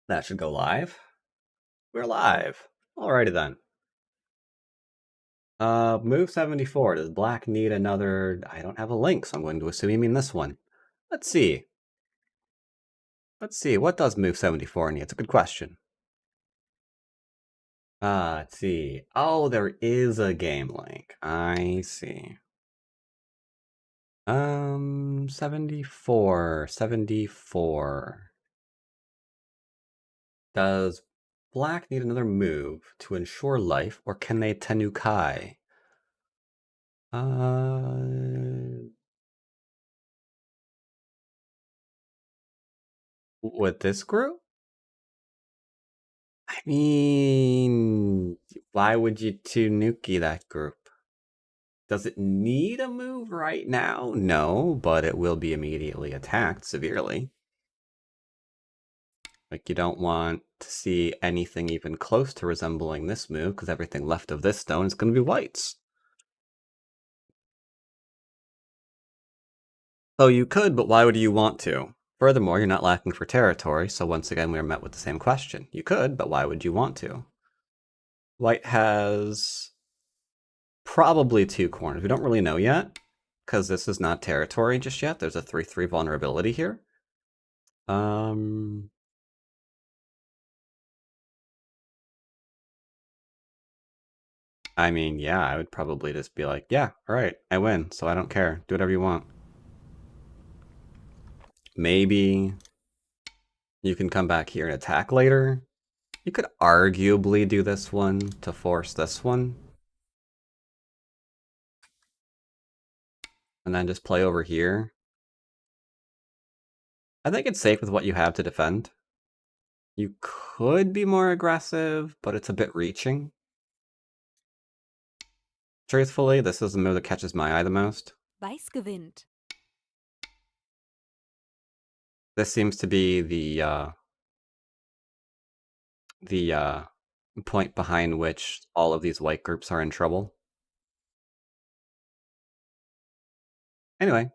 That should go live. We're live. Alrighty then. Move 74. Does black need another? I don't have a link, so I'm going to assume you mean this one. Let's see. What does move 74 need? It's a good question. Let's see. Oh, there is a game link. I see. 74. Does black need another move to ensure life, or can they Tenukai? With this group? I mean, why would you Tanuki that group? Does it need a move right now? No, but it will be immediately attacked severely. Like, you don't want to see anything even close to resembling this move, because everything left of this stone is going to be whites. Oh, you could, but why would you want to? Furthermore, you're not lacking for territory, so once again we are met with the same question. You could, but why would you want to? White has probably 2 corners. We don't really know yet, because this is not territory just yet. There's a 3/3 vulnerability here. I mean, yeah, I would probably just be like, yeah, all right, I win, so I don't care. Do whatever you want. Maybe you can come back here and attack later. You could arguably do this one to force this one. And then just play over here. I think it's safe with what you have to defend. You could be more aggressive, but it's a bit reaching. Truthfully, this is the move that catches my eye the most. Weiß gewinnt. This seems to be the point behind which all of these white groups are in trouble. Anyway.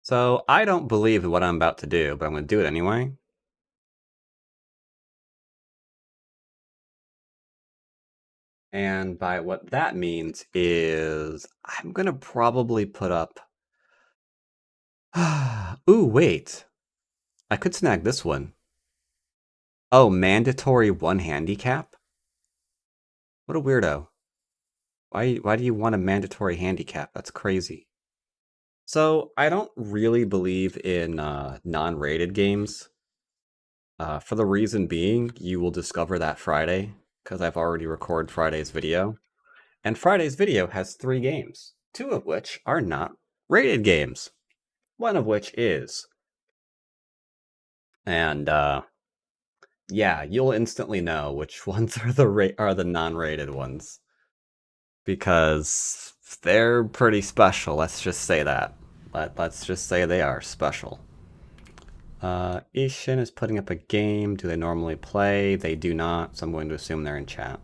So, I don't believe in what I'm about to do, but I'm going to do it anyway. And by what that means is I'm going to probably put up... Ooh, wait. I could snag this one. Oh, mandatory 1 handicap? What a weirdo. Why do you want a mandatory handicap? That's crazy. So, I don't really believe in non-rated games. For the reason being, you will discover that Friday, because I've already recorded Friday's video. And Friday's video has 3 games, 2 of which are not rated games. One of which is. And, yeah, you'll instantly know which ones are the non-rated ones. Because they're pretty special, let's just say that. Let's just say they are special. Ishin is putting up a game. Do they normally play? They do not, so I'm going to assume they're in chat.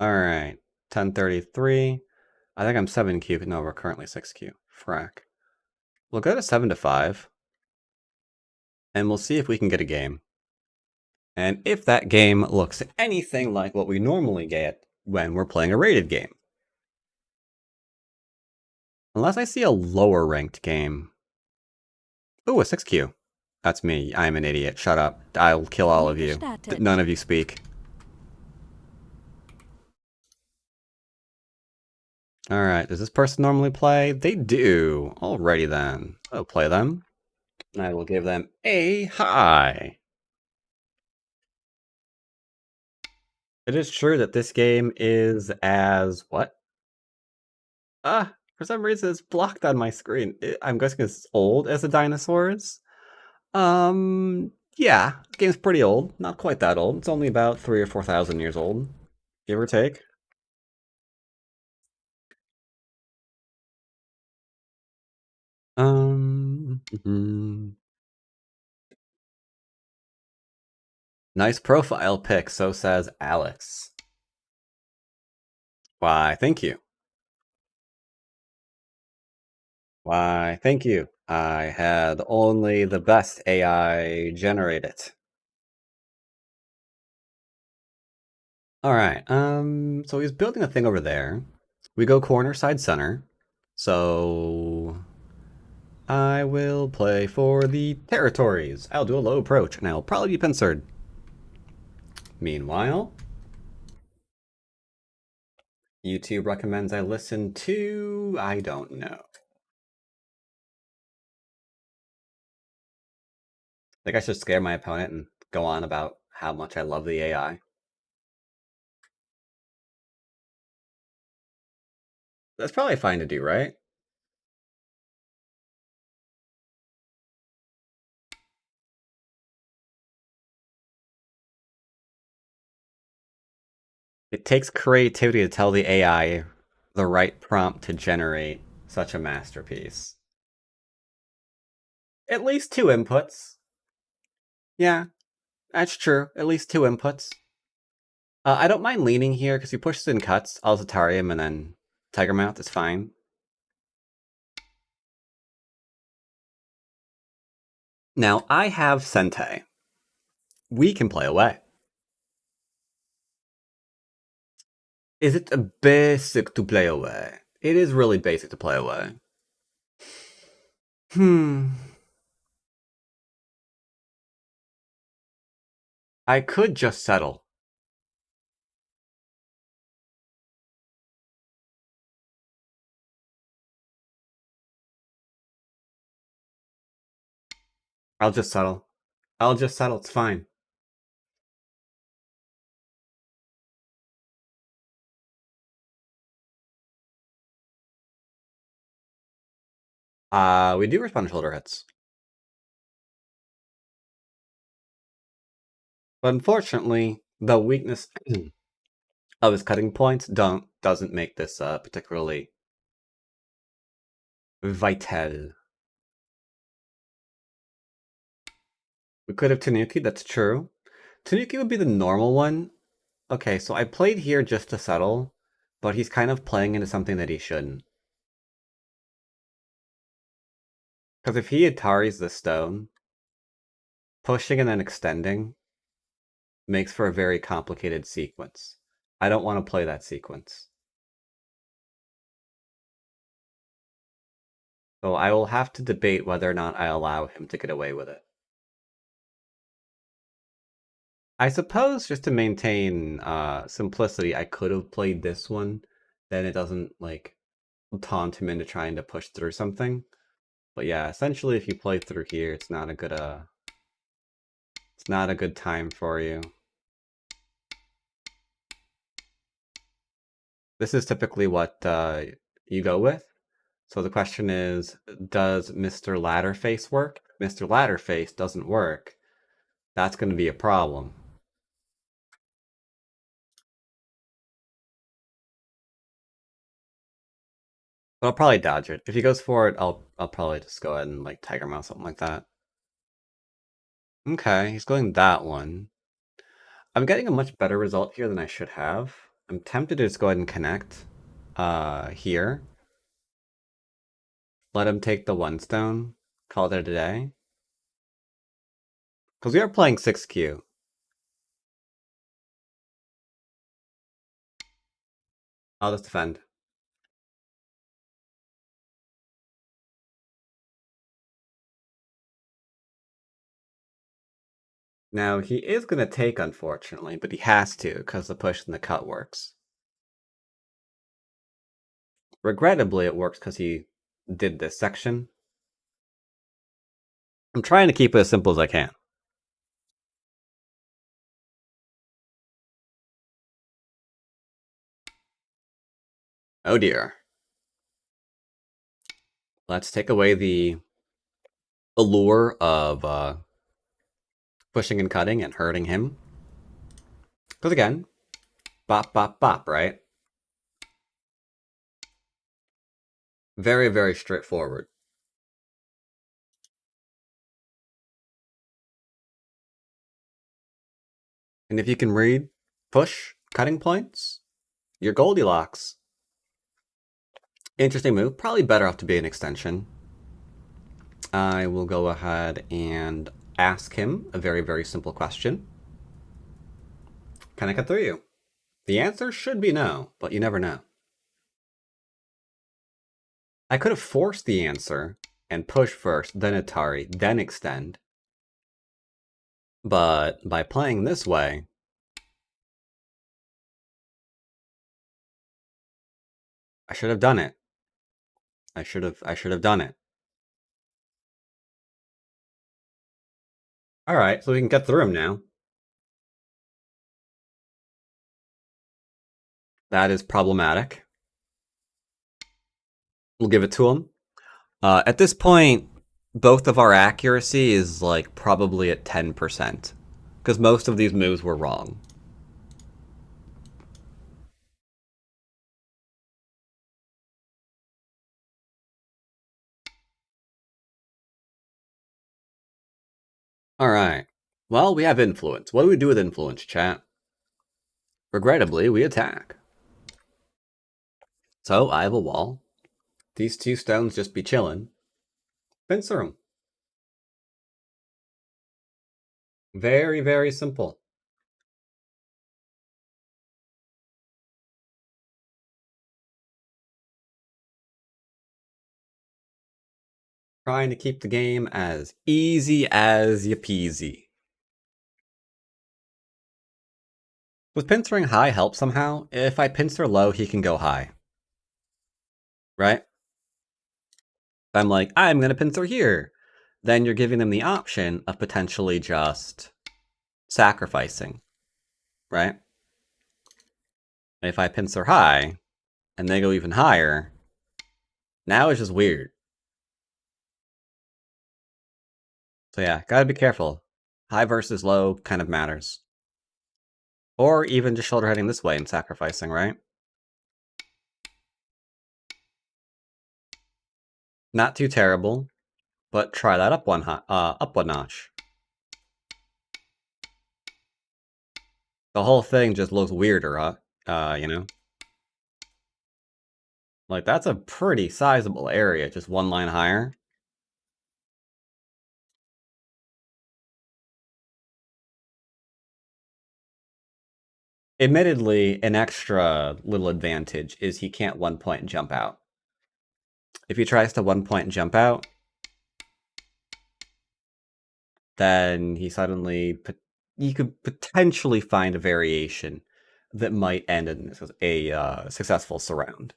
Alright, 1033. I think I'm 7Q. No, we're currently 6Q. Frack. We'll go to 7 to 5. And we'll see if we can get a game. And if that game looks anything like what we normally get when we're playing a rated game. Unless I see a lower ranked game. Ooh, a 6Q. That's me. I'm an idiot. Shut up. I'll kill all of you. None of you speak. Alright, does this person normally play? They do. Alrighty then. I'll play them. And I will give them a hi. It is true that this game is as what? For some reason it's blocked on my screen. I'm guessing it's old as the dinosaurs. Yeah, the game's pretty old. Not quite that old. It's only about 3,000 or 4,000 years old, give or take. Nice profile pic, so says Alex. Why, thank you. Why, thank you. I had only the best AI generate it. Alright, so he's building a thing over there. We go corner, side, center. So I will play for the territories. I'll do a low approach, and I'll probably be pincered. Meanwhile, YouTube recommends I listen to... I don't know. I think I should scare my opponent and go on about how much I love the AI. That's probably fine to do, right? It takes creativity to tell the AI the right prompt to generate such a masterpiece. At least 2 inputs. Yeah, that's true. At least 2 inputs. I don't mind leaning here because he pushes in cuts. I'll Zatarium and then Tiger Mouth is fine. Now, I have Sentei. We can play away. Is it basic to play away? It is really basic to play away. I could just settle. I'll just settle. I'll just settle. It's fine. We do respond to shoulder hits. But unfortunately, the weakness of his cutting points doesn't make this particularly vital. We could have Tanuki, that's true. Tanuki would be the normal one. Okay, so I played here just to settle, but he's kind of playing into something that he shouldn't. Because if he Ataris the stone, pushing and then extending makes for a very complicated sequence. I don't want to play that sequence. So I will have to debate whether or not I allow him to get away with it. I suppose just to maintain simplicity, I could have played this one. Then it doesn't like taunt him into trying to push through something. But yeah, essentially, if you play through here, it's not a good time for you. This is typically what you go with. So the question is, does Mr. Ladderface work? If Mr. Ladderface doesn't work, that's going to be a problem. But I'll probably dodge it. If he goes for it, I'll probably just go ahead and like Tiger Mouth, something like that. Okay, he's going that one. I'm getting a much better result here than I should have. I'm tempted to just go ahead and connect here. Let him take the 1 stone. Call it a day. Because we are playing 6Q. I'll just defend. Now, he is going to take, unfortunately, but he has to, because the push and the cut works. Regrettably, it works because he did this section. I'm trying to keep it as simple as I can. Oh dear. Let's take away the allure of pushing and cutting and hurting him. Because again, bop, bop, bop, right? Very, very straightforward. And if you can read push cutting points, Your Goldilocks. Interesting move. Probably better off to be an extension. I will go ahead and ask him a very, very simple question. Can I cut through you? The answer should be no, but you never know. I could have forced the answer and push first, then Atari, then extend. But by playing this way, I should have done it. I should have done it. All right, so we can get through him now. That is problematic. We'll give it to him. At this point, both of our accuracy is like probably at 10%, because most of these moves were wrong. All right. Well, we have influence. What do we do with influence, chat? Regrettably, we attack. So I have a wall. These two stones just be chilling. Pincer them. Very, very simple. Trying to keep the game as easy as you peasy. With pincering high help somehow? If I pincer low, he can go high. Right? If I'm like, I'm going to pincer here, then you're giving them the option of potentially just sacrificing. Right? If I pincer high, and they go even higher, now it's just weird. So yeah, gotta be careful. High versus low kind of matters. Or even just shoulder heading this way and sacrificing, right? Not too terrible, but try that up one notch. The whole thing just looks weirder, you know? Like, that's a pretty sizable area, just one line higher. Admittedly, an extra little advantage is he can't 1-point jump out. If he tries to 1-point jump out, then he could potentially find a variation that might end in a successful surround.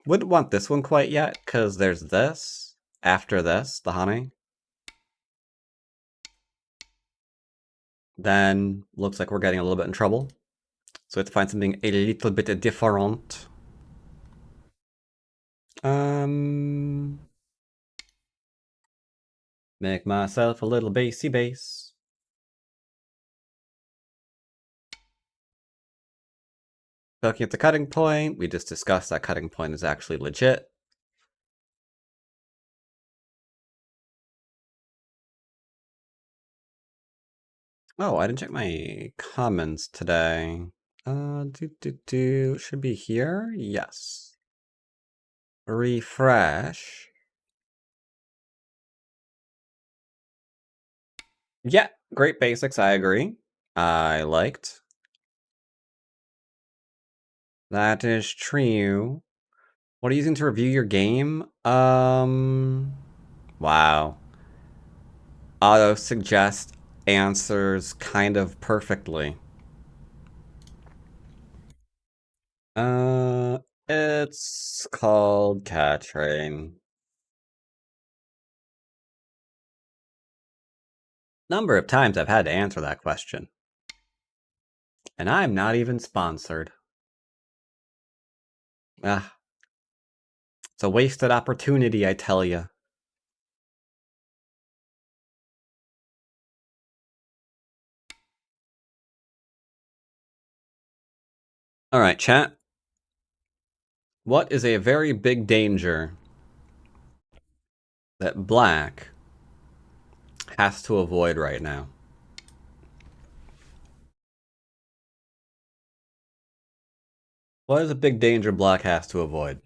Wouldn't want this one quite yet, because there's this. After this, the honey. Then, looks like we're getting a little bit in trouble. So we have to find something a little bit different. Make myself a little bassy bass. Looking at the cutting point, we just discussed that cutting point is actually legit. Oh, I didn't check my comments today. Should be here? Yes. Refresh. Yeah, great basics, I agree. I liked. That is true. What are you using to review your game? Wow. Auto suggest answers kind of perfectly. It's called Cat Train. Number of times I've had to answer that question. And I'm not even sponsored. Ah. It's a wasted opportunity, I tell you. Alright, chat. What is a very big danger that black has to avoid right now? What is a big danger black has to avoid?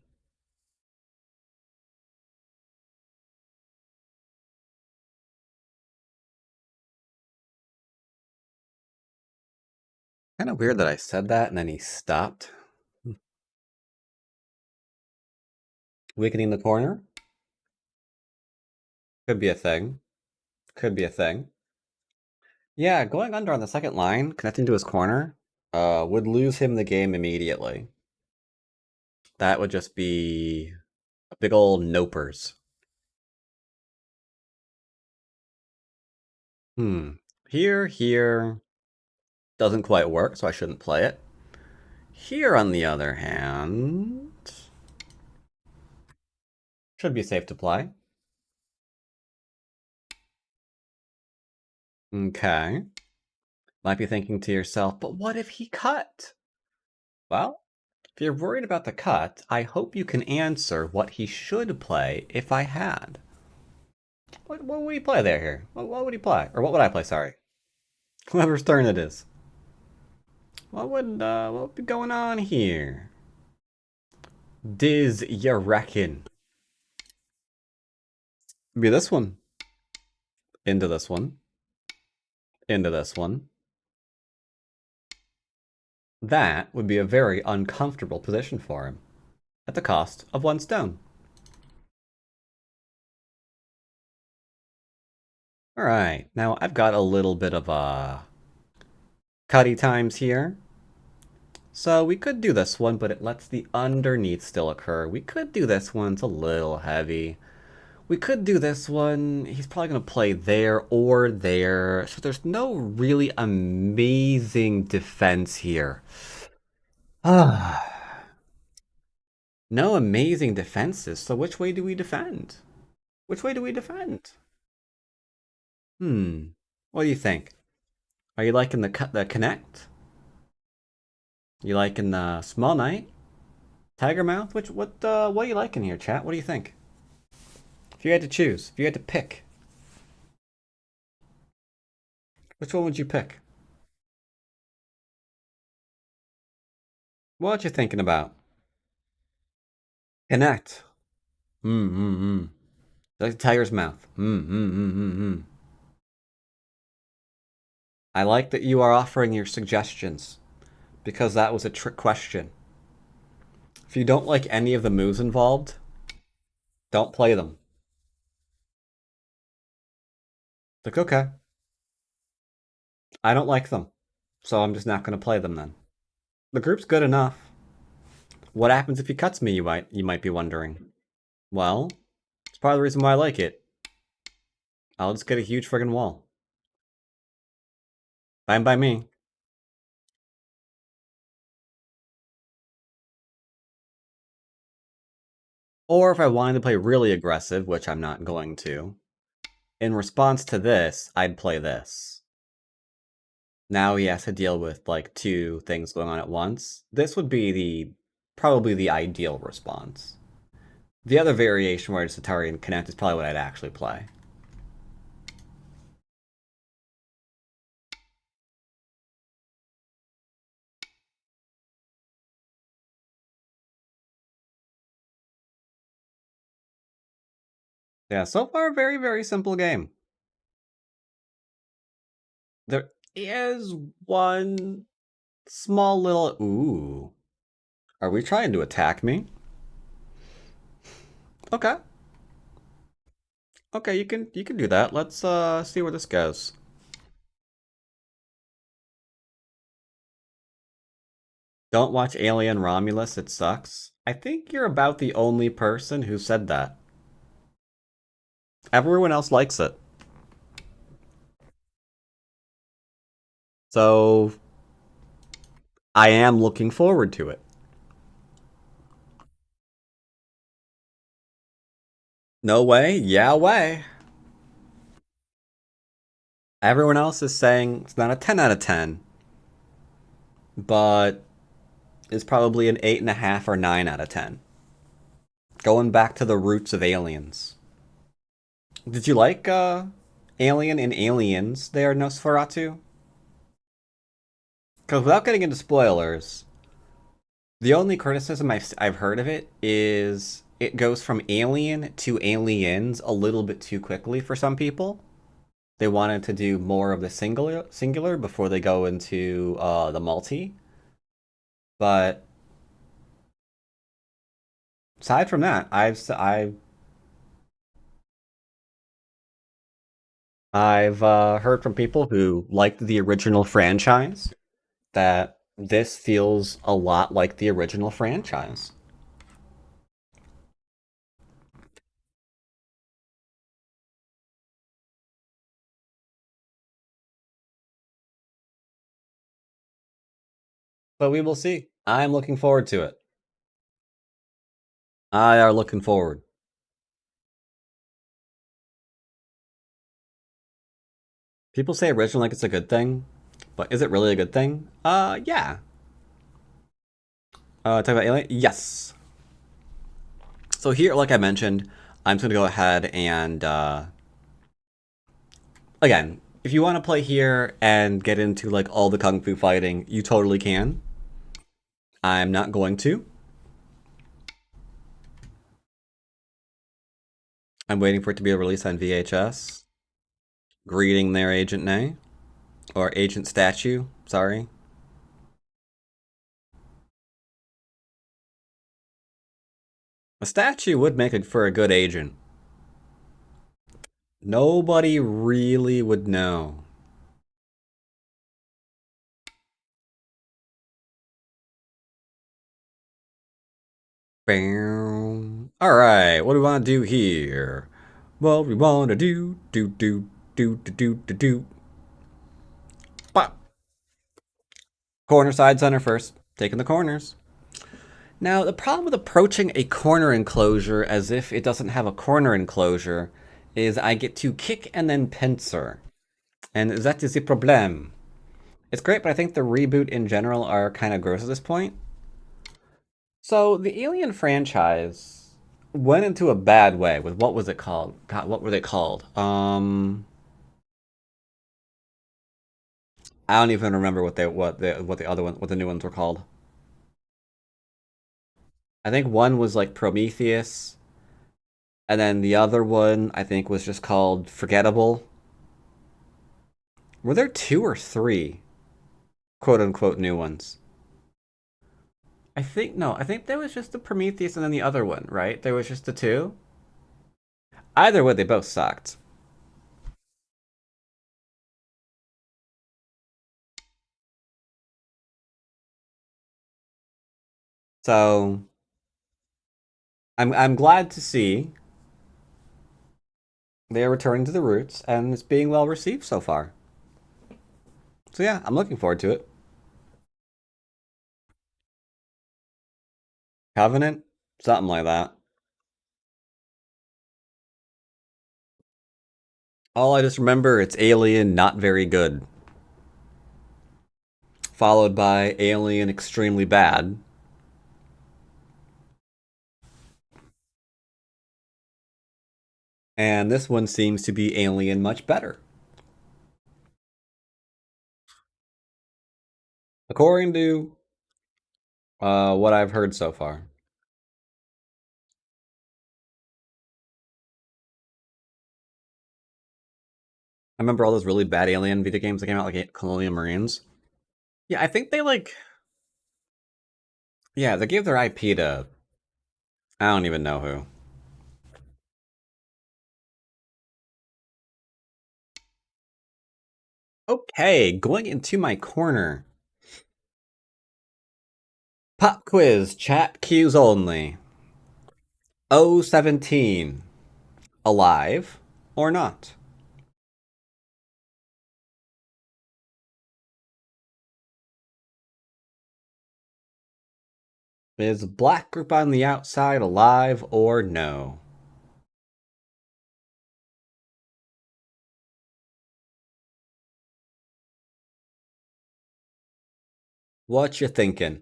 Kind of weird that I said that and then he stopped. Weakening the corner? Could be a thing. Could be a thing. Yeah, going under on the second line, connecting to his corner, would lose him the game immediately. That would just be a big old nopers. Here. Doesn't quite work, so I shouldn't play it. Here, on the other hand, should be safe to play. Okay. Might be thinking to yourself, but what if he cut? Well, if you're worried about the cut, I hope you can answer what he should play if I had. What would he play there here? What would he play? Or what would I play, sorry? Whoever's turn it is. What would be going on here? Diz you reckon? Be this one. Into this one. Into this one. That would be a very uncomfortable position for him. At the cost of 1 stone. Alright, now I've got a little bit of cutty times here. So we could do this one, but it lets the underneath still occur. We could do this one, it's a little heavy. We could do this one, he's probably going to play there or there. So there's no really amazing defense here. No amazing defenses, so which way do we defend? Which way do we defend? What do you think? Are you liking the connect? You liking the small knight? Tiger mouth? What are you liking here, chat? What do you think? If you had to choose, if you had to pick, which one would you pick? What you thinking about? Connect. Like the tiger's mouth. I like that you are offering your suggestions, because that was a trick question. If you don't like any of the moves involved, don't play them. Like, okay. I don't like them, so I'm just not going to play them then. The group's good enough. What happens if he cuts me, you might be wondering. Well, it's part of the reason why I like it. I'll just get a huge friggin' wall. Fine by me. Or if I wanted to play really aggressive, which I'm not going to, in response to this, I'd play this. Now he has to deal with like 2 things going on at once. This would be probably the ideal response. The other variation where it's Atari and Connect is probably what I'd actually play. Yeah, so far, very, very simple game. There is one small little... Ooh. Are we trying to attack me? Okay. Okay, you can do that. Let's see where this goes. Don't watch Alien Romulus, it sucks. I think you're about the only person who said that. Everyone else likes it. So I am looking forward to it. No way, yeah way. Everyone else is saying it's not a 10 out of 10, but it's probably an 8.5 or 9 out of 10. Going back to the roots of Aliens. Did you like Alien and Aliens there, Nosferatu? Because without getting into spoilers, The only criticism I've heard of it is it goes from alien to aliens a little bit too quickly for some people. They wanted to do more of the singular before they go into the multi. But aside from that, I've heard from people who liked the original franchise that this feels a lot like the original franchise. But we will see. I'm looking forward to it. I are looking forward. People say original like it's a good thing, but is it really a good thing? Yeah. Talk about Alien? Yes. So here, like I mentioned, I'm just gonna go ahead and again, if you want to play here and get into like all the kung fu fighting, you totally can. I'm not going to. I'm waiting for it to be released on VHS. Greeting there, Agent Nay. Or Agent Statue, sorry. A statue would make it for a good agent. Nobody really would know. Bam. All right, what do we want to do here? What we want to do. Pop. Corner side center first. Taking the corners. Now, the problem with approaching a corner enclosure as if it doesn't have a corner enclosure is I get to kick and then pincer. And that is the problem. It's great, but I think the reboot in general are kind of gross at this point. So, the Alien franchise went into a bad way with what was it called? God, what were they called? I don't even remember what the new ones were called. I think one was like Prometheus, and then the other one I think was just called Forgettable. Were there two or three quote unquote new ones? I think no, I think there was just the Prometheus and then the other one, right? There was just the two. Either way, they both sucked. So I'm glad to see they are returning to the roots and it's being well received so far. So yeah, I'm looking forward to it. Covenant, something like that. All I just remember it's Alien not very good, followed by Alien extremely bad, and this one seems to be Alien much better, according to what I've heard so far. I remember all those really bad Alien video games that came out, like Colonial Marines. Yeah, I think they like. Yeah, they gave their IP to. I don't even know who. Okay, going into my corner. Pop quiz, chat cues only. 017. Alive or not? Is black group on the outside alive or no? What you thinking?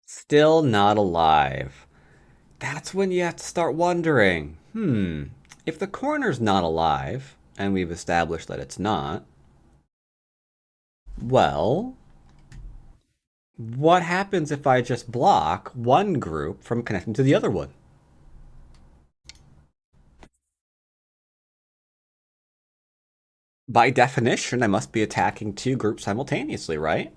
Still not alive. That's when you have to start wondering. If the coroner's not alive, and we've established that it's not, well, What happens if I just block one group from connecting to the other one? By definition, I must be attacking two groups simultaneously, right?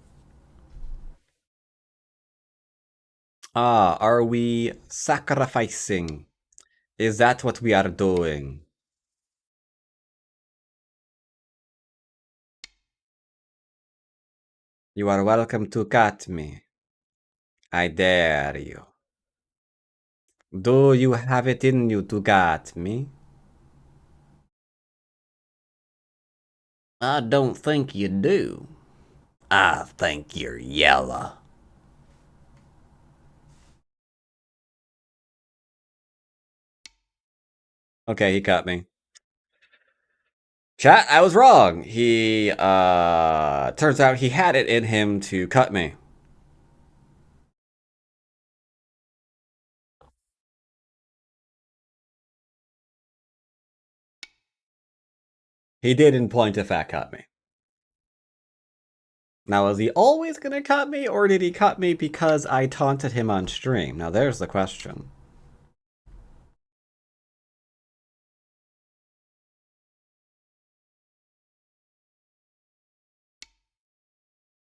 Ah, are we sacrificing? Is that what we are doing? You are welcome to cut me. I dare you. Do you have it in you to cut me? I don't think you do. I think you're yellow. Okay, he cut me. Chat, I was wrong. He, turns out he had it in him to cut me. He did in point of fact cut me. Now, is he always gonna cut me, or did he cut me because I taunted him on stream? Now, there's the question.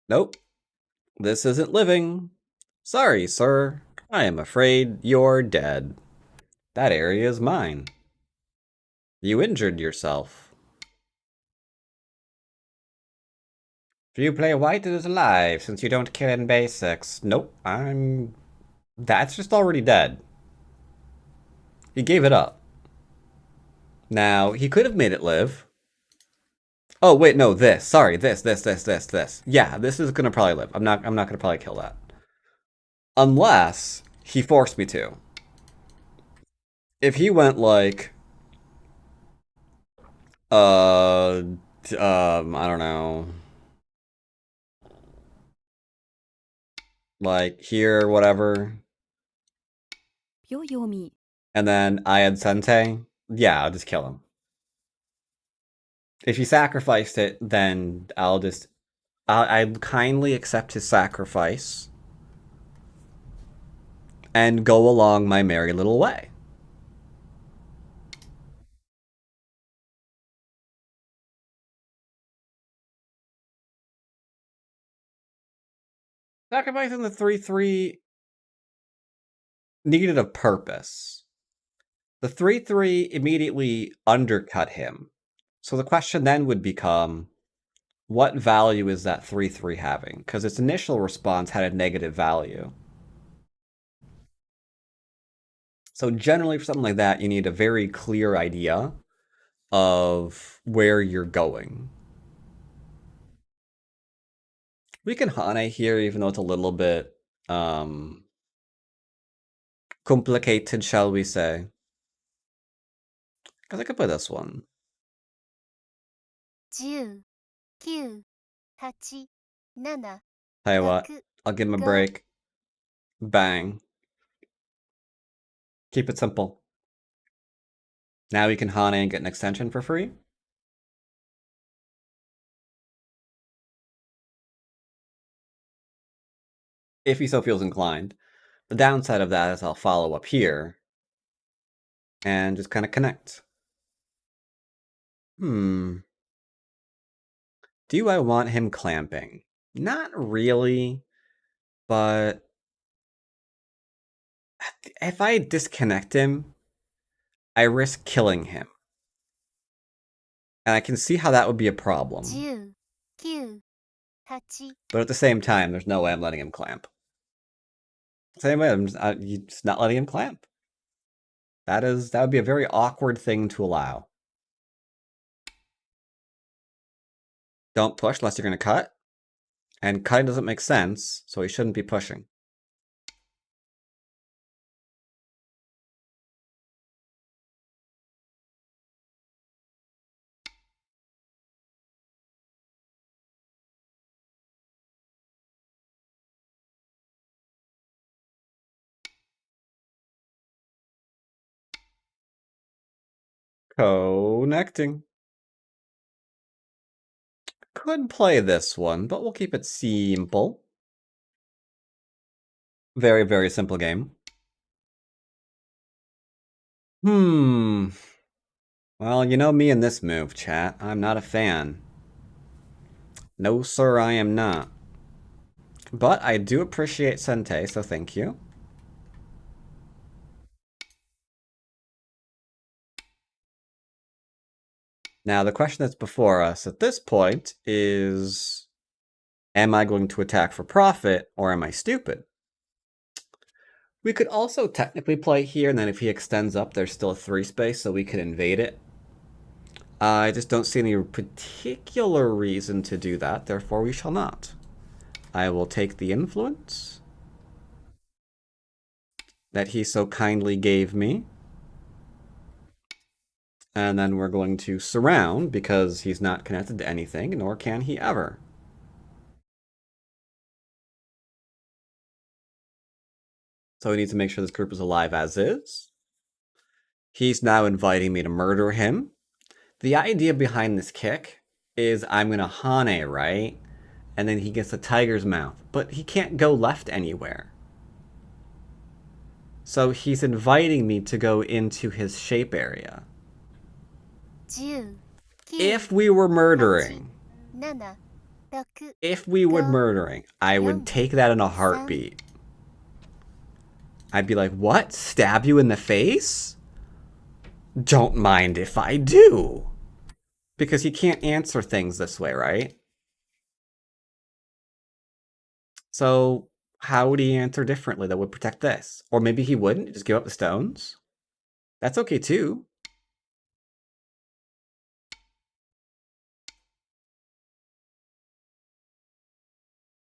Nope. This isn't living. Sorry, sir. I am afraid you're dead. That area is mine. You injured yourself. If you play white, it is alive, since you don't kill in basics. Nope, That's just already dead. He gave it up. Now, he could have made it live. Oh, wait, no, this. Sorry, this. Yeah, this is gonna probably live. I'm not gonna probably kill that. Unless he forced me to. If he went like, I don't know, like here, whatever, and then I had Sente, yeah, I'll just kill him. If he sacrificed it, then I'll kindly accept his sacrifice and go along my merry little way. Sacrificing the 3/3 needed a purpose. The 3/3 immediately undercut him. So the question then would become, what value is that 3/3 having? Because its initial response had a negative value. So generally for something like that, you need a very clear idea of where you're going. We can Hane here, even though it's a little bit complicated, shall we say. Because I could play this one. 10、9、8、7、Tell you what, I'll give him a break. Bang. Keep it simple. Now we can Hane and get an extension for free. If he so feels inclined. The downside of that is I'll follow up here and just kind of connect. Do I want him clamping? Not really, but if I disconnect him, I risk killing him. And I can see how that would be a problem. 10、9、8、But at the same time, there's no way I'm letting him clamp. Same way, I'm just not letting him clamp. That would be a very awkward thing to allow. Don't push unless you're going to cut. And cutting doesn't make sense, so he shouldn't be pushing. Connecting. Could play this one, but we'll keep it simple. Very, very simple game. Well, you know me and this move, chat. I'm not a fan. No, sir, I am not. But I do appreciate Sente, so thank you. Now, the question that's before us at this point is, am I going to attack for profit, or am I stupid? We could also technically play here, and then if he extends up, there's still a 3 space, so we could invade it. I just don't see any particular reason to do that, therefore we shall not. I will take the influence that he so kindly gave me. And then we're going to surround, because he's not connected to anything, nor can he ever. So we need to make sure this group is alive as is. He's now inviting me to murder him. The idea behind this kick is I'm going to Hane, right? And then he gets a tiger's mouth. But he can't go left anywhere. So he's inviting me to go into his shape area. If we were murdering, I would take that in a heartbeat. I'd be like, what? Stab you in the face? Don't mind if I do. Because he can't answer things this way, right? So how would he answer differently that would protect this? Or maybe he wouldn't, just give up the stones? That's okay too.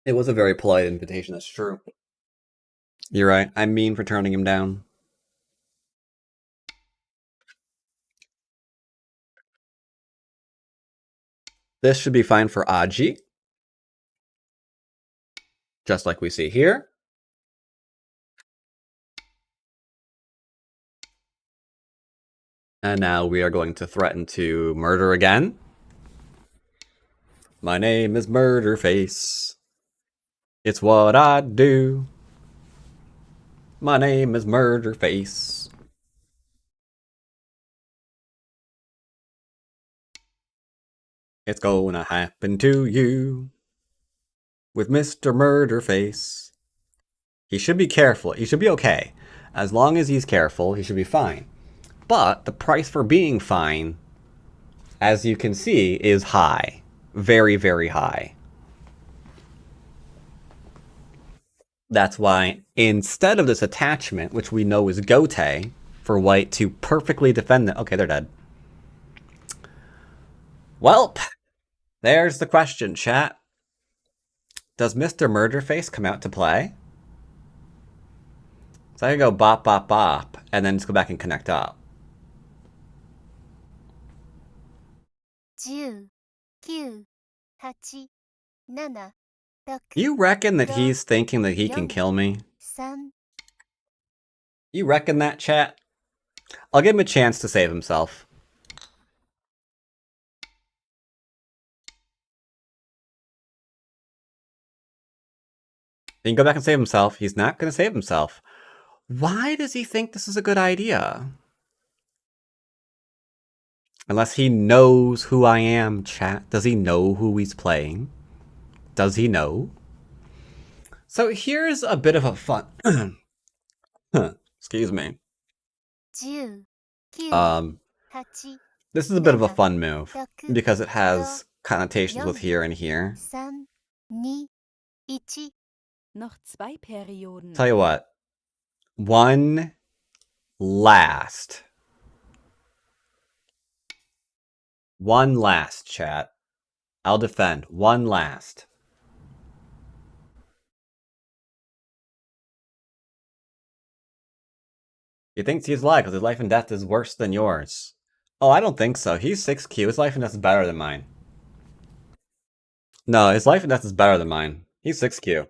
It was a very polite invitation, that's true. You're right, I'm mean for turning him down. This should be fine for Aji. Just like we see here. And now we are going to threaten to murder again. My name is Murderface. It's what I do. My name is Murderface. It's gonna happen to you with Mr. Murderface. He should be careful. He should be okay. As long as he's careful, he should be fine. But the price for being fine, as you can see, is high. Very, very high. That's why instead of this attachment, which we know is Gote, for white to perfectly defend it. Okay, they're dead. Welp, there's the question, chat. Does Mr. Murderface come out to play? So I can go bop, bop, bop, and then just go back and connect up. 10、9、8、7、6、 You reckon that he's thinking that he can kill me? 3、 You reckon that, chat? I'll give him a chance to save himself. He can go back and save himself. He's not going to save himself. Why does he think this is a good idea? Unless he knows who I am, chat. Does he know who he's playing? Does he know? So here's a bit of a fun... Excuse me. 10、9、This is a bit of a fun move, because it has connotations with here and here. 3、2、1。 Noch 2 Perioden. Tell you what. One last. One last, chat. I'll defend. One last. He thinks he's alive because his life and death is worse than yours. Oh, I don't think so. He's 6Q. His life and death is better than mine. No, his life and death is better than mine. He's 6Q.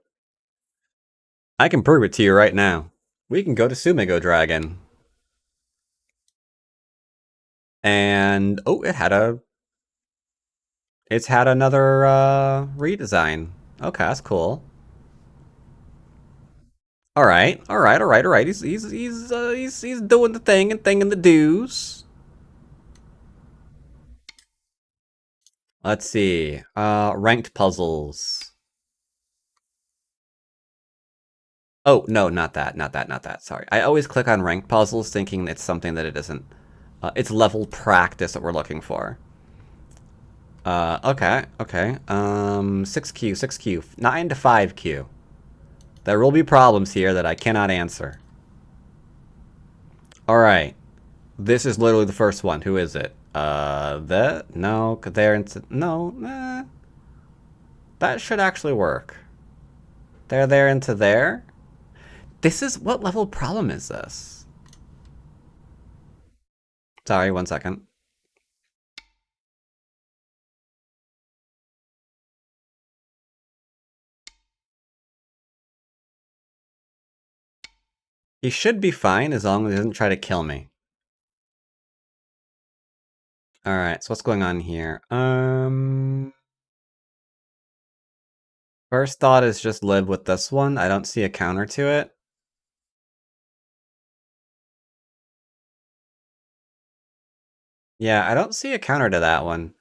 I can prove it to you right now. We can go to Sumego Dragon. And, oh, it's had another redesign. Okay, that's cool. All right. He's doing the thing and thing in the do's. Let's see. Ranked puzzles. Oh, no, not that. Sorry. I always click on ranked puzzles thinking it's something that it isn't. It's level practice that we're looking for. Okay. 6Q. 9 to 5Q. There will be problems here that I cannot answer. Alright. This is literally the first one. Who is it? No, they're into, no, nah. That should actually work. They're there into there. This is, what level problem is this? Sorry, 1 second. He should be fine as long as he doesn't try to kill me. Alright, so what's going on here? First thought is just live with this one. I don't see a counter to it. Yeah, I don't see a counter to that one.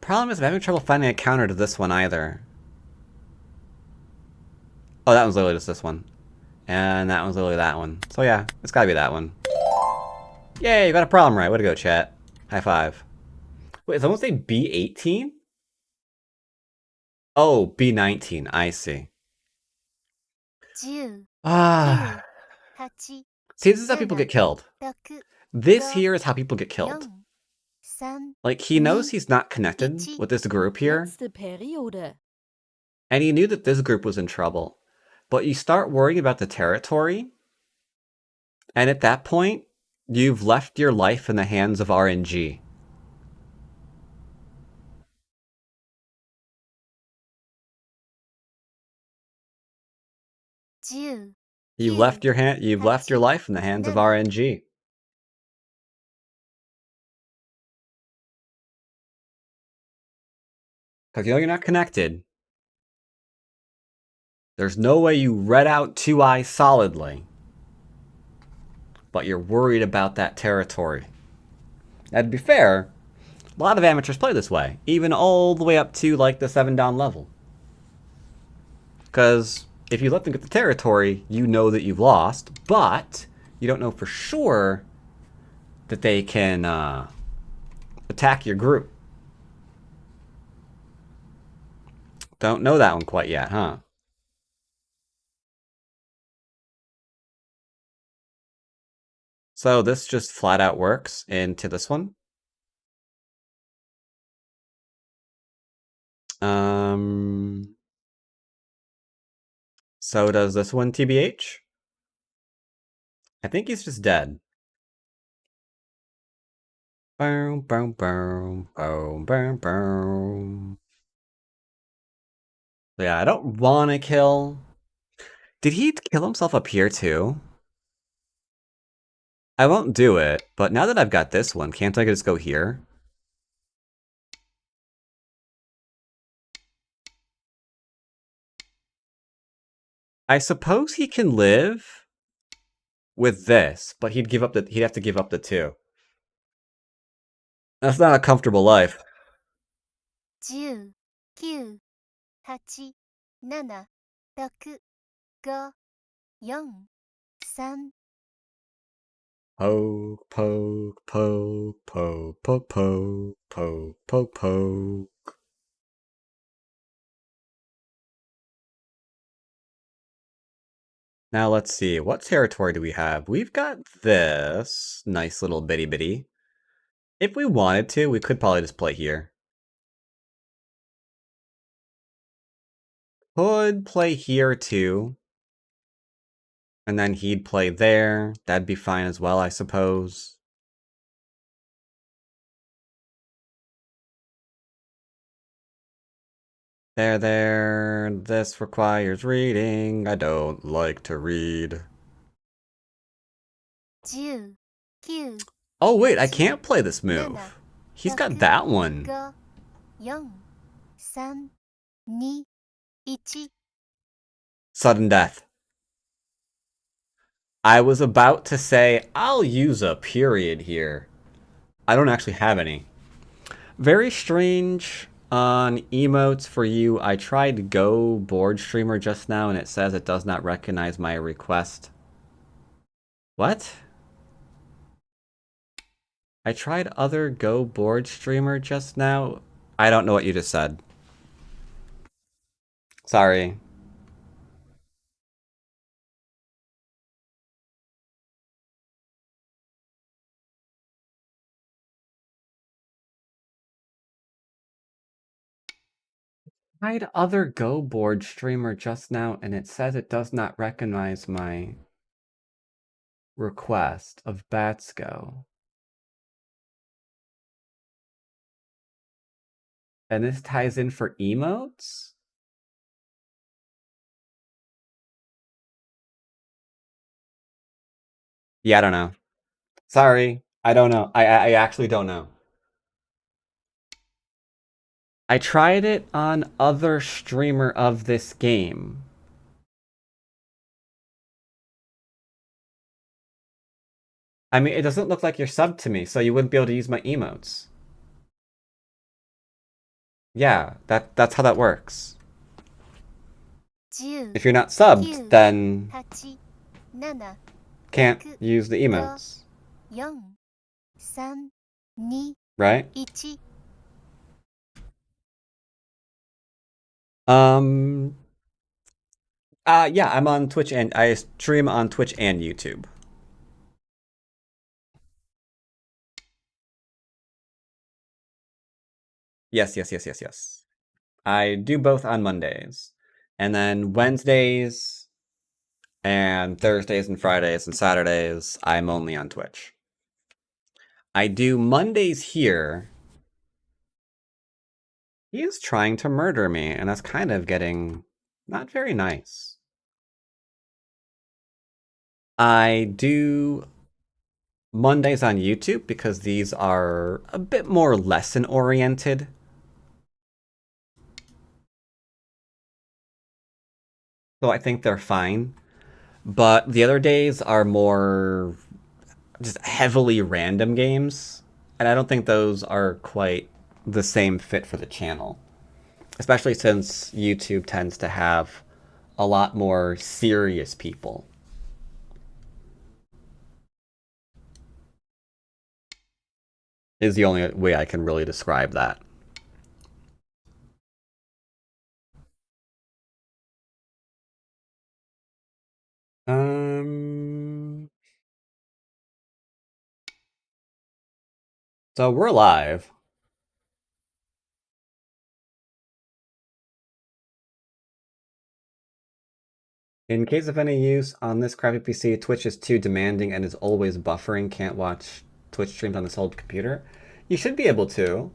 Problem is I'm having trouble finding a counter to this one either. Oh, that one's literally just this one. And that one's literally that one. So yeah, it's gotta be that one. Yay, you got a problem right. Way to go, chat. High five. Wait, is someone say B18? Oh, B19. I see. 10、Ah. 8、 See, this is how people get killed. 6、This here is how people get 4、 killed. 3、 Like, he knows he's not connected with this group here. Letzte Periode. And he knew that this group was in trouble. But you start worrying about the territory. And at that point, you've left your life in the hands of RNG. You've left your life in the hands of RNG. Because you know you're not connected. There's no way you read out 2 eyes solidly. But you're worried about that territory. Now, to be fair, a lot of amateurs play this way. Even all the way up to, like, the 7-down level. Because if you let them get the territory, you know that you've lost. But you don't know for sure that they can attack your group. Don't know that one quite yet, huh? So this just flat out works into this one. So does this one, TBH? I think he's just dead. Boom, boom, boom, boom, boom, boom. Yeah, I don't want to kill. Did he kill himself up here too? I won't do it, but now that I've got this one, can't I just go here? I suppose he can live with this, but he'd have to give up the 2. That's not a comfortable life. 10、9、8、7、6、5、4、3。 Poke, poke, poke, poke, poke, poke, poke, poke, poke. Now let's see, what territory do we have? We've got this nice little bitty bitty. If we wanted to, we could probably just play here. Could play here too. And then he'd play there. That'd be fine as well, I suppose. There. This requires reading. I don't like to read. 10、9、 Oh, wait, I can't play this move. He's got that one. 5、4、3、2、1。 Sudden death. I was about to say, I'll use a period here. I don't actually have any. Very strange on emotes for you. I tried Go board streamer just now and it says it does not recognize my request. What? I tried other Go board streamer just now. I don't know what you just said. Sorry. Tried other Go board streamer just now and it says it does not recognize my request of Batsko. And this ties in for emotes? Yeah, I don't know. Sorry. I don't know. I actually don't know. I tried it on other streamer of this game. I mean, it doesn't look like you're subbed to me, so you wouldn't be able to use my emotes. Yeah, that's how that works. If you're not subbed, then can't use the emotes. Right? Yeah, I'm on Twitch and I stream on Twitch and YouTube. Yes. I do both on Mondays. And then Wednesdays and Thursdays and Fridays and Saturdays, I'm only on Twitch. I do Mondays here. He is trying to murder me, and that's kind of getting not very nice. I do Mondays on YouTube because these are a bit more lesson oriented. So I think they're fine. But the other days are more just heavily random games. And I don't think those are quite the same fit for the channel. Especially since YouTube tends to have a lot more serious people. Is the only way I can really describe that. So we're live. In case of any use, on this crappy PC, Twitch is too demanding and is always buffering. Can't watch Twitch streams on this old computer. You should be able to.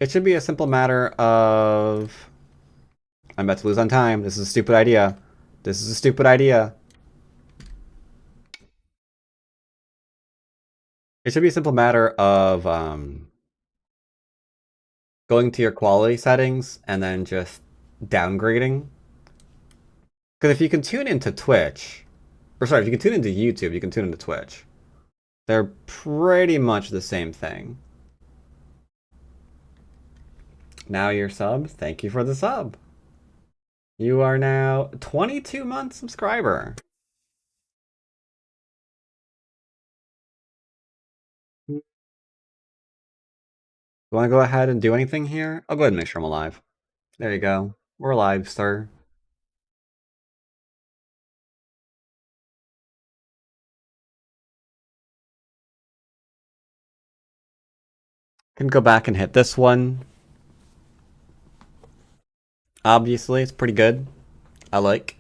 It should be a simple matter of... I'm about to lose on time. This is a stupid idea. This is a stupid idea. It should be a simple matter of going to your quality settings and then just downgrading. Because if you can tune into Twitch, or sorry, if you can tune into YouTube, you can tune into Twitch. They're pretty much the same thing. Now you're subbed. Thank you for the sub. You are now 22-month subscriber. You want to go ahead and do anything here? I'll go ahead and make sure I'm alive. There you go. We're alive, sir. Can go back and hit this one. Obviously, it's pretty good. I like.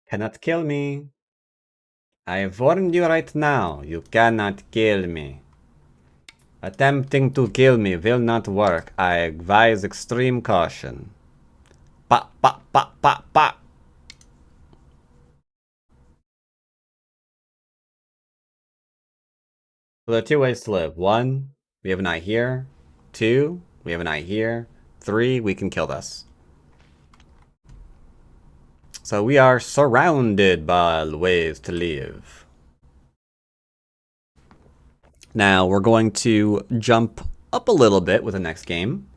Cannot kill me. I have warned you right now. You cannot kill me. Attempting to kill me will not work. I advise extreme caution. Pa, pa, pa, pa, pa. So there are two ways to live. One, we have an eye here. Two, we We have an eye here. 3, we can kill this. So we are surrounded by ways to live. Now we're going to jump up a little bit with the next game.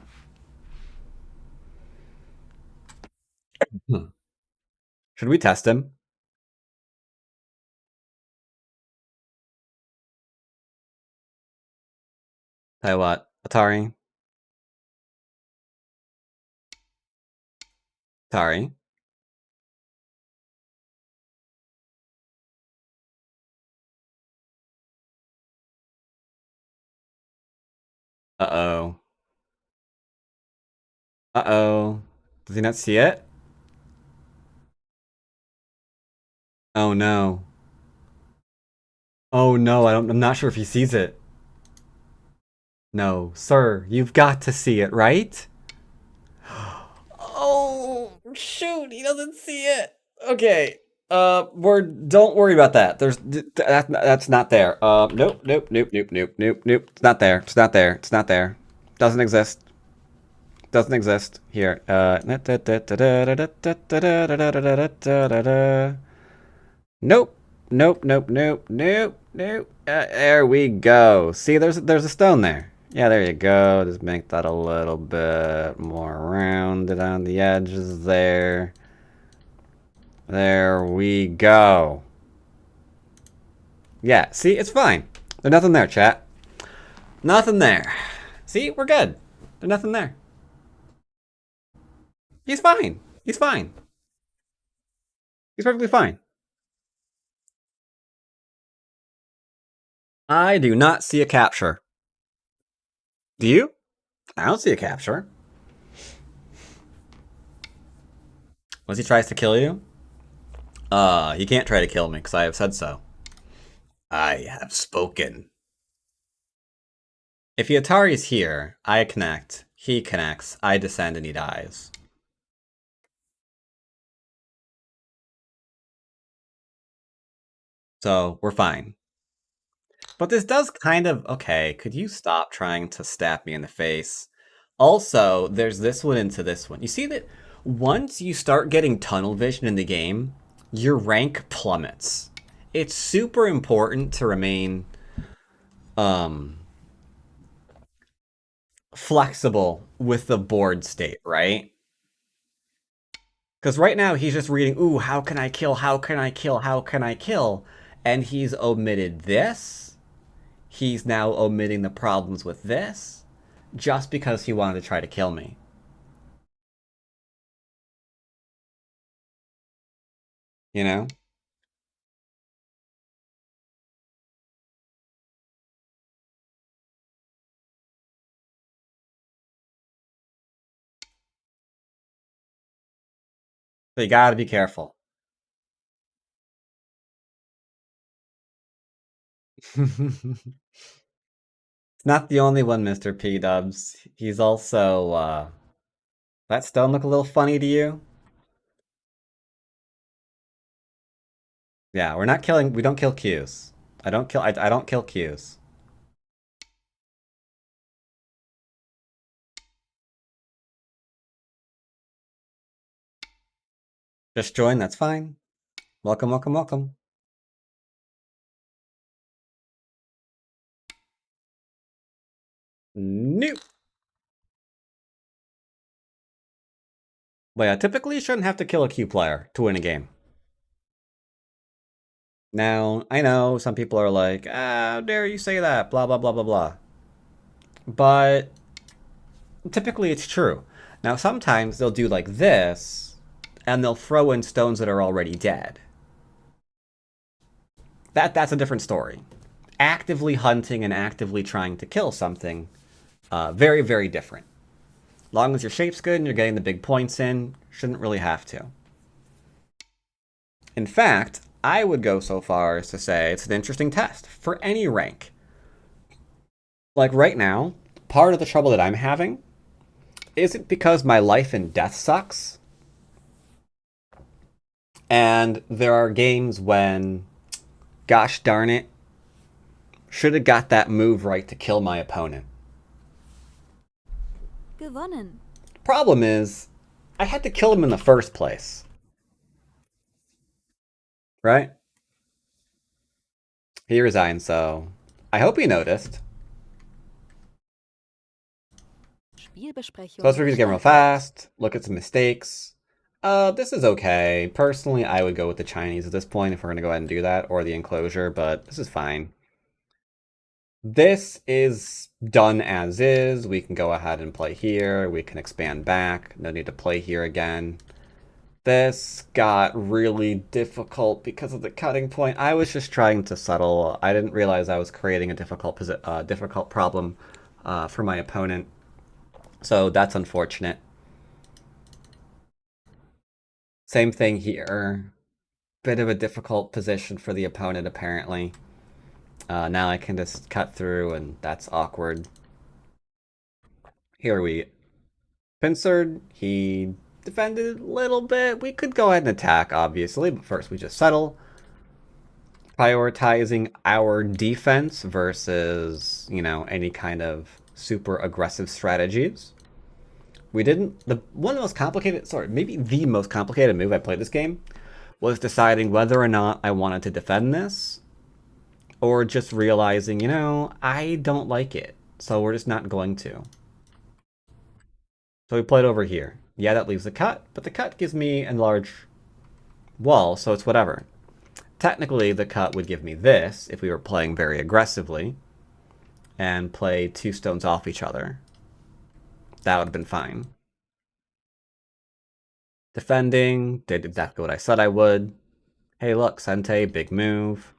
Should we test him? Tell you what, Atari. Atari. Uh-oh. Uh-oh. Does he not see it? Oh no. Oh no, I'm not sure if he sees it. No, sir, you've got to see it, right? Oh, shoot, he doesn't see it. Okay. Don't worry about that. That's not there. Nope. It's not there. It's not there. It's not there. Doesn't exist. Doesn't exist. Here. Nope. Nope. There we go. See, there's a stone there. Yeah, there you go. Just make that a little bit more rounded on the edges there. There we go. Yeah, see, it's fine. There's nothing there, chat. Nothing there. See, we're good. There's nothing there. He's fine. He's fine. He's perfectly fine. I do not see a capture. Do you? I don't see a capture. Once he tries to kill you, he can't try to kill me because I have said so. I have spoken. If the Atari's here, I connect, he connects, I descend, and he dies. So, we're fine. But this does kind of... Okay, could you stop trying to stab me in the face? Also, there's this one into this one. You see that once you start getting tunnel vision in the game, your rank plummets. It's super important to remain flexible with the board state, right? Because right now he's just reading, ooh, how can I kill, how can I kill, how can I kill? And he's omitted this. He's now omitting the problems with this just because he wanted to try to kill me. You know? So you gotta be careful. It's not the only one, Mr. P-Dubs. He's also, that stone look a little funny to you? Yeah, we don't kill Qs. I don't kill Qs. Just join, that's fine. Welcome. Nope. But yeah, typically you shouldn't have to kill a Q player to win a game. Now, I know some people are like, how dare you say that, blah, blah, blah, blah, blah. But typically it's true. Now, sometimes they'll do like this, and they'll throw in stones that are already dead. That's a different story. Actively hunting and actively trying to kill something, very, very different. As long as your shape's good and you're getting the big points in, shouldn't really have to. In fact, I would go so far as to say it's an interesting test for any rank. Like right now, part of the trouble that I'm having isn't because my life and death sucks. And there are games when, gosh darn it, should have got that move right to kill my opponent. Gewonnen. Problem is, I had to kill him in the first place. Right? He resigned, so I hope he noticed. Spielbesprechung. So let's review the game real fast, look at some mistakes. This is okay. Personally, I would go with the Chinese at this point if we're going to go ahead and do that, or the enclosure, but this is fine. This is done as is. We can go ahead and play here. We can expand back. No need to play here again. This got really difficult because of the cutting point. I was just trying to settle. I didn't realize I was creating a difficult problem for my opponent. So that's unfortunate. Same thing here. Bit of a difficult position for the opponent, apparently. Now I can just cut through, and that's awkward. Here we pincered. He defended a little bit. We could go ahead and attack, obviously, but first we just settle. Prioritizing our defense versus, you know, any kind of super aggressive strategies. We didn't... One of the most complicated... Sorry, maybe the most complicated move I played this game was deciding whether or not I wanted to defend this, or just realizing, you know, I don't like it, so we're just not going to. So we played over here. Yeah, that leaves a cut, but the cut gives me a large wall, so it's whatever. Technically, the cut would give me this if we were playing very aggressively and play 2 stones off each other. That would have been fine. Defending, did exactly what I said I would. Hey, look, Sente, big move.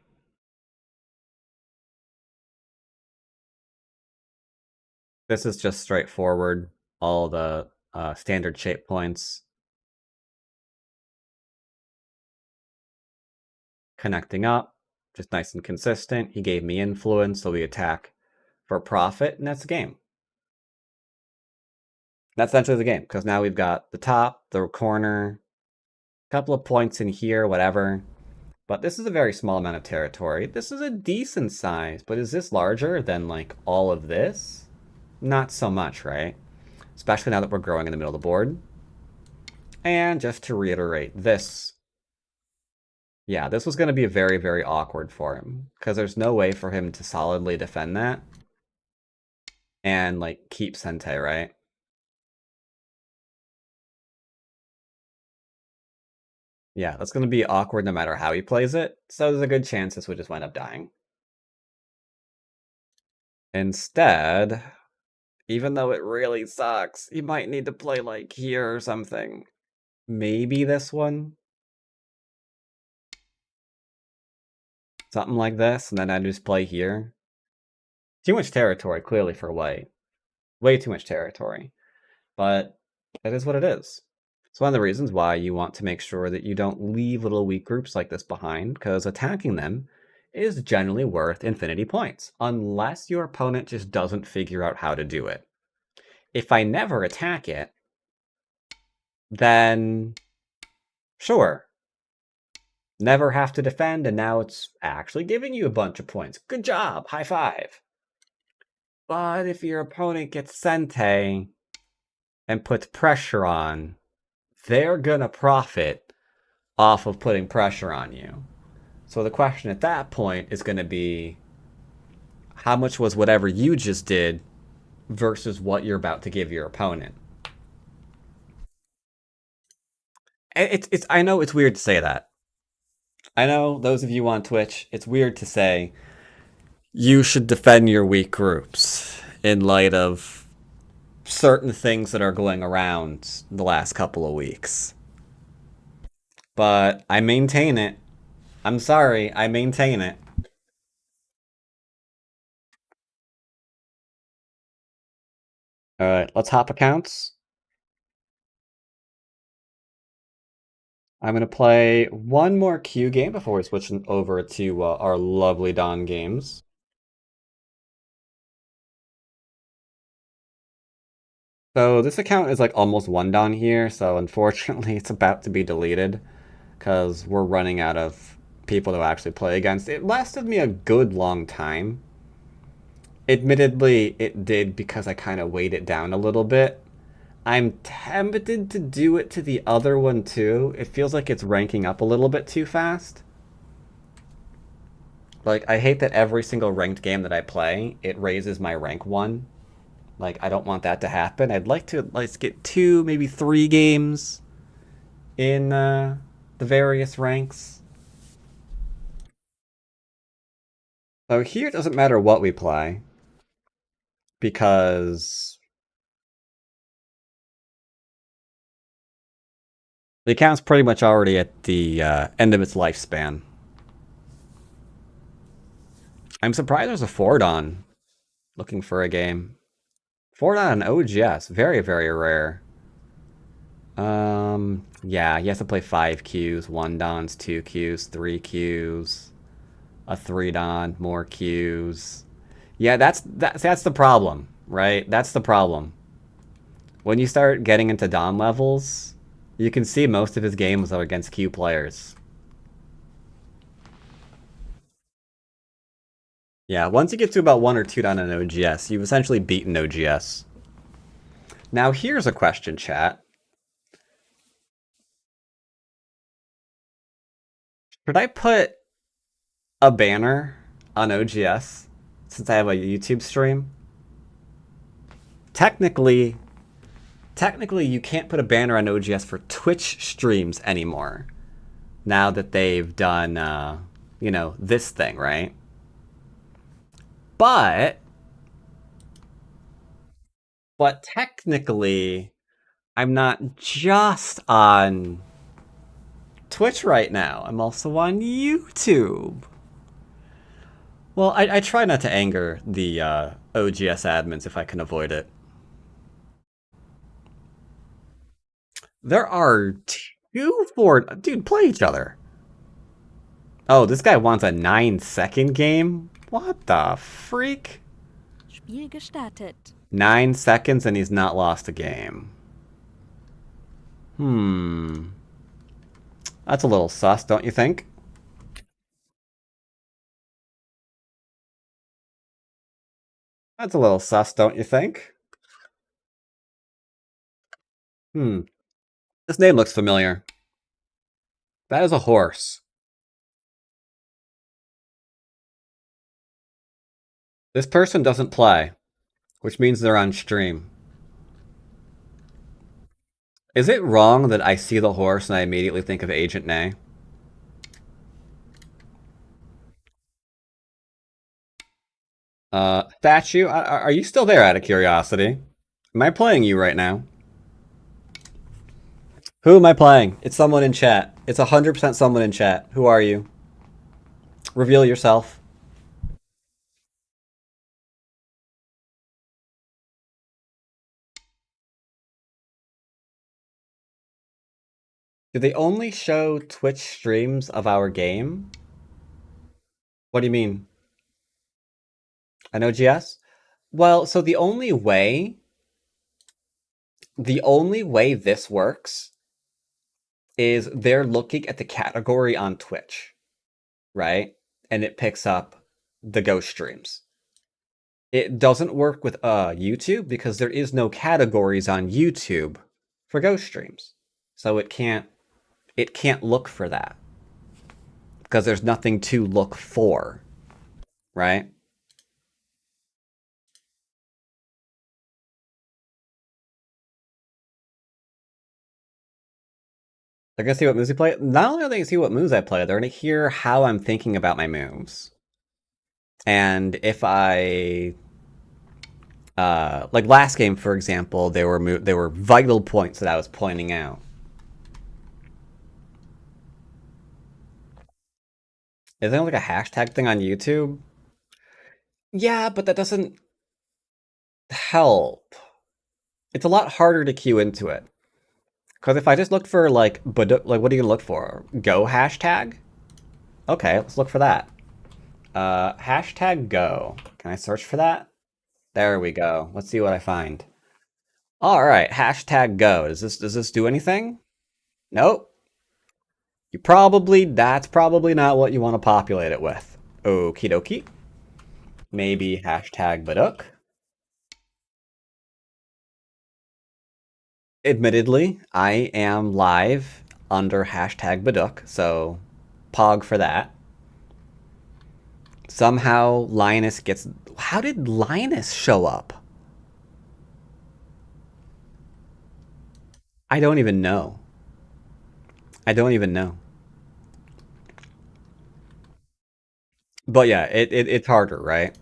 This is just straightforward. All the standard shape points. Connecting up, just nice and consistent. He gave me influence, so we attack for profit, and that's the game. That's essentially the game, because now we've got the top, the corner, a couple of points in here, whatever. But this is a very small amount of territory. This is a decent size, but is this larger than, like, all of this? Not so much, right? Especially now that we're growing in the middle of the board. And just to reiterate, this... Yeah, this was going to be very, very awkward for him, because there's no way for him to solidly defend that and, like, keep Sente, right? Yeah, that's going to be awkward no matter how he plays it, so there's a good chance this would just wind up dying. Instead, even though it really sucks, you might need to play, like, here or something. Maybe this one? Something like this, and then I just play here. Too much territory, clearly, for white. Way too much territory. But it is what it is. It's one of the reasons why you want to make sure that you don't leave little weak groups like this behind, because attacking them is generally worth infinity points, unless your opponent just doesn't figure out how to do it. If I never attack it, then sure. Never have to defend, and now it's actually giving you a bunch of points. Good job, high five. But if your opponent gets Sente and puts pressure on, they're gonna profit off of putting pressure on you. So the question at that point is gonna be, how much was whatever you just did versus what you're about to give your opponent? I know it's weird to say that. I know those of you on Twitch, it's weird to say you should defend your weak groups in light of certain things that are going around the last couple of weeks. But I maintain it. I'm sorry, I maintain it. Alright, let's hop accounts. I'm going to play one more Q game before we switch over to our lovely Dawn games. So this account is like almost one Dawn here, so unfortunately it's about to be deleted because we're running out of people to actually play against. It lasted me a good long time. Admittedly, it did because I kind of weighed it down a little bit. I'm tempted to do it to the other one too. It feels like it's ranking up a little bit too fast. Like, I hate that every single ranked game that I play, it raises my rank one. Like, I don't want that to happen. I'd like to let's get 2, maybe 3 games in the various ranks. So here it doesn't matter what we play because the account's pretty much already at the end of its lifespan. I'm surprised there's a Ford on looking for a game. Ford on an OGS, very, very rare. Yeah, he has to play 5 queues, 1 dons, 2 queues, 3 queues, a 3 don, more queues. Yeah, that's the problem, right? That's the problem. When you start getting into don levels, you can see most of his games are against queue players. Yeah, once you get to about 1 or 2 don in OGS, you've essentially beaten OGS. Now here's a question, chat. Should I put a banner on OGS since I have a YouTube stream? Technically, you can't put a banner on OGS for Twitch streams anymore. Now that they've done, you know, this thing, right? But technically, I'm not just on Twitch right now. I'm also on YouTube. Well, I try not to anger the OGS admins if I can avoid it. There are 2 Ford... Dude, play each other. Oh, this guy wants a 9-second game? What the freak? Spiel gestartet. 9 seconds and he's not lost a game. That's a little sus, don't you think? That's a little sus, don't you think? This name looks familiar. That is a horse. This person doesn't play, which means they're on stream. Is it wrong that I see the horse and I immediately think of Agent Nay? Statue, are you still there out of curiosity? Am I playing you right now? Who am I playing? It's someone in chat. It's 100% someone in chat. Who are you? Reveal yourself. Do they only show Twitch streams of our game? What do you mean? An OGS? Well, so the only way this works is they're looking at the category on Twitch, right? And it picks up the ghost streams. It doesn't work with YouTube because there is no categories on YouTube for ghost streams. So it can't look for that. Because there's nothing to look for, right? They're gonna see what moves I play. Not only are they gonna see what moves I play, they're gonna hear how I'm thinking about my moves. And if I like last game, for example, there were vital points that I was pointing out. Is there like a hashtag thing on YouTube? Yeah, but that doesn't help. It's a lot harder to queue into it. Because if I just look for like Baduk, like what are you gonna look for? Go hashtag? Okay, let's look for that. Hashtag go. Can I search for that? There we go. Let's see what I find. All right, hashtag go. Does this do anything? Nope. That's probably not what you want to populate it with. Okie dokie. Maybe hashtag Baduk. Admittedly, I am live under hashtag Baduk, so pog for that. Somehow Linus gets. How did Linus show up? I don't even know. I don't even know. But yeah, it's harder, right?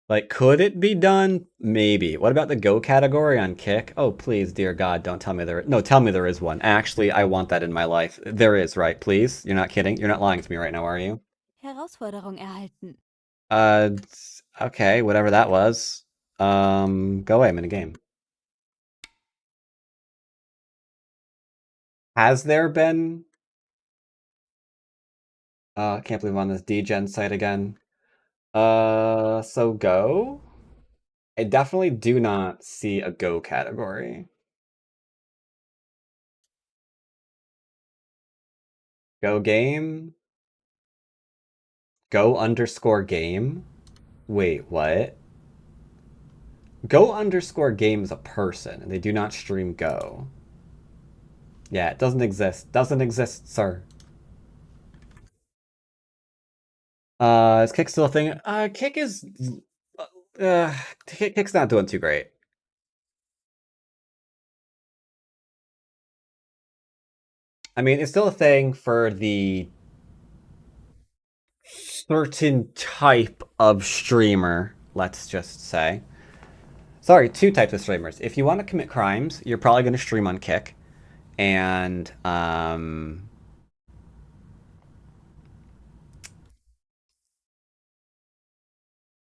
Like, could it be done? Maybe. What about the Go category on Kick? Oh, please, dear God, don't tell me there. No, tell me there is one. Actually, I want that in my life. There is, right? Please, you're not kidding. You're not lying to me right now, are you? Herausforderung erhalten. Uh, okay, whatever that was. Go away. I'm in a game. Has there been? I can't believe I'm on this DGen site again. So Go? I definitely do not see a Go category. Go game? Go underscore game? Wait, what? Go underscore game is a person, and they do not stream Go. Yeah, it doesn't exist. Doesn't exist, sir. Is Kick still a thing? Kick is. Uh, Kick's not doing too great. I mean, it's still a thing for the certain type of streamer, let's just say. Sorry, two types of streamers. If you want to commit crimes, you're probably going to stream on Kick. And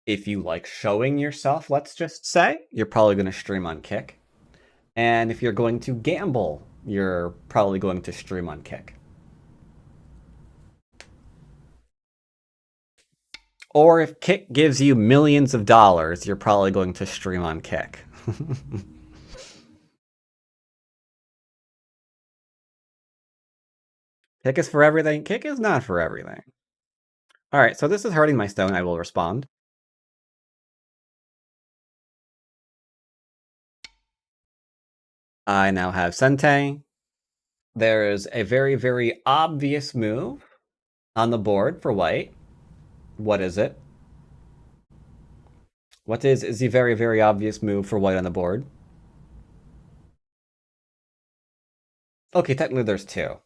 if you like showing yourself, let's just say, you're probably going to stream on Kick. And if you're going to gamble, you're probably going to stream on Kick. Or if Kick gives you millions of dollars, you're probably going to stream on Kick. Kick is for everything. Kick is not for everything. All right, so this is hurting my stone. I will respond. I now have Sente. There is a very, very obvious move on the board for white. What is it? What is the very, very obvious move for white on the board? Okay, technically there's two.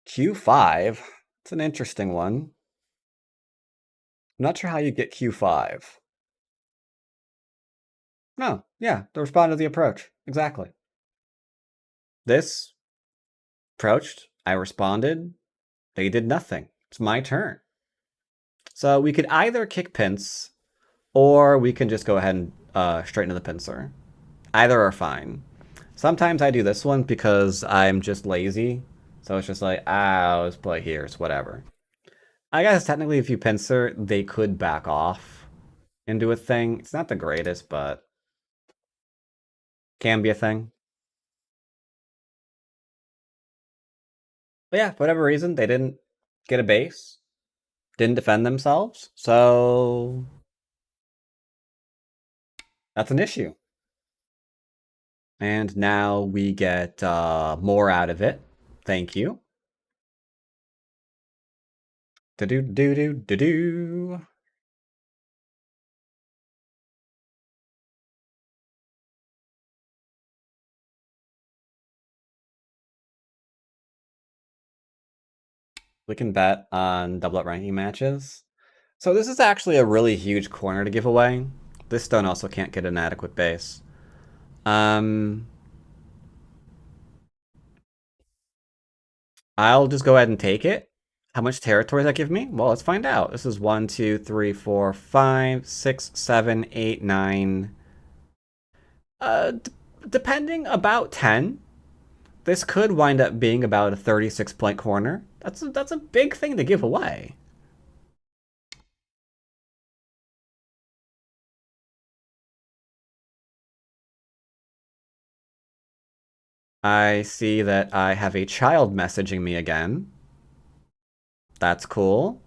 Q5? It's an interesting one. I'm not sure how you get Q5. No, yeah, to respond to the approach. Exactly. This approached, I responded, they did nothing. It's my turn. So we could either kick pince, or we can just go ahead and straighten the pincer. Either are fine. Sometimes I do this one because I'm just lazy. So it's just like, I'll just play here. It's whatever. I guess technically if you pincer, they could back off and do a thing. It's not the greatest, but can be a thing. But yeah, for whatever reason, they didn't get a base. Didn't defend themselves. So that's an issue. And now we get more out of it. Thank you. Do-do-do-do-do-do. We can bet on double up ranking matches. So this is actually a really huge corner to give away. This stone also can't get an adequate base. I'll just go ahead and take it. How much territory does that give me? Well, let's find out. This is 1, 2, 3, 4, 5, 6, 7, 8, 9. Depending, about 10. This could wind up being about a 36-point corner. That's a big thing to give away. I see that I have a child messaging me again. That's cool.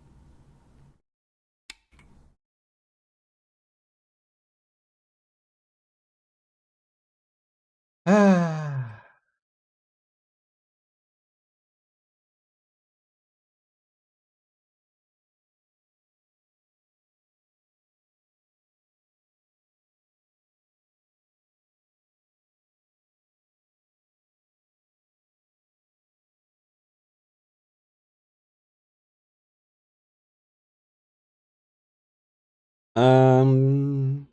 Um,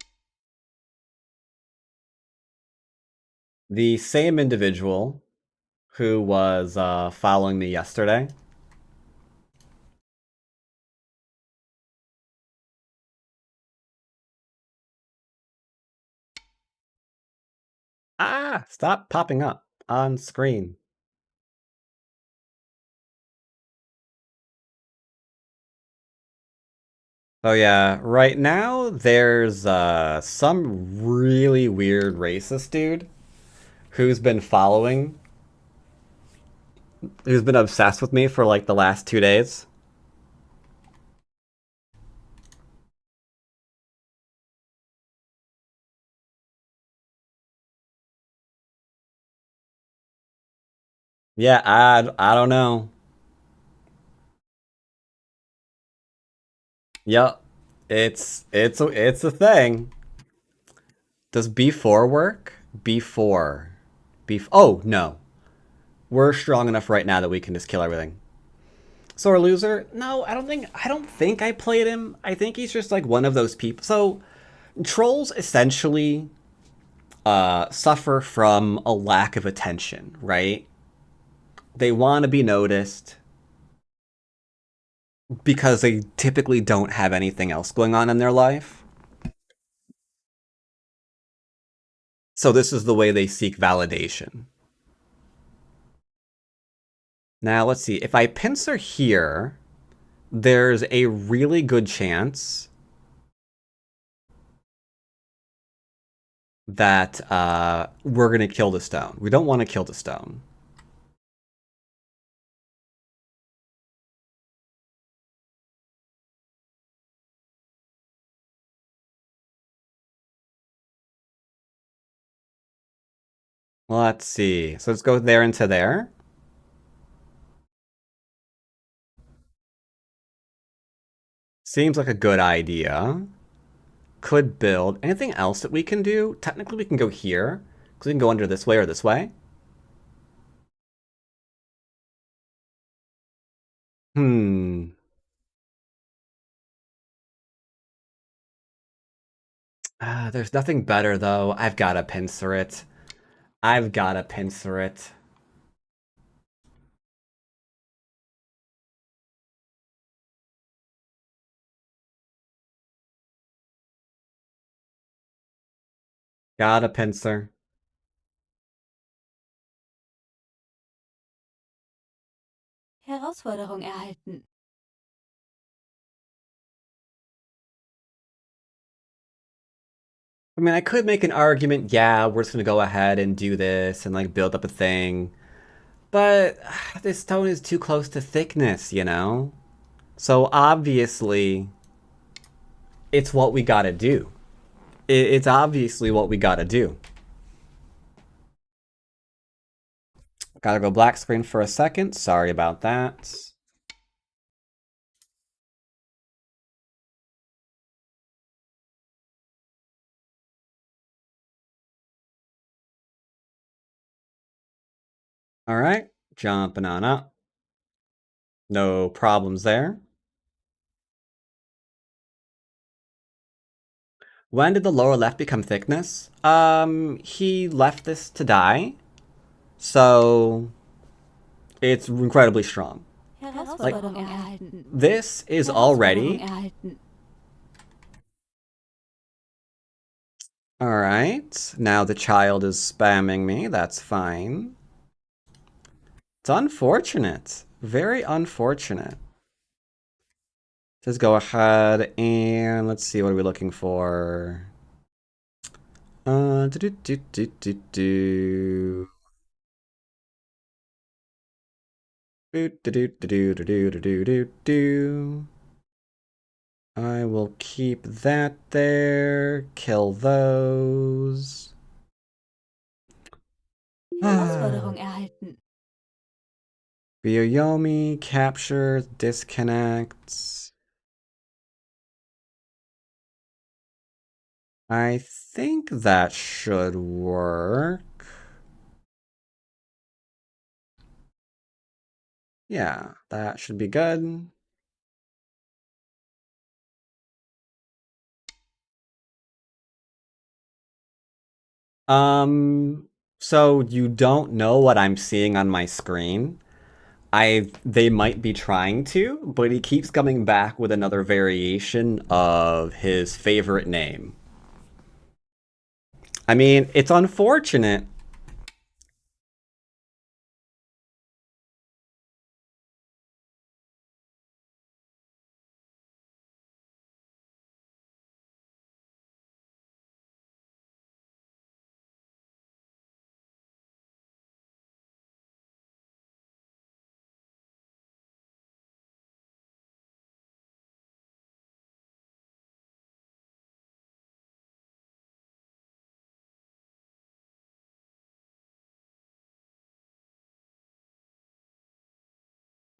the same individual who was following me yesterday. Ah, stop popping up on screen. Oh yeah, right now there's some really weird racist dude who's been following, who's been obsessed with me for like the last 2 days. Yeah, I don't know. Yep, it's a thing. Does B4 work? B4. Oh no, we're strong enough right now that we can just kill everything. Sore loser? No, I don't think I played him. I think he's just like one of those people. So trolls essentially suffer from a lack of attention, right? They want to be noticed because they typically don't have anything else going on in their life. So this is the way they seek validation. Now let's see. If I pincer here, there's a really good chance that we're going to kill the stone. We don't want to kill the stone. Let's see. So let's go there into there. Seems like a good idea. Could build. Anything else that we can do? Technically, we can go here. Because we can go under this way or this way. Hmm. There's nothing better, though. I've got to pincer it. I've got to pincer it. Gotta pincer. Herausforderung erhalten. I mean, I could make an argument, yeah, we're just gonna go ahead and do this and like build up a thing. But this stone is too close to thickness, you know? So obviously, it's what we gotta do. It's obviously what we gotta do. Gotta go black screen for a second. Sorry about that. All right, jumping on up. No problems there. When did the lower left become thickness? He left this to die, so it's incredibly strong. Herausforderung erhalten. This is Herausforderung already erhalten. all right. Now the child is spamming me. That's fine. It's unfortunate. Very unfortunate. Just go ahead and let's see, what are we looking for? Do, do, do, do, do, do. Boot do do do do do do do do do. I will keep that there. Kill those. Herausforderung erhalten. Byoyomi, capture, disconnects. I think that should work. Yeah, that should be good. So you don't know what I'm seeing on my screen. They might be trying to, but he keeps coming back with another variation of his favorite name. I mean, it's unfortunate.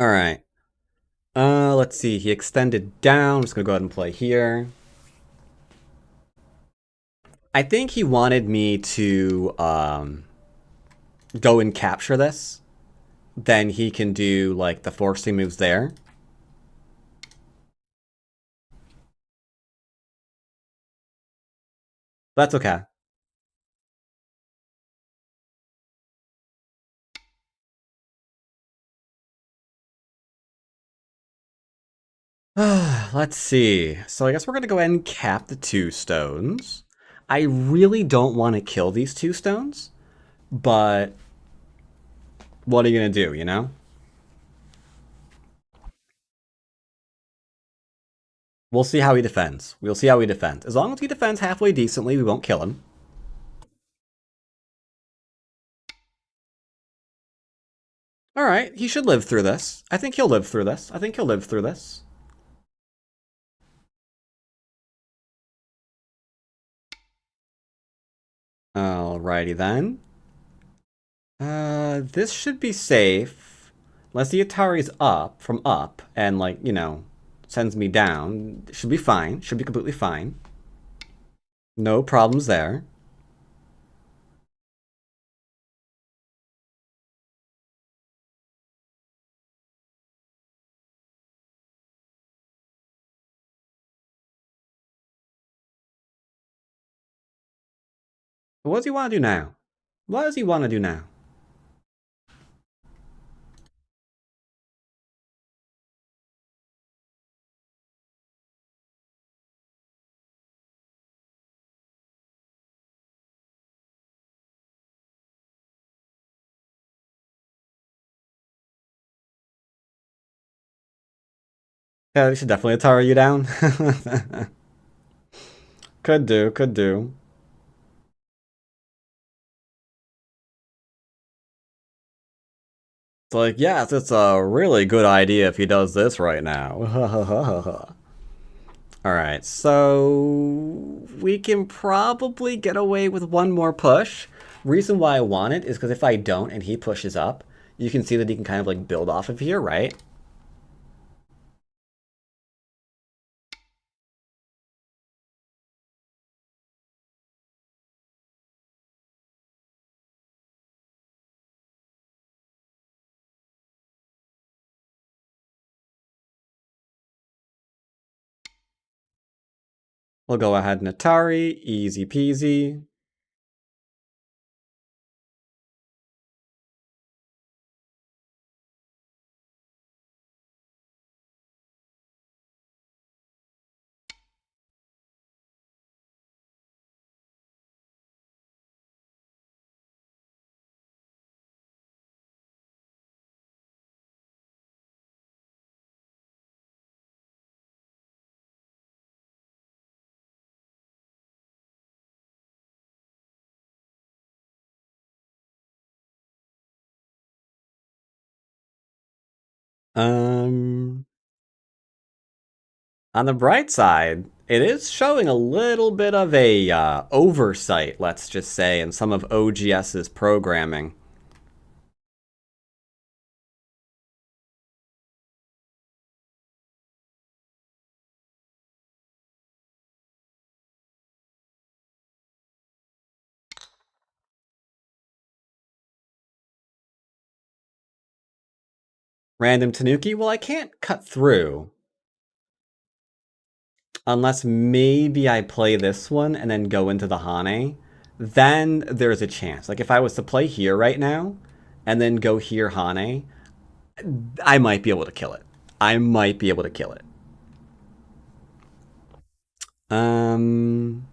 All right. Let's see. He extended down. I'm just gonna go ahead and play here. I think he wanted me to go and capture this. Then he can do like the forcing moves there. That's okay. Let's see. So I guess we're gonna go ahead and cap the 2 stones. I really don't want to kill these 2 stones, but what are you gonna do, you know? We'll see how he defends. We'll see how he defends. As long as he defends halfway decently, we won't kill him. Alright, he should live through this. I think he'll live through this. I think he'll live through this. Alrighty then. This should be safe. Unless the Atari's up, from up, and like, you know, sends me down. Should be fine. Should be completely fine. No problems there. But what does he want to do now? What does he want to do now? Yeah, we should definitely Atari you down. Could do, could do. It's like, yes, it's a really good idea if he does this right now. Alright, so we can probably get away with one more push. Reason why I want it is because if I don't and he pushes up, you can see that he can kind of like build off of here, right? We'll go ahead and Atari, easy peasy. On the bright side, it is showing a little bit of a oversight, let's just say, in some of OGS's programming. Random Tanuki? Well, I can't cut through. Unless maybe I play this one and then go into the Hane. Then there's a chance. Like if I was to play here right now and then go here Hane, I might be able to kill it. I might be able to kill it. Um...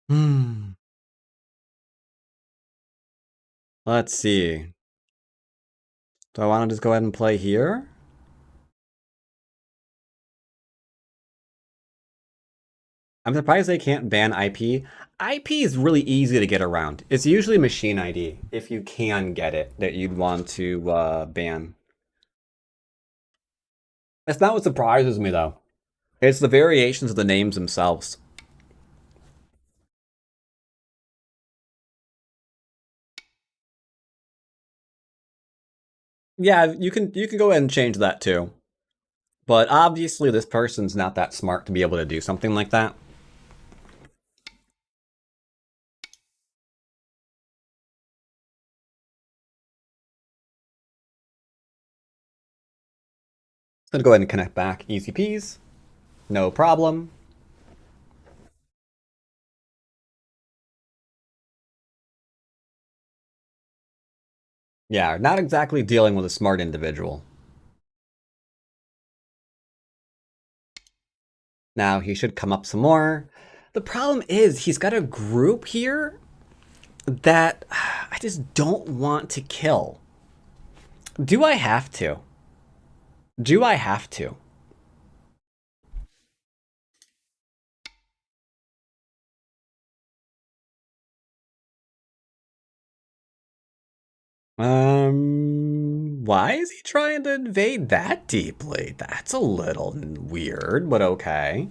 Hmm. Let's see. Do I want to just go ahead and play here? I'm surprised they can't ban IP. IP is really easy to get around. It's usually machine ID, if you can get it, that you'd want to ban. That's not what surprises me, though. It's the variations of the names themselves. Yeah, you can go ahead and change that too. But obviously this person's not that smart to be able to do something like that. Gonna go ahead and connect back. Easy peas. No problem. Yeah, not exactly dealing with a smart individual. Now he should come up some more. The problem is he's got a group here that I just don't want to kill. Do I have to? Do I have to? Why is he trying to invade that deeply? That's a little weird, but okay.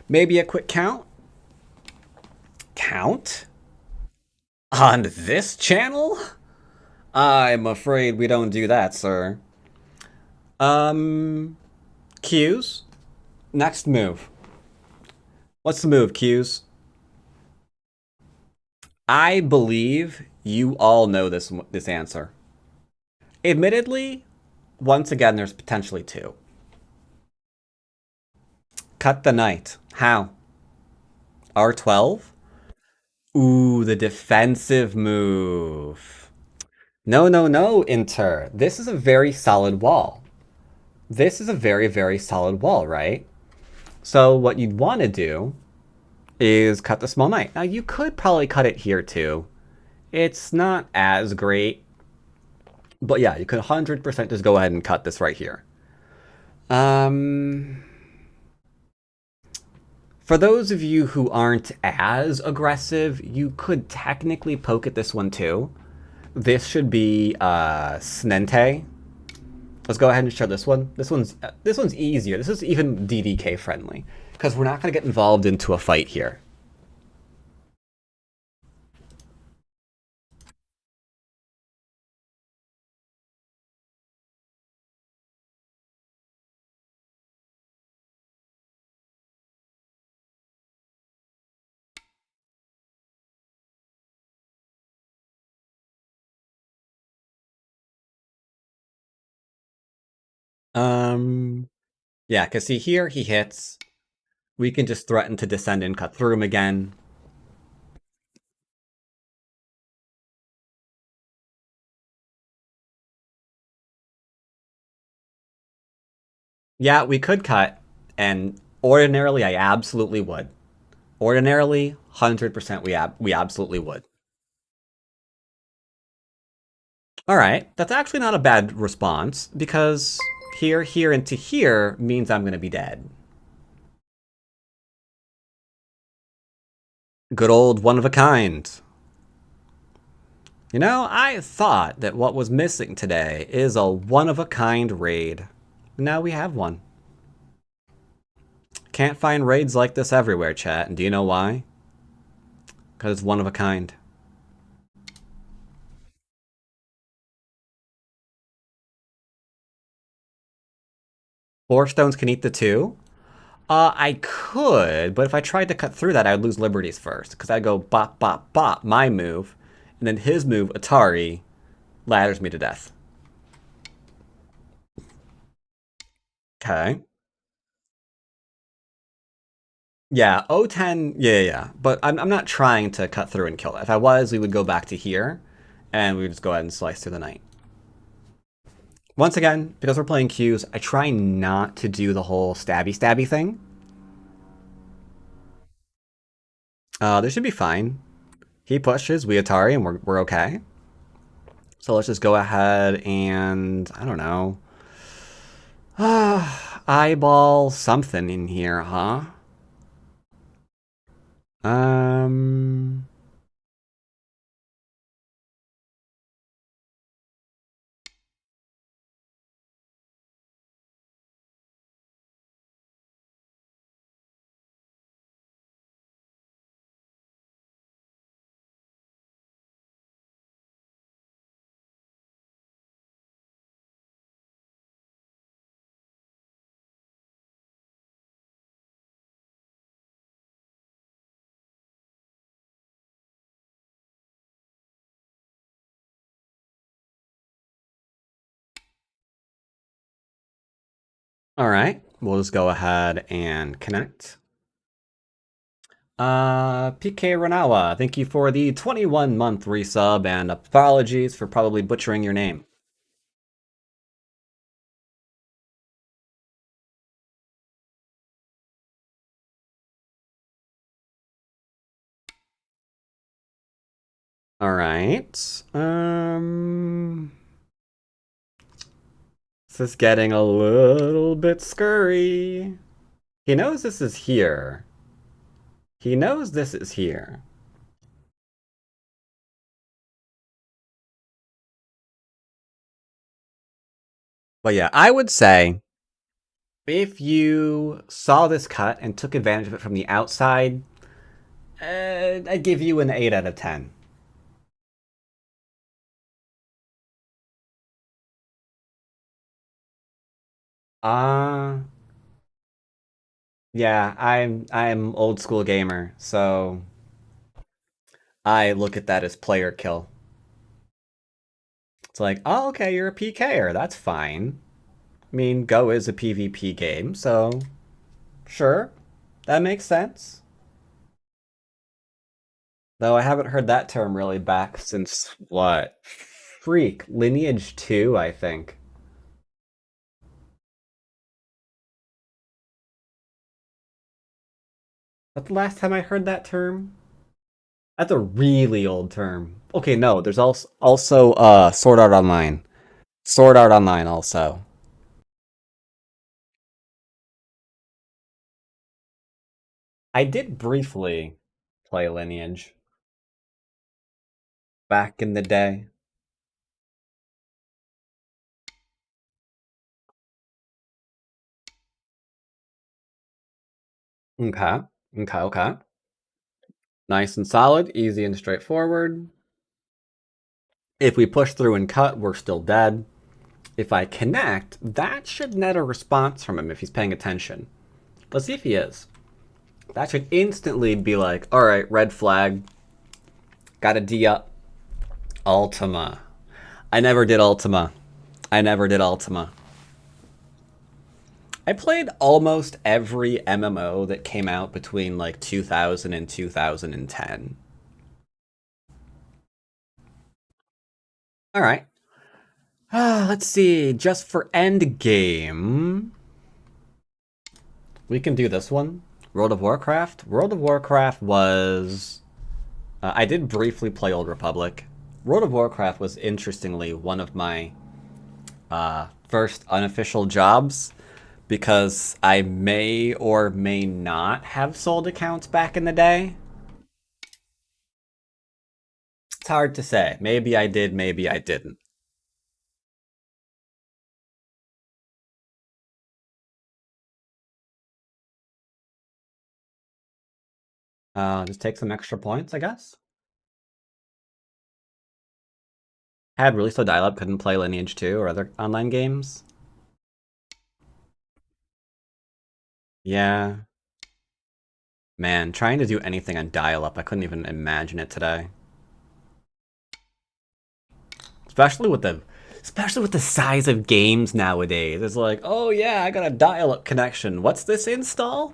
Maybe a quick count? Count? On this channel? I'm afraid we don't do that, sir. Q's? Next move. What's the move, Q's? I believe you all know this answer. Admittedly, once again, there's potentially two. Cut the knight. How? R12? Ooh, the defensive move. No, no, no, Inter. This is a very solid wall. This is a very, very solid wall, right? So what you'd want to do is cut the small knight. Now, you could probably cut it here, too. It's not as great. But yeah, you could 100% just go ahead and cut this right here. For those of you who aren't as aggressive, you could technically poke at this one too. This should be Snente. Let's go ahead and show this one. This one's easier. This is even DDK friendly because we're not going to get involved into a fight here. Yeah, because see here, he hits. We can just threaten to descend and cut through him again. Yeah, we could cut, and ordinarily I absolutely would. Ordinarily, 100% we absolutely would. Alright, that's actually not a bad response, because here, here, and to here means I'm going to be dead. Good old one of a kind. You know, I thought that what was missing today is a one of a kind raid. Now we have one. Can't find raids like this everywhere, chat. And do you know why? Because it's one of a kind. Four stones can eat the two? I could, but if I tried to cut through that, I would lose liberties first. Because I'd go bop, bop, bop, my move. And then his move, Atari, ladders me to death. Okay. Yeah, O10, yeah. But I'm not trying to cut through and kill that. If I was, we would go back to here, and we would just go ahead and slice through the night. Once again, because we're playing queues, I try not to do the whole stabby thing. This should be fine. He pushes, we Atari, and we're okay. So let's just go ahead and, I don't know, eyeball something in here, huh? All right, we'll just go ahead and connect. PK Ranawa, thank you for the 21-month resub, and apologies for probably butchering your name. All right. This is getting a little bit scurry. He knows this is here. He knows this is here. But yeah, I would say if you saw this cut and took advantage of it from the outside, I'd give you an 8 out of 10. Yeah, I'm old school gamer, so I look at that as player kill. It's like, oh, okay, you're a PKer, that's fine. I mean, Go is a PvP game, so sure, that makes sense. Though I haven't heard that term really back since what? Freak, Lineage 2, I think. That's the last time I heard that term? That's a really old term. Okay, no, there's also Sword Art Online. Sword Art Online also. I did briefly play Lineage back in the day. Okay. Okay. Nice and solid, easy and straightforward. If we push through and cut, we're still dead. If I connect, that should net a response from him if he's paying attention. Let's see if he is. That should instantly be like, alright, red flag. Got a D up. Ultima. I never did Ultima. I played almost every MMO that came out between like 2000 and 2010. Alright. Let's see. Just for Endgame, we can do this one. World of Warcraft. World of Warcraft was... I did briefly play Old Republic. World of Warcraft was interestingly one of my first unofficial jobs because I may or may not have sold accounts back in the day. It's hard to say. Maybe I did, maybe I didn't. Just take some extra points, I guess. Had really slow dial-up, couldn't play Lineage 2 or other online games. Yeah. Man, trying to do anything on dial-up, I couldn't even imagine it today. Especially with the size of games nowadays. It's like, oh yeah, I got a dial-up connection. What's this install?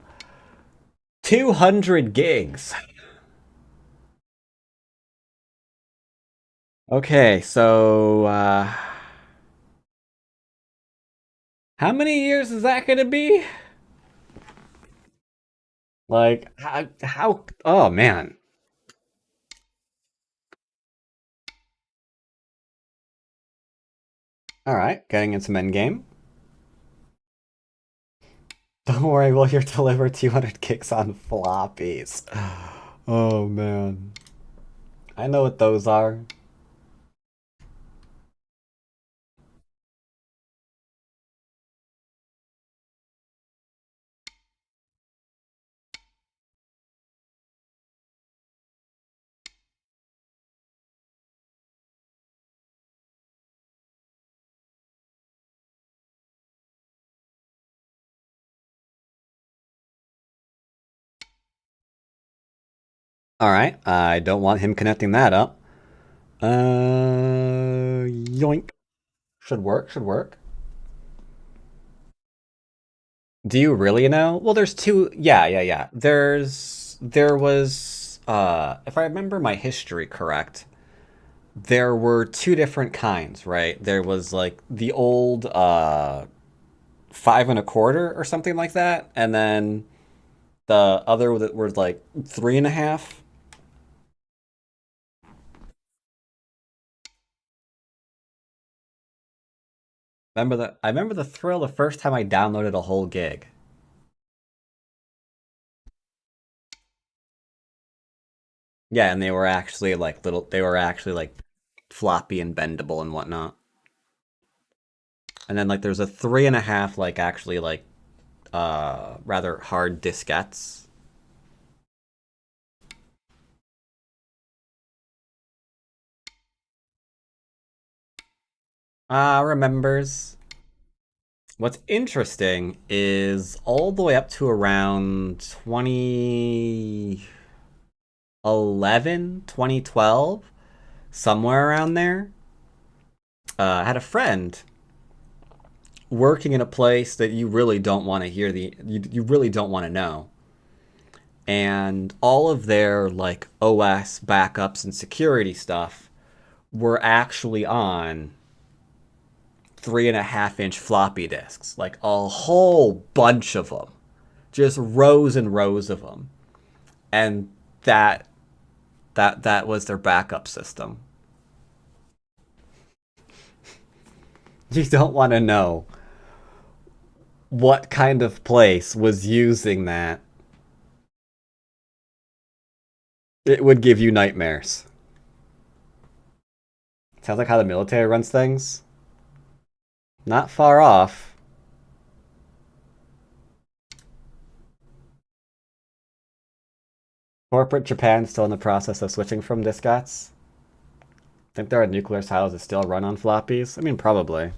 200 gigs. Okay, so how many years is that gonna be? Like how oh man. Alright, getting into Endgame. Don't worry, we'll here deliver 200 gigs on floppies. Oh man. I know what those are. Alright, I don't want him connecting that up. Yoink. Should work, should work. Do you really know? Well, there's two. Yeah. There was, if I remember my history correct, there were two different kinds, right? There was like the old, five and a quarter or something like that. And then the other that were like three and a half. I remember the thrill the first time I downloaded a whole gig. Yeah, and they were actually like they were actually like floppy and bendable and whatnot. And then like there's a three and a half like actually like rather hard diskettes. Remembers. What's interesting is all the way up to around 2011, 2012, somewhere around there. I had a friend working in a place that you really don't want to hear you really don't want to know. And all of their like OS backups and security stuff were actually on 3.5 inch floppy disks, like a whole bunch of them, just rows and rows of them, and that was their backup system. You don't want to know what kind of place was using that. It would give you nightmares. Sounds like how the military runs things. Not far off. Corporate Japan still in the process of switching from diskettes. Think there are nuclear silos that still run on floppies? I mean, probably.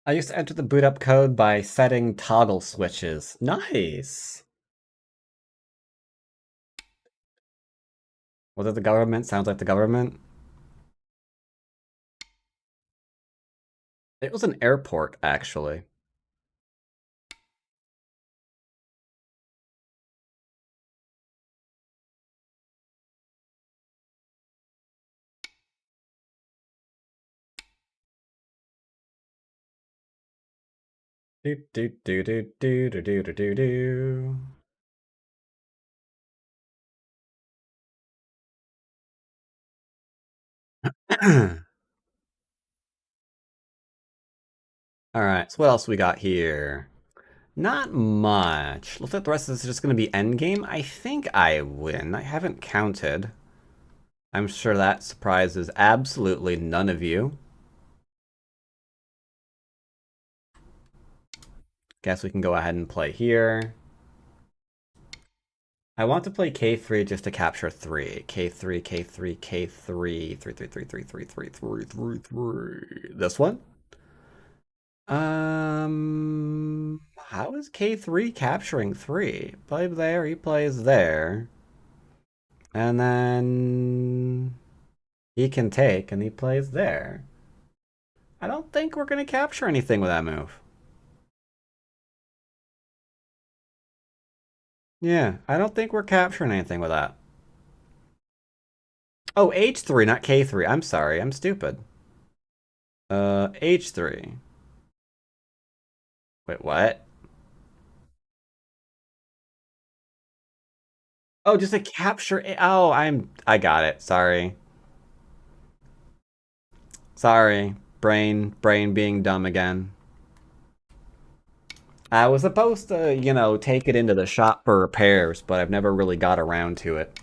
I used to enter the boot up code by setting toggle switches. Nice. Was it the government? Sounds like the government. It was an airport, actually. Do do do do do do do do do. All right, so what else we got here? Not much. Looks like the rest of this is just going to be endgame. I think I win. I haven't counted. I'm sure that surprises absolutely none of you. Guess we can go ahead and play here. I want to play K3 just to capture 3. K3, K3, K3, 3, 3, 3, 3, 3, 3, 3, 3, 3. This one? How is K3 capturing 3? Play there, he plays there. And then he can take, and he plays there. I don't think we're going to capture anything with that move. Yeah, I don't think we're capturing anything with that. Oh, H3, not K3. I'm sorry, I'm stupid. H3. Wait, what? Oh, just a capture. Oh, I got it. Sorry. Sorry. Brain being dumb again. I was supposed to, take it into the shop for repairs, but I've never really got around to it.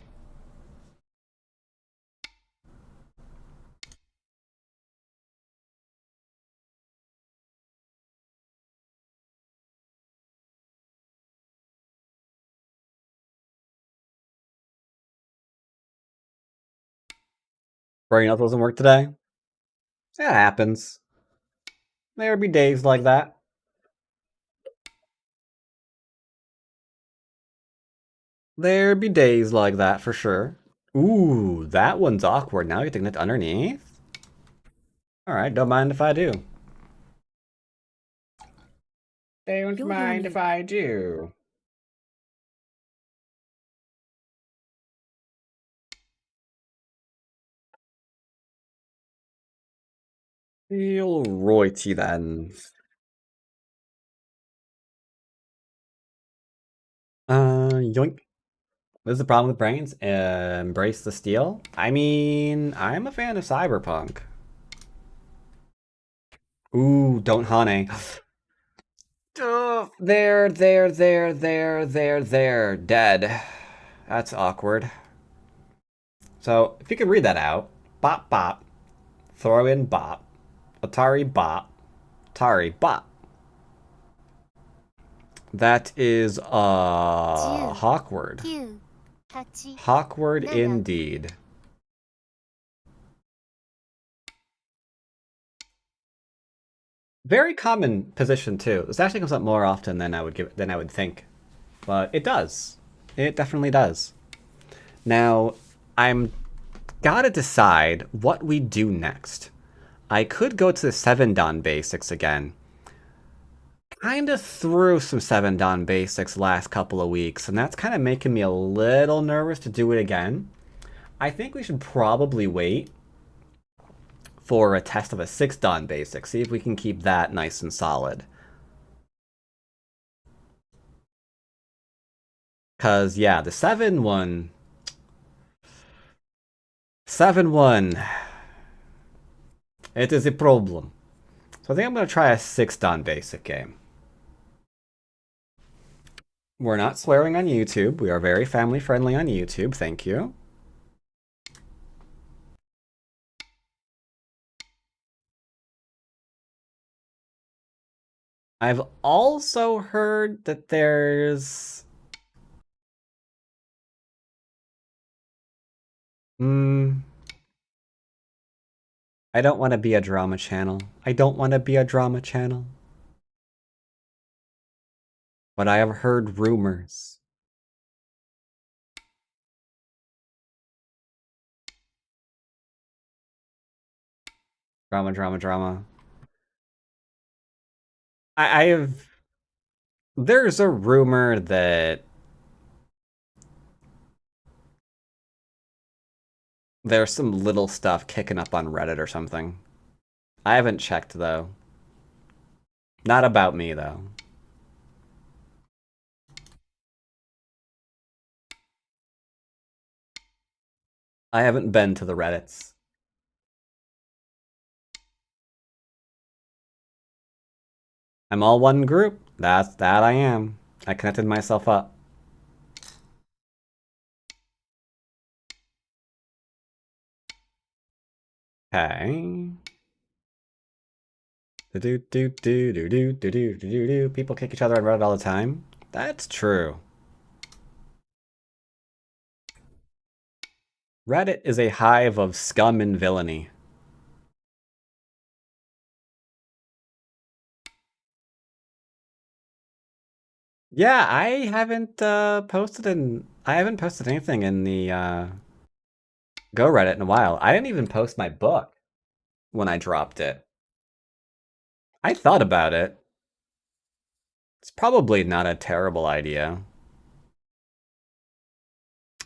Brain health doesn't work today. That happens. There be days like that. There be days like that for sure. Ooh, that one's awkward. Now you're thinking it underneath? Alright, don't mind if I do. Don't Your mind if unit. I do. Feel royalty then. Yoink. This is the problem with brains. Embrace the steel. I mean, I'm a fan of cyberpunk. Ooh, don't honey. There. Dead. That's awkward. So, if you could read that out. Bop, bop. Throw in bop. Atari bop. Atari bop. That is, 10、Hawkward. 9、8、Hawkward 7、indeed. Very common position too. This actually comes up more often than I would think. But it does. It definitely does. Now, I'm gotta decide what we do next. I could go to the 7 Dan basics again. Kinda threw some 7 Dan basics last couple of weeks, and that's kind of making me a little nervous to do it again. I think we should probably wait for a test of a 6 Dan basic, see if we can keep that nice and solid. Because, yeah, the 7-1, it is a problem. So I think I'm going to try a 6 Dan basic game. We're not swearing on YouTube. We are very family friendly on YouTube. Thank you. I've also heard that there's... I don't want to be a drama channel. I don't want to be a drama channel. But I have heard rumors. Drama. I have. There's a rumor that there's some little stuff kicking up on Reddit or something. I haven't checked though. Not about me though. I haven't been to the Reddits. I'm all one group. That I am. I connected myself up. Okay. Do. People kick each other on Reddit all the time. That's true. Reddit is a hive of scum and villainy. Yeah, I haven't posted anything in the Go Reddit in a while. I didn't even post my book when I dropped it. I thought about it. It's probably not a terrible idea.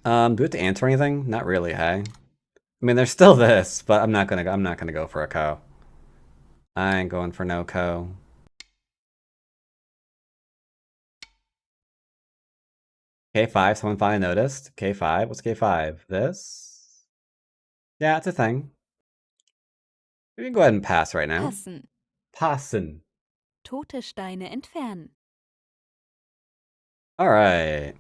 Do we have to answer anything? Not really, hey. I mean, there's still this, but I'm not gonna go for a co. I ain't going for no co. K5, someone finally noticed. K5, what's K5? This? Yeah, it's a thing. We can go ahead and pass right now. Passen. Passen. Tote Steine entfernen. Alright.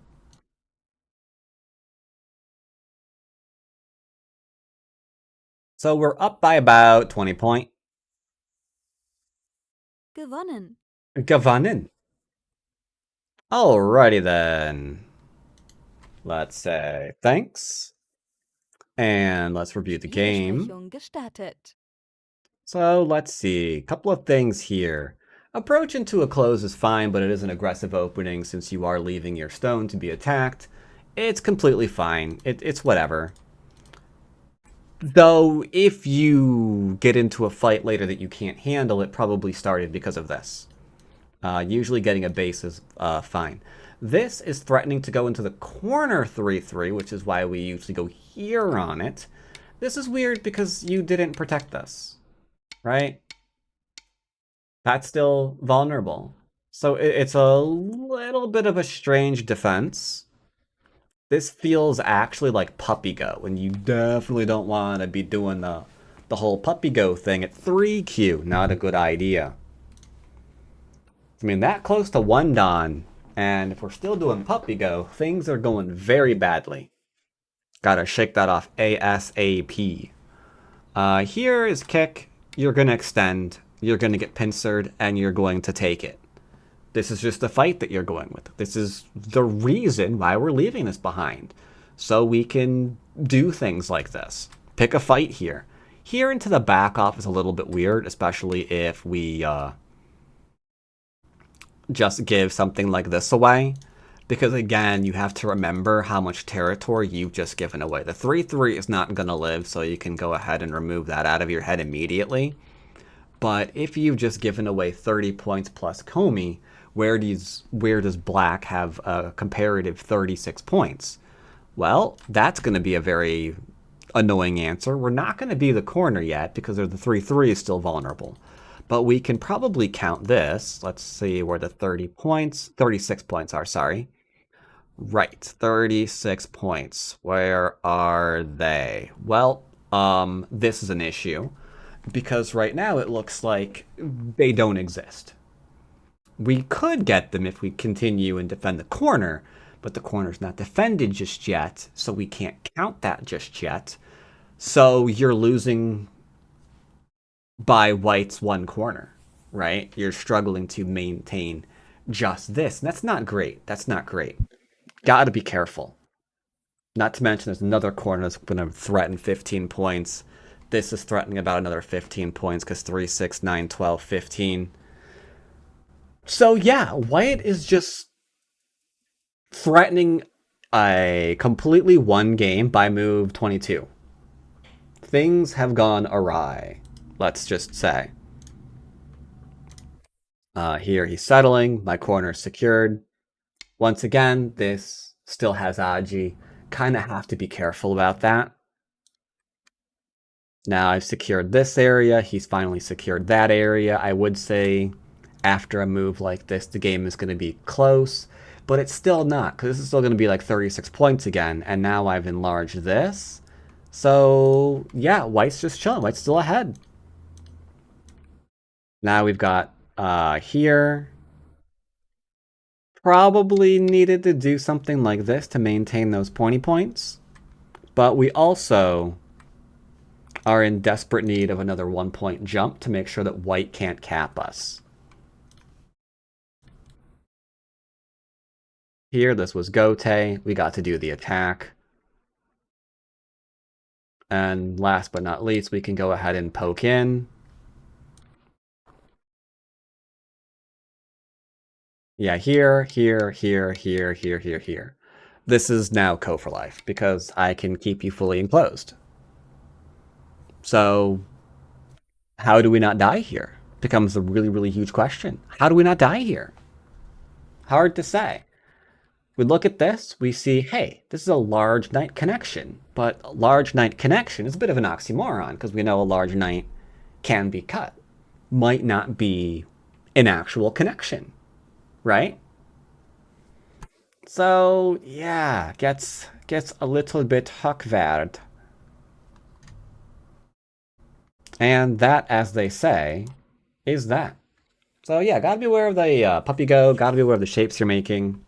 So we're up by about 20 points. Gewonnen. Gewonnen. Alrighty then. Let's say thanks. And let's review the game. Spielbesprechung gestartet. So let's see. A couple of things here. Approach into a close is fine, but it is an aggressive opening since you are leaving your stone to be attacked. It's completely fine. It's whatever. Though, if you get into a fight later that you can't handle, it probably started because of this. Usually getting a base is fine. This is threatening to go into the corner 3-3, which is why we usually go here on it. This is weird because you didn't protect this, right? That's still vulnerable. So it's a little bit of a strange defense. This feels actually like puppy go, and you definitely don't want to be doing the whole puppy go thing at 3Q. Not a good idea. I mean, that close to 1 Don, and if we're still doing puppy go, things are going very badly. Gotta shake that off ASAP. Here is kick. You're gonna extend. You're gonna get pincered, and you're going to take it. This is just the fight that you're going with. This is the reason why we're leaving this behind. So we can do things like this. Pick a fight here. Here into the back off is a little bit weird, especially if we just give something like this away. Because again, you have to remember how much territory you've just given away. The 3-3 is not going to live, so you can go ahead and remove that out of your head immediately. But if you've just given away 30 points plus Comey, where does black have a comparative 36 points? Well, that's going to be a very annoying answer. We're not going to be the corner yet because the 3-3 is still vulnerable. But we can probably count this. Let's see where the 36 points are, sorry. Right, 36 points. Where are they? Well, this is an issue because right now it looks like they don't exist. We could get them if we continue and defend the corner, but the corner's not defended just yet, so we can't count that just yet. So you're losing by white's 1 corner, right? You're struggling to maintain just this. And that's not great. That's not great. Gotta be careful. Not to mention there's another corner that's going to threaten 15 points. This is threatening about another 15 points because 3, 6, 9, 12, 15. So yeah, white is just threatening a completely won game by move 22. Things have gone awry, let's just say. Here he's settling. My corner is secured. Once again, this still has Aji. Kind of have to be careful about that. Now I've secured this area. He's finally secured that area. I would say after a move like this, the game is going to be close. But it's still not, because this is still going to be like 36 points again. And now I've enlarged this. So, yeah, White's just chilling. White's still ahead. Now we've got here. Probably needed to do something like this to maintain those pointy points. But we also are in desperate need of another 1-point jump to make sure that White can't cap us. Here, this was Gote. We got to do the attack. And last but not least, we can go ahead and poke in. Yeah, here. This is now Co for life, because I can keep you fully enclosed. So, how do we not die here? Becomes a really, really huge question. How do we not die here? Hard to say. We look at this, we see, hey, this is a large knight connection. But a large knight connection is a bit of an oxymoron, because we know a large knight can be cut. Might not be an actual connection, right? So, yeah, gets a little bit huckverd. And that, as they say, is that. So yeah, gotta be aware of the puppy go, gotta be aware of the shapes you're making.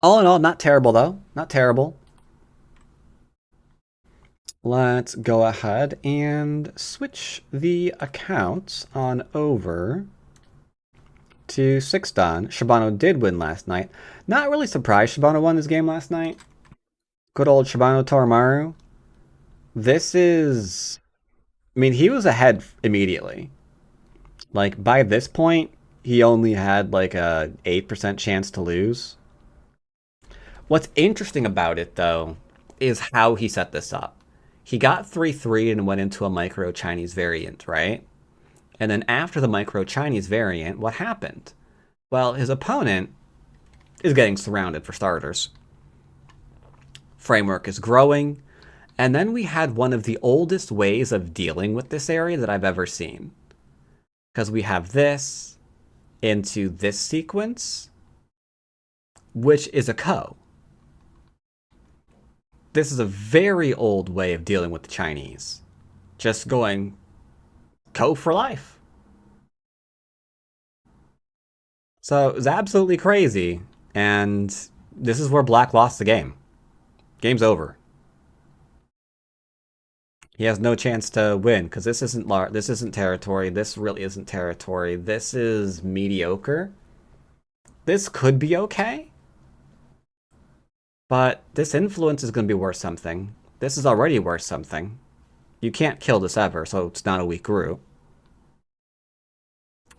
All in all, not terrible though. Not terrible. Let's go ahead and switch the accounts on over to Sixdon. Shibano did win last night. Not really surprised Shibano won this game last night. Good old Shibano Torimaru. This is... I mean, he was ahead immediately. Like, by this point, he only had like a 8% chance to lose. What's interesting about it, though, is how he set this up. He got 3-3 and went into a micro-Chinese variant, right? And then after the micro-Chinese variant, what happened? Well, his opponent is getting surrounded, for starters. Framework is growing. And then we had one of the oldest ways of dealing with this area that I've ever seen. Because we have this into this sequence, which is a ko. This is a very old way of dealing with the Chinese. Just going ko for life. So it was absolutely crazy. And this is where Black lost the game. Game's over. He has no chance to win because this isn't territory. This really isn't territory. This is mediocre. This could be okay. But this influence is going to be worth something. This is already worth something. You can't kill this ever, so it's not a weak root.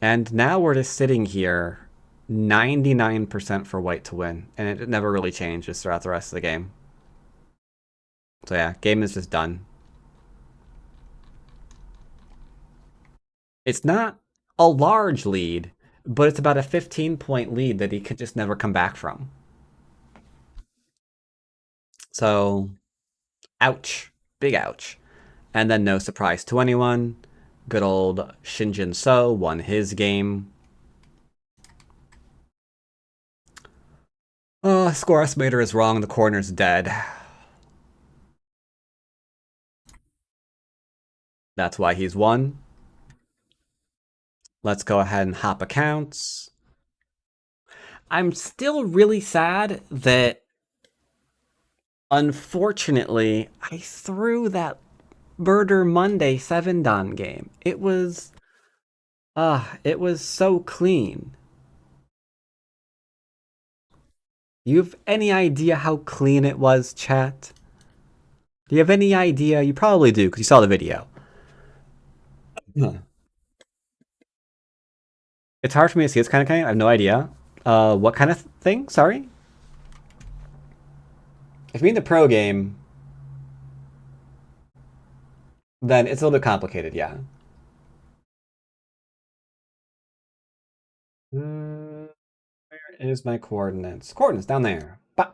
And now we're just sitting here 99% for White to win. And it never really changes throughout the rest of the game. So yeah, game is just done. It's not a large lead, but it's about a 15-point lead that he could just never come back from. So, ouch. Big ouch. And then no surprise to anyone. Good old Shinjin So won his game. Oh, score estimator is wrong. The corner's dead. That's why he's won. Let's go ahead and hop accounts. I'm still really sad that, unfortunately, I threw that Murder Monday 7-dan game. It was so clean. You have any idea how clean it was, chat? Do you have any idea? You probably do, because you saw the video. It's hard for me to see this kind of thing. I have no idea. What kind of thing? Sorry? If you mean the pro game... then it's a little bit complicated, yeah. Where is my coordinates? Coordinates down there. Bah.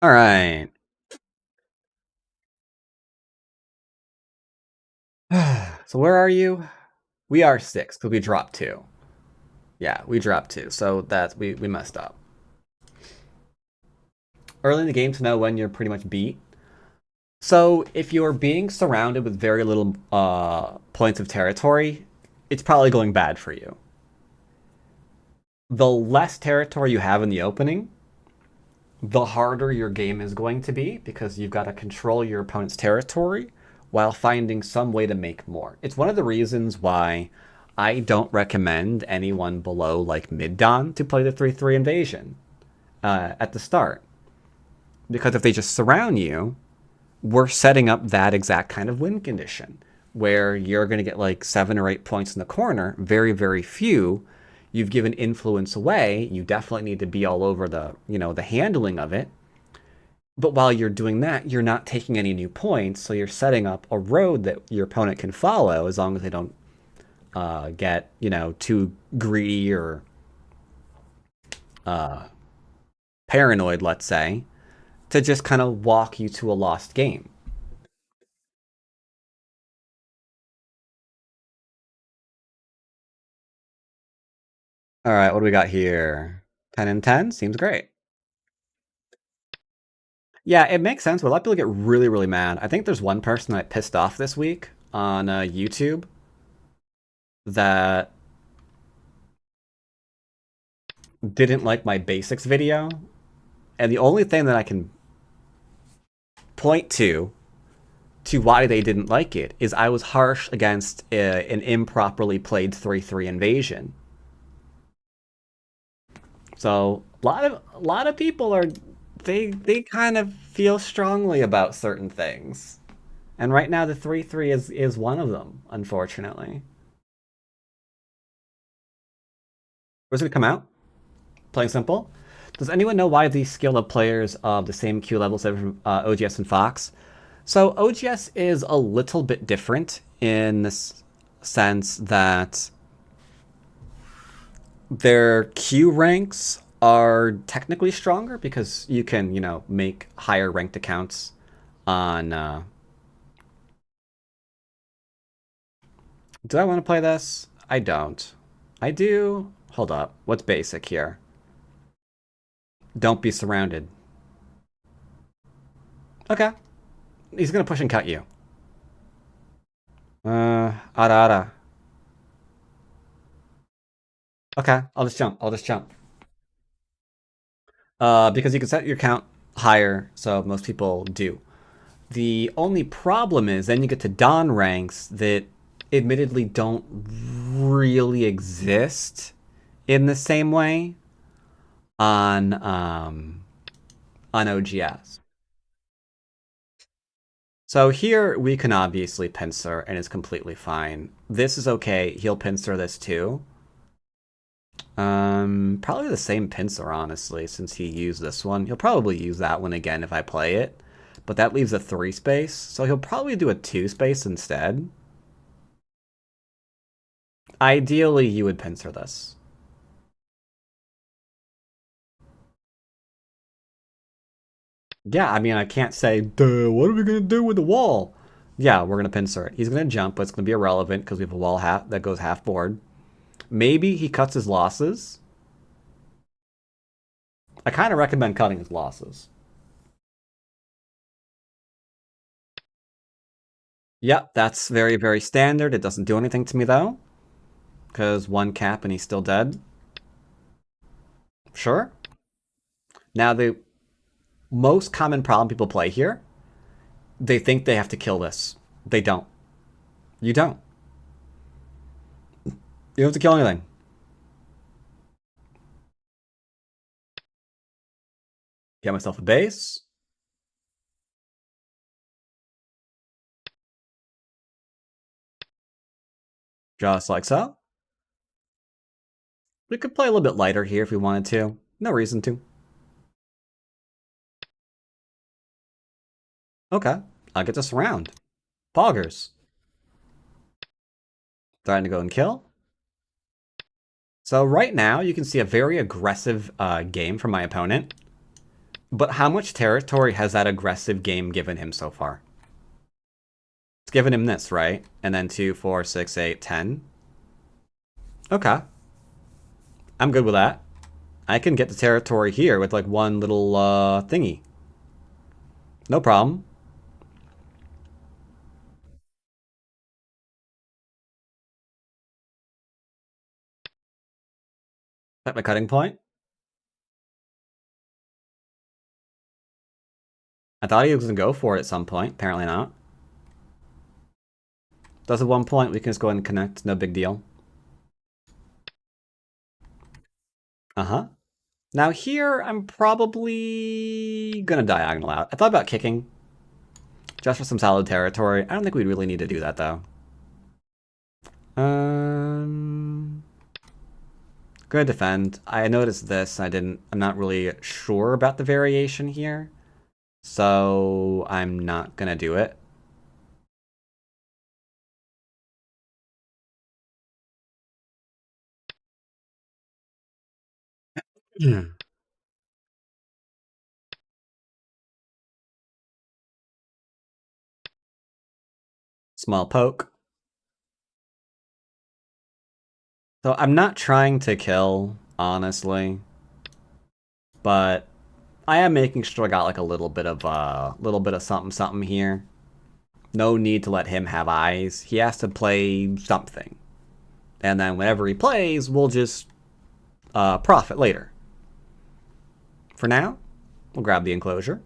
All right. So where are you? We are 6 because we dropped 2. Yeah, we dropped 2, so that's we messed up. Early in the game to know when you're pretty much beat. So if you're being surrounded with very little points of territory, it's probably going bad for you. The less territory you have in the opening, the harder your game is going to be because you've got to control your opponent's territory while finding some way to make more. It's one of the reasons why I don't recommend anyone below like mid-dawn to play the 3-3 invasion at the start. Because if they just surround you, we're setting up that exact kind of win condition where you're going to get like 7 or 8 points in the corner, very, very few. You've given influence away. You definitely need to be all over the, the handling of it. But while you're doing that, you're not taking any new points. So you're setting up a road that your opponent can follow as long as they don't get, too greedy or paranoid, let's say, to just kind of walk you to a lost game. All right, what do we got here? 10 and 10 seems great. Yeah, it makes sense. But a lot of people get really, really mad. I think there's one person that pissed off this week on YouTube that didn't like my basics video. And the only thing that I can point to why they didn't like it is I was harsh against an improperly played 3-3 invasion. So a lot of people are they kind of feel strongly about certain things. And right now the 3-3 is one of them, unfortunately. Where's it come out? Plain simple. Does anyone know why the skill of players of the same Q levels as OGS and Fox? So OGS is a little bit different in this sense that their Q ranks are technically stronger because you can, make higher ranked accounts on. Do I want to play this? I don't. I do. Hold up. What's basic here? Don't be surrounded. Okay. He's gonna push and cut you. Ara ara. Okay, I'll just jump. I'll just jump. Because you can set your count higher, so most people do. The only problem is then you get to Dawn ranks that admittedly don't really exist in the same way on OGS. So here we can obviously pincer and it's completely fine. This is okay. He'll pincer this too. Probably the same pincer, honestly, since he used this one. He'll probably use that one again if I play it. But that leaves a 3 space, so he'll probably do a 2 space instead. Ideally, you would pincer this. Yeah, I mean, I can't say, duh, what are we going to do with the wall? Yeah, we're going to pincer it. He's going to jump, but it's going to be irrelevant because we have a wall that goes half board. Maybe he cuts his losses. I kind of recommend cutting his losses. Yep, that's very, very standard. It doesn't do anything to me, though. Because 1 cap and he's still dead. Sure. Now, the most common problem people play here, they think they have to kill this. They don't. You don't. You don't have to kill anything. Get myself a base. Just like so. We could play a little bit lighter here if we wanted to. No reason to. Okay, I'll get to surround. Poggers. Trying to go and kill. So right now, you can see a very aggressive game from my opponent. But how much territory has that aggressive game given him so far? It's given him this, right? And then 2, 4, 6, 8, 10. Okay. I'm good with that. I can get the territory here with like one little thingy. No problem. At my cutting point. I thought he was going to go for it at some point. Apparently not. Does at one point, we can just go ahead and connect. No big deal. Uh-huh. Now here, I'm probably going to diagonal out. I thought about kicking. Just for some solid territory. I don't think we really need to do that, though. Gonna defend. I noticed this. I'm not really sure about the variation here. So I'm not gonna do it. Small poke. So I'm not trying to kill, honestly. But I am making sure I got like a little bit of something something here. No need to let him have eyes. He has to play something. And then whenever he plays, we'll just profit later. For now, we'll grab the enclosure.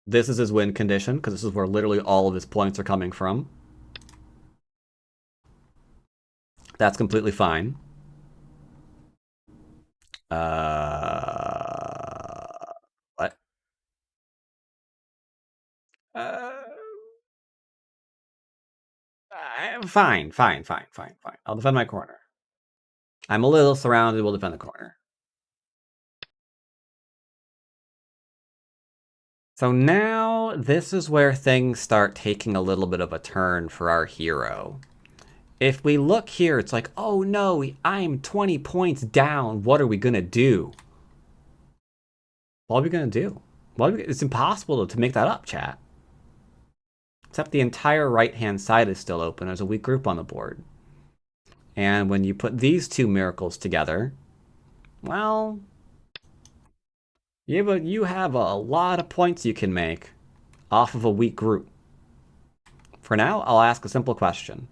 This is his win condition, because this is where literally all of his points are coming from. That's completely fine. What? Fine. I'll defend my corner. I'm a little surrounded, we'll defend the corner. So now, this is where things start taking a little bit of a turn for our hero. If we look here, it's like, oh no, I'm 20 points down. What are we gonna do? What are we gonna do? It's impossible to make that up, chat. Except the entire right-hand side is still open. There's a weak group on the board. And when you put these two miracles together, well, you have a lot of points you can make off of a weak group. For now, I'll ask a simple question.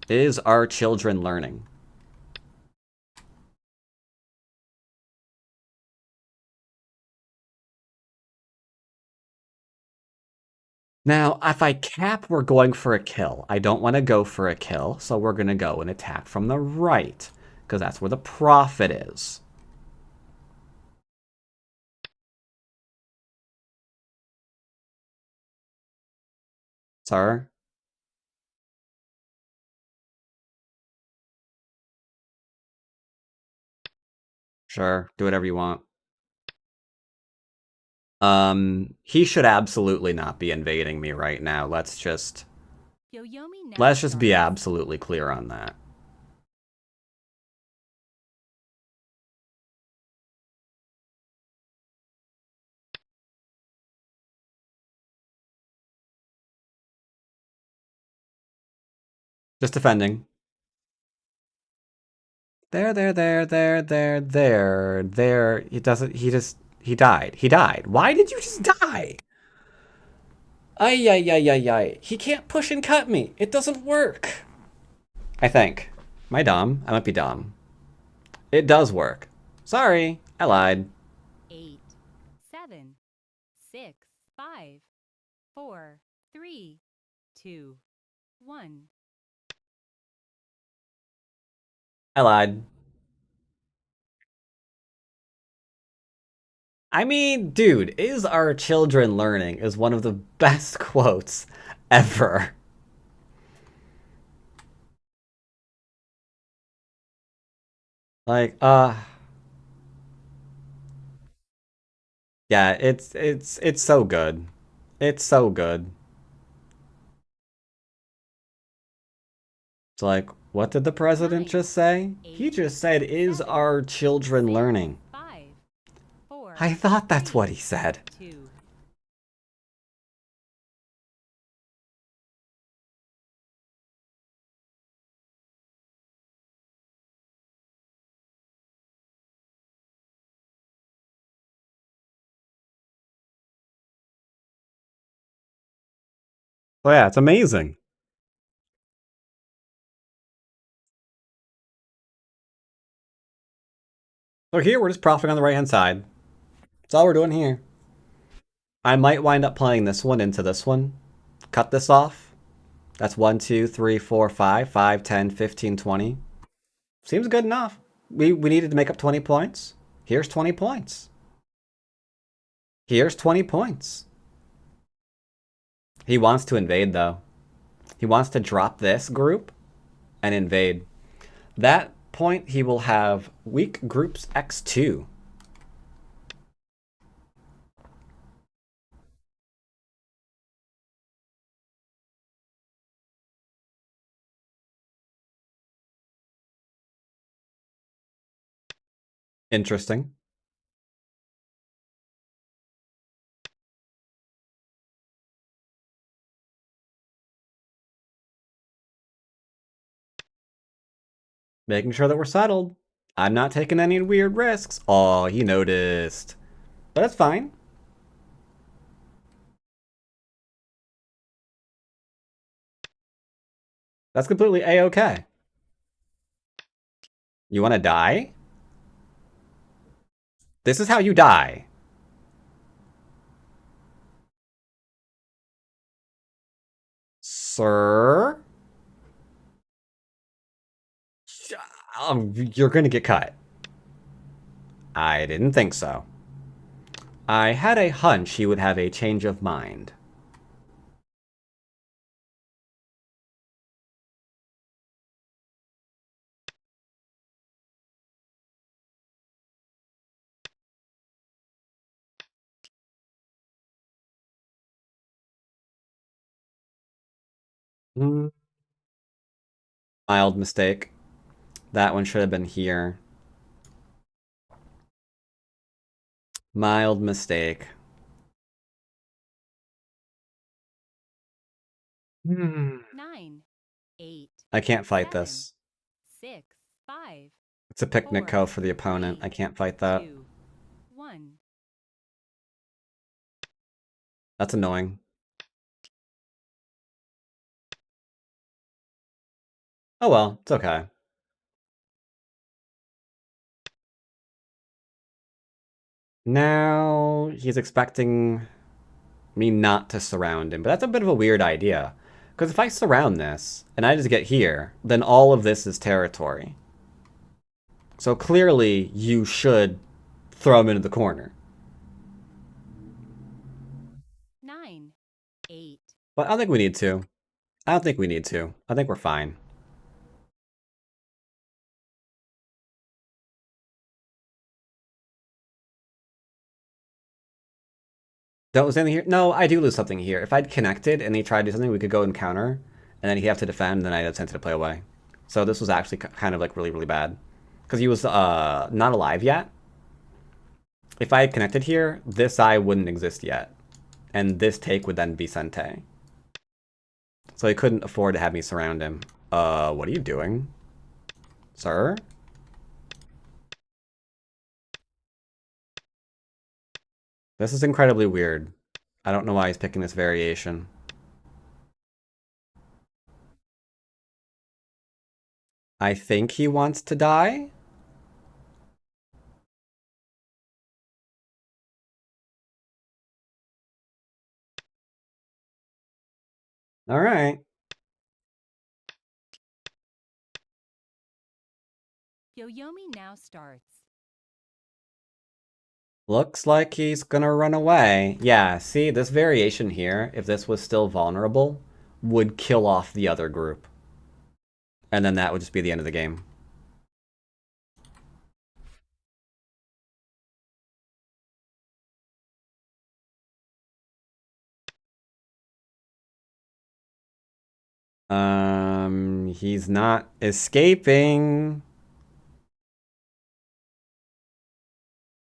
Is our children learning? Now, if I cap, we're going for a kill. I don't want to go for a kill, so we're going to go and attack from the right, because that's where the profit is. Sir? Sure, do whatever you want. He should absolutely not be invading me right now. Let's just be absolutely clear on that. Just defending. There. He died. He died. Why did you just die? Ay. He can't push and cut me. It doesn't work. I think. Am I dumb? I might be dumb. It does work. Sorry, I lied. 8, 7, 6, 5, 4, 3, 2, 1. I lied. I mean, dude, is our children learning is one of the best quotes ever. Like, Yeah, it's so good. It's so good. It's like, what did the president 9, just say? He 8, just said, is 7, our children 6, learning? 5, 4, I thought that's 3, what he said. 2. Oh yeah, it's amazing. So here we're just profiting on the right hand side. That's all we're doing here. I might wind up playing this one into this one. Cut this off. That's 1, 2, 3, 4, 5, 5, 10, 15, 20. Seems good enough. We needed to make up 20 points. Here's 20 points. Here's 20 points. He wants to invade, though. He wants to drop this group and invade. That point, he will have weak groups x2. Interesting. Making sure that we're settled. I'm not taking any weird risks. Oh, he noticed. But that's fine. That's completely a-okay. You want to die? This is how you die. Sir? You're going to get cut. I didn't think so. I had a hunch he would have a change of mind. Mild mistake. That one should have been here. Mild mistake. 9, 8, I can't fight 7, this. 6, 5, It's a picnic 4, co for the opponent. 3, I can't fight that. 2, 1. That's annoying. Oh well, it's okay. Now he's expecting me not to surround him, but that's a bit of a weird idea. Because if I surround this, and I just get here, then all of this is territory. So clearly, you should throw him into the corner. 9, 8. But I don't think we need to. I don't think we need to. I think we're fine. Don't lose anything here? No, I do lose something here. If I'd connected and he tried to do something, we could go and counter, and then he'd have to defend, and then I'd have sent it to play away. So this was actually kind of like really, really bad. Because he was not alive yet. If I had connected here, this eye wouldn't exist yet. And this take would then be Sente. So he couldn't afford to have me surround him. What are you doing? Sir? This is incredibly weird. I don't know why he's picking this variation. I think he wants to die? Alright. Yoyomi now starts. Looks like he's gonna run away. Yeah, see, this variation here, if this was still vulnerable, would kill off the other group. And then that would just be the end of the game. He's not escaping.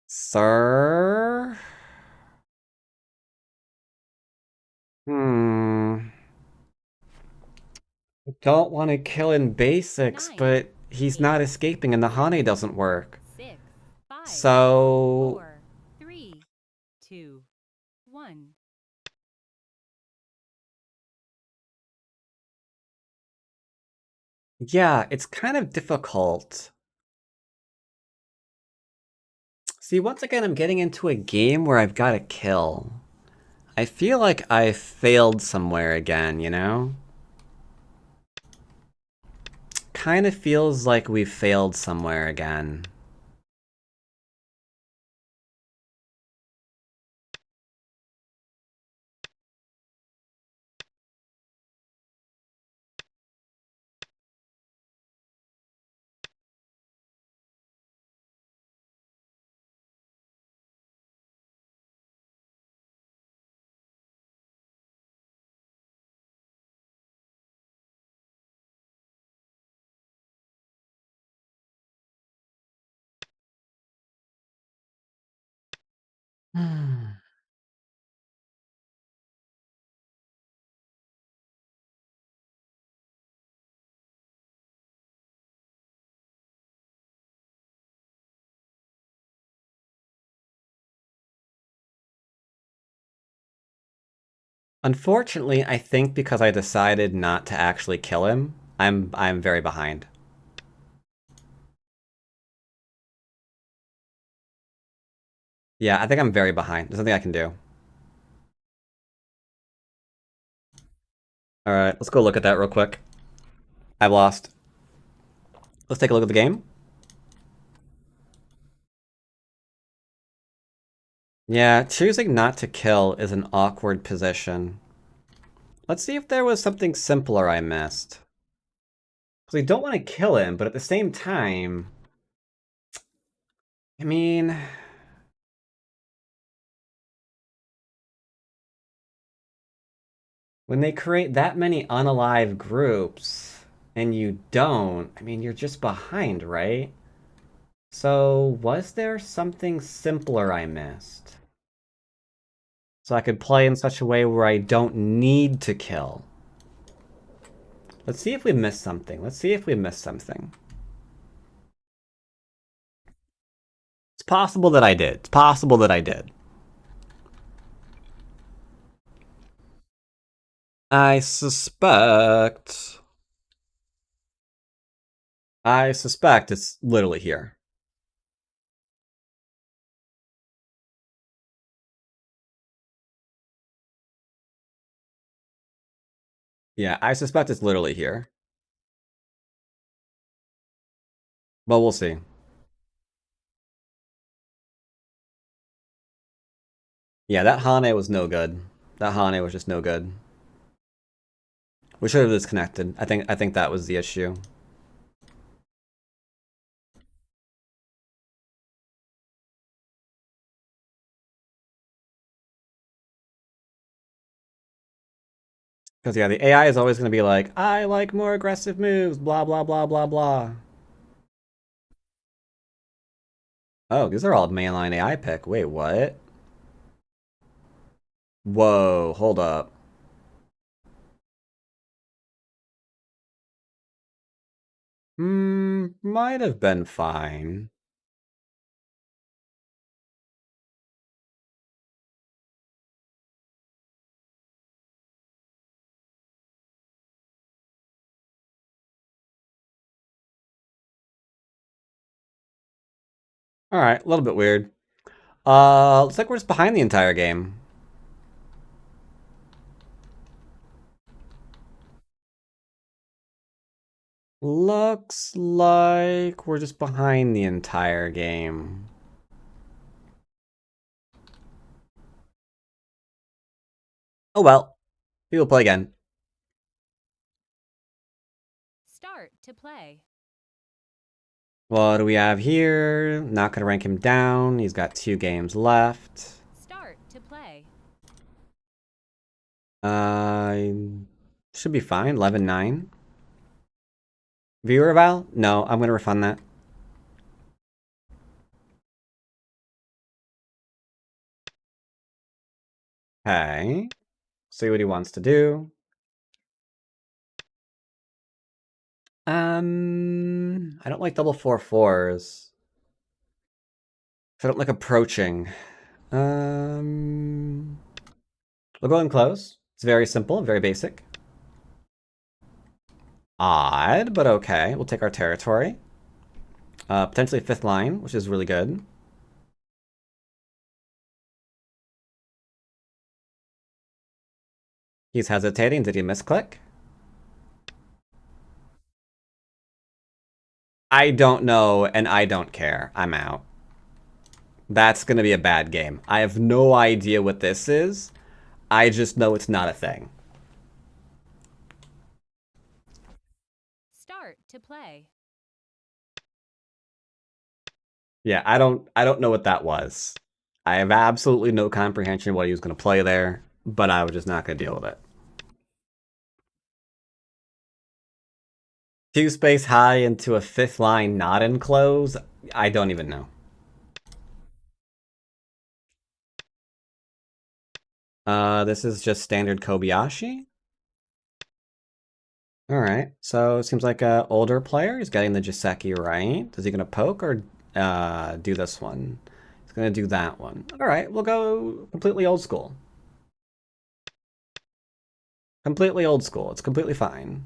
Sir? I don't want to kill in basics, 9, but he's 8, not escaping and the honey 7, doesn't work. 6, 5, So... 4, 3, 2, 1. Yeah, it's kind of difficult. See, once again, I'm getting into a game where I've got to kill. I feel like I failed somewhere again, you know? Kind of feels like we failed somewhere again. Unfortunately, I think because I decided not to actually kill him, I'm very behind. Yeah, I think I'm very behind. There's nothing I can do. Alright, let's go look at that real quick. I've lost. Let's take a look at the game. Yeah, choosing not to kill is an awkward position. Let's see if there was something simpler I missed. Because we don't want to kill him, but at the same time... I mean... When they create that many unalive groups, and you don't, I mean, you're just behind, right? So, was there something simpler I missed? So I could play in such a way where I don't need to kill. Let's see if we missed something. Let's see if we missed something. It's possible that I did. It's possible that I did. I suspect it's literally here. Yeah, I suspect it's literally here. But we'll see. Yeah, that Hane was no good. That Hane was just no good. We should have disconnected. I think that was the issue. Because yeah, the AI is always going to be like, I like more aggressive moves, blah blah blah blah blah. Oh, these are all mainline AI pick. Wait, what? Whoa, hold up. Might have been fine. Alright, a little bit weird. Looks like we're just behind the entire game. Looks like we're just behind the entire game. Oh well. We will play again. Start to play. What do we have here? Not gonna rank him down. He's got 2 games left. Start to play. Should be fine. 11-9. Viewer Val? No, I'm going to refund that. Okay. See what he wants to do. I don't like double 4-4s. I don't like approaching. We'll go and close. It's very simple, very basic. Odd, but okay. We'll take our territory. Potentially 5th line, which is really good. He's hesitating. Did he misclick? I don't know, and I don't care. I'm out. That's going to be a bad game. I have no idea what this is. I just know it's not a thing. Start to play. Yeah, I don't know what that was. I have absolutely no comprehension of what he was going to play there, but I was just not going to deal with it. 2 space high into a 5th line not enclose? I don't even know. This is just standard Kobayashi. Alright, so it seems like an older player. He's getting the Jiseki right. Is he going to poke or do this one? He's going to do that one. Alright, we'll go completely old school. Completely old school. It's completely fine.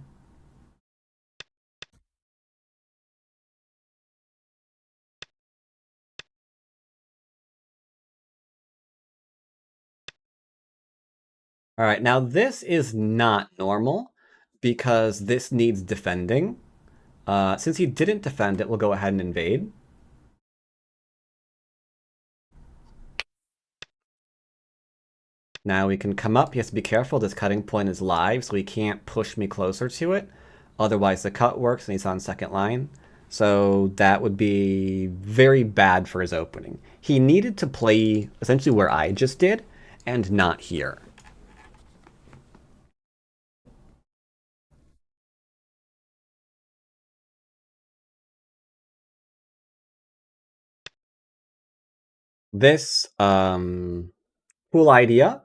Alright, now this is not normal because this needs defending. Since he didn't defend it, we'll go ahead and invade. Now we can come up. He has to be careful. This cutting point is live, so he can't push me closer to it. Otherwise, the cut works and he's on 2nd line. So that would be very bad for his opening. He needed to play essentially where I just did and not here. This, cool idea,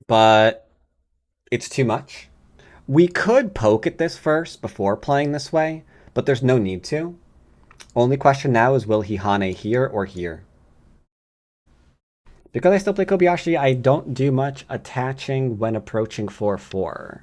but it's too much. We could poke at this first before playing this way, but there's no need to. Only question now is will he Hane here or here? Because I still play Kobayashi, I don't do much attaching when approaching 4-4.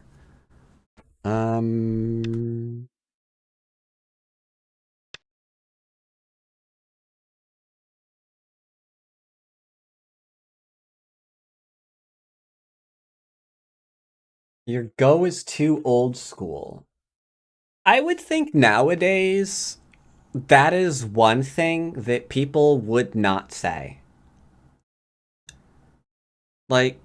Your go is too old school. I would think nowadays that is one thing that people would not say. Like,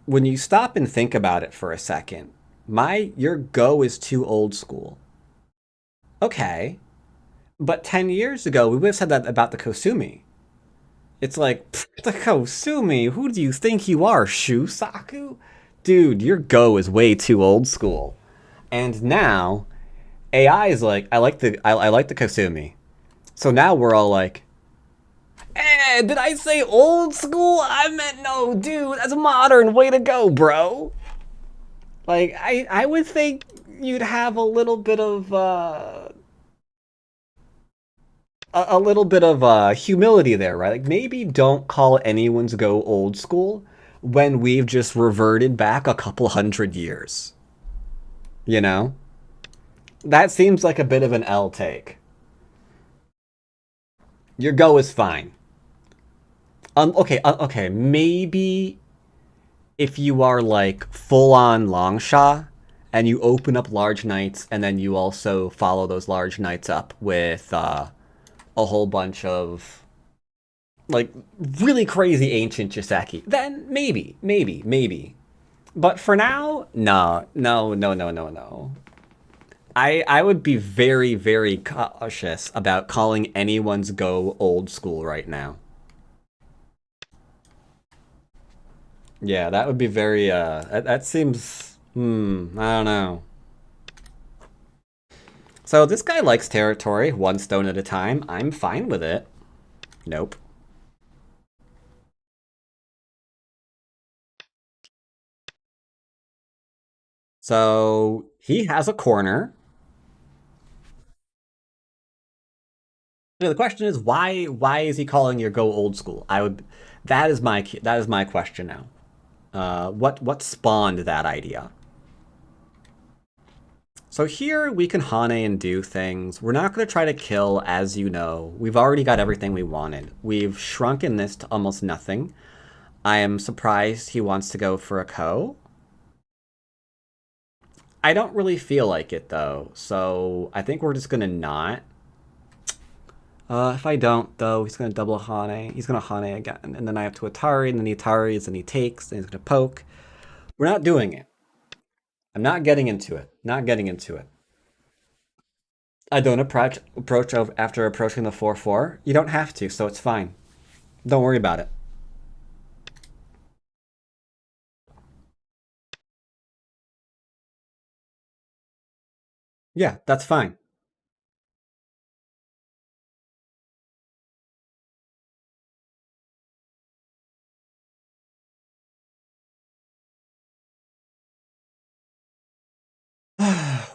when you stop and think about it for a second, your go is too old school. Okay. But 10 years ago, we would have said that about the Kosumi. It's like, the Kosumi, who do you think you are, Shusaku? Dude, your go is way too old school. And now, AI is like, I like the Kosumi. So now we're all like, did I say old school? I meant no, dude, that's modern. Way to go, bro. Like, I would think you'd have a little bit of, humility there, right? Like, maybe don't call anyone's go old school when we've just reverted back a couple hundred years. You know? That seems like a bit of an L take. Your go is fine. Okay, maybe if you are like full-on Longsha and you open up large knights and then you also follow those large knights up with a whole bunch of like really crazy ancient Jiseki, then maybe. But for now, no. I would be very, very cautious about calling anyone's go old school right now. Yeah, that would be very, that seems I don't know. So this guy likes territory, one stone at a time. I'm fine with it. Nope. So he has a corner. The question is why is he calling your go old school? That is my question now. What spawned that idea? So here we can Hane and do things. We're not going to try to kill, as you know. We've already got everything we wanted. We've shrunken this to almost nothing. I am surprised he wants to go for a Ko. I don't really feel like it, though. So I think we're just going to not. If I don't, though, he's going to double Hane. He's going to Hane again. And then I have to Atari, and then he Ataris, and he takes, and he's going to poke. We're not doing it. I'm not getting into it. Not getting into it. I don't approach after approaching the 4-4. You don't have to, so it's fine. Don't worry about it. Yeah, that's fine.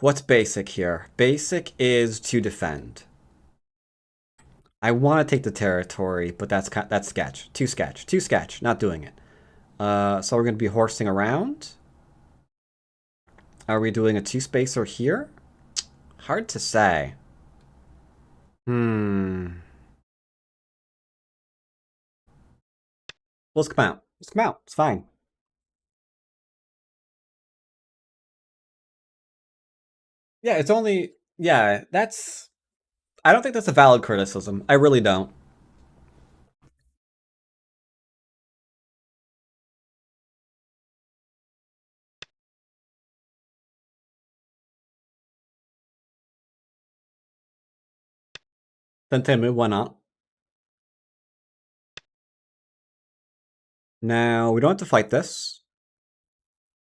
What's basic here? Basic is to defend. I want to take the territory, but that's sketch. Too sketch. Too sketch. Not doing it. So we're going to be horsing around. Are we doing a two-spacer here? Hard to say. Let's come out. Let's come out. It's fine. Yeah, it's only... Yeah, that's... I don't think that's a valid criticism. I really don't. Then Temu, why not? Now, we don't have to fight this.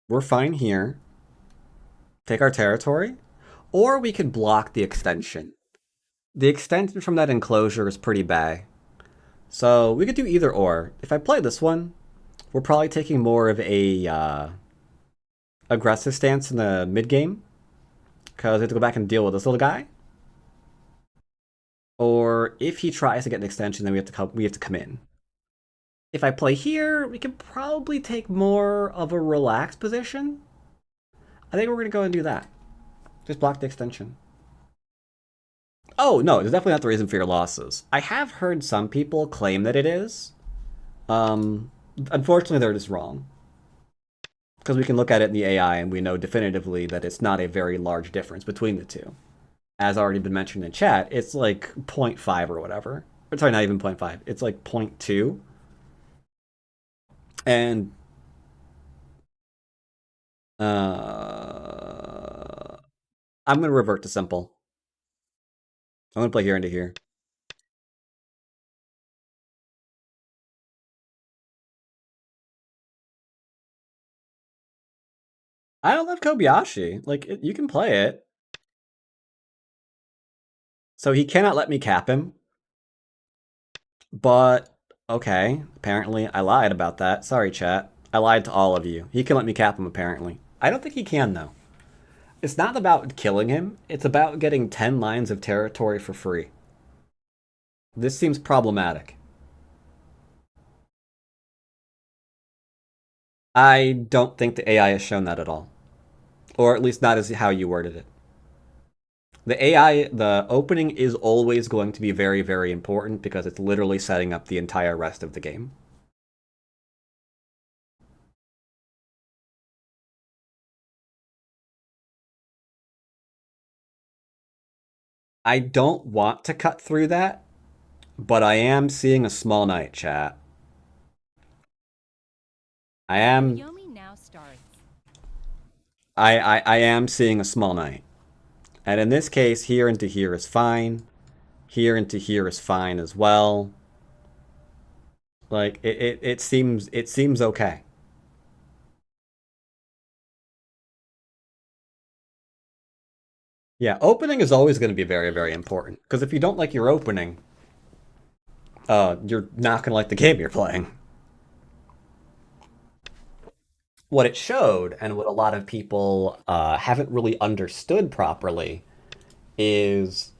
We're fine here. Take our territory. Or we could block the extension. The extension from that enclosure is pretty bad. So we could do either or. If I play this one, we're probably taking more of a aggressive stance in the mid game. Because we have to go back and deal with this little guy. Or if he tries to get an extension, then we have to come in. If I play here, we can probably take more of a relaxed position. I think we're going to go and do that. Just block the extension. Oh, no, it's definitely not the reason for your losses. I have heard some people claim that it is. Unfortunately, they're just wrong. Because we can look at it in the AI and we know definitively that it's not a very large difference between the two. As already been mentioned in chat, it's like 0.5 or whatever. Or, sorry, not even 0.5. It's like 0.2. And I'm going to revert to simple. I'm going to play here into here. I don't love Kobayashi. Like, you can play it. So he cannot let me cap him. But, okay. Apparently, I lied about that. Sorry, chat. I lied to all of you. He can let me cap him, apparently. I don't think he can, though. It's not about killing him. It's about getting 10 lines of territory for free. This seems problematic. I don't think the AI has shown that at all. Or at least not as how you worded it. The AI, the opening is always going to be very, very important because it's literally setting up the entire rest of the game. I don't want to cut through that, but I am seeing a small knight, chat. I am... Yomi now starts. I am seeing a small knight. And in this case, here into here is fine. Here into here is fine as well. Like, it seems okay. Yeah, opening is always going to be very, very important. Because if you don't like your opening, you're not going to like the game you're playing. What it showed, and what a lot of people haven't really understood properly, is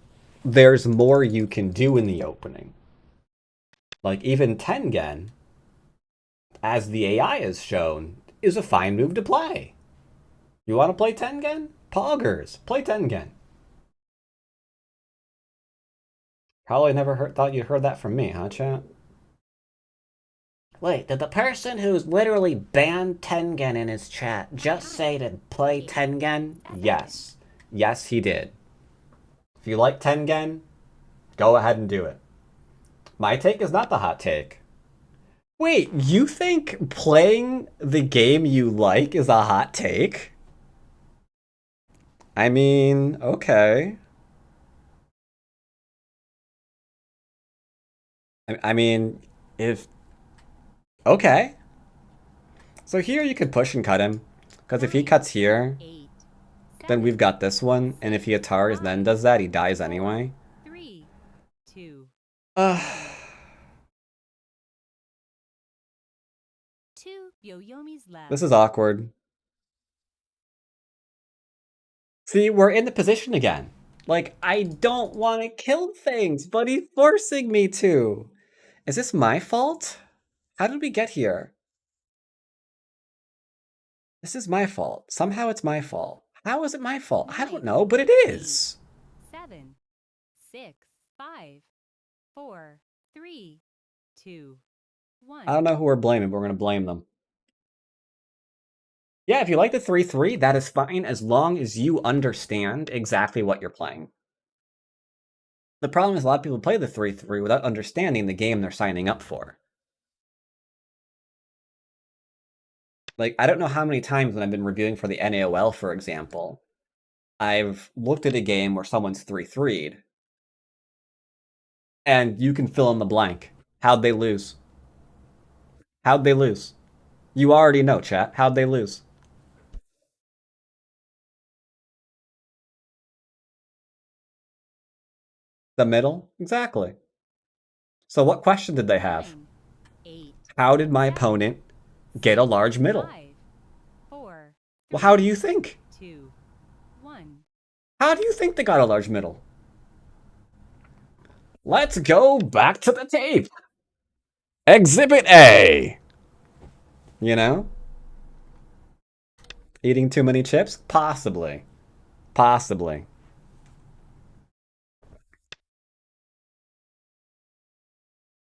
there's more you can do in the opening. Like, even Tengen, as the AI has shown, is a fine move to play. You want to play Tengen? Poggers, play Tengen. Probably never thought you heard that from me, huh, chat? Wait, did the person who's literally banned Tengen in his chat just say to play Tengen? Yes. Yes, he did. If you like Tengen, go ahead and do it. My take is not the hot take. Wait, you think playing the game you like is a hot take? I mean, okay. I mean, if... Okay. So here you could push and cut him. Because if he cuts here, 8, then we've got this one. And if he Atars then does that, he dies anyway. 3, 2, Uh, 2 Yoyomi's left. this is awkward. See, we're in the position again. Like, I don't want to kill things, but he's forcing me to. Is this my fault? How did we get here? This is my fault. Somehow it's my fault. How is it my fault? I don't know, but it is. 7, 6, 5, 4, 3, 2, 1. I don't know who we're blaming, but we're going to blame them. Yeah, if you like the 3-3, that is fine as long as you understand exactly what you're playing. The problem is a lot of people play the 3-3 without understanding the game they're signing up for. Like, I don't know how many times when I've been reviewing for the NAOL, for example, I've looked at a game where someone's 3-3'd, and you can fill in the blank. How'd they lose? How'd they lose? You already know, chat. How'd they lose? The middle? Exactly. So what question did they have? 9, 8, How did my 7, opponent get a large middle? 5, 4, Well, how do you think? 2, 1. How do you think they got a large middle? Let's go back to the tape. Exhibit A. You know? Eating too many chips? Possibly. Possibly.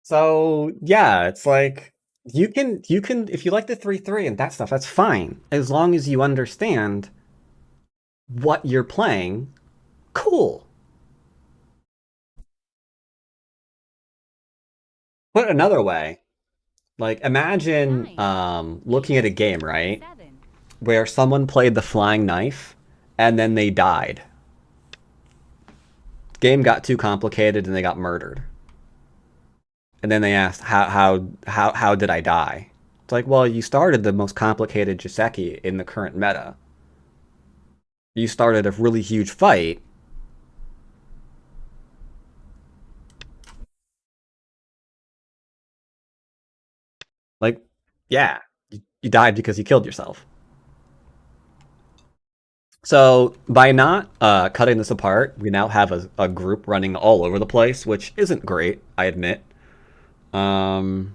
So, yeah, it's like you can if you like the 3-3 and that stuff, that's fine. As long as you understand what you're playing, cool. Put it another way, like imagine looking at a game, right? 7, Where someone played the flying knife and then they died. Game got too complicated and they got murdered. And then they asked, how did I die? It's like, well, you started the most complicated Joseki in the current meta. You started a really huge fight. Like, yeah, you died because you killed yourself. So by not cutting this apart, we now have a group running all over the place, which isn't great, I admit. I'm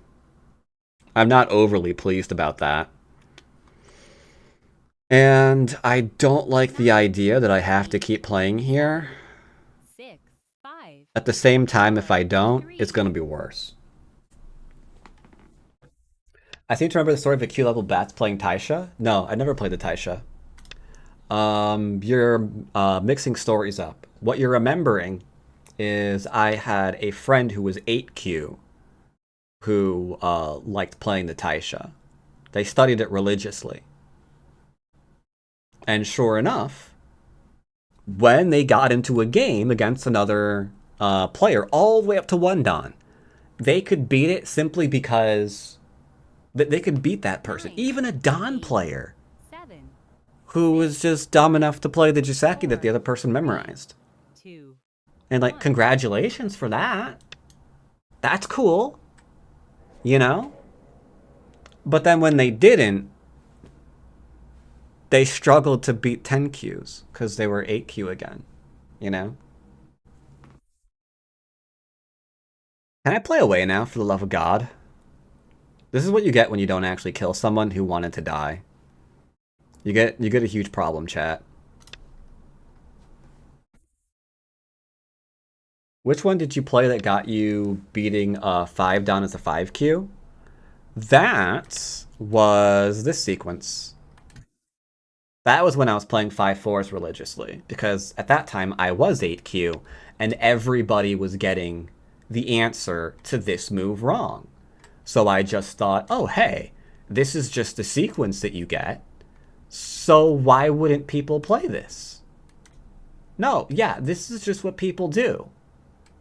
not overly pleased about that. And I don't like the idea that I have to keep playing here. 6, 5. At the same time, if I don't, it's going to be worse. I seem to remember the story of the Q-level bats playing Taisha. No, I never played the Taisha. You're mixing stories up. What you're remembering is I had a friend who was 8Q who liked playing the Taisha. They studied it religiously. And sure enough, when they got into a game against another player, all the way up to 1-Dan, they could beat it simply because they could beat that person. 9, Even a Dan 8, player 7, who was just dumb enough to play the Jiseki that the other person memorized. 2. And like, congratulations for that. That's cool. You know? But then when they didn't, they struggled to beat 10Qs because they were 8Q again. You know? Can I play away now, for the love of God? This is what you get when you don't actually kill someone who wanted to die. You get a huge problem, chat. Which one did you play that got you beating 5 down as a 5Q? That was this sequence. That was when I was playing 5-4s religiously, because at that time I was 8Q, and everybody was getting the answer to this move wrong. So I just thought, oh hey, this is just the sequence that you get, so why wouldn't people play this? No, yeah, this is just what people do.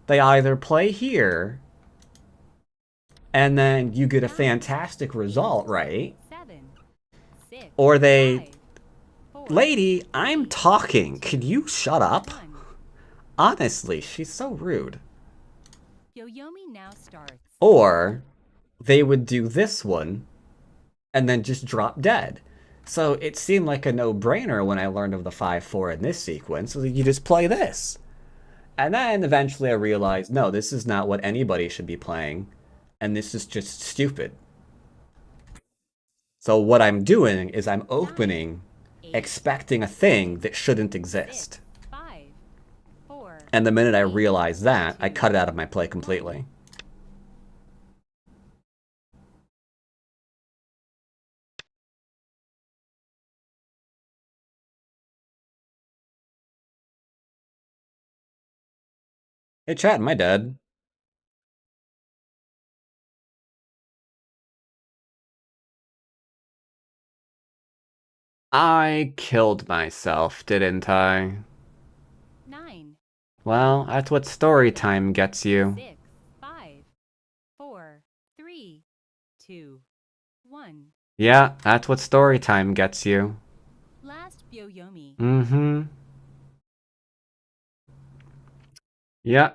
They either play here, and then you get a fantastic result, right? 7. 6. Or they... 5. 4. Lady, I'm talking. Can you shut up? 1. Honestly, she's so rude. Yoyomi now starts. Or they would do this one and then just drop dead. So it seemed like a no-brainer when I learned of the 5-4 in this sequence. So you just play this. And then eventually I realized, no, this is not what anybody should be playing. And this is just stupid. So what I'm doing is I'm opening, 8. expecting a thing that shouldn't exist. 6. 5. 4. And the minute I realized that, I cut it out of my play completely. Hey chat, am I dead? I killed myself, didn't I? 9. Well, that's what story time gets you. 6. 5. 4. 3. 2. 1. Yeah, that's what story time gets you. Last Yoyomi. Mm-hmm. Yeah.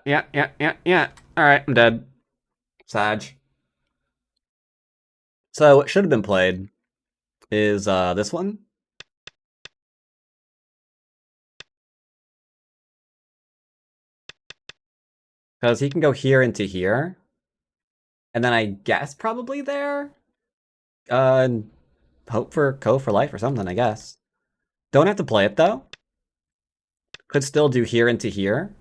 Alright, I'm dead. Sag. So what should have been played is this one. Because he can go here into here. And then I guess probably there. Hope for Ko for life or something, I guess. Don't have to play it though. Could still do here into here.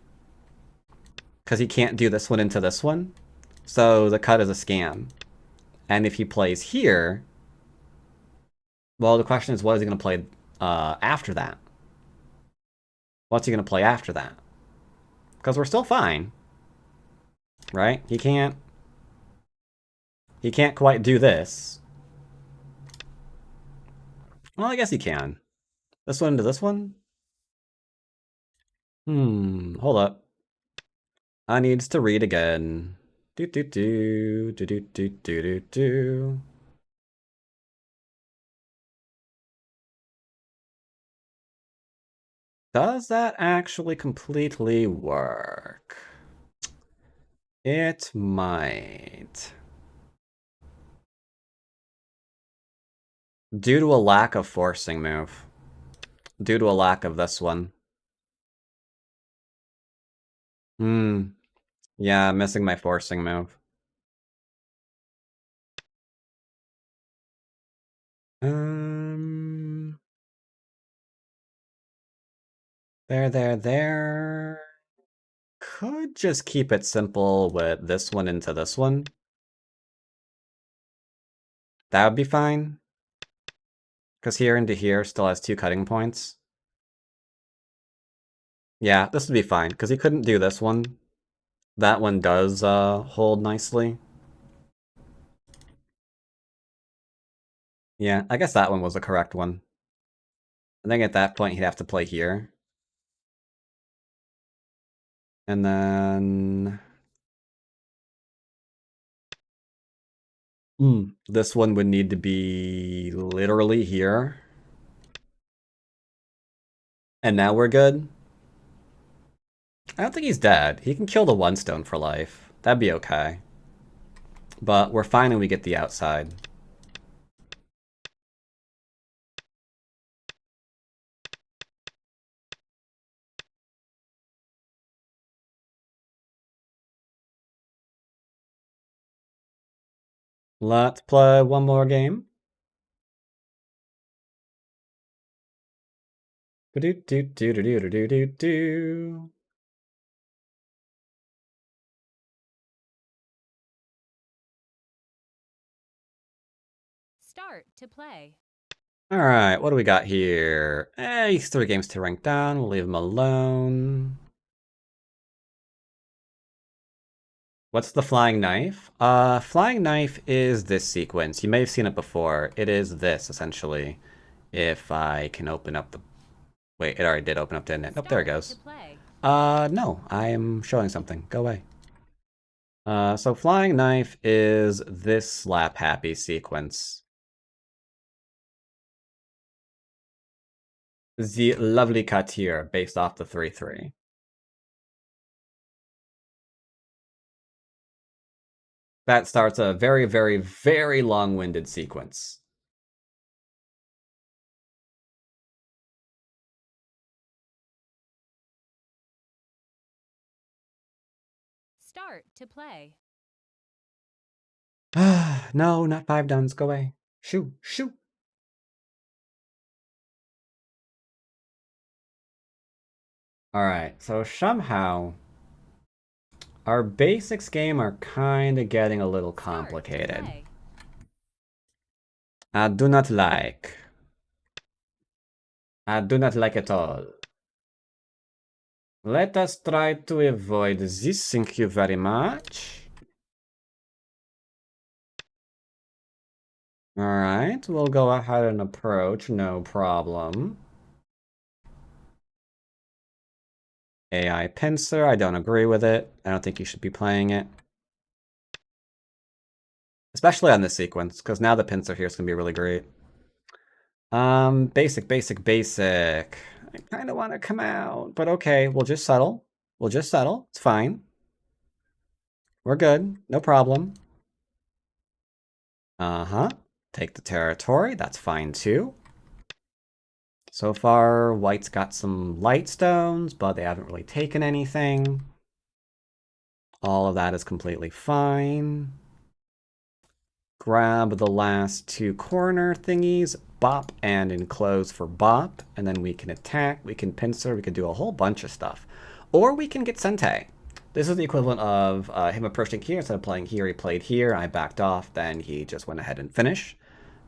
Because he can't do this one into this one. So the cut is a scam. And if he plays here, well, the question is, what is he going to play after that? What's he going to play after that? Because we're still fine. Right? He can't quite do this. Well, I guess he can. This one into this one? Hold up. I needs to read again. Do. Does that actually completely work? It might. Due to a lack of forcing move. Due to a lack of this one. Yeah, missing my forcing move. There. Could just keep it simple with this one into this one. That would be fine. Because here into here still has 2 cutting points. Yeah, this would be fine, because he couldn't do this one. That one does hold nicely. Yeah, I guess that one was the correct one. I think at that point he'd have to play here. And then... this one would need to be literally here. And now we're good? I don't think he's dead. He can kill the one stone for life. That'd be okay. But we're fine and we get the outside. Let's play one more game. Do-do-do-do-do-do-do-do. Start to play. Alright, what do we got here? He's 3 games to rank down. We'll leave him alone. What's the flying knife? Flying knife is this sequence. You may have seen it before. It is this, essentially. If I can open up the... Wait, it already did open up, didn't it? Nope, there it goes. No, I'm showing something. Go away. So flying knife is this slap happy sequence. The lovely cut here, based off the 3-3. That starts a very, very, very long-winded sequence. Start to play. No, not 5 duns. Go away. Shoo, shoo. Alright, so somehow our basics game are kind of getting a little complicated. I do not like. I do not like at all. Let us try to avoid this, thank you very much. Alright, we'll go ahead and approach, no problem. AI pincer, I don't agree with it. I don't think you should be playing it. Especially on this sequence, because now the pincer here is going to be really great. Basic. I kind of want to come out, but okay, we'll just settle. We'll just settle. It's fine. We're good. No problem. Uh-huh. Take the territory. That's fine, too. So far, white's got some light stones, but they haven't really taken anything. All of that is completely fine. Grab the last 2 corner thingies, bop and enclose for bop, and then we can attack, we can pincer, we can do a whole bunch of stuff. Or we can get Sente. This is the equivalent of him approaching here. Instead of playing here, he played here. I backed off, then he just went ahead and finished.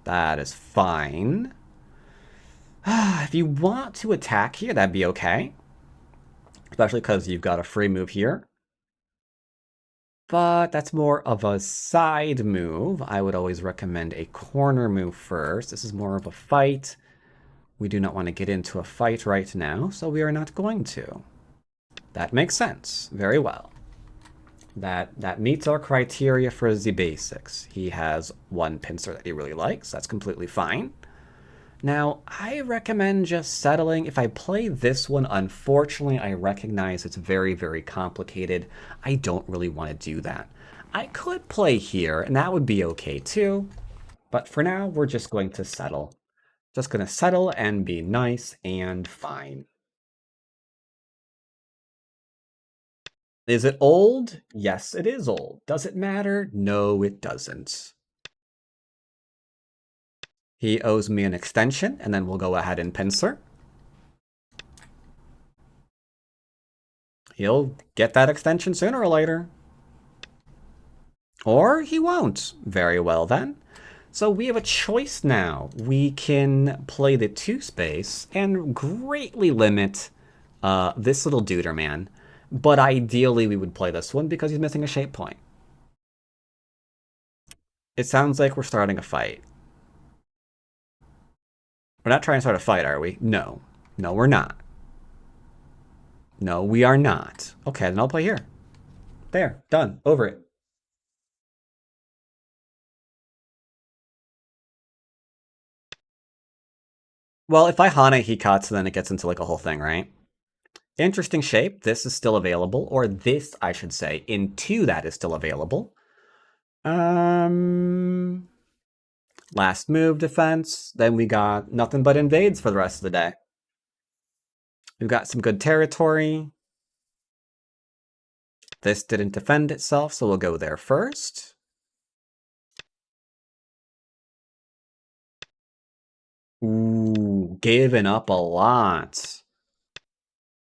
That is fine. If you want to attack here, that'd be okay. Especially because you've got a free move here. But that's more of a side move. I would always recommend a corner move first. This is more of a fight. We do not want to get into a fight right now, so we are not going to. That makes sense. Very well. That meets our criteria for the basics. He has 1 pincer that he really likes. That's completely fine. Now, I recommend just settling. If I play this one, unfortunately, I recognize it's very, very complicated. I don't really want to do that. I could play here, and that would be okay too. But for now, we're just going to settle. Just going to settle and be nice and fine. Is it old? Yes, it is old. Does it matter? No, it doesn't. He owes me an extension, and then we'll go ahead and pincer. He'll get that extension sooner or later. Or he won't. Very well then. So we have a choice now. We can play the 2 space and greatly limit this little duder man. But ideally we would play this one because he's missing a shape point. It sounds like we're starting a fight. We're not trying to start a fight, are we? No. No, we're not. No, we are not. Okay, then I'll play here. There. Done. Over it. Well, if I Hane, he cuts, then it gets into like a whole thing, right? Interesting shape. This is still available, or this, I should say, into that is still available. Last move defense. Then we got nothing but invades for the rest of the day. We've got some good territory. This didn't defend itself, so we'll go there first. Ooh, giving up a lot.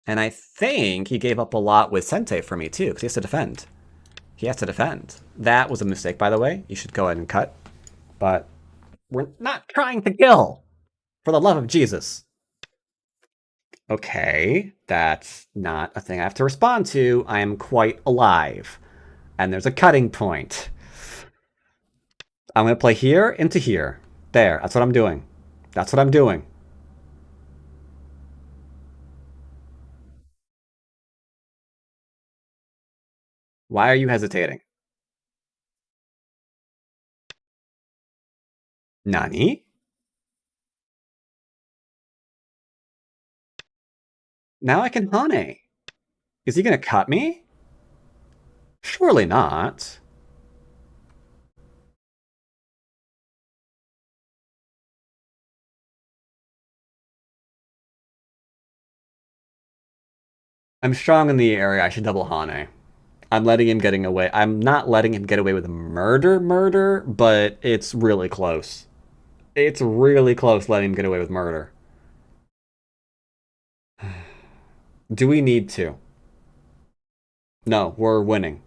And I think he gave up a lot with Sente for me too, because he has to defend. He has to defend. That was a mistake, by the way. You should go ahead and cut. But we're not trying to kill. For the love of Jesus. Okay, that's not a thing I have to respond to. I am quite alive. And there's a cutting point. I'm going to play here into here. There, that's what I'm doing. That's what I'm doing. Why are you hesitating? Nani? Now I can Hane. Is he going to cut me? Surely not. I'm strong in the area. I should double Hane. I'm letting him getting away. I'm not letting him get away with murder, but it's really close. It's really close letting him get away with murder. Do we need to? No, we're winning.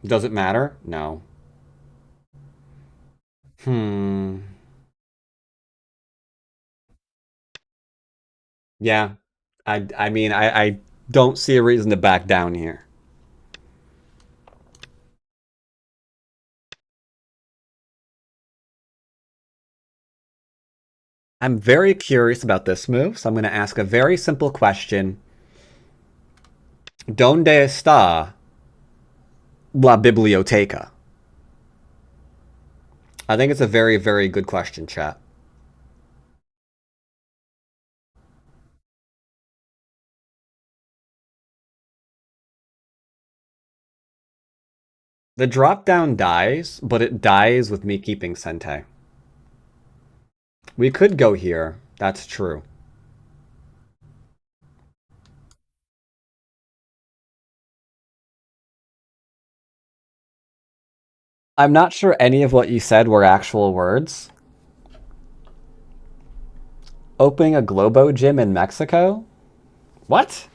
Does it matter? No. Yeah. I mean, I don't see a reason to back down here. I'm very curious about this move, so I'm going to ask a very simple question. ¿Dónde está la biblioteca? I think it's a very, very good question, chat. The drop down dies, but it dies with me keeping Sente. We could go here. That's true. I'm not sure any of what you said were actual words. Opening a Globo gym in Mexico? What?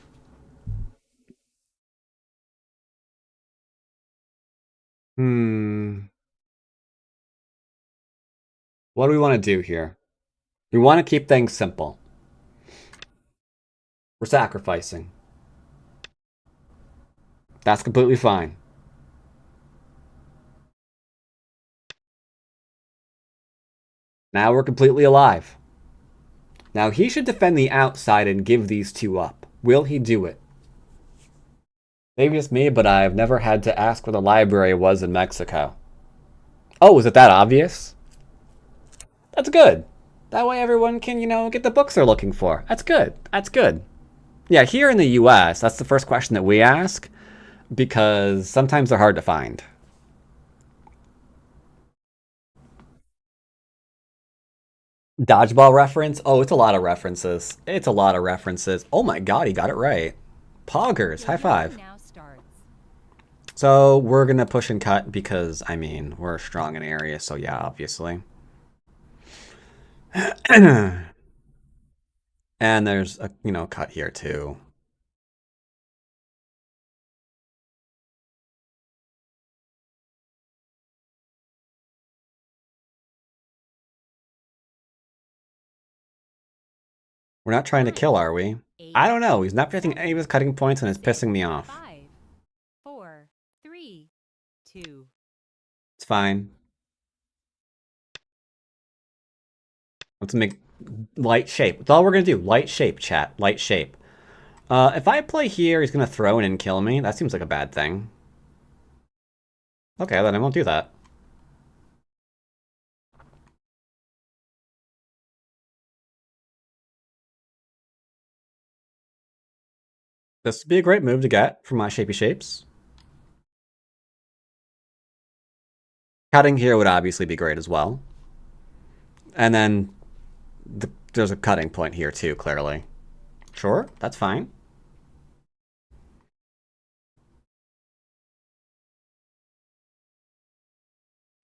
What do we want to do here? We want to keep things simple. We're sacrificing. That's completely fine. Now we're completely alive. Now he should defend the outside and give these two up. Will he do it? Maybe it's me, but I've never had to ask where the library was in Mexico. Oh, is it that obvious? That's good. That way everyone can, get the books they're looking for. That's good. That's good. Yeah, here in the US, that's the first question that we ask because sometimes they're hard to find. Dodgeball reference? Oh, it's a lot of references. It's a lot of references. Oh my god, he got it right. Poggers, high five. Now starts. So we're gonna push and cut because, I mean, we're strong in area, so yeah, obviously. And there's a, cut here too. We're not trying to kill, are we? I don't know. He's not protecting any of his cutting points and it's pissing me off. 5, 4, 3, 2. It's fine. Let's make light shape. That's all we're gonna do. Light shape, chat. Light shape. If I play here, he's gonna throw in and kill me. That seems like a bad thing. Okay, then I won't do that. This would be a great move to get for my shapy shapes. Cutting here would obviously be great as well. And then there's a cutting point here too, clearly. Sure, that's fine.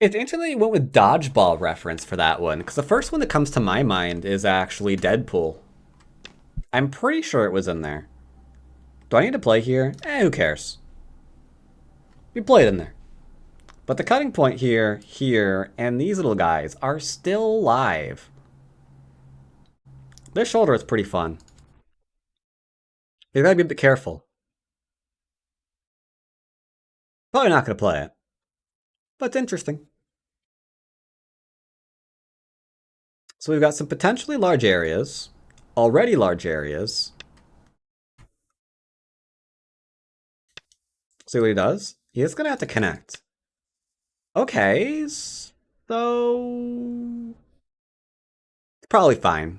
It instantly went with dodgeball reference for that one, because the first one that comes to my mind is actually Deadpool. I'm pretty sure it was in there. Do I need to play here? Who cares? We played in there. But the cutting point here, here, and these little guys are still live. This shoulder is pretty fun. You gotta be a bit careful. Probably not gonna play it. But it's interesting. So we've got some potentially large areas. Already large areas. See what he does? He is gonna have to connect. Okay, so... Probably fine.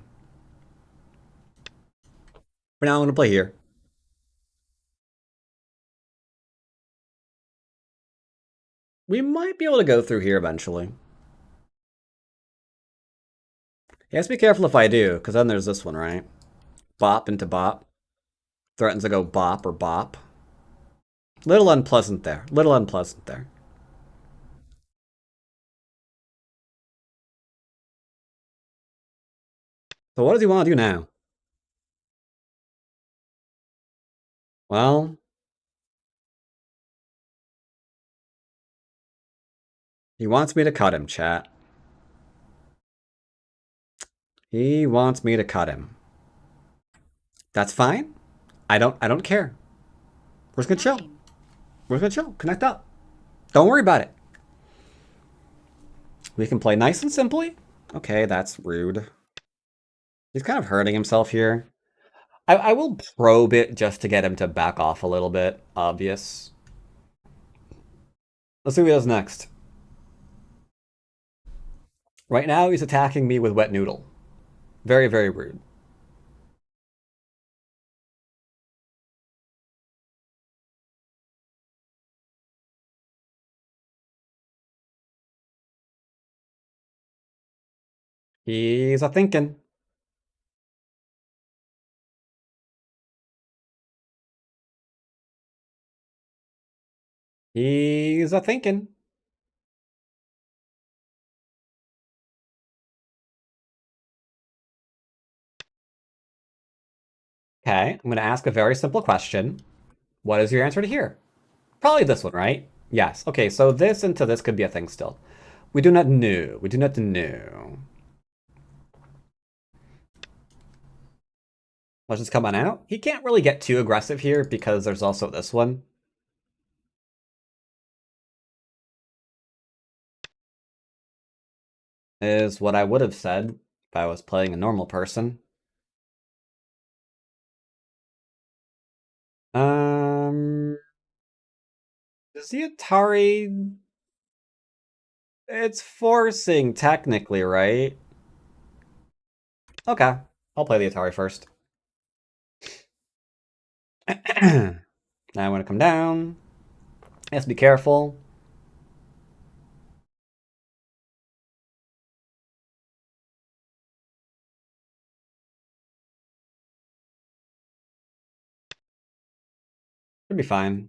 For now, I'm gonna play here. We might be able to go through here eventually. He has to be careful if I do, because then there's this one, right? Bop into bop. Threatens to go bop or bop. Little unpleasant there. Little unpleasant there. So what does he want to do now? Well... He wants me to cut him, chat. He wants me to cut him. That's fine. I don't care. We're just gonna chill. We're just gonna chill. Connect up. Don't worry about it. We can play nice and simply. Okay, that's rude. He's kind of hurting himself here. I will probe it just to get him to back off a little bit. Obvious. Let's see what he does next. Right now, he's attacking me with wet noodle. Very, very rude. He's a thinking. He's a thinking. Okay, I'm going to ask a very simple question. What is your answer to here? Probably this one, right? Yes. Okay, so this into this could be a thing still. We do not know. We do not know. Let's just come on out. He can't really get too aggressive here because there's also this one. Is what I would have said if I was playing a normal person. Does the Atari... It's forcing, technically, right? Okay, I'll play the Atari first. Now I'm gonna come down. Let's be careful. Should be fine.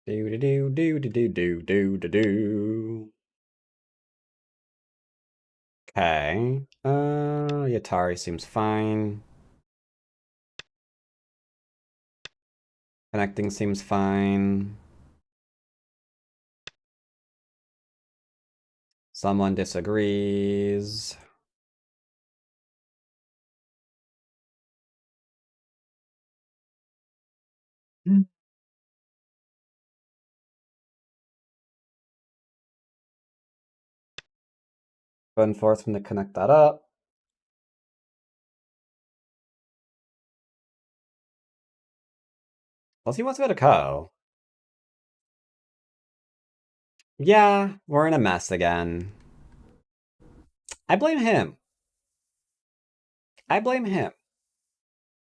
Do do do do do do do do do. Okay. Yatari seems fine. Connecting seems fine. Someone disagrees. Go and force him to connect that up. Unless he wants to go to Co. Yeah, we're in a mess again. I blame him. I blame him.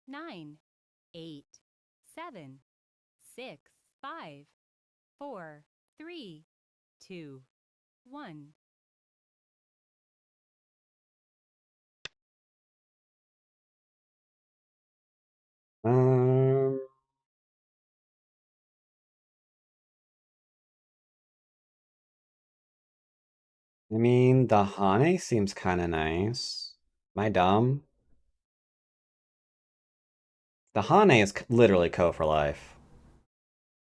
9, 8, 7, 6, 5, 4, 3, 2, 1. Um, I mean, the Hane seems kind of nice. Am I dumb? The Hane is literally Ko for life.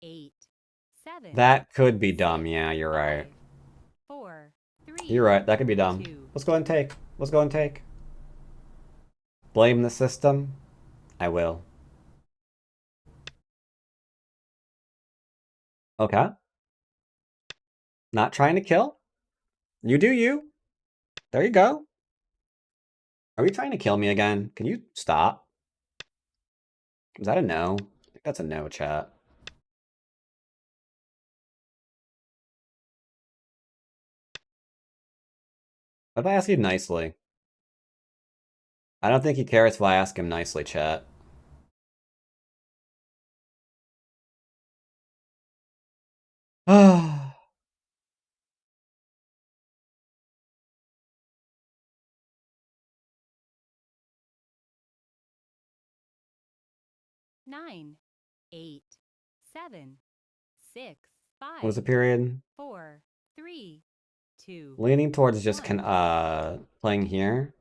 8, 7, That could be dumb. 6, Yeah, you're right. 5, 4, 3, You're right. That could be dumb. 2. Let's go and take. Let's go and take. Blame the system? I will. Okay. Not trying to kill? You do you. There you go. Are we trying to kill me again? Can you stop? Is that a no? I think that's a no, chat. What if I ask you nicely? I don't think he cares if I ask him nicely, chat. Ah. 9, 8, 7, 6, What was 5, the period? 4, 3, 2. Leaning towards just 1. playing here.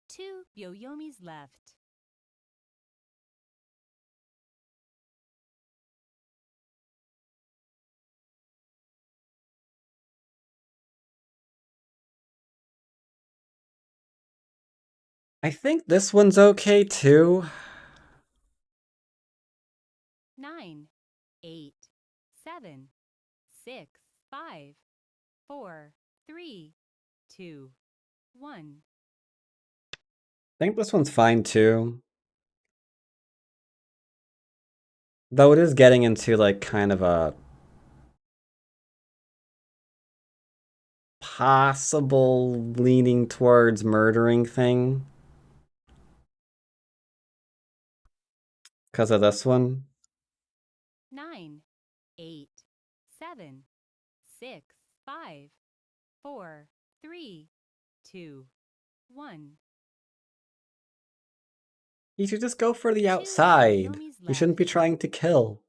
2 Byoyomis left. I think this one's okay too. 9, 8, 7, 6, 5, 4, 3, 2, 1. I think this one's fine too. Though it is getting into like kind of a possible leaning towards murdering thing. Because of this one. 9, 8, 7, 6, 5, 4, 3, 2, 1. You should just go for the 2 outside. Byoyomis You shouldn't be left. trying to kill.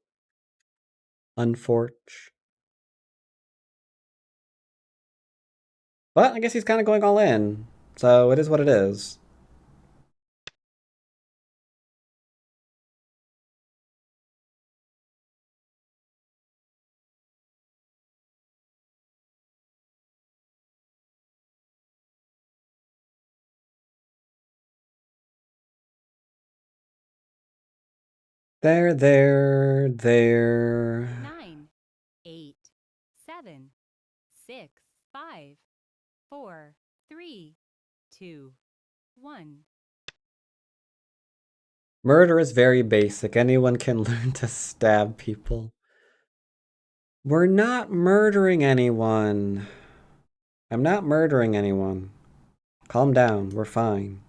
Unforge. But I guess he's kind of going all in. So it is what it is. There. 9, 8, 7, 6, 5, 4, 3, 2, 1. Murder is very basic. Anyone can learn to stab people. We're not murdering anyone. I'm not murdering anyone. Calm down. We're fine.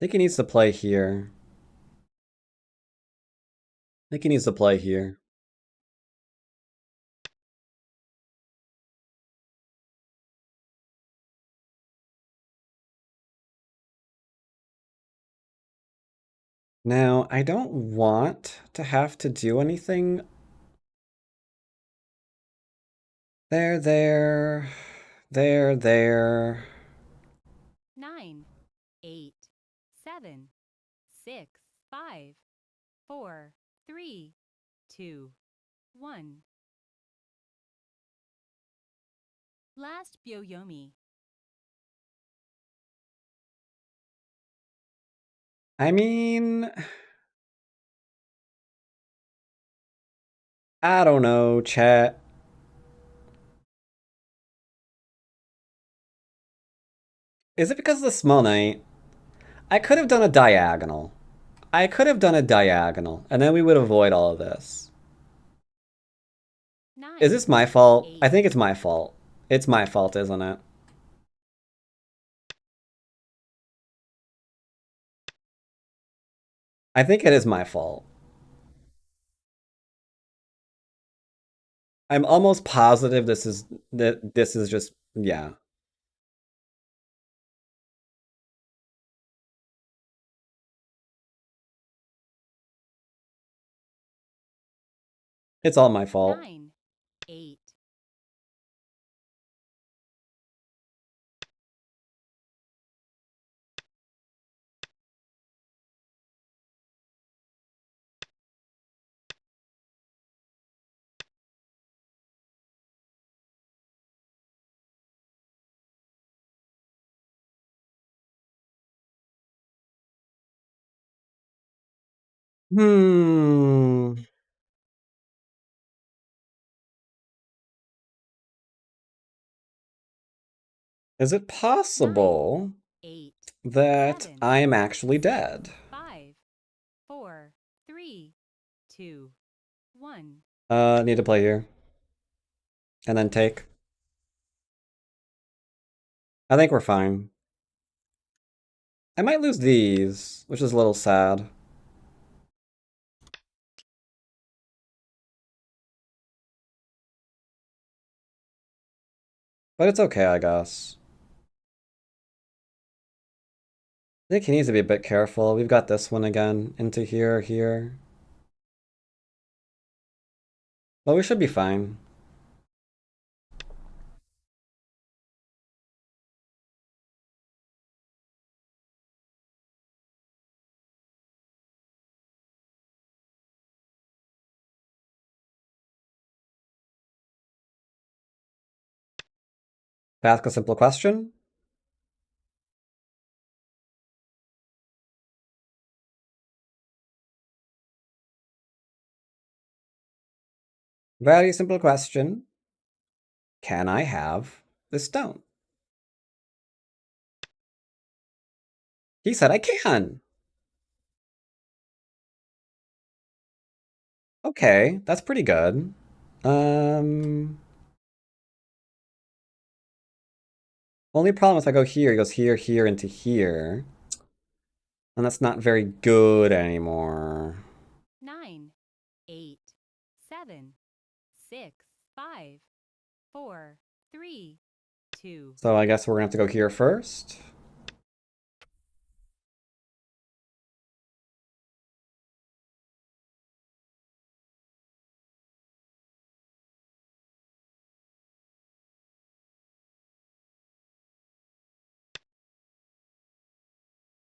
I think he needs to play here. I think he needs to play here. Now, I don't want to have to do anything. There. 9, 8, 7, 6, 5, 4, 3, 2, 1. Last Byoyomi. I mean, I don't know, chat. Is it because of the small knight? I could have done a diagonal. I could have done a diagonal, and then we would avoid all of this. 9, Is this my fault? 8, I think it's my fault. It's my fault, isn't it? I think it is my fault. I'm almost positive this is just yeah. It's all my fault. 9, 8, Hmm. Is it 9, possible 8, that 7, I am actually 6, dead? 5, 4, 3, 2, 1. Need to play here. And then take. I think we're fine. I might lose these, which is a little sad. But it's okay, I guess. I think he needs to be a bit careful. We've got this one again into here. But we should be fine. Ask a simple question. Very simple question. Can I have this stone? He said I can. Okay, that's pretty good. Only problem if I go here, it goes here, into here. And that's not very good anymore. 9, 8, 7, 6, 5, 4, 3, 2. So I guess we're gonna have to go here first.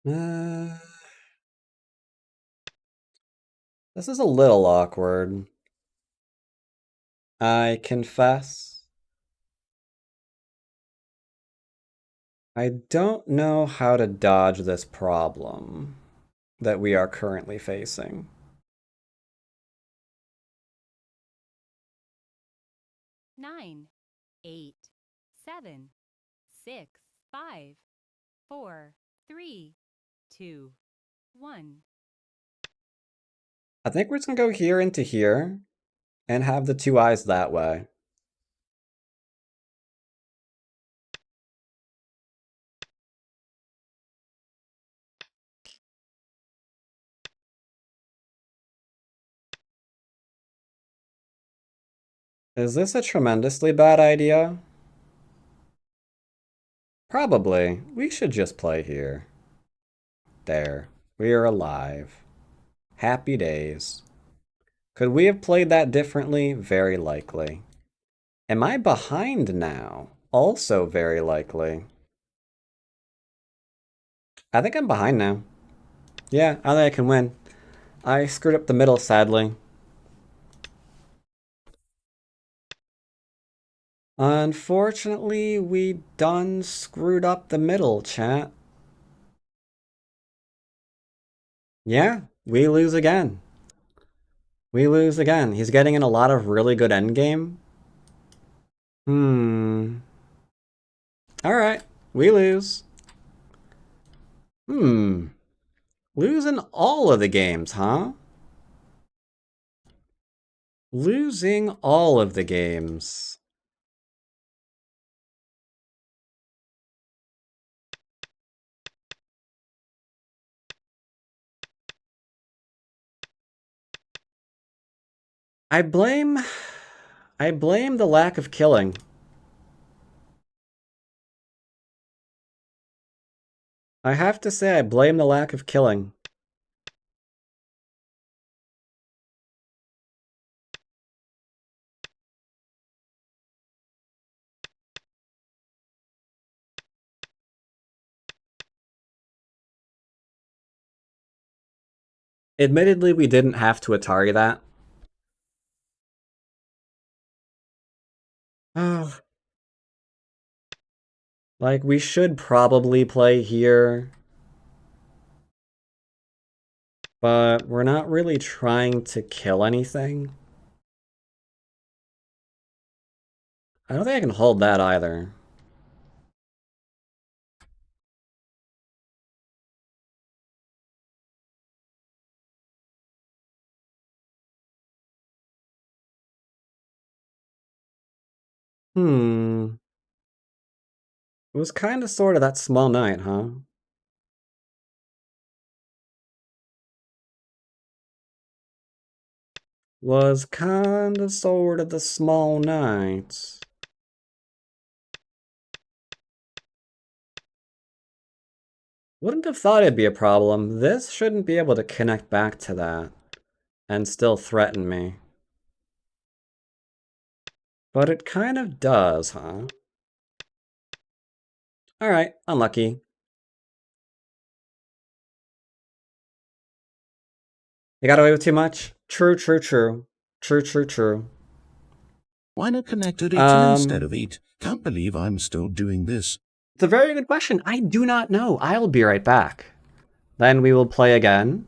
Uh, this is a little awkward. I confess. I don't know how to dodge this problem that we are currently facing. 9, 8, 7, 6, 5, 4, 3, 2, 1. I think we're just gonna go here into here and have the two eyes that way. Is this a tremendously bad idea? Probably. We should just play here. There. We are alive. Happy days. Could we have played that differently? Very likely. Am I behind now? Also very likely. I think I'm behind now. Yeah, I think I can win. I screwed up the middle, sadly. Unfortunately, we done screwed up the middle, chat. Yeah, we lose again. We lose again. He's getting in a lot of really good endgame. Alright, we lose. Losing all of the games, huh? Losing all of the games. I blame the lack of killing. I have to say I blame the lack of killing. Admittedly, we didn't have to Atari that. Like, we should probably play here. But we're not really trying to kill anything. I don't think I can hold that either. It was kind of sort of that small night, huh? Was kind of sort of the small night. Wouldn't have thought it'd be a problem. This shouldn't be able to connect back to that and still threaten me. But it kind of does, huh? Alright, unlucky. You got away with too much? True, true, true. True, true, true. Why not connect to 18 instead of 8? Can't believe I'm still doing this. It's a very good question. I do not know. I'll be right back. Then we will play again.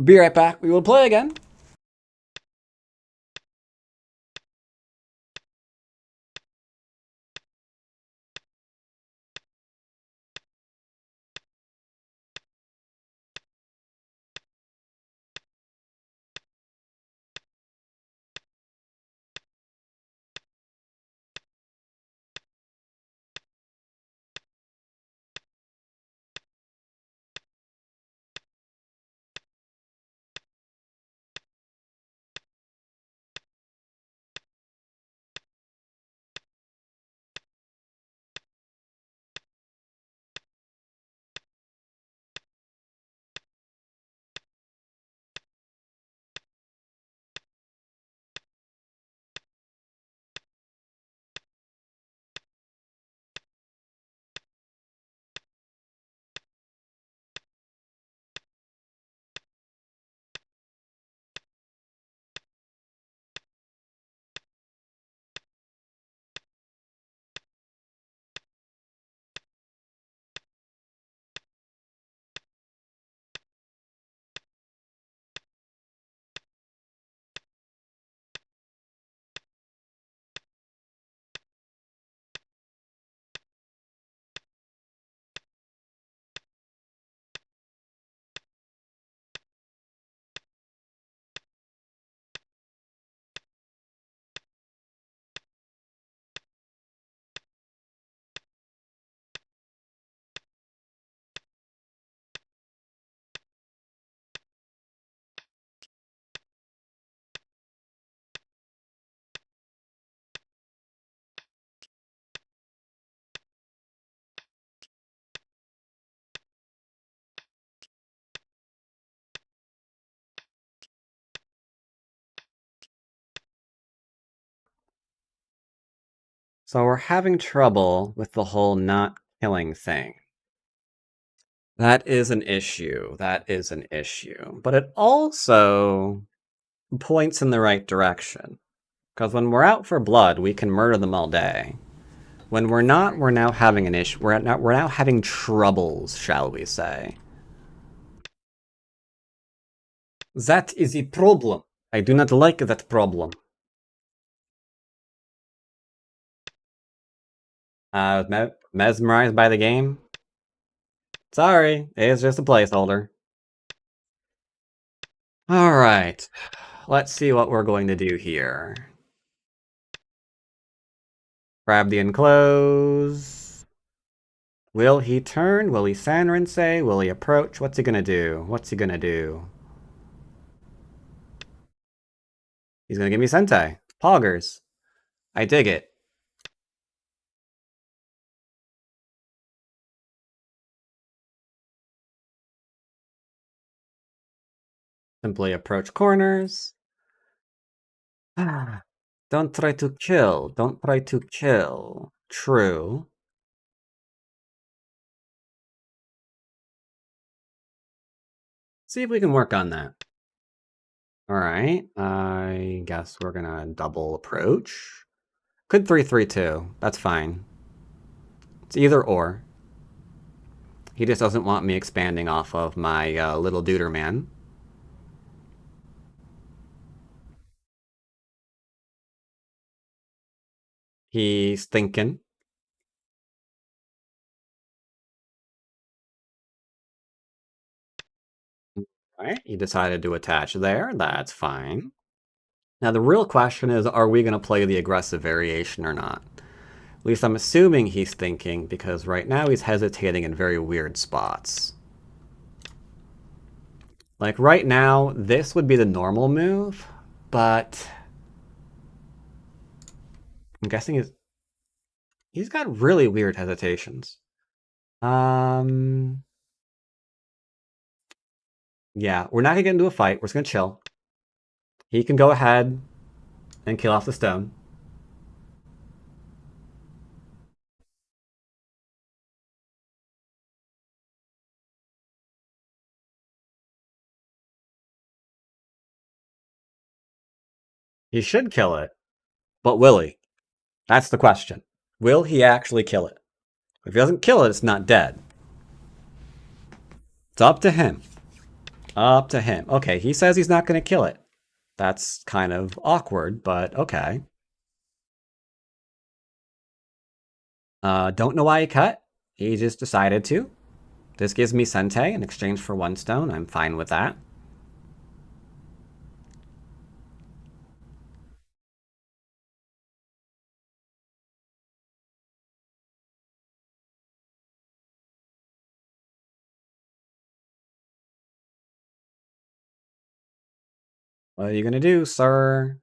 Be right back. We will play again. So we're having trouble with the whole not killing thing. That is an issue. That is an issue. But it also points in the right direction. Because when we're out for blood, we can murder them all day. When we're not, we're now having an issue. We're now having troubles, shall we say. That is a problem. I do not like that problem. I was mesmerized by the game. Sorry, it's just a placeholder. Alright, let's see what we're going to do here. Grab the enclose. Will he turn? Will he Sanrin-say? Will he approach? What's he gonna do? What's he gonna do? He's gonna give me Sentai. Poggers. I dig it. Simply approach corners. Don't try to kill. Don't try to kill. True. See if we can work on that. Alright, I guess we're gonna double approach. Could 3-3-2. That's fine. It's either or. He just doesn't want me expanding off of my little duder man. He's thinking. Alright, he decided to attach there. That's fine. Now the real question is, are we going to play the aggressive variation or not? At least I'm assuming he's thinking, because right now he's hesitating in very weird spots. Like right now, this would be the normal move, but I'm guessing he's got really weird hesitations. Yeah, we're not gonna get into a fight. We're just gonna chill. He can go ahead and kill off the stone. He should kill it, but will he? That's the question. Will he actually kill it? If he doesn't kill it, it's not dead. It's up to him. Up to him. Okay, he says he's not going to kill it. That's kind of awkward, but okay. Don't know why he cut. He just decided to. This gives me Sente in exchange for 1 stone. I'm fine with that. What are you going to do, sir?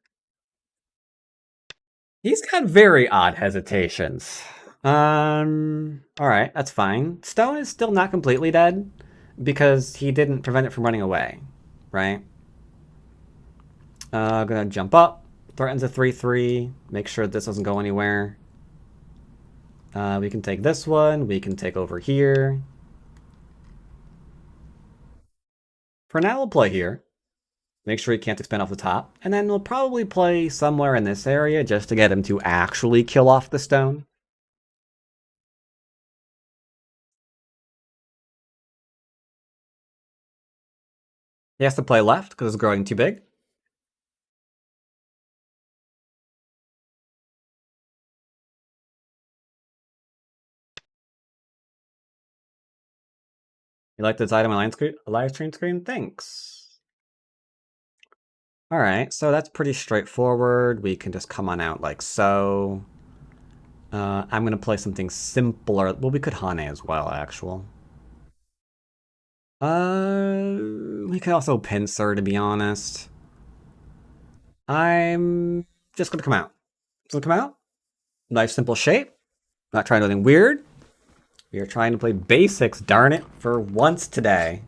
He's got very odd hesitations. Alright, that's fine. Stone is still not completely dead, because he didn't prevent it from running away, right? Gonna jump up, threatens a 3-3, make sure this doesn't go anywhere. We can take this one, we can take over here. For now, we'll play here. Make sure he can't expand off the top. And then we'll probably play somewhere in this area just to get him to actually kill off the stone. He has to play left because it's growing too big. You like this item on live stream screen? Thanks. Alright, so that's pretty straightforward. We can just come on out like so. I'm going to play something simpler. Well, we could Hane as well, actual. We could also Pincer, to be honest. I'm just going to come out. Just going to come out. Nice, simple shape. Not trying anything weird. We are trying to play basics, darn it, for once today.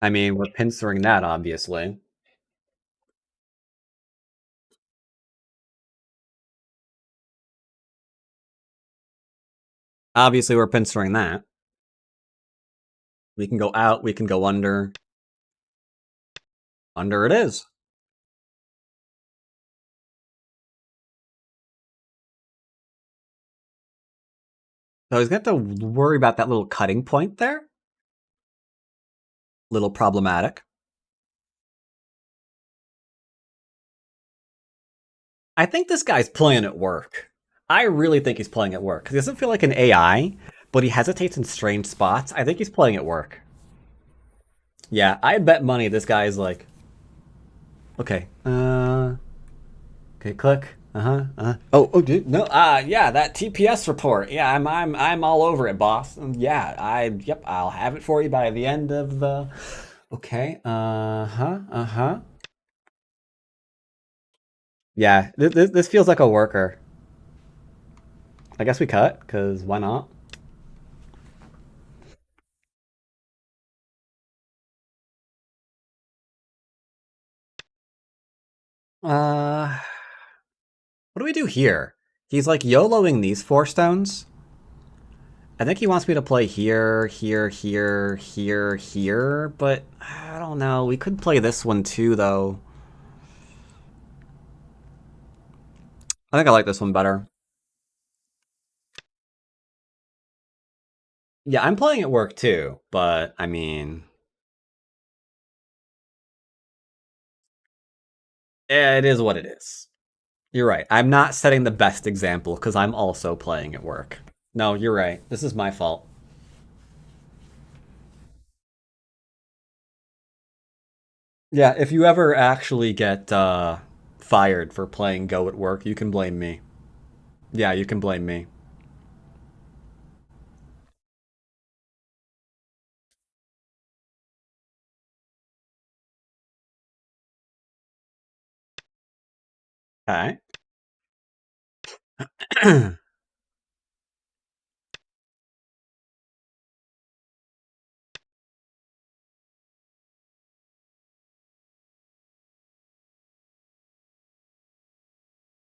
I mean, we're pincering that, obviously. Obviously, we're pincering that. We can go out, we can go under. Under it is. So he's going to have to worry about that little cutting point there. Little problematic. I think this guy's playing at work. I really think he's playing at work. He doesn't feel like an AI, but he hesitates in strange spots. I think he's playing at work. Yeah, I bet money this guy is like, okay, okay, click. Oh, dude, no, yeah, that TPS report. Yeah, I'm all over it, boss. Yeah, yep, I'll have it for you by the end of the. Okay, Yeah, this feels like a worker. I guess we cut, cause why not? What do we do here? He's like YOLOing these 4 stones. I think he wants me to play here, here, here, here, here, but I don't know. We could play this one too, though. I think I like this one better. Yeah, I'm playing at work too, but I mean... it is what it is. You're right. I'm not setting the best example because I'm also playing at work. No, you're right. This is my fault. Yeah, if you ever actually get fired for playing Go at work, you can blame me. Yeah, you can blame me. Okay.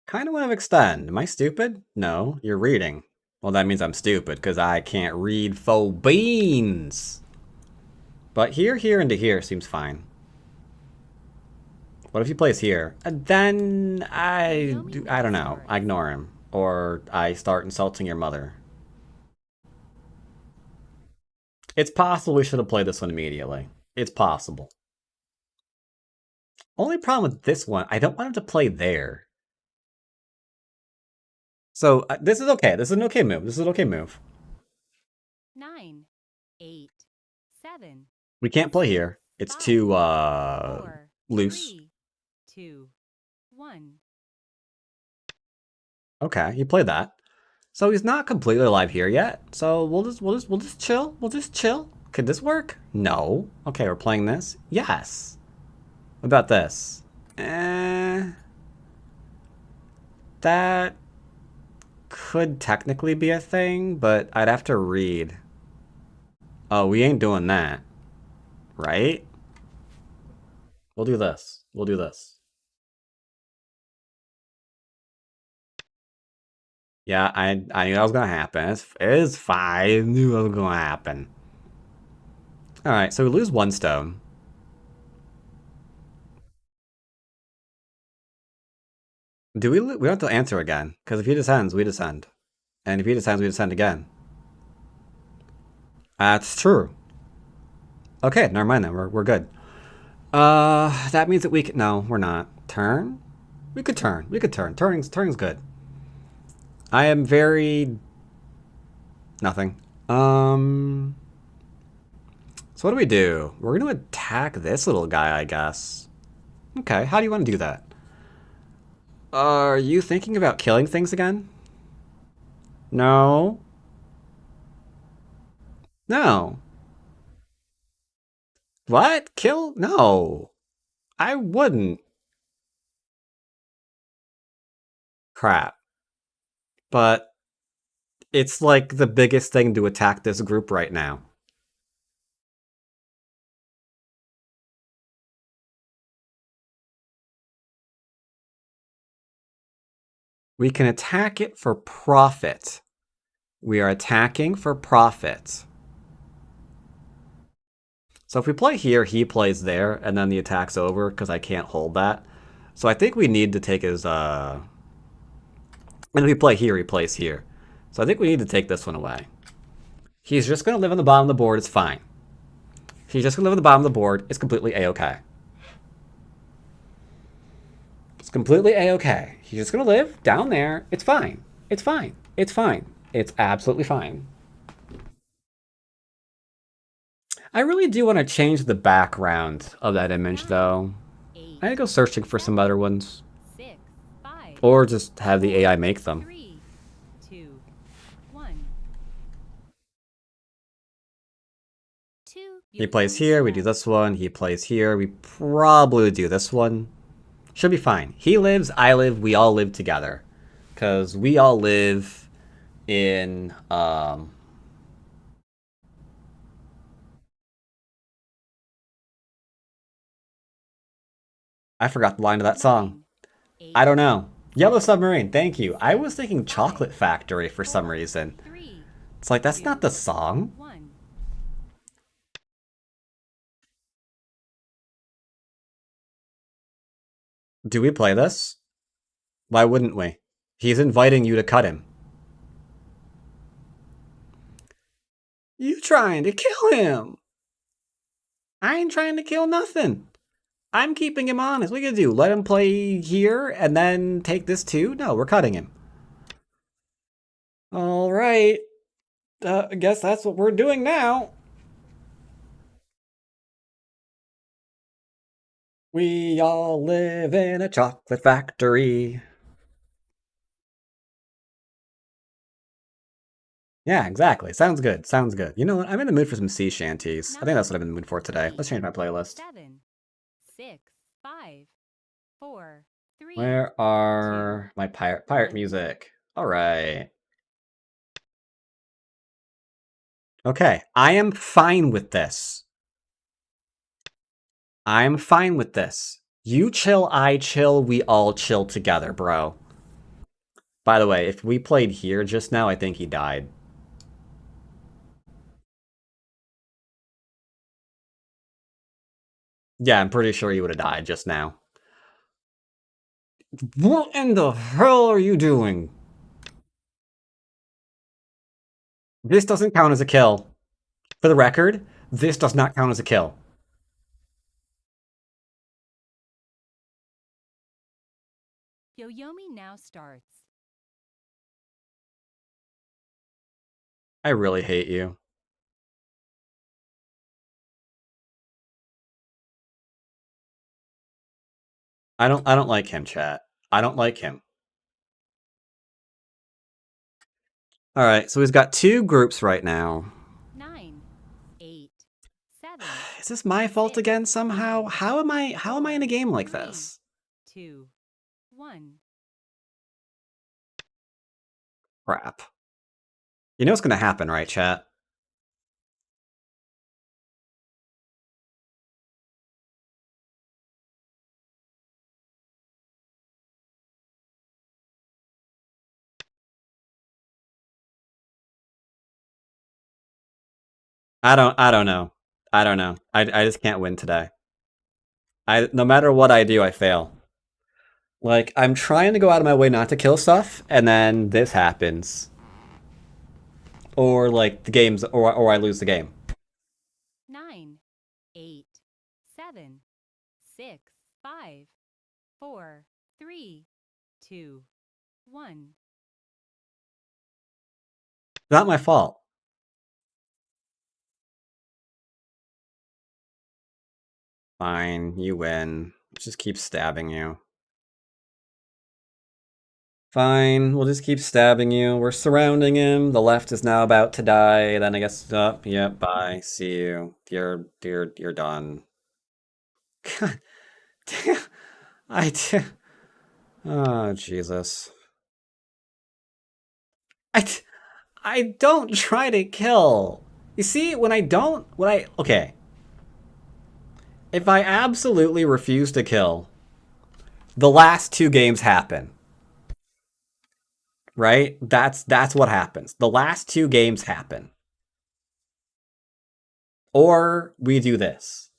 Kind of want to extend. Am I stupid? No, you're reading. Well, that means I'm stupid because I can't read faux beans. But here, here, and to here seems fine. What if he plays here? Then I don't know. I ignore him. Or I start insulting your mother. It's possible we should have played this one immediately. It's possible. Only problem with this one, I don't want him to play there. So this is okay. This is an okay move. This is an okay move. 9, 8, 7. We can't play here. It's too 4, loose. 3, 2, 1. Okay, he played that. So he's not completely alive here yet. So we'll just chill. We'll just chill. Could this work? No. Okay, we're playing this. Yes. What about this? That could technically be a thing, but I'd have to read. Oh, we ain't doing that. Right? We'll do this. We'll do this. Yeah, I knew that was gonna happen. It's fine. I knew it was gonna happen. Alright, so we lose 1 stone. Do we don't have to answer again, because if he descends, we descend. And if he descends, we descend again. That's true. Okay, never mind then. We're good. That means that we can... No, we're not. Turn? We could turn. We could turn. Turning's good. I am very... Nothing. So what do we do? We're going to attack this little guy, I guess. Okay, how do you want to do that? Are you thinking about killing things again? No. No. What? Kill? No. I wouldn't. Crap. But it's like the biggest thing to attack this group right now. We can attack it for profit. We are attacking for profit. So if we play here, he plays there, and then the attack's over because I can't hold that. So I think we need to take his... And if we play here, he plays here. So I think we need to take this one away. He's just going to live on the bottom of the board. It's fine. He's just going to live on the bottom of the board. It's completely A-okay. completely a-okay. He's just gonna live down there. It's fine. It's fine. It's fine. It's absolutely fine. I really do want to change the background of that image, though. I gotta go searching for some other ones. 6, 5, Or just have the AI make them. 3, 2, 1. He plays here, we do this one. He plays here, we probably do this one. Should be fine. He lives, I live, we all live together. Because we all live in, I forgot the line of that song. I don't know. Yellow Submarine, thank you. I was thinking Chocolate Factory for some reason. It's like, that's not the song. 1. Do we play this? Why wouldn't we? He's inviting you to cut him. You trying to kill him? I ain't trying to kill nothing. I'm keeping him honest. What are you gonna do? Let him play here and then take this too? No, we're cutting him. All right. I guess that's what we're doing now. We all live in a chocolate factory. Yeah, exactly. Sounds good. Sounds good. You know what? I'm in the mood for some sea shanties. I think that's what I'm in the mood for today. Let's change my playlist. 7, 6, 5, 4, 3. Where are my pirate music? All right. Okay, I am fine with this. I'm fine with this. You chill, I chill, we all chill together, bro. By the way, if we played here just now, I think he died. Yeah, I'm pretty sure he would have died just now. What in the hell are you doing? This doesn't count as a kill. For the record, this does not count as a kill. Yoyomi now starts. I really hate you. I don't like him, chat. I don't like him. All right, so he's got two groups right now. 9, 8, 7. Is this my fault again somehow? How am I in a game like this? 2, 1. Crap. You know what's gonna happen, right, chat? I don't know. I don't know. I just can't win today. No matter what I do, I fail. Like, I'm trying to go out of my way not to kill stuff, and then this happens. Or like the game's or I lose the game. 9, 8, 7, 6, 5, 4, 3, 2, 1. Not my fault. Fine, you win. Just keep stabbing you. Fine, we'll just keep stabbing you. We're surrounding him. The left is now about to die. Then I guess, yeah, bye. See you. You're done. God damn. Oh, Jesus. I don't try to kill. You see, okay. If I absolutely refuse to kill, the last two games happen. Right? That's what happens. The last two games happen. Or we do this.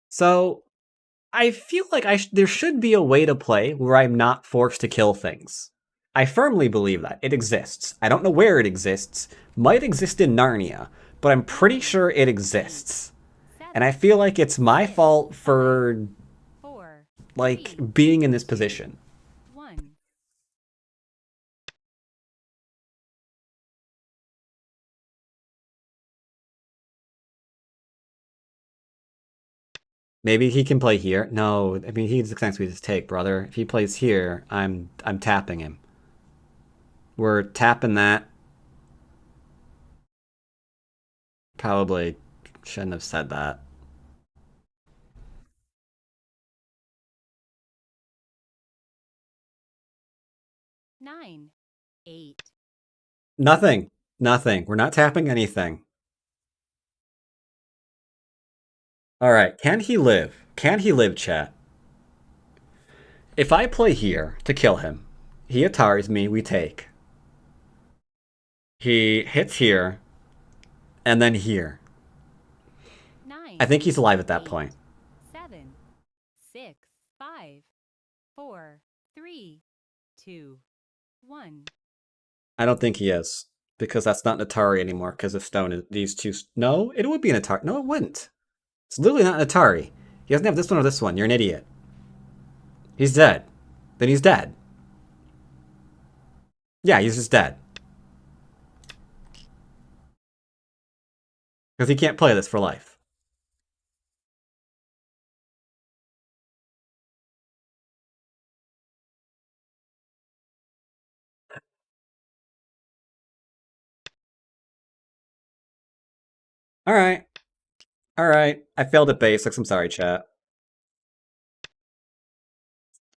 So, I feel like there should be a way to play where I'm not forced to kill things. I firmly believe that. It exists. I don't know where it exists. Might exist in Narnia, but I'm pretty sure it exists. And I feel like it's my fault for, 4, like, 3, being in this position. 1. Maybe he can play here. No, I mean he's next to his take, brother. If he plays here, I'm tapping him. We're tapping that. Probably shouldn't have said that. Nine, 8. Nothing. Nothing. We're not tapping anything. Alright, can he live? Can he live, chat? If I play here to kill him, he Ataris me, we take. He hits here, and then here. 9. I think he's alive at that 8, point. 7, 6, 5, 4, 3, 2, 1. I don't think he is, because that's not an Atari anymore, because of Stone is these two. No, it would be an Atari. No, it wouldn't. It's literally not an Atari. He doesn't have this one or this one. You're an idiot. He's dead. Then he's dead. Yeah, he's just dead. Because he can't play this for life. Alright. Alright. I failed at basics. I'm sorry, chat.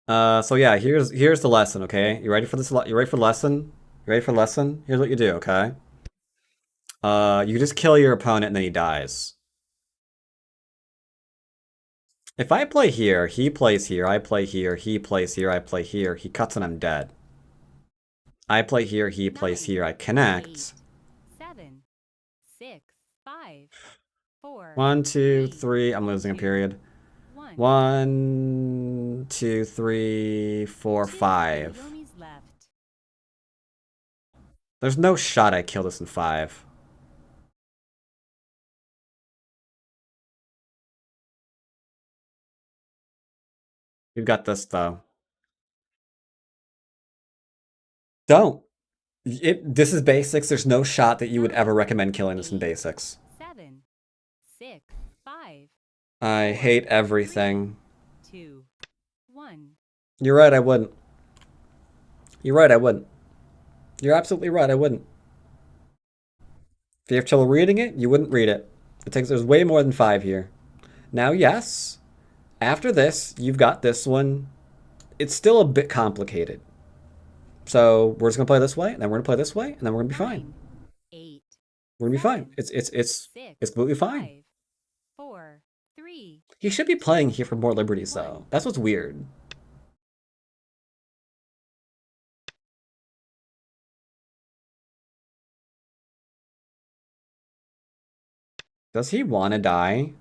So yeah, here's the lesson, okay? You ready for this? You ready for the lesson? You ready for the lesson? Here's what you do, okay? You just kill your opponent and then he dies. If I play here, he plays here, I play here, he plays here, I play here, he cuts and I'm dead. I play here, he plays 9, here, I connect. 8, 7, 6, 5, 4. 1, 2, 3, 3. I'm losing a 2, period. 1. 1, 2, 3, 4, 2 5. Yomis left. There's no shot I kill this in 5. We've got this though. Don't. This is basics. There's no shot that you would ever recommend killing this in 8, basics. 7, 6, 5. I 4, hate everything. 3, 2, 1. You're right, I wouldn't. You're right, I wouldn't. You're absolutely right, I wouldn't. If you have trouble reading it, you wouldn't read it. There's way more than 5 here. Now, yes, after this, you've got this one. It's still a bit complicated. So we're just gonna play this way, and then we're gonna play this way, and then we're gonna be fine. 8. We're gonna be fine. 7, It's 6, completely fine. 5, 4, 3. He should be playing here for more liberties, 1. though. That's what's weird. Does he want to die?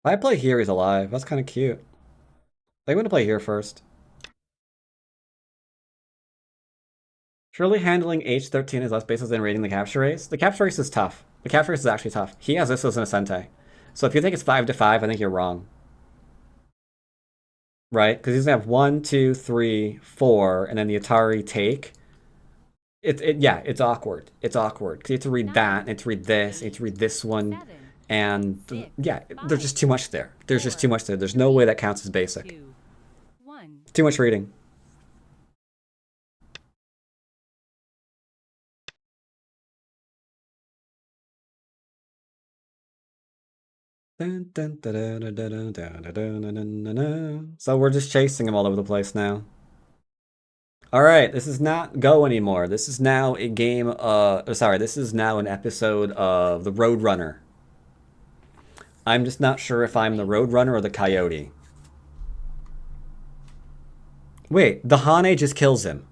If I play here, he's alive. That's kind of cute. I'm gonna play here first. Surely handling H13 is less basis than rating the capture race? The capture race is tough. The capture race is actually tough. He has this as an Ascente. So if you think it's 5 to 5, I think you're wrong. Right? Because he's gonna have 1, 2, 3, 4, and then the Atari take. Yeah, it's awkward. It's awkward. Because you have to read 9, that, and you have to read this, and you have to read this one. 7, And 6, yeah, 5, there's just too much there. There's just too 4, much there. There's no way that counts as basic. 2, 1. Too much reading. So we're just chasing him all over the place now. Alright, this is not Go anymore. This is now a game, this is now an episode of the Roadrunner. I'm just not sure if I'm the Roadrunner or the Coyote. Wait, the Hane just kills him.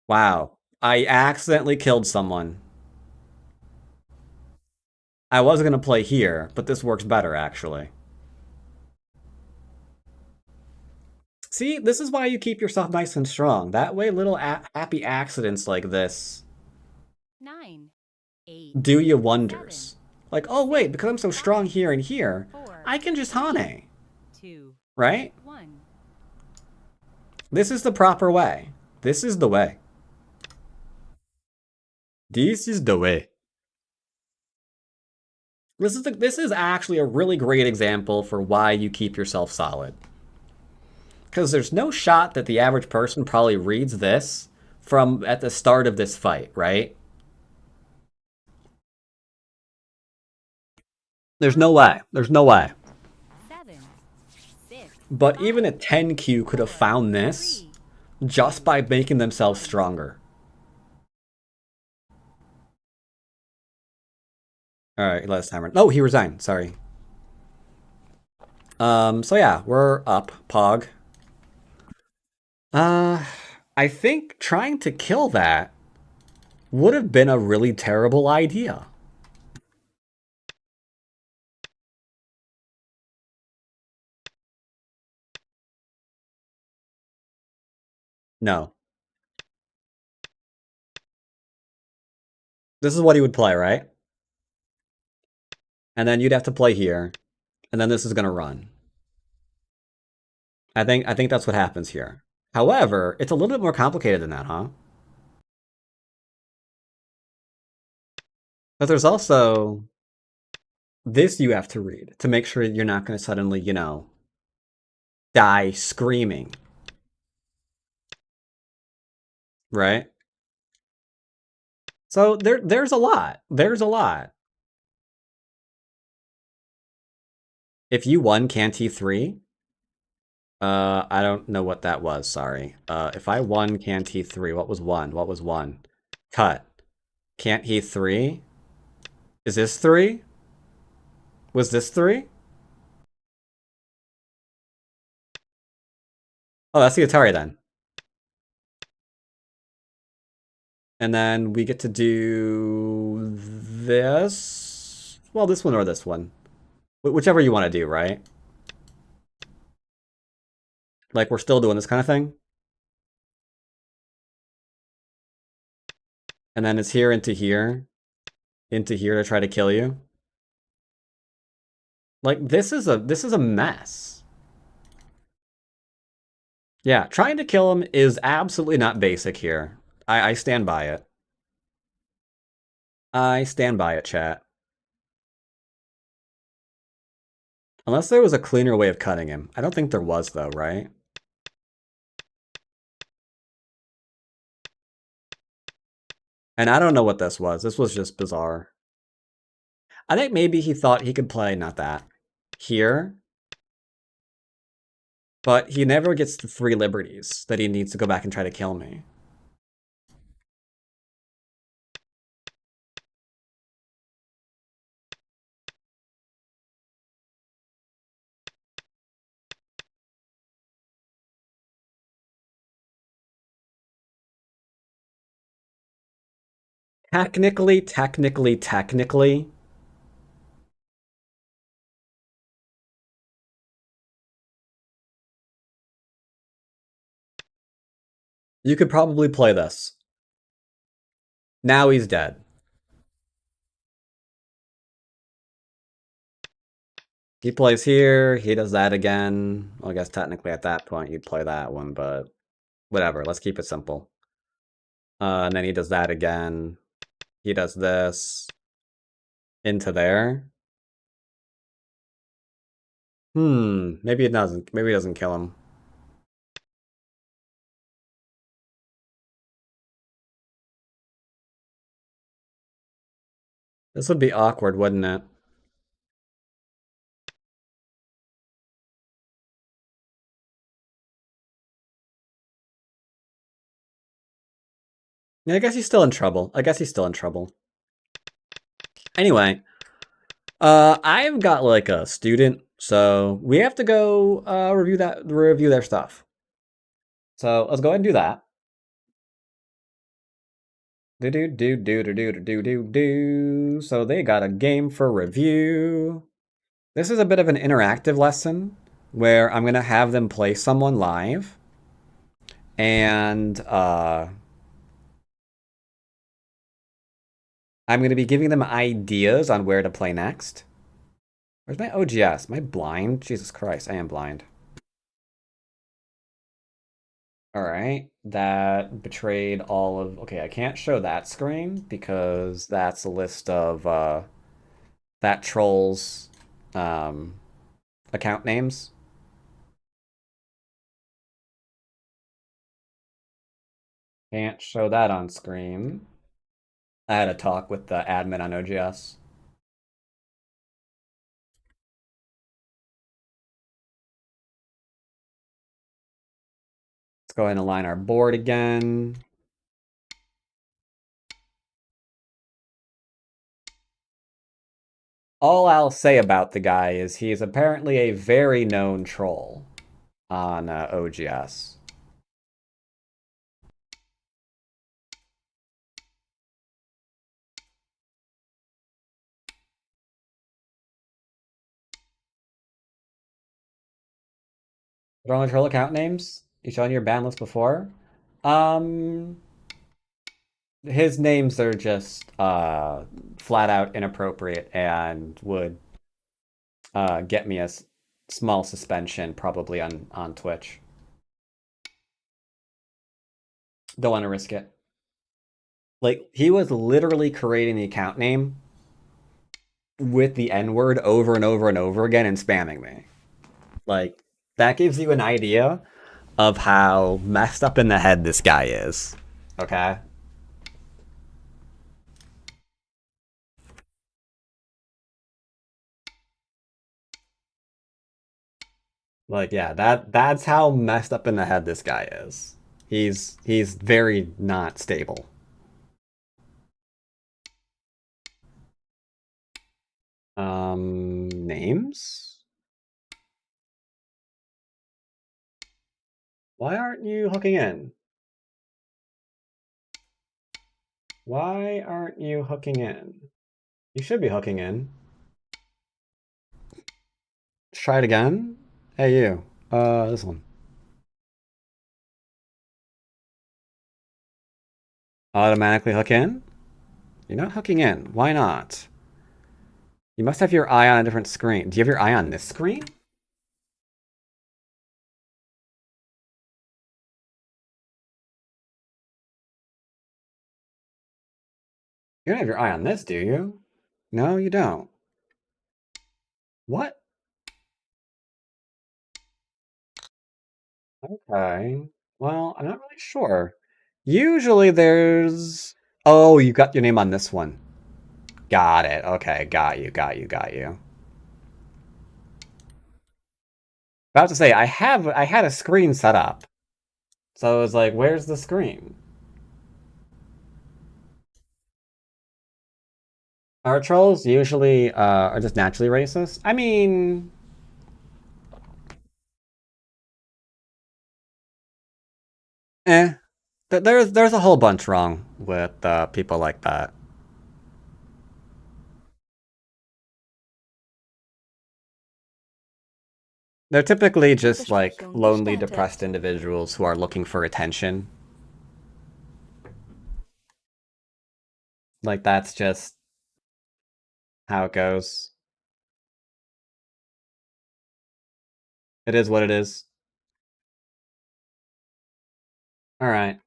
Wow. I accidentally killed someone. I was going to play here, but this works better, actually. See, this is why you keep yourself nice and strong. That way, little happy accidents like this 9, 8, do you wonders. 7, Like, oh wait, because I'm so strong here and here, 4, I can just Hane. 2, Right? 1. This is the proper way. This is the way. This is the way. This is actually a really great example for why you keep yourself solid. Because there's no shot that the average person probably reads this from at the start of this fight, right? There's no way. There's no way. 7, 6, But even a 10Q could have found this 3, just by making themselves stronger. Alright, last timer. Oh, he resigned. Sorry. So yeah, we're up. Pog. I think trying to kill that would have been a really terrible idea. No. This is what he would play, right? And then you'd have to play here. And then this is going to run. I think that's what happens here. However, it's a little bit more complicated than that, huh? But there's also this you have to read to make sure you're not going to suddenly, you know, die screaming. Right? So there's a lot. There's a lot. If you won Can't T3, I don't know what that was, sorry. If I won Can't T3, what was 1? What was 1? Cut. Can't he 3? Is this 3? Was this 3? Oh, that's the Atari then. And then we get to do this. Well, this one or this one. Whichever you want to do, right? Like, we're still doing this kind of thing. And then it's here into here. Into here to try to kill you. Like, this is a mess. Yeah, trying to kill him is absolutely not basic here. I stand by it. I stand by it, chat. Unless there was a cleaner way of cutting him. I don't think there was, though, right? And I don't know what this was. This was just bizarre. I think maybe he thought he could play, not that, here. But he never gets the 3 liberties that he needs to go back and try to kill me. Technically, you could probably play this. Now he's dead. He plays here, he does that again. Well, I guess technically at that point you'd play that one, but whatever, let's keep it simple. And then he does that again. He does this. Into there. Maybe it doesn't. Maybe it doesn't kill him. This would be awkward, wouldn't it? Yeah, I guess he's still in trouble. Anyway, I've got like a student, so we have to go review their stuff. So let's go ahead and do that. Do. So they got a game for review. This is a bit of an interactive lesson where I'm gonna have them play someone live, and I'm gonna be giving them ideas on where to play next. Where's my OGS? Am I blind? Jesus Christ, I am blind. Alright, that betrayed all of... Okay, I can't show that screen because that's a list of that troll's account names. Can't show that on screen. I had a talk with the admin on OGS. Let's go ahead and align our board again. All I'll say about the guy is he's apparently a very known troll on OGS. What are all the troll account names? You showing your ban list before? His names are just flat out inappropriate and would get me a small suspension probably on Twitch. Don't want to risk it. Like, he was literally creating the account name with the N-word over and over and over again and spamming me. Like, that gives you an idea of how messed up in the head this guy is. Okay? Like, yeah, that's how messed up in the head this guy is. He's very not stable. Names? Why aren't you hooking in? Why aren't you hooking in? You should be hooking in. Let's try it again. Hey, you. This one. Automatically hook in? You're not hooking in. Why not? You must have your eye on a different screen. Do you have your eye on this screen? You don't have your eye on this, do you? No, you don't. What? Okay. Well, I'm not really sure. Usually there's... Oh, you got your name on this one. Got it. Okay, got you. About to say, I had a screen set up. So I was like, where's the screen? Our trolls usually are just naturally racist. I mean... There's a whole bunch wrong with people like that. They're typically just like lonely, depressed individuals who are looking for attention. Like, that's just how it goes. It is what it is. Alright,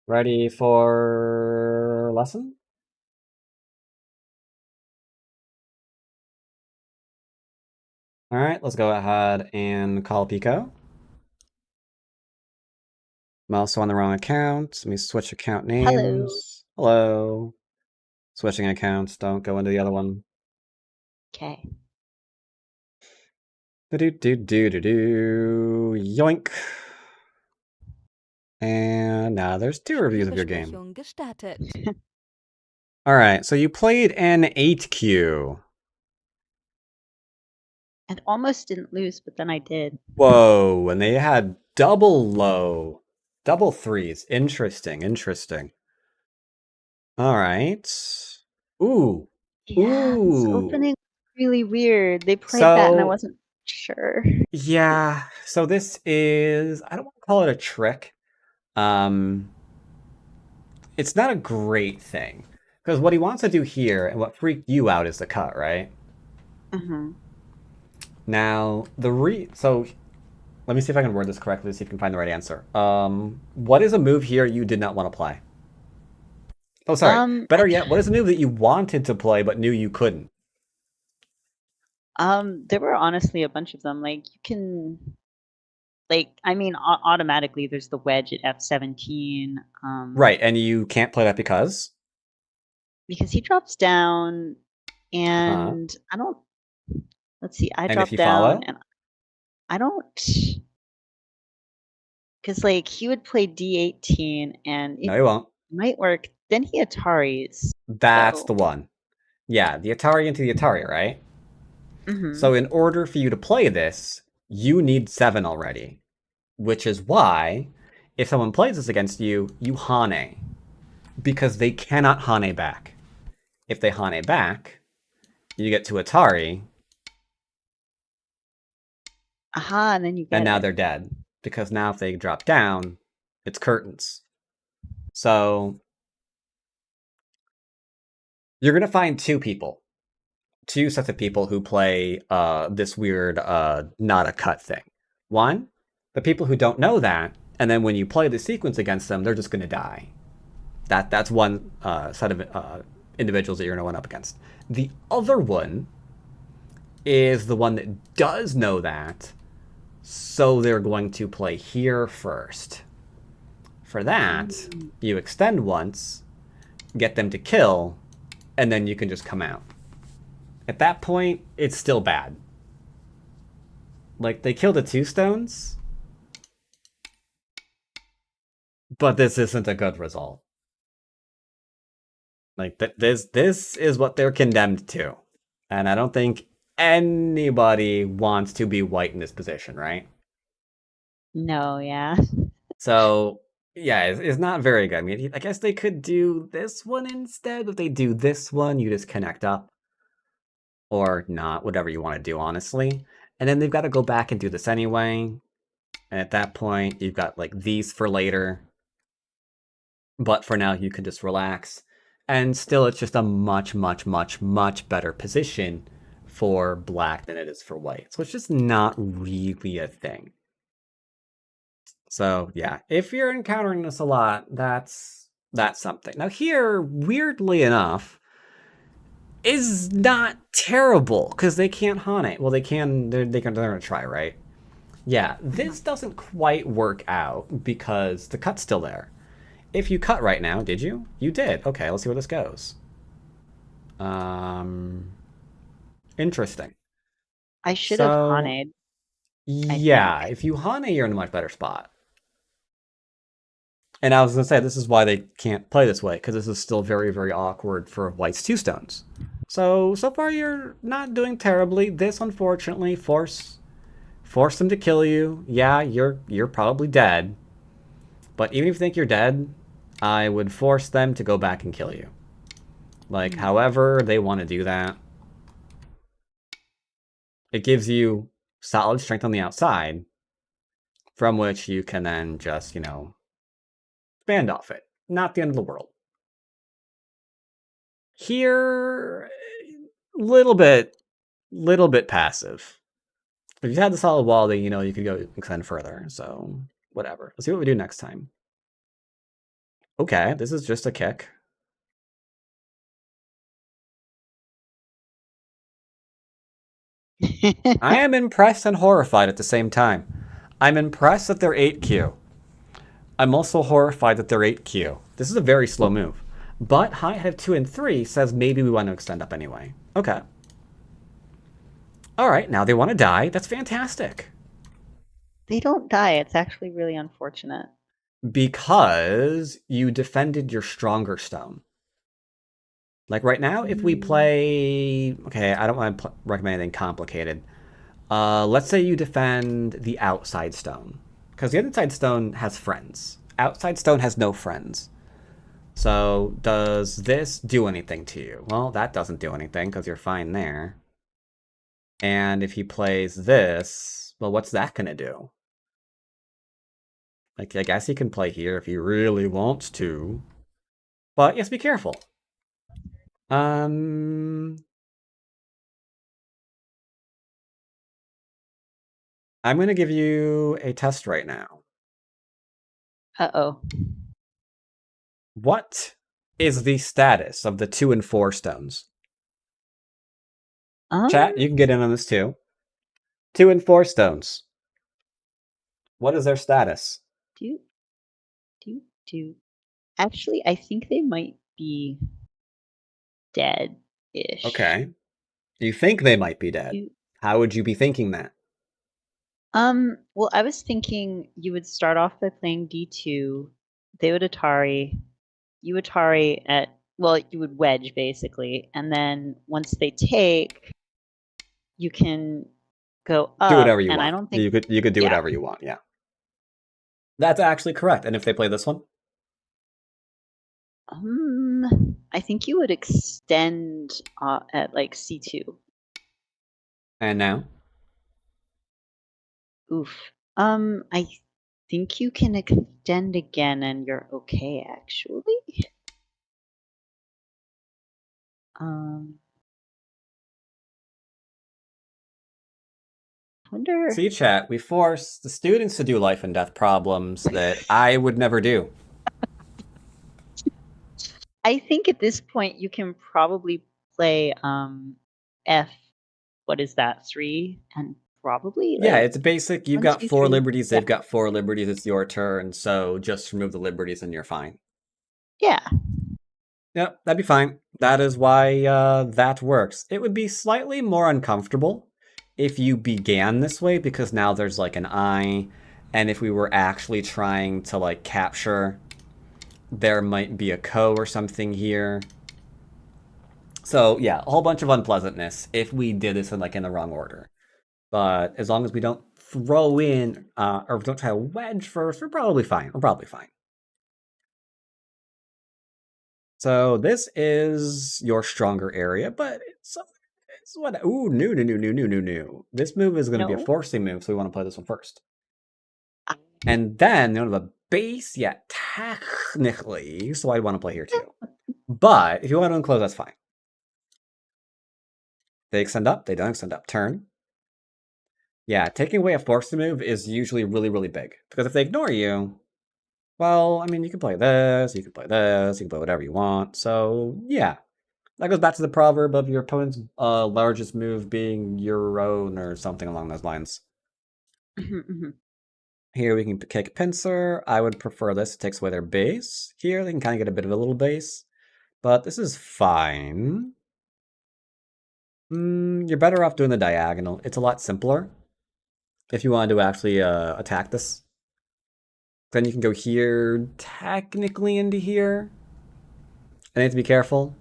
ready for lesson? Alright, let's go ahead and call Pico. I'm also on the wrong account. Let me switch account names. Hello. Switching accounts, don't go into the other one. Okay. Yoink. And now there's 2 reviews of your game. Spielbesprechung gestartet. Alright, so you played an 8Q. I almost didn't lose, but then I did. Whoa, and they had double low. Double threes. Interesting, interesting. All right. Ooh. Yeah, this Ooh. opening was really weird. They played that and I So, wasn't sure. yeah. So this is, I don't want to call it a trick. It's not a great thing. Because what he wants to do here, and what freaked you out, is the cut, right? Mm-hmm. Now, so let me see if I can word this correctly, see if you can find the right answer. What is a move here you did not want to play? Oh, sorry. Better yet, what is a move that you wanted to play but knew you couldn't? There were honestly a bunch of them. Like you can, I mean, automatically there's the wedge at f17. Right, and you can't play that because? Because he drops down, Uh-huh. and I don't. Let's see, I And if drop you down, follow? and I don't. Because like he would play d18, and No, it he won't. might work. Then he Ataris. That's the So. one. Yeah, the Atari into the Atari, right? Mm-hmm. So in order for you to play this, you need 7 already. Which is why, if someone plays this against you, you Hane. Because they cannot Hane back. If they Hane back, you get to Atari, Aha, and then you get and now it. they're dead. Because now if they drop down, it's curtains. So you're going to find two sets of people who play this weird not a cut thing. One, the people who don't know that, and then when you play the sequence against them, they're just going to die. That's one set of individuals that you're going to run up against. The other one is the one that does know that, so they're going to play here first. For that, you extend once, get them to kill, and then you can just come out. At that point, it's still bad. Like, they killed the 2 stones, but this isn't a good result. Like, this is what they're condemned to. And I don't think anybody wants to be white in this position, right? No, yeah. So, yeah, it's not very good. I mean, I guess they could do this one instead. If they do this one, you just connect up. Or not, whatever you want to do, honestly. And then they've got to go back and do this anyway. And at that point, you've got, like, these for later. But for now, you can just relax. And still, it's just a much, much, much, much better position for black than it is for white. So it's just not really a thing. So, yeah, if you're encountering this a lot, that's something. Now here, weirdly enough, is not terrible, because they can't Hane. Well, they can, they're going to try, right? Yeah, this doesn't quite work out, because the cut's still there. If you cut right now, did you? You did. Okay, let's see where this goes. Interesting. I should have Haned. Yeah, if you Hane, you're in a much better spot. And I was going to say, this is why they can't play this way, because this is still very, very awkward for white's 2 stones. So far you're not doing terribly. This, unfortunately, force them to kill you. Yeah, you're probably dead. But even if you think you're dead, I would force them to go back and kill you. Like, however they want to do that. It gives you solid strength on the outside, from which you can then just, expand off it. Not the end of the world. Here, little bit passive. If you had the solid wall, then you could go extend further. So whatever. Let's see what we do next time. Okay, this is just a kick. I am impressed and horrified at the same time. I'm impressed that they're 8Q. I'm also horrified that they're 8Q. This is a very slow move. But high have 2 and 3 says maybe we want to extend up anyway. Okay. Alright, now they want to die. That's fantastic. They don't die. It's actually really unfortunate. Because you defended your stronger stone. Like right now, if we play... Okay, I don't want to recommend anything complicated. Let's say you defend the outside stone. Because the inside stone has friends. outside stone has no friends. So does this do anything to you? Well, that doesn't do anything because you're fine there. And if he plays this, well, what's that going to do? Like, I guess he can play here if he really wants to. But yes, be careful. I'm going to give you a test right now. Uh-oh. What is the status of the 2 and 4 stones? Chat, you can get in on this too. 2 and 4 stones. What is their status? Actually, I think they might be dead-ish. Okay. You think they might be dead. How would you be thinking that? Well, I was thinking you would start off by playing D2, they would Atari, you Atari at, well, you would wedge basically, and then once they take, you can go up. Do whatever you and want. I don't think you could do whatever you want, yeah. That's actually correct. And if they play this one? I think you would extend at like C2. And now? Oof. I think you can extend again and you're okay, actually. Wonder. See, chat, we force the students to do life and death problems that I would never do. I think at this point you can probably play F. What is that? 3 and probably. Yeah, it's basic. You've 1, got 2, 4 3. liberties. Yeah. They've got 4 liberties. It's your turn. So just remove the liberties and you're fine. Yeah. Yep, that'd be fine. That is why that works. It would be slightly more uncomfortable if you began this way, because now there's like an I, and if we were actually trying to like capture, there might be a ko or something here. So yeah, a whole bunch of unpleasantness if we did this in like in the wrong order. But as long as we don't throw in or don't try to wedge first, we're probably fine. We're probably fine. So this is your stronger area, but it's what? Ooh, new. This move is going to be a forcing move, so we want to play this one first. And then the base, yeah, technically, so I want to play here too. But if you want to unclose, that's fine. They extend up, they don't extend up. Turn. Yeah, taking away a forcing move is usually really, really big. Because if they ignore you, well, I mean, you can play this, you can play this, you can play whatever you want. So, yeah. That goes back to the proverb of your opponent's largest move being your own or something along those lines. Here we can kick a pincer. I would prefer this. It takes away their base. Here they can kind of get a bit of a little base. But this is fine. You're better off doing the diagonal. It's a lot simpler if you want to actually attack this. Then you can go here, technically into here. I need to be careful,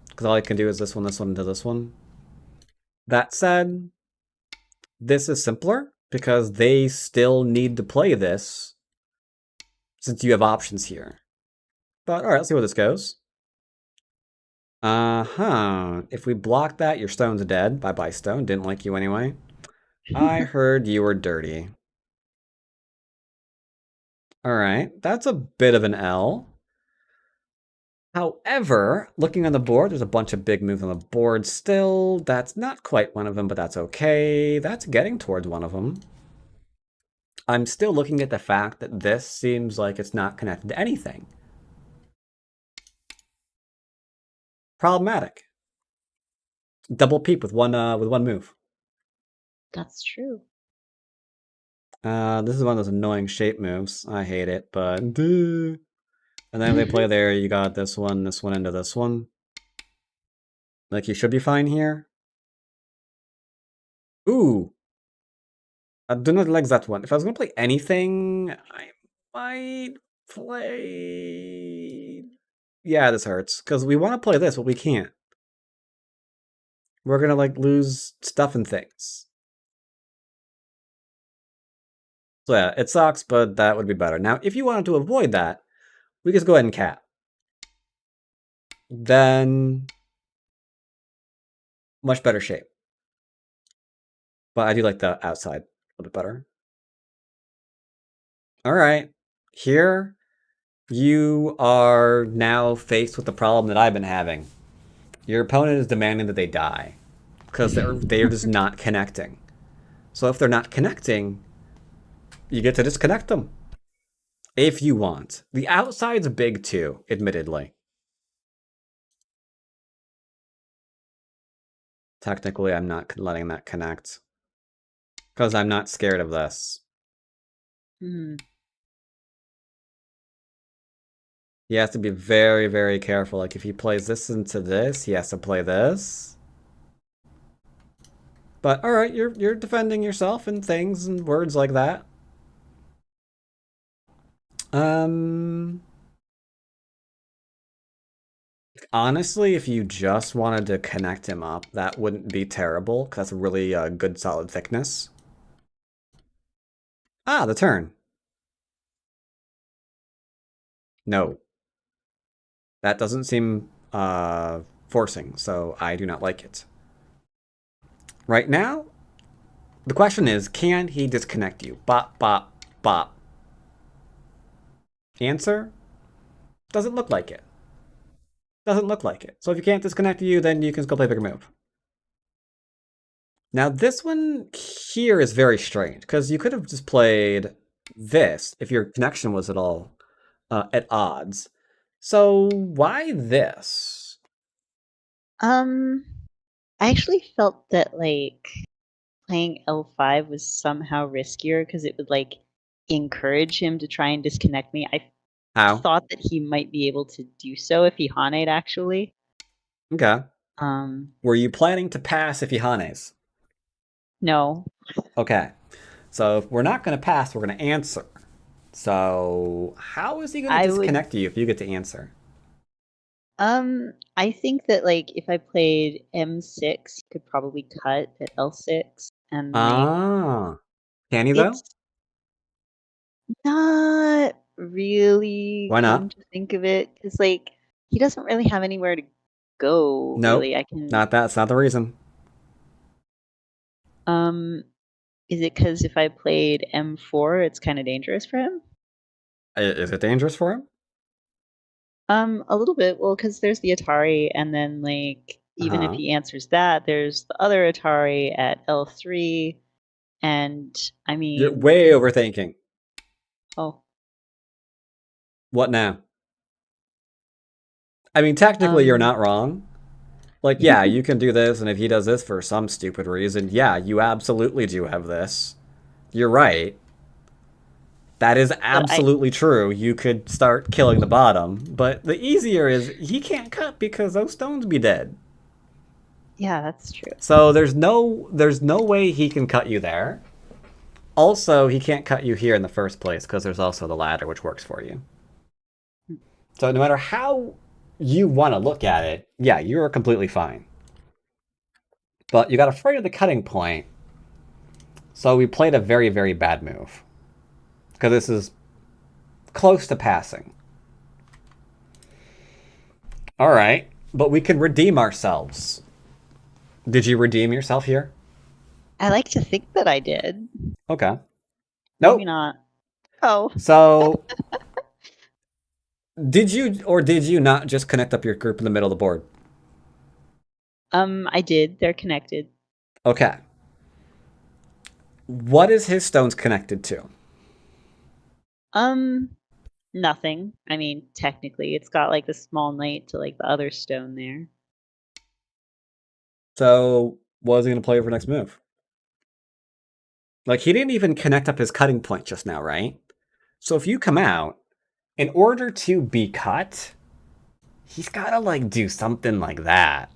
because all I can do is this one, into this one. That said, this is simpler, because they still need to play this, since you have options here. But alright, let's see where this goes. If we block that, your stone's dead. Bye-bye, stone. Didn't like you anyway. I heard you were dirty. Alright, that's a bit of an L. However, looking on the board, there's a bunch of big moves on the board still. That's not quite one of them, but that's okay. That's getting towards one of them. I'm still looking at the fact that this seems like it's not connected to anything. Problematic. Double peep with one move. That's true. This is one of those annoying shape moves. I hate it, but and then if they play there, you got this one into this one. Like, you should be fine here. Ooh. I do not like that one. If I was gonna play anything, I might play... Yeah, this hurts. Because we want to play this, but we can't. We're gonna, like, lose stuff and things. So yeah, it sucks, but that would be better. Now, if you wanted to avoid that, we just go ahead and cap. Then, much better shape. But I do like the outside a little bit better. All right, here you are now faced with the problem that I've been having. Your opponent is demanding that they die because they're just not connecting. So if they're not connecting, you get to disconnect them if you want. The outside's big too, admittedly. Technically, I'm not letting that connect because I'm not scared of this. Hmm. He has to be very, very careful. Like, if he plays this into this, he has to play this. But, alright, you're defending yourself and things and words like that. Honestly, if you just wanted to connect him up, that wouldn't be terrible, because that's a really good, solid thickness. Ah, the turn. No. That doesn't seem forcing, so I do not like it. Right now, the question is, can he disconnect you? Bop, bop, bop. Answer? Doesn't look like it. Doesn't look like it. So if you can't disconnect you, then you can go play a bigger move. Now this one here is very strange, because you could have just played this if your connection was at all at odds. So why this? I actually felt that like playing L5 was somehow riskier because it would like encourage him to try and disconnect me. I How? thought that he might be able to do so if he Haned actually. Okay. Um, Were you planning to pass if he Hanes? no. Okay. So if we're not going to pass, we're going to answer. So how is he going I to would disconnect you if you get to answer? I think that like if I played M6, he could probably cut at L6 and like Ah. Can he though? it's not really Why come not? to think of it because like he doesn't really have anywhere to go Nope. really. I can That's not the reason. is it because if I played M4 it's kind of dangerous for him? Is it dangerous for him? A little bit. Well, because there's the Atari, and then like even if Uh-huh. he answers that, there's the other Atari at L3, and I You're mean, way overthinking. oh, What now? I mean, technically, you're um, not wrong. Like, yeah, you can do this, and if he does this for some stupid reason, yeah, you absolutely do have this. You're right. That is but absolutely true. You could start killing the bottom, but the easier is he can't cut because those stones be dead. yeah, that's true. So there's no way he can cut you there. Also, he can't cut you here in the first place because there's also the ladder which works for you. So no matter how you want to look at it, yeah, you're completely fine. But you got afraid of the cutting point, so we played a very, very bad move. Because this is close to passing. Alright, but we can redeem ourselves. Did you redeem yourself here? I like to think that I did. Okay. Maybe Nope. not. Oh, So, did you or did you not just connect up your group in the middle of the board? I did. They're connected. Okay. What is his stones connected to? Nothing. I mean, technically, it's got like the small knight to like the other stone there. So, what is he going to play for next move? Like, he didn't even connect up his cutting point just now, right? So if you come out, in order to be cut, he's got to, like, do something like that.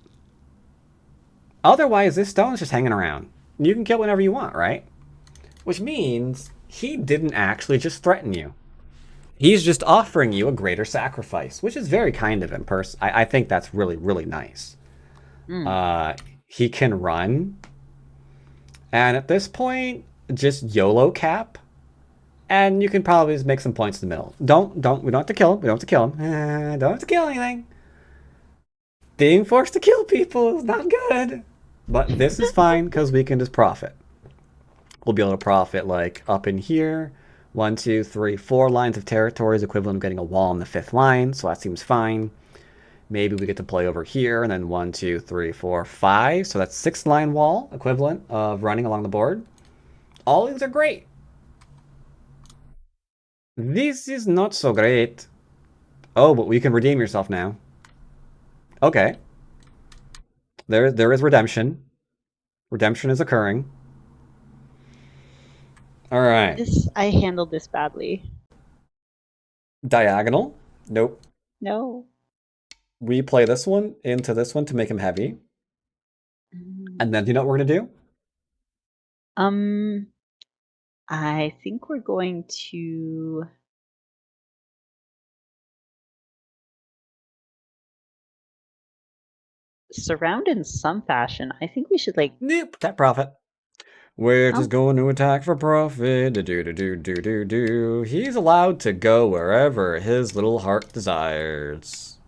Otherwise, this stone's just hanging around. You can kill whenever you want, right? Which means he didn't actually just threaten you. He's just offering you a greater sacrifice, which is very kind of him. I think that's really, really nice. He can run. And at this point, just YOLO cap. And you can probably just make some points in the middle. We don't have to kill him. We don't have to kill him. Don't have to kill anything. Being forced to kill people is not good. But this is fine because we can just profit. We'll be able to profit like up in here. 1, 2, 3, 4 lines of territory is equivalent of getting a wall on the 5th line. So that seems fine. Maybe we get to play over here and then 1, 2, 3, 4, 5. So that's 6-line wall equivalent of running along the board. All these are great. This is not so great. Oh, but we can redeem yourself now. Okay. There is redemption. Redemption is occurring. All right. I handled this badly. Diagonal. Nope. No. We play this one into this one to make him heavy. And then do you know what we're going to do? I think we're going to surround in some fashion. I think we should like Nope. Attack profit. We're Oh. just going to attack for profit. Do. He's allowed to go wherever his little heart desires.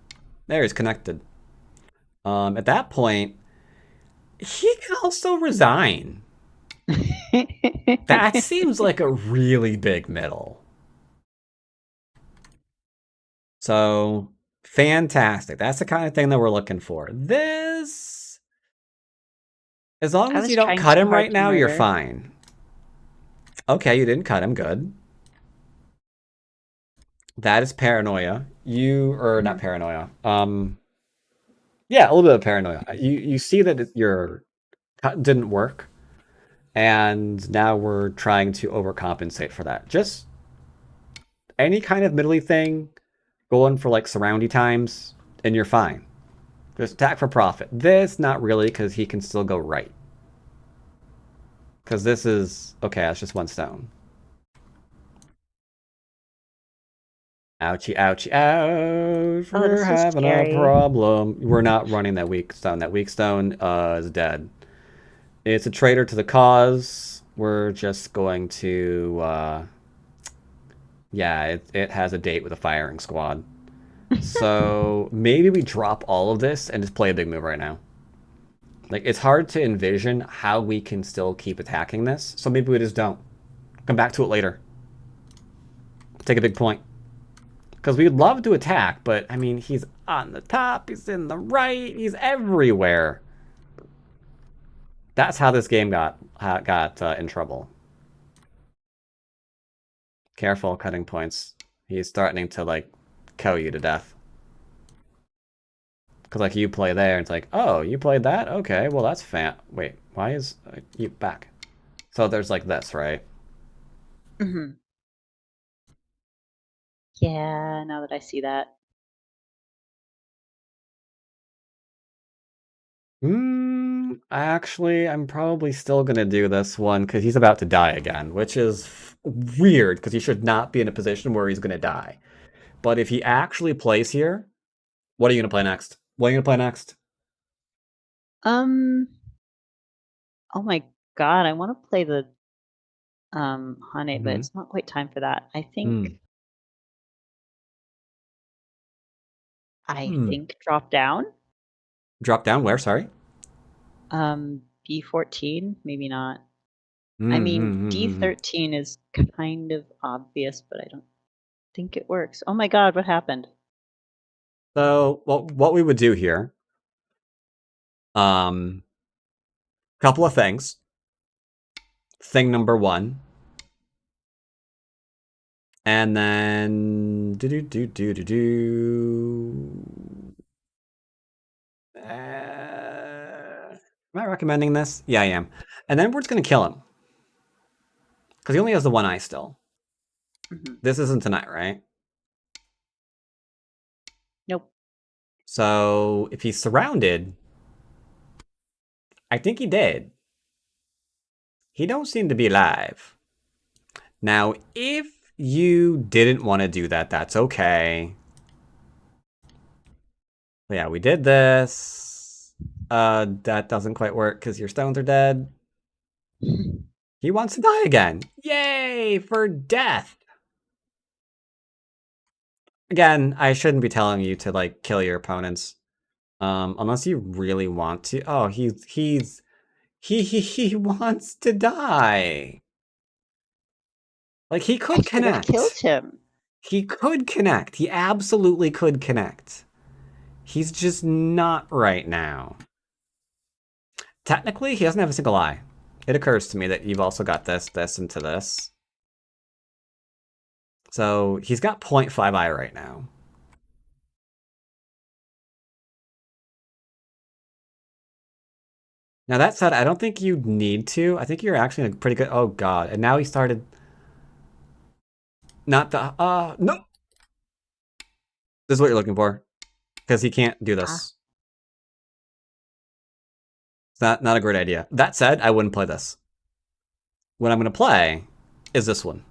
There, he's connected. At that point, he can also resign. That seems like a really big middle. So, fantastic. That's the kind of thing that we're looking for. This, as long I as was you don't trying cut too him hard right to now, you're murder. fine. Okay, you didn't cut him. Good. That is paranoia. Or not paranoia. Yeah, a little bit of paranoia. You see that your cut didn't work, and now we're trying to overcompensate for that. Just any kind of middly thing, going for like surroundy times, and you're fine. Just attack for profit. This, not really, because he can still go right. Because this is... Okay, that's just 1 stone. Ouchie, ouchie, ouch. Oh, We're this is having scary. a problem. We're not running that weak stone. That weak stone is dead. It's a traitor to the cause. We're just going to... yeah, it has a date with a firing squad. So maybe we drop all of this and just play a big move right now. Like, it's hard to envision how we can still keep attacking this. So maybe we just don't. Come back to it later. Take a big point. Because we'd love to attack, but, I mean, he's on the top, he's in the right, he's everywhere. That's how this game got in trouble. Careful cutting points. He's threatening to, like, kill you to death. Because, like, you play there, and it's like, oh, you played that? Okay, well, that's Wait, why is... you back. So there's, like, this, right? Mm-hmm. Yeah, now that I see that. Actually, I'm probably still gonna do this one, because he's about to die again, which is weird, because he should not be in a position where he's gonna die. But if he actually plays here, what are you gonna play next? What are you gonna play next? Oh my god, I want to play the Hane, but Mhm. it's not quite time for that. I think drop down. Drop down where, sorry? B14, maybe not. I mean, D13 is kind of obvious, but I don't think it works. Oh my god, what happened? So, what we would do here, couple of things. Thing number 1. And then... am I recommending this? Yeah, I am. And then we're just going to kill him. Because he only has the 1 eye still. Mhm. This isn't tonight, right? Nope. So, if he's surrounded... I think he did. He don't seem to be alive. Now, if you didn't want to do that, that's okay. But yeah, we did this. That doesn't quite work because your stones are dead. He wants to die again. Yay for death. Again, I shouldn't be telling you to like kill your opponents. Unless you really want to. Oh, he wants to die. Like he I could should have killed connect. him. He could connect. He absolutely could connect. He's just not right now. Technically, he doesn't have a single eye. It occurs to me that you've also got this, and to this. So he's got 0.5 eye right now. Now that said, I don't think you need to. I think you're actually in a pretty good... Oh god, and now he started... Not the... no! This is what you're looking for. Because he can't do this. It's not a great idea. That said, I wouldn't play this. What I'm going to play is this one.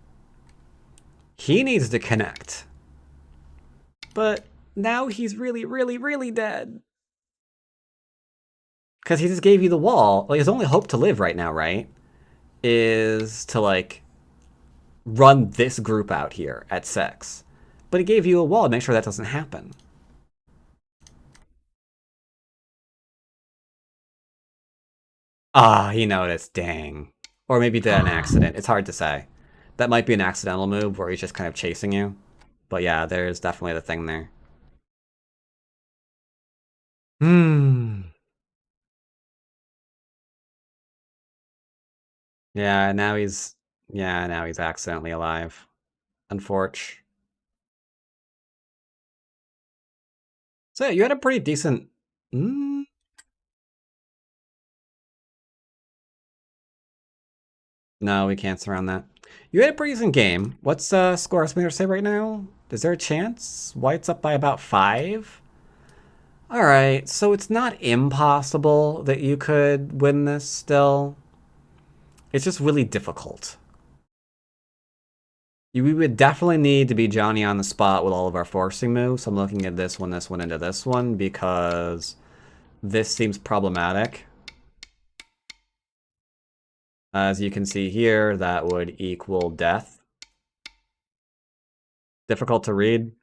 He needs to connect. But now he's really, really, really dead. Because he just gave you the wall. Like, his only hope to live right now, right? Is to, like, run this group out here at 6. But he gave you a wall to make sure that doesn't happen. Ah, he noticed. Dang. Or maybe did an accident. It's hard to say. That might be an accidental move where he's just kind of chasing you. But yeah, there's definitely the thing there. Yeah, now he's accidentally alive. Unfortunate. So yeah, you had a pretty decent... No, we can't surround that. You had a pretty decent game. What's score estimator say right now? Is there a chance? White's up by about 5? Alright, so it's not impossible that you could win this still. It's just really difficult. We would definitely need to be Johnny on the spot with all of our forcing moves. I'm looking at this one, into this one, because this seems problematic. As you can see here, that would equal death. Difficult to read,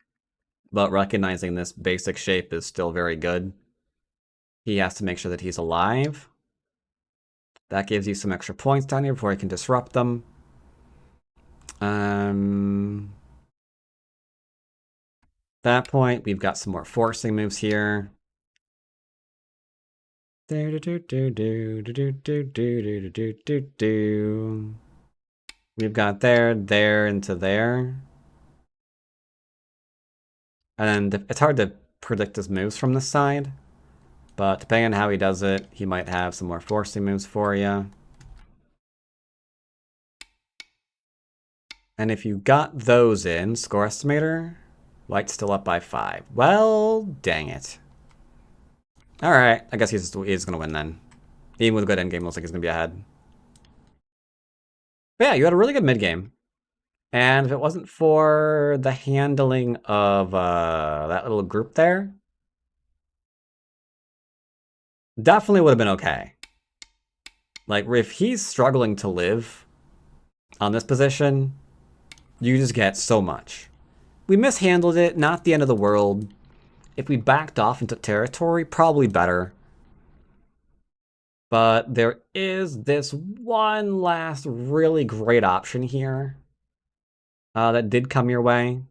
but recognizing this basic shape is still very good. He has to make sure that he's alive. That gives you some extra points down here before he can disrupt them. That point, we've got some more forcing moves here. We've got there, into there. And it's hard to predict his moves from this side. But depending on how he does it, he might have some more forcing moves for you. And if you got those in, score estimator, White's still up by 5. Well, dang it. Alright, I guess he's going to win then. Even with a good endgame, looks like he's going to be ahead. But yeah, you had a really good mid-game. And if it wasn't for the handling of that little group there, definitely would have been okay. Like, if he's struggling to live on this position, you just get so much. We mishandled it, not the end of the world. If we backed off and took territory, probably better. But there is this one last really great option here that did come your way.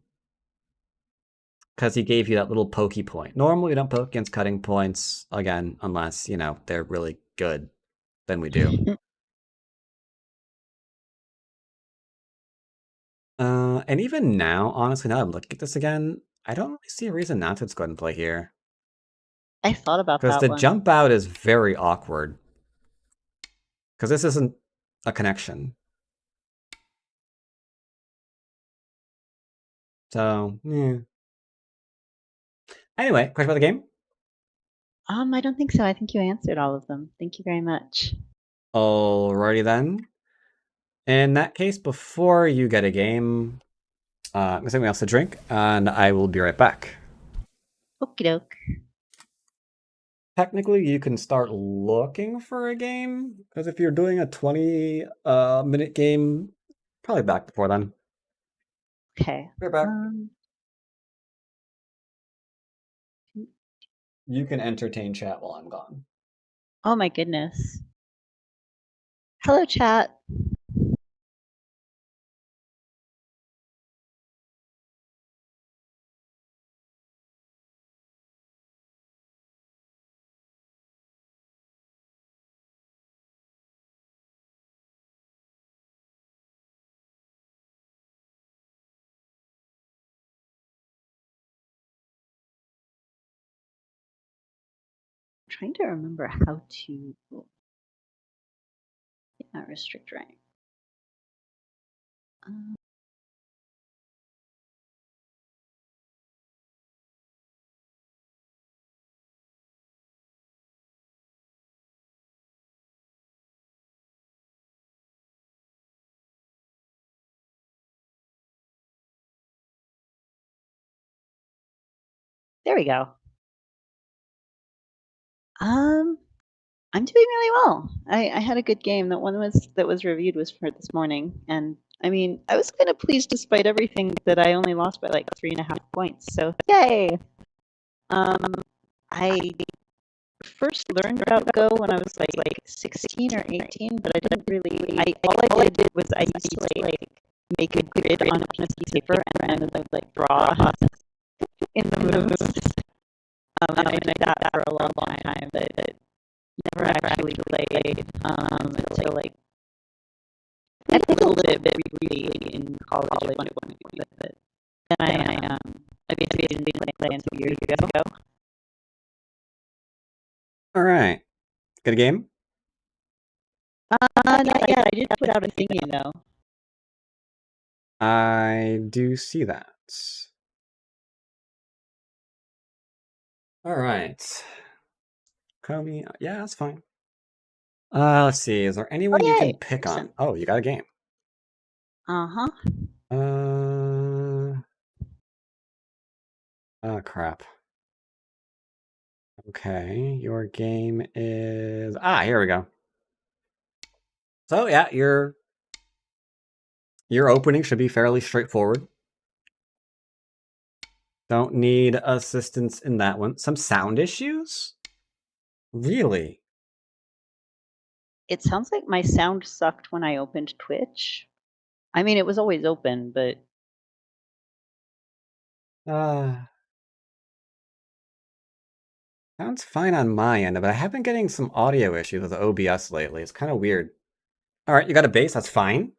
Because he gave you that little pokey point. Normally we don't poke against cutting points, again, unless, you know, they're really good. Then we do. And even now, honestly, now I'm looking at this again, I don't really see a reason not to just go ahead and play here. I thought about that Because the one. jump out is very awkward. Because this isn't a connection. So, yeah. Anyway, question about the game? I don't think so. I think you answered all of them. Thank you very much. Alrighty then. In that case, before you get a game, I'm going to something else to drink, and I will be right back. Okie doke. technically you can start looking for a game, because if you're doing a 20-minute game, probably back before then. Okay. We're back. Um, You can entertain chat while I'm gone. oh my goodness. Hello, chat. I'm trying to remember how to not restrict rank. There we go. I'm doing really well. I had a good game. That was reviewed was for this morning, and I mean, I was kind of pleased despite everything that I only lost by like 3.5 points. So yay! I first learned about Go when I was like 16 or 18, but I didn't really. All I did was I used to like make a grid on a piece of paper and then I would like draw in the moves. And I did that for a long time, but never actually played until like I played a little bit really in college at one point, but then I basically didn't play until years ago. All right. Good a game? Not yet. I did put out a thingy though. I do see that. All right. Comey, yeah, that's fine. Let's see. Is there anyone you can pick on? Oh, you got a game. Uh-huh. Oh, crap. Okay, your game is... here we go. So, yeah, your opening should be fairly straightforward. Don't need assistance in that one. Some sound issues? Really? It sounds like my sound sucked when I opened Twitch. I mean, it was always open, but... Sounds fine on my end, but I have been getting some audio issues with OBS lately. It's kind of weird. All right, you got a base. That's fine.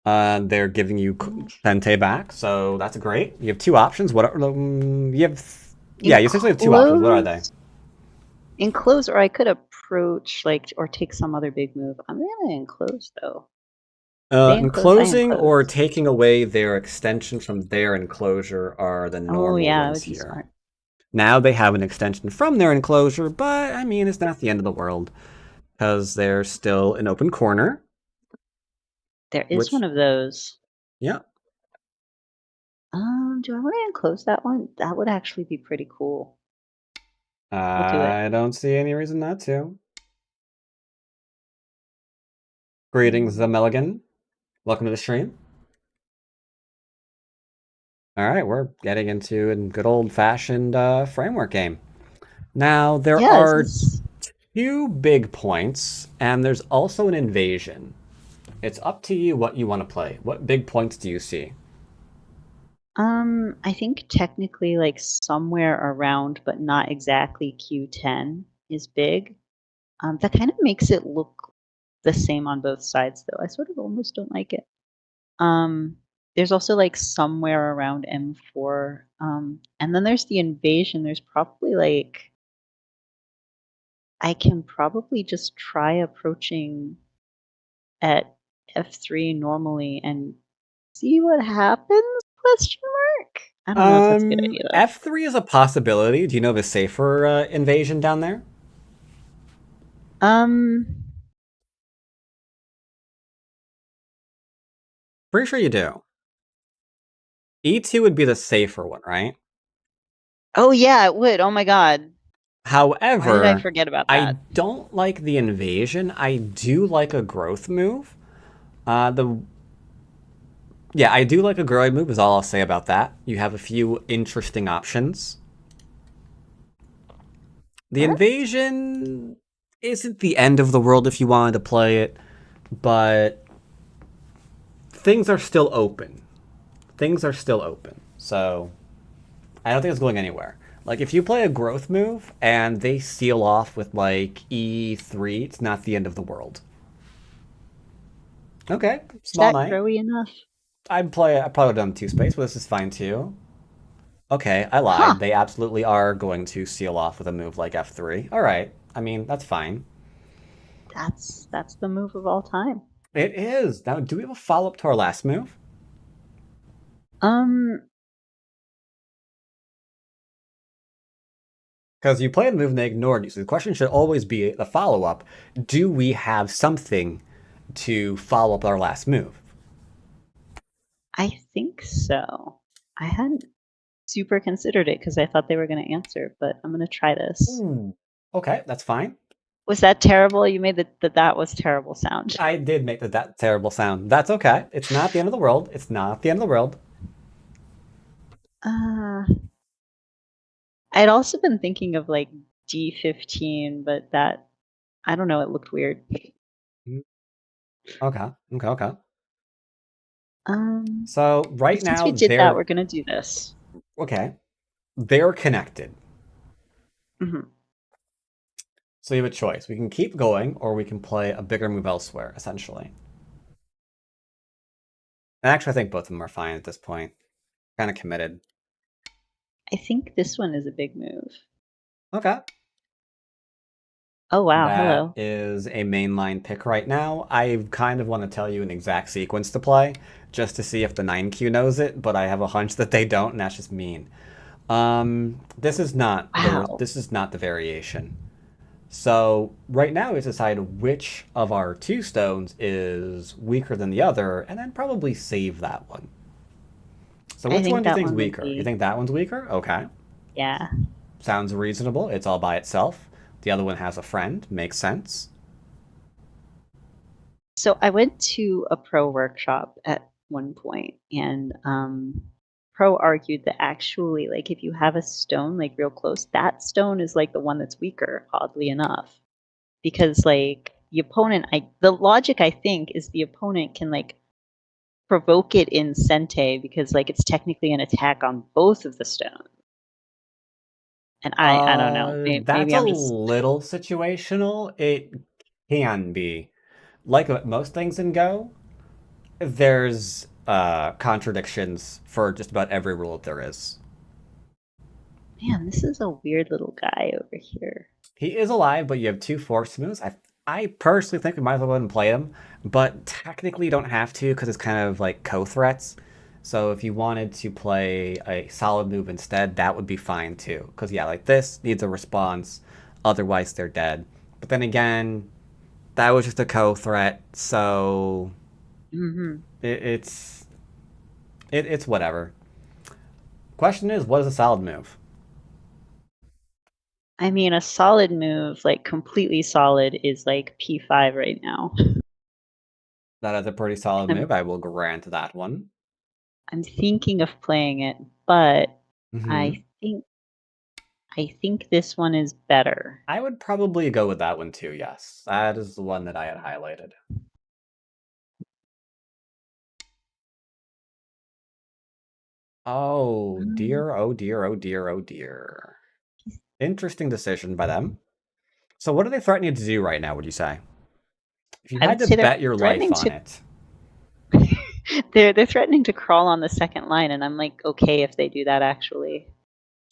They're giving you Sente back, so that's great. You have two options. What are, you have? Yeah, you essentially have two options. What are they? Enclose, or I could approach, like, or take some other big move. I'm gonna enclose though. Enclosing or taking away their extension from their enclosure are the normal ones here. Smart. Now they have an extension from their enclosure, but I mean, it's not the end of the world because they're still an open corner. There is one of those. Yeah. Do I want to enclose that one? That would actually be pretty cool. I don't see any reason not to. Greetings, the Milligan. Welcome to the stream. All right, we're getting into a good old-fashioned framework game. Now, there are 2 big points, and there's also an invasion. It's up to you what you want to play. What big points do you see? I think technically like somewhere around, but not exactly Q10 is big. That kind of makes it look the same on both sides, though. I sort of almost don't like it. There's also like somewhere around M4. And then there's the invasion. There's probably like I can probably just try approaching at F3 normally and see what happens? Question mark? I don't know if that's a good idea. F3 is a possibility. Do you know of a safer invasion down there? Pretty sure you do. E2 would be the safer one, right? Oh yeah, it would. Oh my god. Why did I However, forget about I that? don't like the invasion. I do like a growth move. The Yeah, I do like a growing move is all I'll say about that. You have a few interesting options. The What? invasion isn't the end of the world if you wanted to play it, but things are still open. Things are still open. So I don't think it's going anywhere. Like if you play a growth move and they seal off with like E3, it's not the end of the world. Okay, Is small that knight. growy enough? I probably would have done two space, but this is fine too. Okay, I Huh. lied. They absolutely are going to seal off with a move like F3. All right. I mean, that's fine. That's the move of all time. It is. Now, do we have a follow-up to our last move? Um, Because you played a move and they ignored you. So the question should always be the follow-up. Do we have something to follow up our last move? I think so. I hadn't super considered it because I thought they were going to answer, but I'm going to try this. Okay, that's fine. Was that terrible? You made that was terrible sound. I did make that terrible sound. That's okay. It's not the end of the world. It's not the end of the world. I'd also been thinking of like D15, but that I don't know. It looked weird. Okay. Um, So right since now we did that, they're we're going to do this. okay. They're connected. Mhm. So you have a choice. We can keep going, or we can play a bigger move elsewhere, essentially. And actually, I think both of them are fine at this point. Kind of committed. I think this one is a big move. Okay. Oh wow! That Hello. is a mainline pick right now. I kind of want to tell you an exact sequence to play, just to see if the 9Q knows it, but I have a hunch that they don't, and that's just mean. This is not Wow. this is not the variation. So right now we decide which of our two stones is weaker than the other, and then probably save that one. So I which think one do you that think is one would weaker? You be. think that one's weaker? Okay. Yeah. Sounds reasonable. It's all by itself. The other one has a friend. Makes sense. So I went to a pro workshop at one point, and pro argued that actually, like, if you have a stone like real close, that stone is like the one that's weaker, oddly enough, because like the logic I think is the opponent can like provoke it in Sente because like it's technically an attack on both of the stones. And I don't know. That's Maybe a I'm just little situational. It can be. Like most things in Go, there's contradictions for just about every rule that there is. man, this is a weird little guy over here. He is alive, but you have two force moves. I personally think we might as well go ahead and play him, but technically you don't have to because it's kind of like co-threats. So if you wanted to play a solid move instead, that would be fine too. Because yeah, like this needs a response, otherwise they're dead. But then again, that was just a co-threat, so Mm-hmm. it's whatever. Question is, what is a solid move? I mean, a solid move, like completely solid, is like P5 right now. That is a pretty solid I'm move. I will grant that one. I'm thinking of playing it, but Mm-hmm. I think this one is better. I would probably go with that one too, yes. That is the one that I had highlighted. Oh dear, oh dear, oh dear, oh dear. Interesting decision by them. So what are they threatening to do right now, would you say? If you I had would to say they're bet your life threatening on to it. they're threatening to crawl on the second line, and I'm like, okay if they do that actually.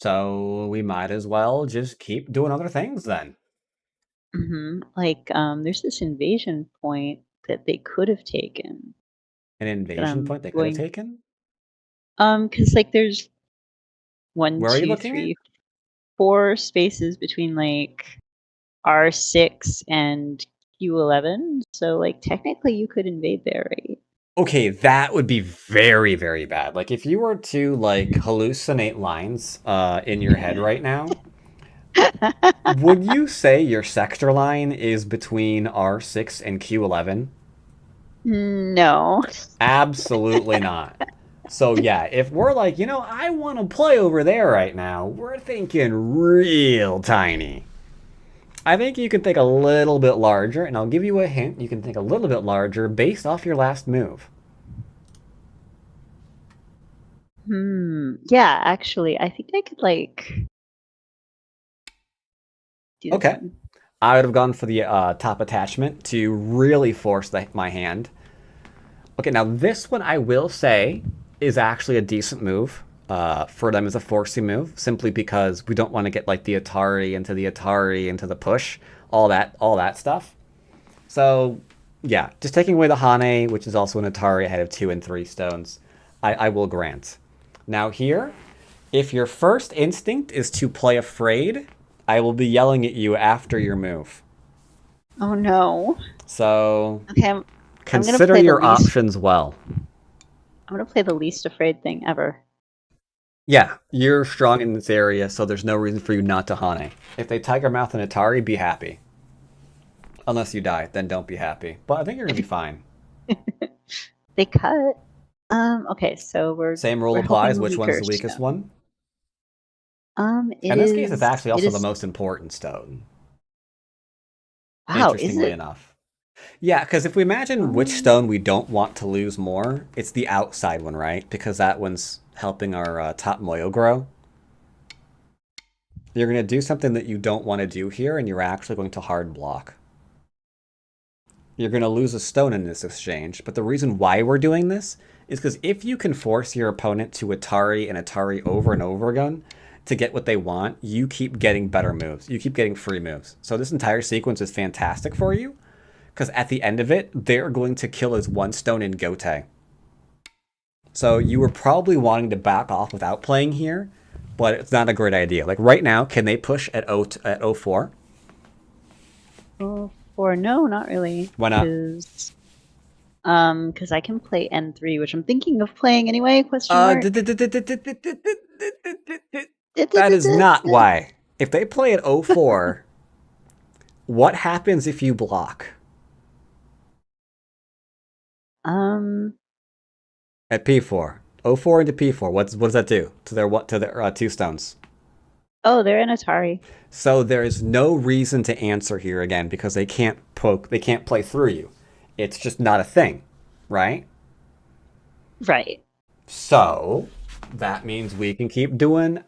So we might as well just keep doing other things then. Like, there's this invasion point that they could have taken An that invasion I'm point they could have going. taken? Because like there's one, Where are you two, looking at? three, 4 spaces between like R6 and Q11. So like technically you could invade there, right? Okay, that would be very, very bad. Like if you were to like hallucinate lines in your head right now, Would you say your sector line is between R6 and Q11? No. Absolutely not. So yeah, if we're like, I want to play over there right now, we're thinking real tiny. I think you can think a little bit larger, and I'll give you a hint. You can think a little bit larger based off your last move. Yeah, actually, I think I could do this Okay. one. I would have gone for the top attachment to really force my hand. Okay, now this one I will say is actually a decent move. For them as a forcing move, simply because we don't want to get like the Atari into the push, all that stuff. So yeah, just taking away the Hane, which is also an Atari ahead of 2 and 3 stones, I will grant. Now here, if your first instinct is to play afraid, I will be yelling at you after your move. Oh no. So Okay, I'm gonna consider play the your least- options well. I'm gonna play the least afraid thing ever. Yeah, you're strong in this area, so there's no reason for you not to Hane. If they Tiger Mouth and Atari, be happy. Unless you die, then don't be happy. But I think you're gonna be fine. They cut. Okay, so we're Same rule we're applies. hoping Which one's the weaker weakest stone. one? In this case, it's actually also the most important stone. Wow, is Interestingly it? enough. Yeah, because if we imagine which stone we don't want to lose more, it's the outside one, right? Because that one's helping our top moyo grow. You're going to do something that you don't want to do here, and you're actually going to hard block. You're going to lose a stone in this exchange, but the reason why we're doing this is because if you can force your opponent to Atari and Atari over and over again to get what they want, you keep getting better moves. You keep getting free moves. So this entire sequence is fantastic for you, because at the end of it, they're going to kill as one stone in Gote. So you were probably wanting to back off without playing here, but it's not a great idea. Like right now, can they push at 04? Oh, 4? No, not really. Why not? Because I can play N3, which I'm thinking of playing anyway. Question mark. That is not why. If they play at 04, what happens if you block? At P4. 04 into P4. What does that do to their 2 stones? Oh, they're an Atari. So there is no reason to answer here again because they can't play through you. It's just not a thing, right? Right. So that means we can keep doing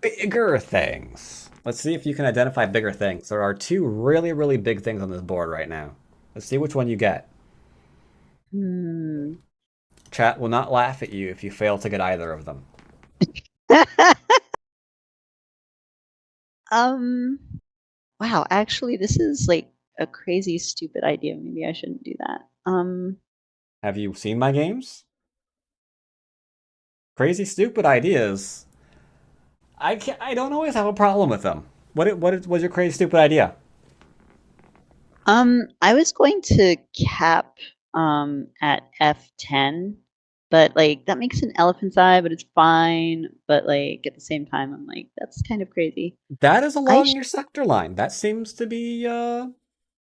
bigger things. Let's see if you can identify bigger things. There are 2 really, really big things on this board right now. Let's see which one you get. Chat will not laugh at you if you fail to get either of them. Wow, actually, this is like a crazy, stupid idea. Maybe I shouldn't do that. Have you seen my games? Crazy, stupid ideas. I don't always have a problem with them. What was your crazy, stupid idea? I was going to cap at F10, but like that makes an elephant's eye, but it's fine. But like at the same time, I'm like, that's kind of crazy. That is along your sector line. That seems to be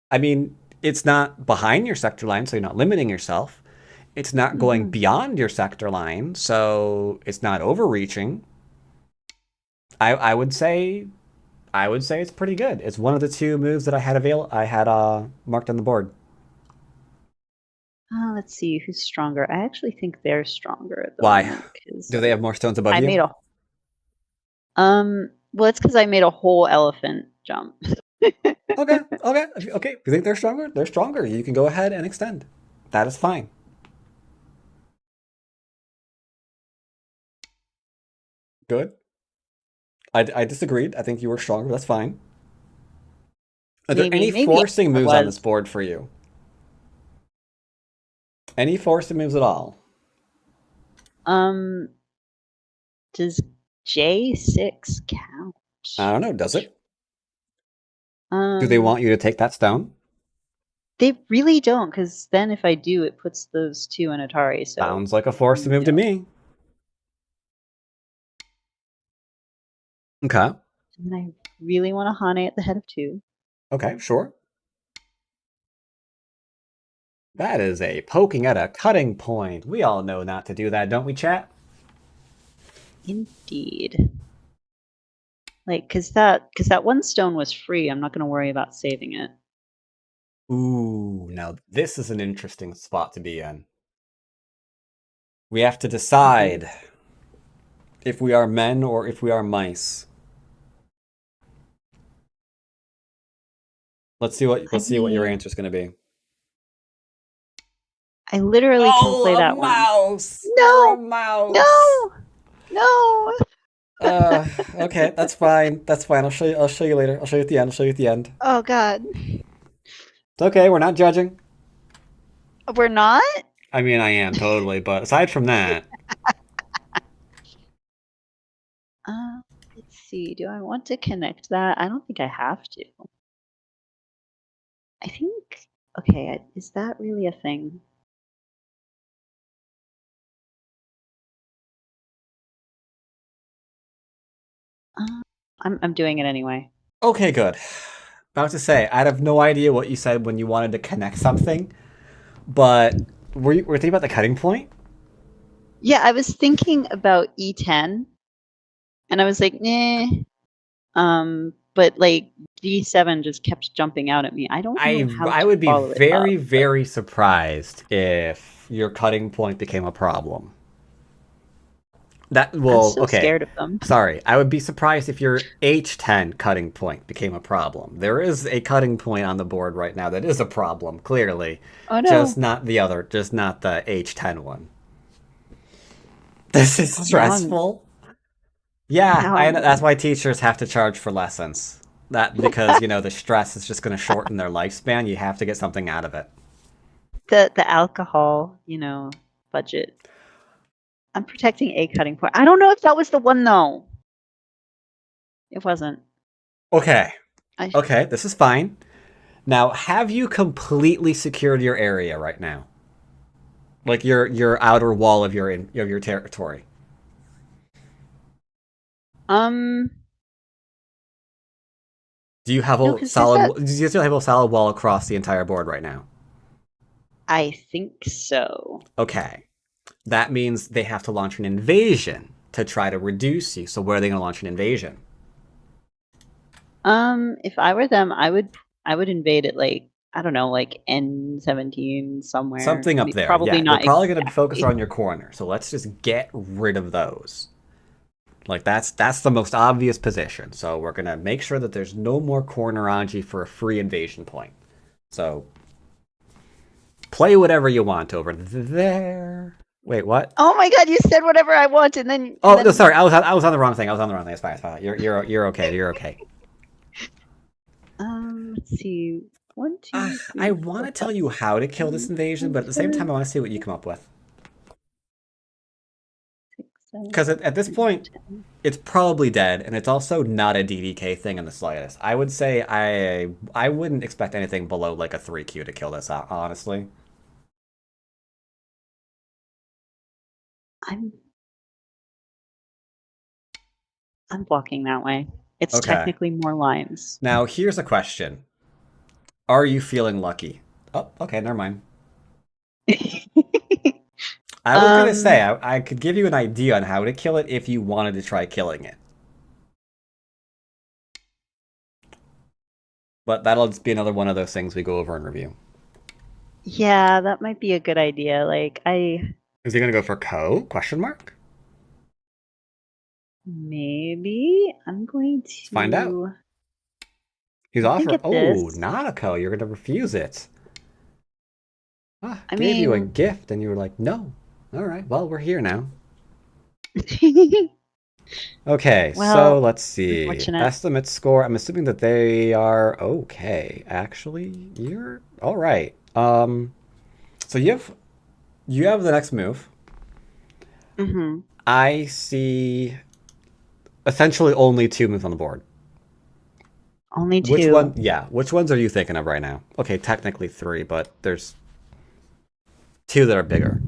I mean, it's not behind your sector line, so you're not limiting yourself. It's not going beyond your sector line, so it's not overreaching. I would say it's pretty good. It's one of the 2 moves that I had marked on the board. Let's see who's stronger. I actually think they're stronger at the Why? moment. Do they have more stones above I you? made a well, it's because I made a whole elephant jump. Okay. You think they're stronger? They're stronger. You can go ahead and extend. That is fine. Good. I disagreed. I think you were stronger. That's fine. Are there any forcing moves on this board for you? Any forcing moves at all? Does J6 count? I don't know. Does it? Do they want you to take that stone? They really don't, because then if I do, it puts those 2 in Atari. So Sounds like a forcing move to me. Okay. And I really want to Hane at the head of 2. Okay, sure. That is a poking at a cutting point. We all know not to do that, don't we, chat? Indeed. Like, cause that one stone was free. I'm not gonna worry about saving it. Ooh, now this is an interesting spot to be in. We have to decide if we are men or if we are mice. Let's see what your answer is going to be. I literally can play that one. Mouse. No, a mouse. No. Okay, that's fine. That's fine. I'll show you later. I'll show you at the end. Oh God. It's okay. We're not judging. We're not? I mean, I am totally, but aside from that, let's see. Do I want to connect that? I don't think I have to. I think. Okay, is that really a thing? I'm doing it anyway. okay, good. About to say, I have no idea what you said when you wanted to connect something, but were you thinking about the cutting point? Yeah, I was thinking about E10, and I was like, nah. But like D7 just kept jumping out at me. I don't know how I to would be follow it very, up, very surprised if your cutting point became a problem. I'm so scared of them. Sorry, I would be surprised if your H10 cutting point became a problem. There is a cutting point on the board right now that is a problem, clearly. Oh no. Just not the H10 one. This is stressful. Yeah, that's why teachers have to charge for lessons. Because the stress is just going to shorten their lifespan. You have to get something out of it. The alcohol, budget. I'm protecting a cutting point. I don't know if that was the one though. It wasn't. Okay. Okay, this is fine. Now, have you completely secured your area right now? Like your outer wall of your territory? Do you have a solid? Do you still have a solid wall across the entire board right now? I think so. Okay. That means they have to launch an invasion to try to reduce you. So where are they going to launch an invasion? If I were them, I would invade it like, I don't know, like N17 somewhere. Something up there. Probably not. They're probably going to focus on your corner. So let's just get rid of those. Like that's the most obvious position. So we're going to make sure that there's no more cornerology for a free invasion point. So play whatever you want over there. Wait, what? Oh my God! You said whatever I want, and then. No, sorry. I was on the wrong thing. It's fine. It's fine. You're okay. You're okay. Let's see. 1, 2. 3, I want to tell you how to kill this invasion, but at the same time, I want to see what you come up with. Because at this point, it's probably dead, and it's also not a DDK thing in the slightest. I would say I wouldn't expect anything below like a 3Q to kill this, honestly. I'm blocking that way. It's technically more lines. Now, here's a question. Are you feeling lucky? Oh, okay, never mind. I was going to say, I could give you an idea on how to kill it if you wanted to try killing it. But that'll just be another one of those things we go over in review. Yeah, that might be a good idea. Is he going to go for Ko? Question mark? Maybe. I'm going to... Let's find out. He's offering... Oh, not a Ko. You're going to refuse it. I gave you a gift and you were like, no. All right, well, we're here now. Okay, so let's see. Estimate score. I'm assuming that they are okay. Actually, you're all right. So you have the next move. Mm-hmm. I see essentially only 2 moves on the board. Only 2. Which one? Yeah. Which ones are you thinking of right now? Okay, technically 3, but there's 2 that are bigger.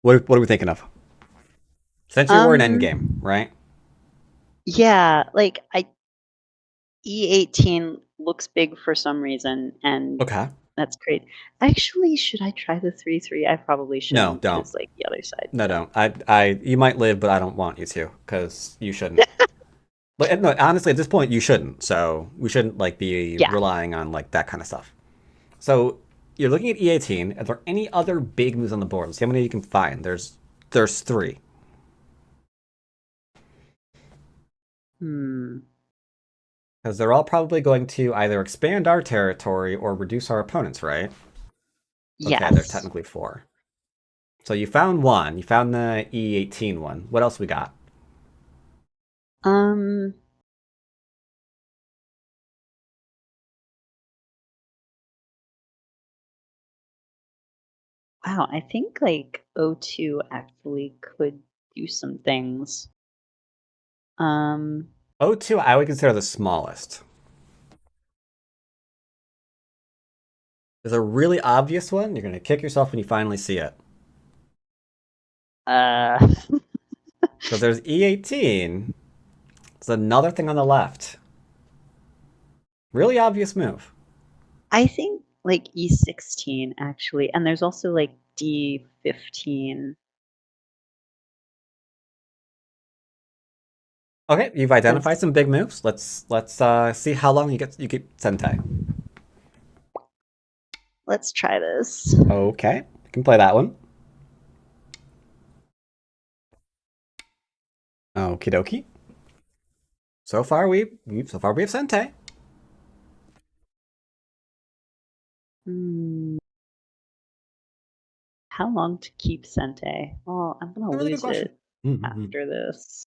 What are we thinking of? Essentially, we're in Endgame, right? Yeah, like E18 looks big for some reason, and Okay. that's great. Actually, should I try the 3-3? I probably No, shouldn't, don't. because like the other side. No, don't. You might live, but I don't want you to, because you shouldn't. But no, honestly, at this point, you shouldn't. So we shouldn't like be Yeah. relying on like that kind of stuff. So you're looking at E18. Are there any other big moves on the board? Let's see how many you can find. There's 3. Because they're all probably going to either expand our territory or reduce our opponents, right? Okay, Yes. there's technically 4. So you found one. You found the E18 one. What else we got? Wow, I think like O2 actually could do some things. O2, I would consider the smallest. There's a really obvious one. You're going to kick yourself when you finally see it. Because there's E18. There's another thing on the left. Really obvious move. I think like E16 actually, and there's also like D15. Okay, you've identified some big moves. Let's see how long you get Sentai. Let's try this. Okay, you can play that one. Okie dokie. So far we have Sentai. How long to keep Sente? Well, I'm gonna Really good lose question. it after this.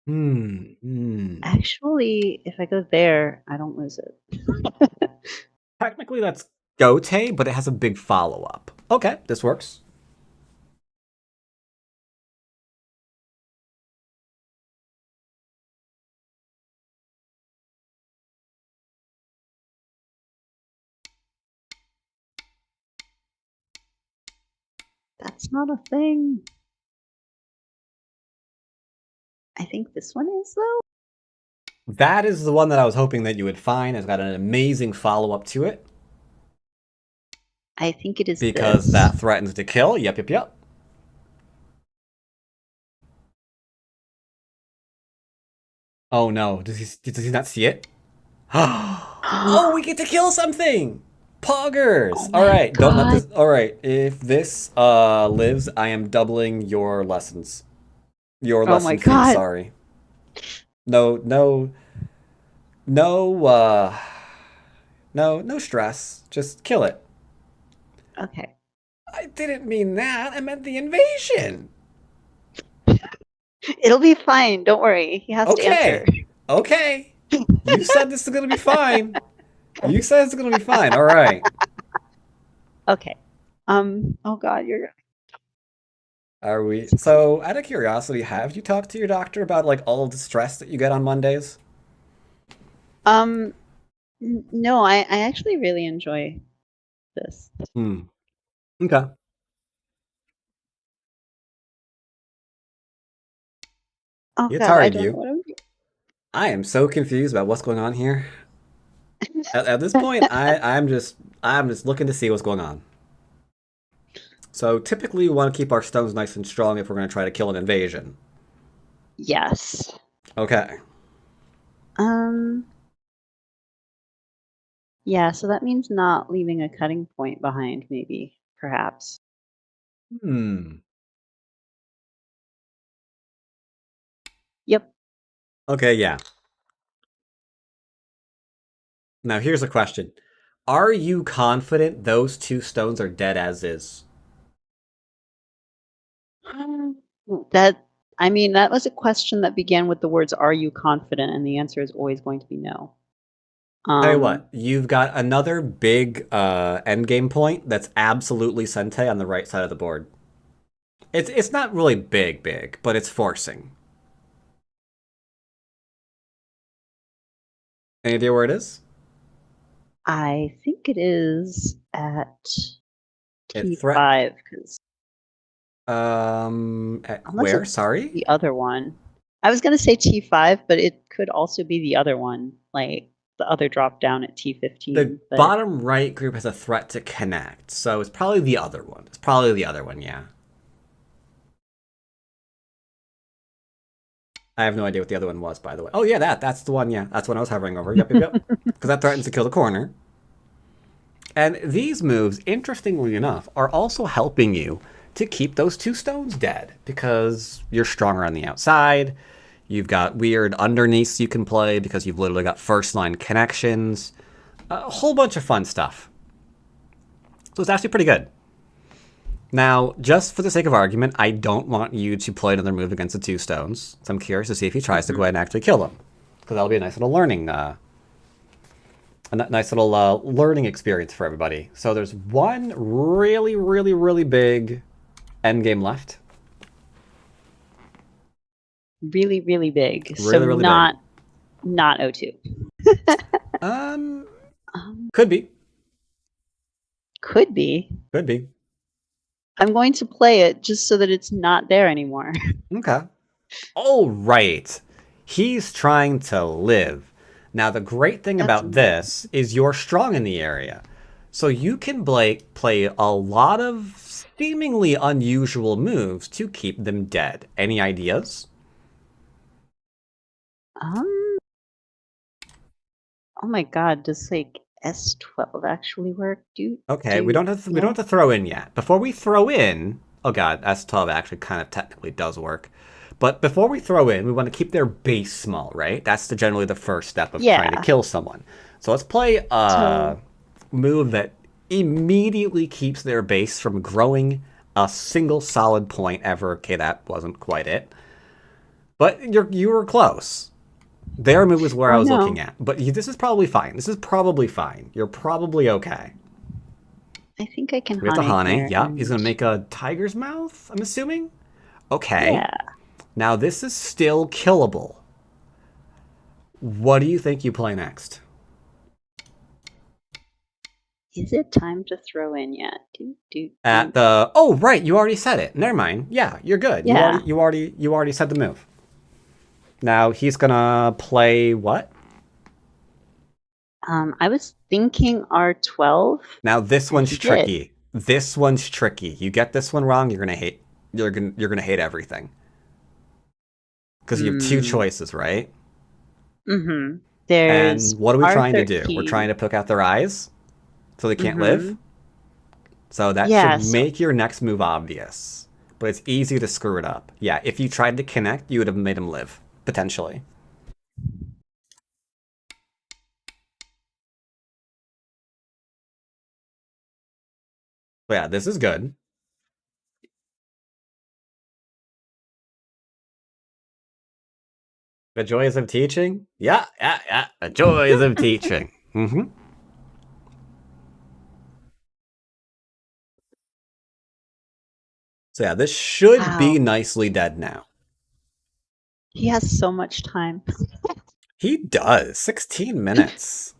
Hmm. Actually, if I go there, I don't lose it. Technically, that's Gote, but it has a big follow up. Okay, this works. That's not a thing. I think this one is, though. That is the one that I was hoping that you would find. It's got an amazing follow up to it. I think it is because this. that threatens to kill. Yep. Oh no, does he not see it? Oh, we get to kill something! Poggers! Oh Alright, don't let God. this. Alright, if this lives, I am doubling your lessons. Your Oh lesson my fee, God. sorry. No stress. Just kill it. Okay. I didn't mean that. I meant the invasion. It'll be fine. Don't worry. He has to answer. Okay. You said this is gonna be fine. You said it's gonna be fine. All right. Okay. Oh God, you're. Are we? So, out of curiosity, have you talked to your doctor about like all of the stress that you get on Mondays? No, I actually really enjoy this. Okay. Oh It's God, I hard, don't know you. what I'm doing. I am so confused about what's going on here. At this point, I'm just looking to see what's going on. So typically, we want to keep our stones nice and strong if we're going to try to kill an invasion. Yes. Okay. Yeah, so that means not leaving a cutting point behind, maybe, perhaps. Yep. Okay, yeah. Now here's a question. Are you confident those 2 stones are dead as is? That was a question that began with the words, "Are you confident?" And the answer is always going to be no. Tell you what, you've got another big endgame point that's absolutely Sente on the right side of the board. It's not really big, but it's forcing. Any idea where it is? I think it is at It T5, because At Unless where? it's Sorry? the other one. I was gonna say T5, but it could also be the other one, like the other drop down at T15. The but bottom right group has a threat to connect, so it's probably the other one. It's probably the other one, yeah. I have no idea what the other one was, by the way. Oh, yeah, that's the one, yeah. That's what I was hovering over. Yep. Because that threatens to kill the corner. And these moves, interestingly enough, are also helping you to keep those 2 stones dead, because you're stronger on the outside. You've got weird underneaths you can play because you've literally got first line connections. A whole bunch of fun stuff. So it's actually pretty good. Now, just for the sake of argument, I don't want you to play another move against the 2 stones. So I'm curious to see if he tries to go ahead and actually kill them. Because that'll be a nice little learning learning experience for everybody. So there's one really, really, really big endgame left. really, really big. Really, so really not O2. Could be. Could be. Could be. I'm going to play it just so that it's not there anymore. Okay. All right. He's trying to live. Now, the great thing about this is you're strong in the area. So you can play a lot of seemingly unusual moves to keep them dead. Any ideas? Oh my god, does like S12 actually work? Okay, we don't have to throw in yet. Before we throw in, oh god, S12 actually kind of technically does work. But before we throw in, we want to keep their base small, right? That's generally the first step of trying to kill someone. So let's play a move that immediately keeps their base from growing a single solid point ever. Okay, that wasn't quite it. But you were close. Their move was where I was looking at. But this is probably fine. This is probably fine. You're probably okay. I think I can We have the Hane. here. Yep. He's going to make a tiger's mouth, I'm assuming? Okay. Yeah. Now, this is still killable. What do you think you play next? Is it time to throw in yet? At the... Oh, right. You already said it. Never mind. Yeah, you're good. Yeah. You already said the move. Now, he's going to play what? I was thinking R12. Now, this one's tricky. This one's tricky. You get this one wrong, you're going to hate... You're gonna hate everything. Because you have 2 choices, right? Mm-hmm. There's and what are we trying to R13. do? We're trying to poke out their eyes so they can't live? So that should make your next move obvious. But it's easy to screw it up. Yeah, if you tried to connect, you would have made him live. Potentially. But yeah, this is good. The joys of teaching? Yeah. The joys of teaching. Mm-hmm. So yeah, this should be nicely dead now. He has so much time. He does. 16 minutes.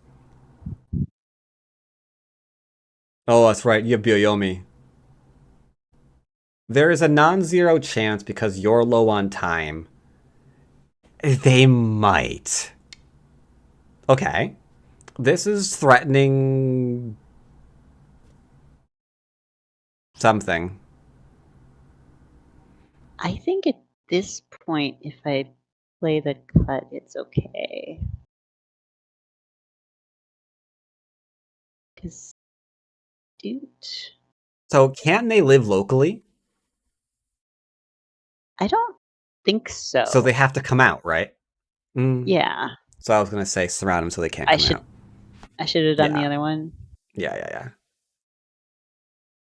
Oh, that's right. You have Byoyomi. There is a non-zero chance because you're low on time. They might. Okay. This is threatening... something. I think at this point, if I play the cut, it's okay. Because, dude... So, can they live locally? I don't think so. So they have to come out, right? Yeah. So I was going to say surround them so they can't come out. I should have done the other one. Yeah.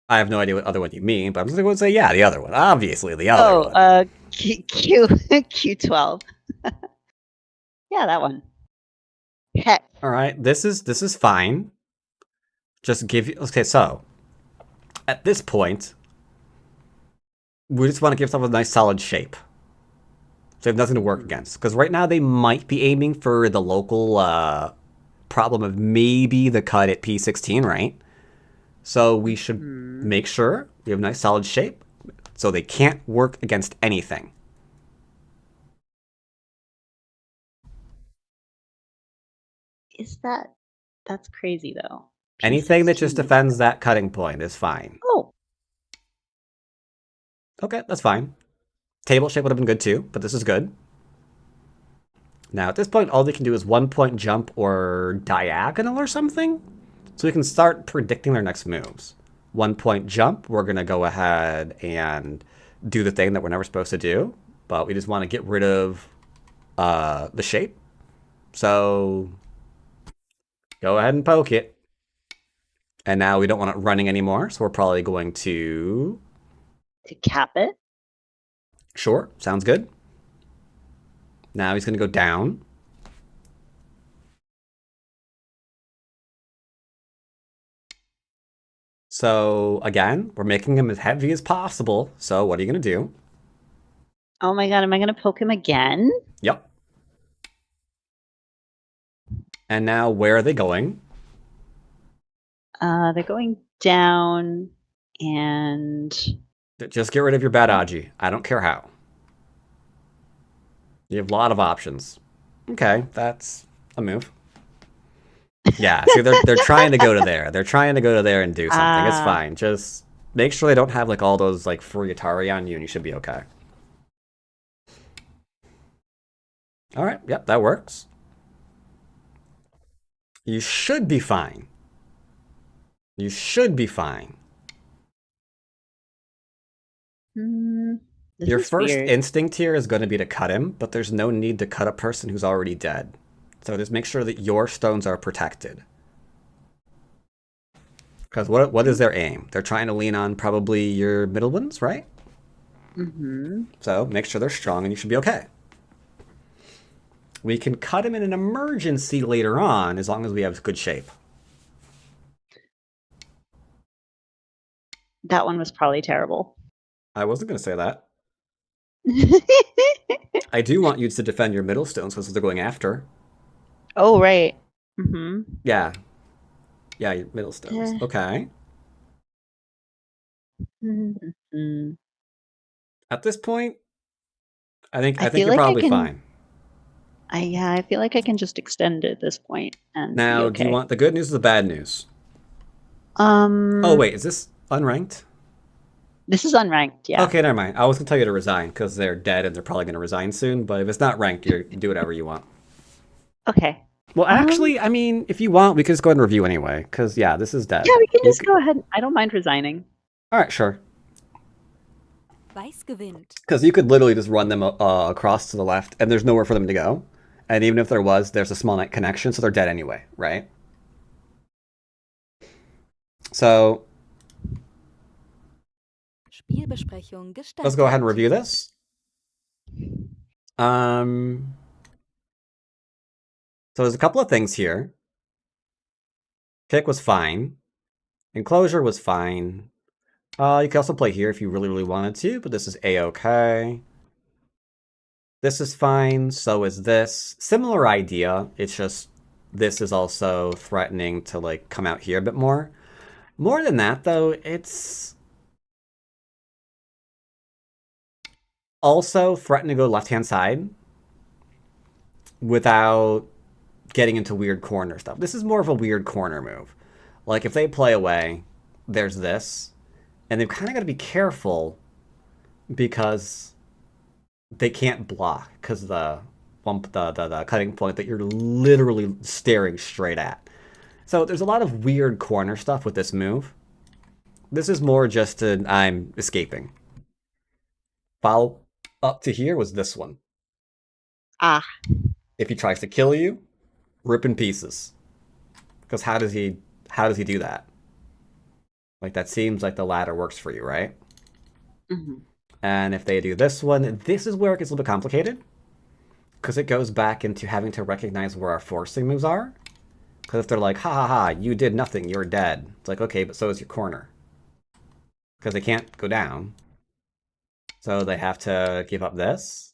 I have no idea what other one you mean, but I'm just going to say, yeah, the other one. Obviously, the other one. Q12. Yeah, that one. Heck. All right, this is fine. Just give you... Okay, so at this point, we just want to give yourself a nice solid shape. So you have nothing to work against. Because right now they might be aiming for the local problem of maybe the cut at P16, right? So we should make sure we have a nice solid shape. So they can't work against anything. That's crazy though. Anything that just P16. defends that cutting point is fine. Oh, Okay, that's fine. Table shape would have been good too, but this is good. Now at this point, all they can do is 1 point jump or diagonal or something. So we can start predicting their next moves. 1 point jump, we're going to go ahead and do the thing that we're never supposed to do, but we just want to get rid of the shape. So go ahead and poke it. And now we don't want it running anymore, so we're probably going to cap it. Sure, sounds good. Now he's going to go down. So again, we're making him as heavy as possible. So what are you going to do? Oh my god, am I going to poke him again? Yep. And now where are they going? They're going down and... Just get rid of your Baduk. I don't care how. You have a lot of options. Okay, that's a move. Yeah, see, they're trying to go to there. They're trying to go to there and do something. It's fine. Just make sure they don't have like all those like free Atari on you, and you should be okay. All right, yep, that works. You should be fine. You should be fine. Your first instinct here is going to be to cut him, but there's no need to cut a person who's already dead. So just make sure that your stones are protected. Because what is their aim? They're trying to lean on probably your middle ones, right? Mm-hmm. So make sure they're strong and you should be okay. We can cut him in an emergency later on as long as we have good shape. That one was probably terrible. I wasn't going to say that. I do want you to defend your middle stones because they're going after. Oh, right. Mm-hmm. Yeah. Yeah, your middle stones. Okay. Mm-hmm. At this point, I think feel you're like probably fine. I feel like I can just extend it at this point and Now, be okay. do you want the good news or the bad news? Oh, wait, is this unranked? This is unranked, yeah. Okay, never mind. I was going to tell you to resign because they're dead and they're probably going to resign soon, but if it's not ranked, you do whatever you want. Okay. Well, actually, I mean, if you want, we can just go ahead and review anyway, because, yeah, this is dead. Yeah, we can just go ahead. I don't mind resigning. All right, sure. Weiß gewinnt. Because you could literally just run them across to the left, and there's nowhere for them to go. And even if there was, there's a small net connection, so they're dead anyway, right? So Spielbesprechung gestartet. let's go ahead and review this. So there's a couple of things here. Pick was fine. Enclosure was fine. You can also play here if you really, really wanted to, but this is A-okay. This is fine, so is this. Similar idea, it's just this is also threatening to like come out here a bit more. More than that though, it's also threatening to go left-hand side without getting into weird corner stuff. This is more of a weird corner move. Like if they play away, there's this, and they've kind of got to be careful because they can't block because the cutting point that you're literally staring straight at. So there's a lot of weird corner stuff with this move. This is more just I'm escaping. Follow up to here was this one. Ah. If he tries to kill you, rip in pieces. Because how does he do that? Like that seems like the ladder works for you, right? Mm-hmm. And if they do this one, this is where it gets a little bit complicated. Because it goes back into having to recognize where our forcing moves are. Because if they're like, ha ha ha, you did nothing, you're dead. It's like, okay, but so is your corner. Because they can't go down. So they have to give up this.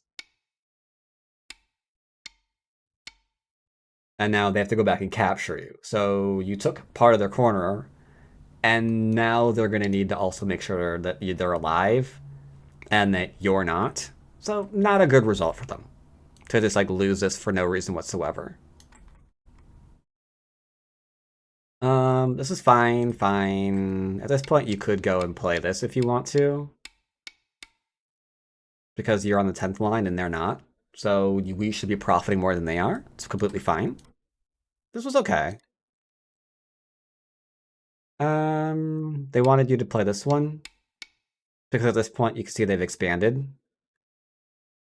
And now they have to go back and capture you. So you took part of their corner. And now they're going to need to also make sure that they're alive. and that you're not. So not a good result for them to just like lose this for no reason whatsoever. This is fine. At this point, you could go and play this if you want to, because you're on the 10th line and they're not. So we should be profiting more than they are. It's completely fine. This was okay. They wanted you to play this one because at this point you can see they've expanded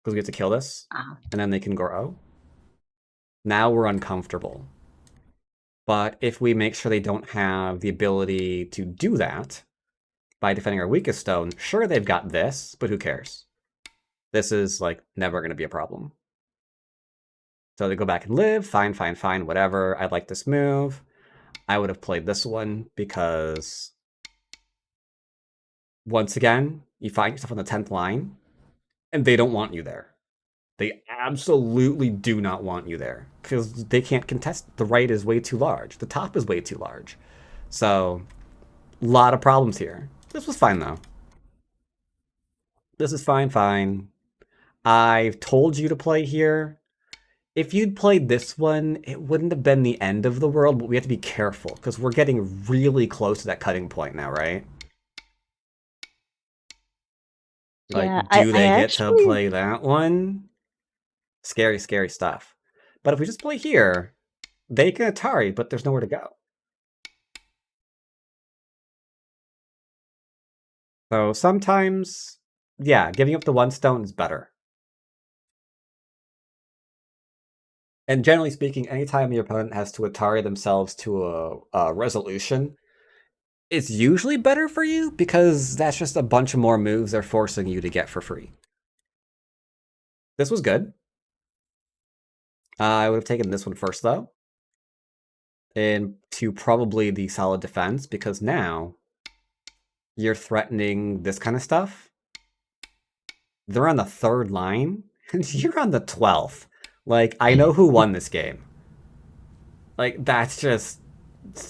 because we have to kill this, and then they can grow. Now we're uncomfortable. But if we make sure they don't have the ability to do that by defending our weakest stone, sure, they've got this, but who cares? This is, like, never going to be a problem. So they go back and live, fine, whatever. I like this move. I would have played this one because, once again, you find yourself on the 10th line, and they don't want you there. They absolutely do not want you there because they can't contest. The right is way too large. The top is way too large. So, a lot of problems here. This was fine, though. This is fine. I've told you to play here. If you'd played this one, it wouldn't have been the end of the world, but we have to be careful because we're getting really close to that cutting point now, right? Like, Yeah, do they get to play that one? Scary stuff. But if we just play here, they can Atari, but there's nowhere to go. So sometimes, yeah, giving up the one stone is better. And generally speaking, anytime your opponent has to Atari themselves to a resolution, it's usually better for you because that's just a bunch of more moves they're forcing you to get for free. This was good. I would have taken this one first, though. Into probably the solid defense, because now you're threatening this kind of stuff. They're on the 3rd line, and you're on the 12th. Like, I know who won this game. Like, that's just...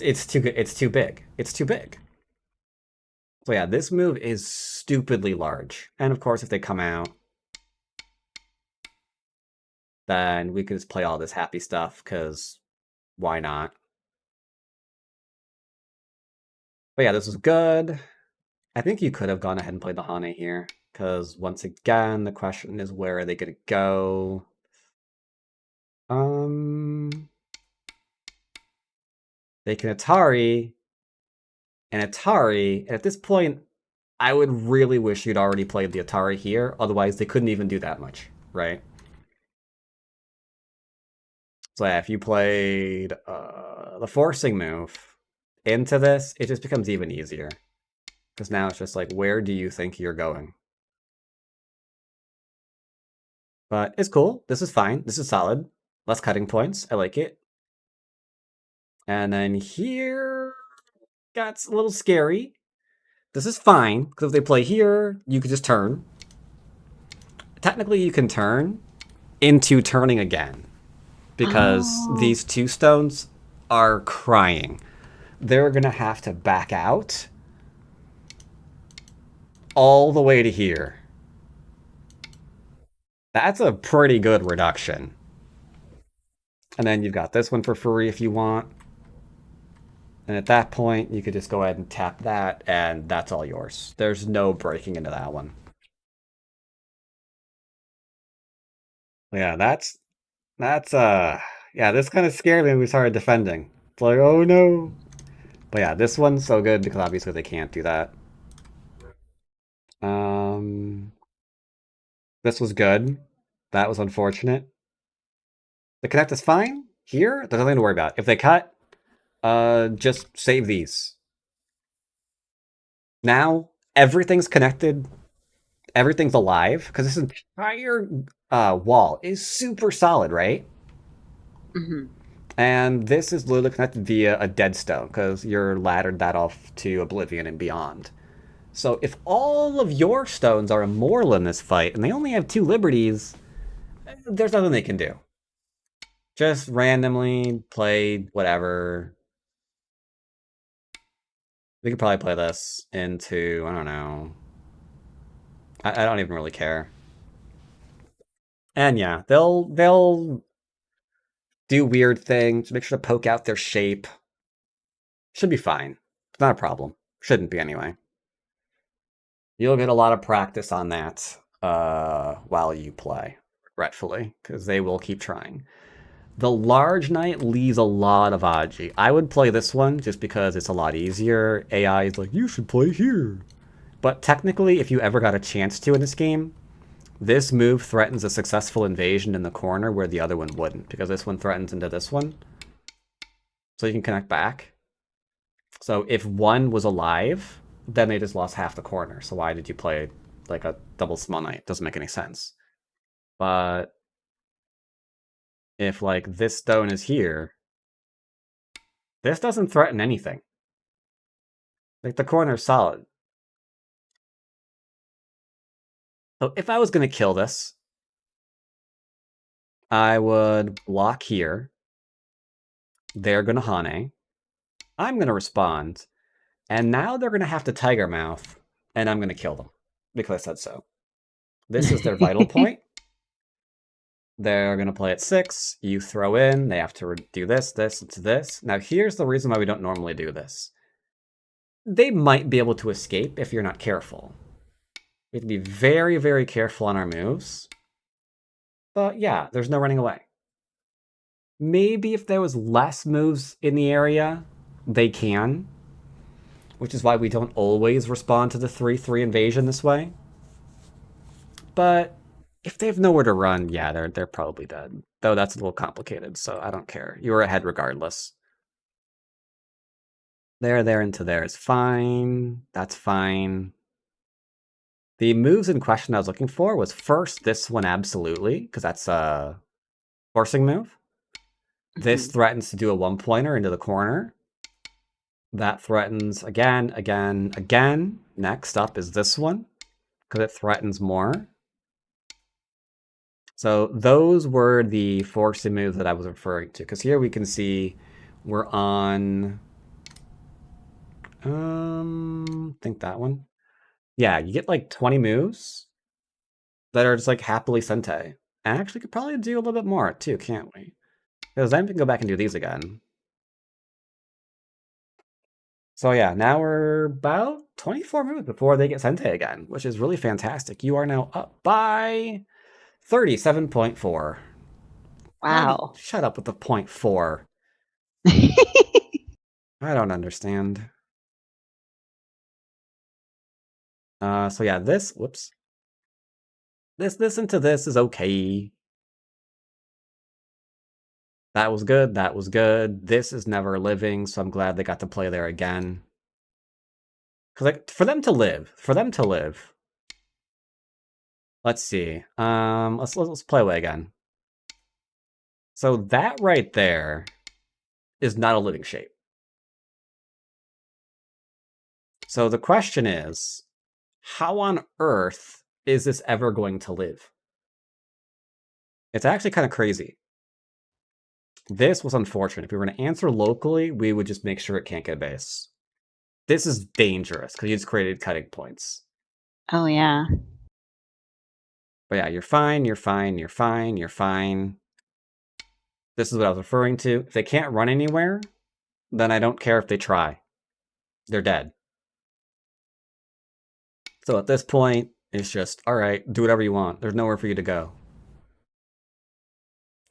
It's too good. It's too big. It's too big. So yeah, this move is stupidly large. And of course, if they come out, then we could just play all this happy stuff, because why not? But yeah, this was good. I think you could have gone ahead and played the Hane here, because once again, the question is where are they going to go? They can Atari, and at this point, I would really wish you'd already played the Atari here, otherwise they couldn't even do that much, right? So yeah, if you played the forcing move into this, it just becomes even easier. Because now it's just like, where do you think you're going? But it's cool. This is fine. This is solid. Less cutting points. I like it. And then here, got a little scary. This is fine, because if they play here, you could just turn. Technically, you can turn into turning again. Because these 2 stones are crying. They're going to have to back out all the way to here. That's a pretty good reduction. And then you've got this one for free if you want. And at that point, you could just go ahead and tap that, and that's all yours. There's no breaking into that one. Yeah, yeah, this kind of scared me when we started defending. It's like, oh no. But yeah, this one's so good because obviously they can't do that. This was good. That was unfortunate. The connect is fine. Here, there's nothing to worry about. If they cut, just save these. Now, everything's connected. Everything's alive. Because this entire wall is super solid, right? Mm-hmm. And this is literally connected via a dead stone. Because you're laddered that off to Oblivion and beyond. So if all of your stones are immortal in this fight, and they only have 2 liberties, there's nothing they can do. Just randomly play whatever. We could probably play this into, I don't know. I don't even really care. And yeah, they'll do weird things, make sure to poke out their shape. Should be fine. It's not a problem. Shouldn't be anyway. You'll get a lot of practice on that while you play, regretfully, because they will keep trying. The large knight leaves a lot of Aji. I would play this one just because it's a lot easier. AI is like, you should play here. But technically, if you ever got a chance to in this game, this move threatens a successful invasion in the corner where the other one wouldn't, because this one threatens into this one. So you can connect back. So if one was alive, then they just lost half the corner. So why did you play like a double small knight? Doesn't make any sense. But if like this stone is here, this doesn't threaten anything. Like the corner's solid. So if I was going to kill this, I would block here. They're going to Hane. I'm going to respond. And now they're going to have to Tiger Mouth, and I'm going to kill them because I said so. This is their vital point. They're going to play at 6. You throw in. They have to do this, this, and this. Now, here's the reason why we don't normally do this. They might be able to escape if you're not careful. We have to be very, very careful on our moves. But yeah, there's no running away. Maybe if there was less moves in the area, they can. Which is why we don't always respond to the 3-3 invasion this way. But if they have nowhere to run, yeah, they're probably dead. Though that's a little complicated, so I don't care. You were ahead regardless. There into there is fine. That's fine. The moves in question I was looking for was first this one absolutely, because that's a forcing move. This threatens to do a 1-pointer into the corner. That threatens again. Next up is this one, because it threatens more. So those were the forcing moves that I was referring to, because here we can see we're on... I think that one. Yeah, you get like 20 moves that are just like happily Sente. And actually could probably do a little bit more too, can't we? Because then we can go back and do these again. So yeah, now we're about 24 moves before they get Sente again, which is really fantastic. You are now up by 37.4. Wow. Shut up with the 0.4. I don't understand. So yeah, this into this is okay. That was good, that was good. This is never living, so I'm glad they got to play there again. Cause like for them to live. Let's see. Let's play away again. So that right there is not a living shape. So the question is, how on earth is this ever going to live? It's actually kind of crazy. This was unfortunate. If we were going to answer locally, we would just make sure it can't get a base. This is dangerous because you just created cutting points. Oh, yeah. But yeah, you're fine. This is what I was referring to. If they can't run anywhere, then I don't care if they try. They're dead. So at this point, it's just, all right, do whatever you want. There's nowhere for you to go.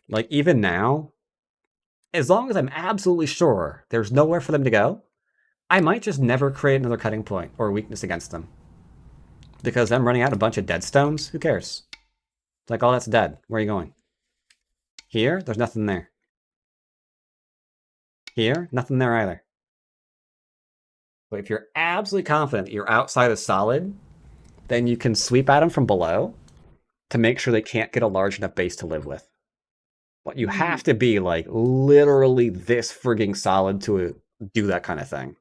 Like, even now, as long as I'm absolutely sure there's nowhere for them to go, I might just never create another cutting point or weakness against them. Because them running out a bunch of dead stones, who cares? It's like, oh, that's dead. Where are you going? Here, there's nothing there. Here, nothing there either. But if you're absolutely confident that your outside is solid, then you can sweep at them from below to make sure they can't get a large enough base to live with. But you have to be like literally this frigging solid to do that kind of thing.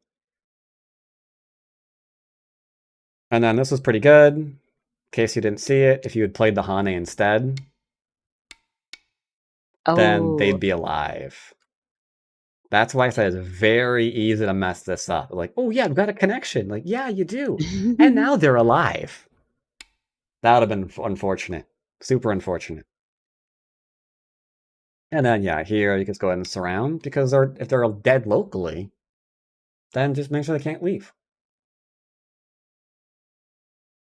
And then this was pretty good. In case you didn't see it, if you had played the Hane instead, then they'd be alive. That's why I said it's very easy to mess this up. Like, oh yeah, I've got a connection. Like, yeah, you do. And now they're alive. That would have been unfortunate. Super unfortunate. And then, yeah, here you can just go ahead and surround, because if they're dead locally, then just make sure they can't leave.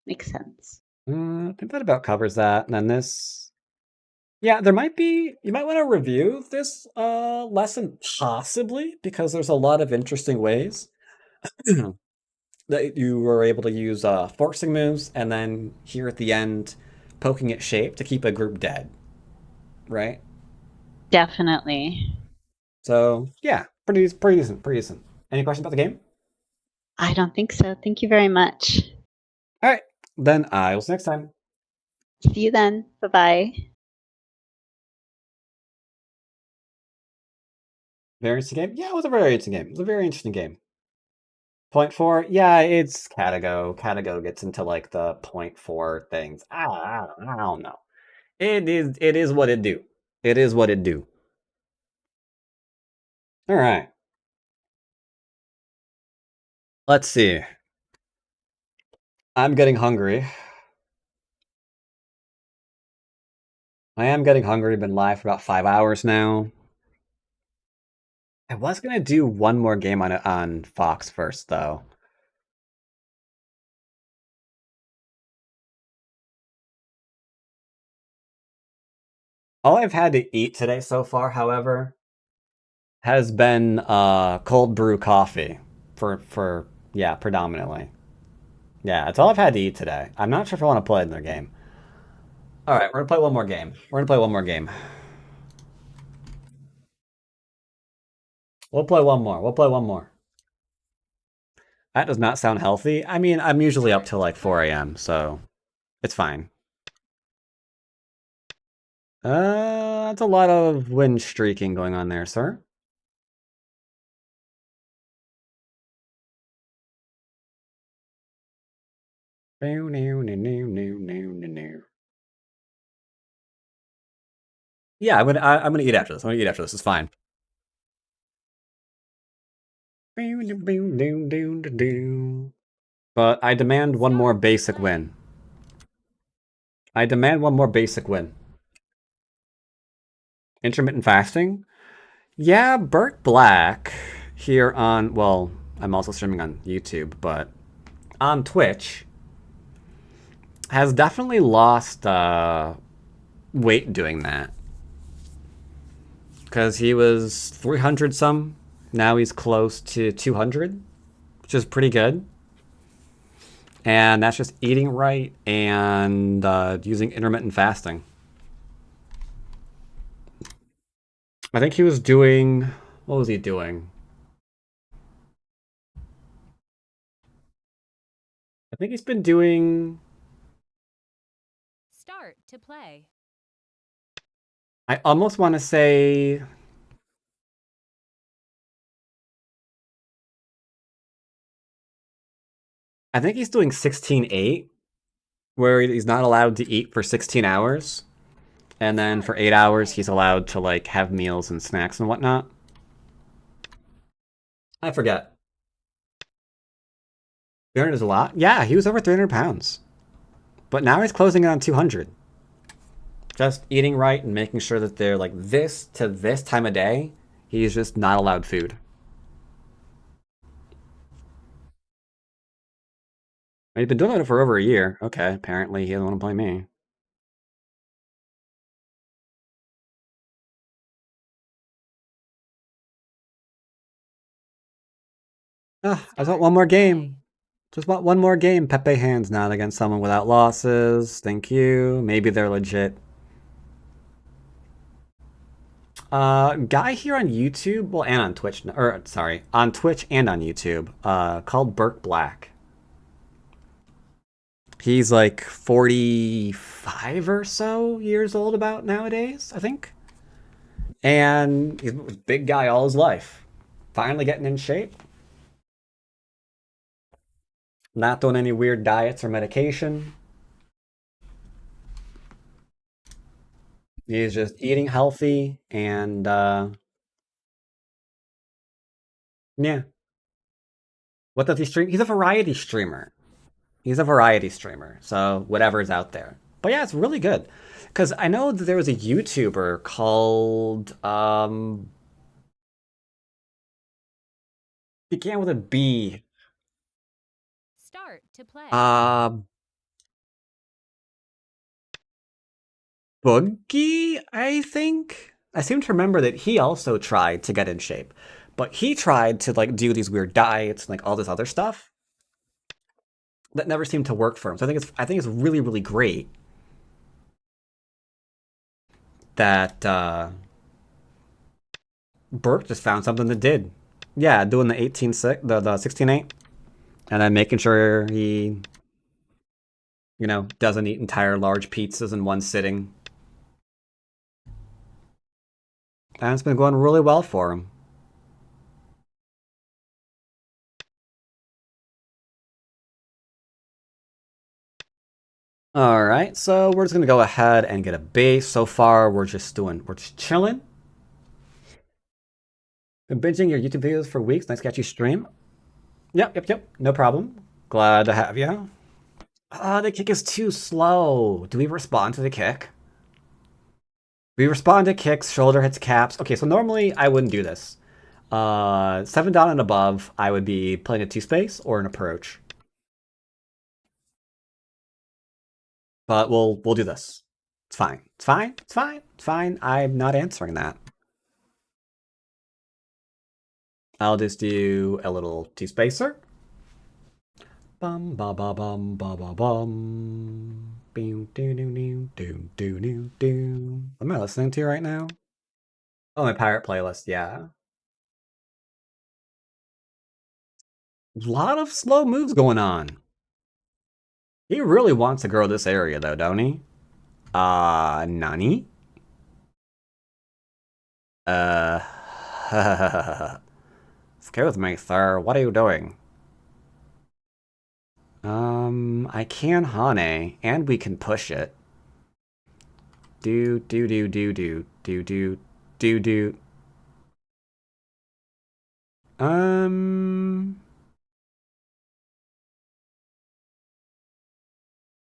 Makes sense. I think that about covers that. And then this, yeah, you might want to review this lesson possibly, because there's a lot of interesting ways that you were able to use forcing moves, and then here at the end, poking at shape to keep a group dead, right? Definitely. So yeah, pretty decent. Any questions about the game? I don't think so. Thank you very much. All right, then I will see you next time. See you then. Bye-bye. Very interesting game. Yeah, it was a very interesting game. It was a very interesting game. Point 4, yeah, it's Catago. Catago gets into like the point 4 things. I don't know. It is what it do. It is what it do. All right. Let's see. I'm getting hungry. I am getting hungry. Been live for about 5 hours now. I was gonna do one more game on Fox first, though. All I've had to eat today so far, however, has been cold brew coffee for yeah, predominantly. Yeah, that's all I've had to eat today. I'm not sure if I want to play another game. All right, we're gonna play one more game. We'll play one more. That does not sound healthy. I mean, I'm usually up till like 4 a.m., so it's fine. That's a lot of wind streaking going on there, sir. Yeah, I'm gonna eat after this. It's fine. But I demand one more basic win. Intermittent fasting? Yeah, Burt Black here on, well, I'm also streaming on YouTube, but on Twitch has definitely lost weight doing that. Because he was 300 some, now he's close to 200, which is pretty good. And that's just eating right and using intermittent fasting. I think he was doing, what was he doing? I think he's been doing... Start to play. I almost want to say... I think he's doing 16-8, where he's not allowed to eat for 16 hours. And then for 8 hours, he's allowed to, like, have meals and snacks and whatnot. I forget. 300 is a lot? Yeah, he was over 300 pounds. But now he's closing in on 200. Just eating right and making sure that they're, like, this to this time of day, he's just not allowed food. He's been doing it for over a year. Okay, apparently he doesn't want to play me. I just want one more game. Just want one more game. Pepe hands not against someone without losses. Thank you. Maybe they're legit. Guy here on YouTube, well, and on Twitch, or sorry, on Twitch and on YouTube, called Burke Black. He's like 45 or so years old about nowadays, I think. And he's a big guy all his life. Finally getting in shape. Not doing any weird diets or medication. He's just eating healthy and, yeah. What does he stream? He's a variety streamer. He's a variety streamer, so whatever's out there. But yeah, it's really good. Because I know that there was a YouTuber called, began with a B. Start to play. Boogie, I think? I seem to remember that he also tried to get in shape. But he tried to, like, do these weird diets and, like, all this other stuff. That never seemed to work for him. So I think it's really, really great that Burke just found something that did. Yeah, doing the 18-6, the 16-8, and then making sure he, you know, doesn't eat entire large pizzas in one sitting. And it's been going really well for him. All right, so we're just gonna go ahead and get a base. So far, we're just chilling. Been binging your YouTube videos for weeks. Nice catchy stream. Yep. No problem. Glad to have you. The kick is too slow. Do we respond to the kick? We respond to kicks, shoulder hits caps. Okay, so normally I wouldn't do this. 7 down and above, I would be playing a 2-space or an approach. But we'll do this. It's fine. It's fine. It's fine. It's fine. I'm not answering that. I'll just do a little 2-spacer. Bum ba ba bum ba ba bum. What am I listening to right now? Oh, my pirate playlist, yeah. A lot of slow moves going on. He really wants to grow this area, though, don't he? Nani? Excuse me, sir. What are you doing? I can Hane, and we can push it. Do.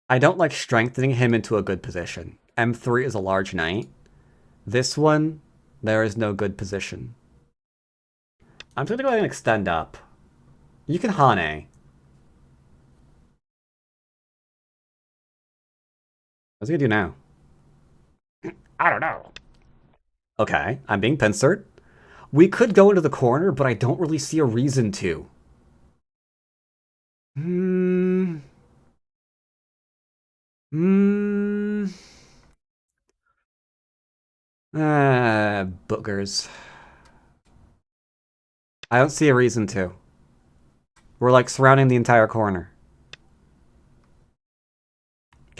I don't like strengthening him into a good position. M3 is a large knight. This one, there is no good position. I'm just gonna go ahead and extend up. You can Hane. What's he gonna do now? I don't know. Okay, I'm being pincered. We could go into the corner, but I don't really see a reason to. Boogers. I don't see a reason to. We're like surrounding the entire corner.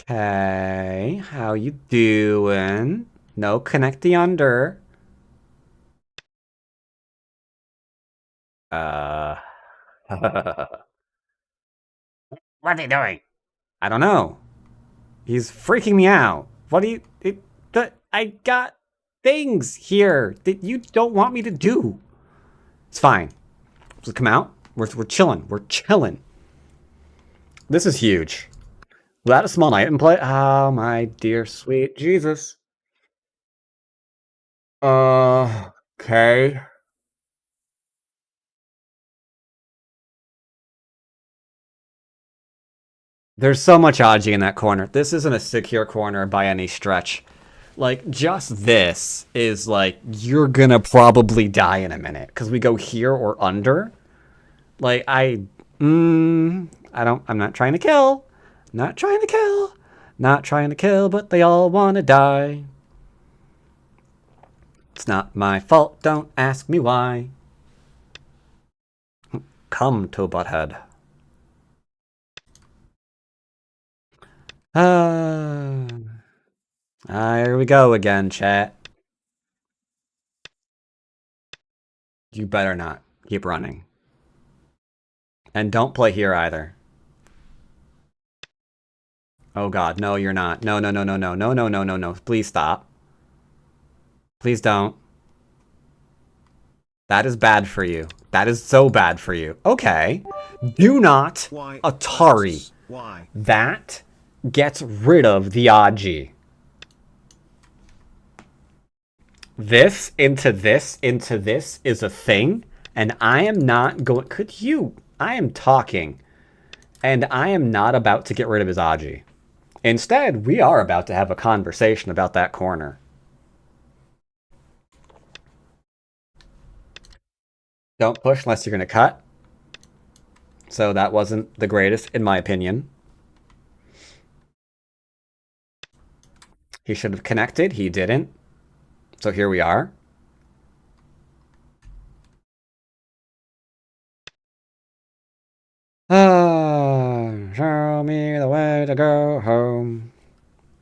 Okay, how you doing? No, connect the under. What's he doing? I don't know. He's freaking me out. What do you... I got things here that you don't want me to do. It's fine. Just come out. We're chilling. We're chilling. This is huge. Without a small knight in play? Oh, my dear sweet Jesus. Okay. There's so much Aji in that corner. This isn't a secure corner by any stretch. Like, just this is like, you're gonna probably die in a minute. Because we go here or under. Like, I'm not trying to kill. Not trying to kill. Not trying to kill, but they all want to die. It's not my fault, don't ask me why. Come to Butthead. Here we go again, chat. You better not. Keep running. And don't play here either. Oh god, no, you're not. No. Please stop. Please don't. That is bad for you. That is so bad for you. Okay. Do not Atari Why? That gets rid of the Aji. This into this into this is a thing, and I am not going. Could you? I am talking, and I am not about to get rid of his Aji. Instead, we are about to have a conversation about that corner. Don't push unless you're going to cut. So that wasn't the greatest, in my opinion. He should have connected. He didn't. So here we are. Show me the way to go home.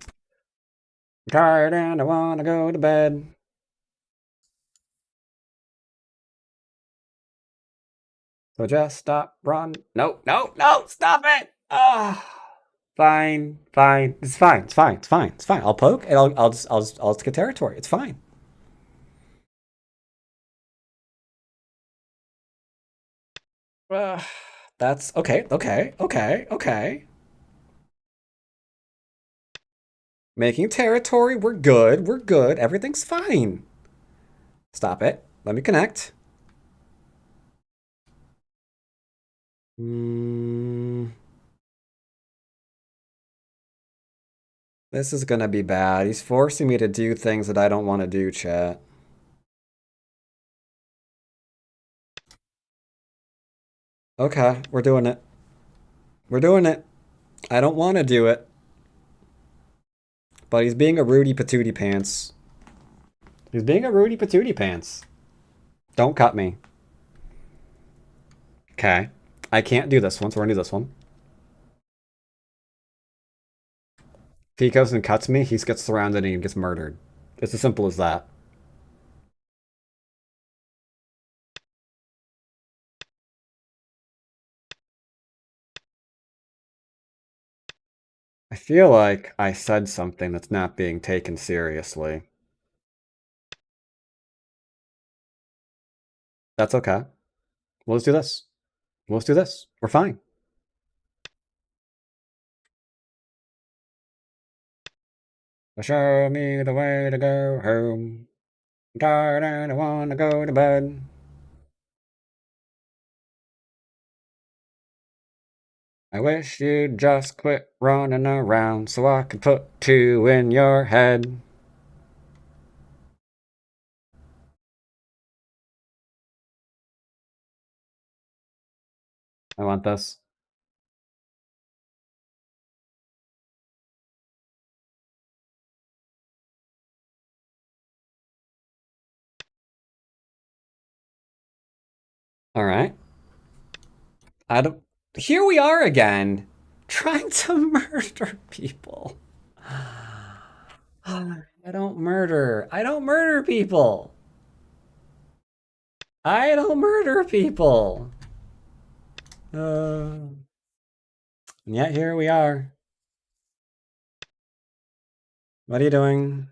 I'm tired and I want to go to bed. So just stop, run. No, no, no, stop it! Fine, fine. It's fine, it's fine, it's fine, it's fine. I'll poke and I'll just get territory. It's fine. That's okay, okay. Making territory, we're good. Everything's fine. Stop it. Let me connect. This is gonna be bad. He's forcing me to do things that I don't want to do, chat. Okay, we're doing it. We're doing it. I don't want to do it. But he's being a Rudy Patootie Pants. He's being a Rudy Patootie Pants. Don't cut me. Okay. I can't do this one, so we're gonna do this one. If he goes and cuts me, he gets surrounded and he gets murdered. It's as simple as that. I feel like I said something that's not being taken seriously. That's okay. We'll just do this. We'll just do this. We're fine. Show me the way to go home. I'm tired and I want to go to bed. I wish you'd just quit running around so I could put two in your head. I want this. All right. Here we are again, trying to murder people. I don't murder people. I don't murder people. And yet here we are. What are you doing?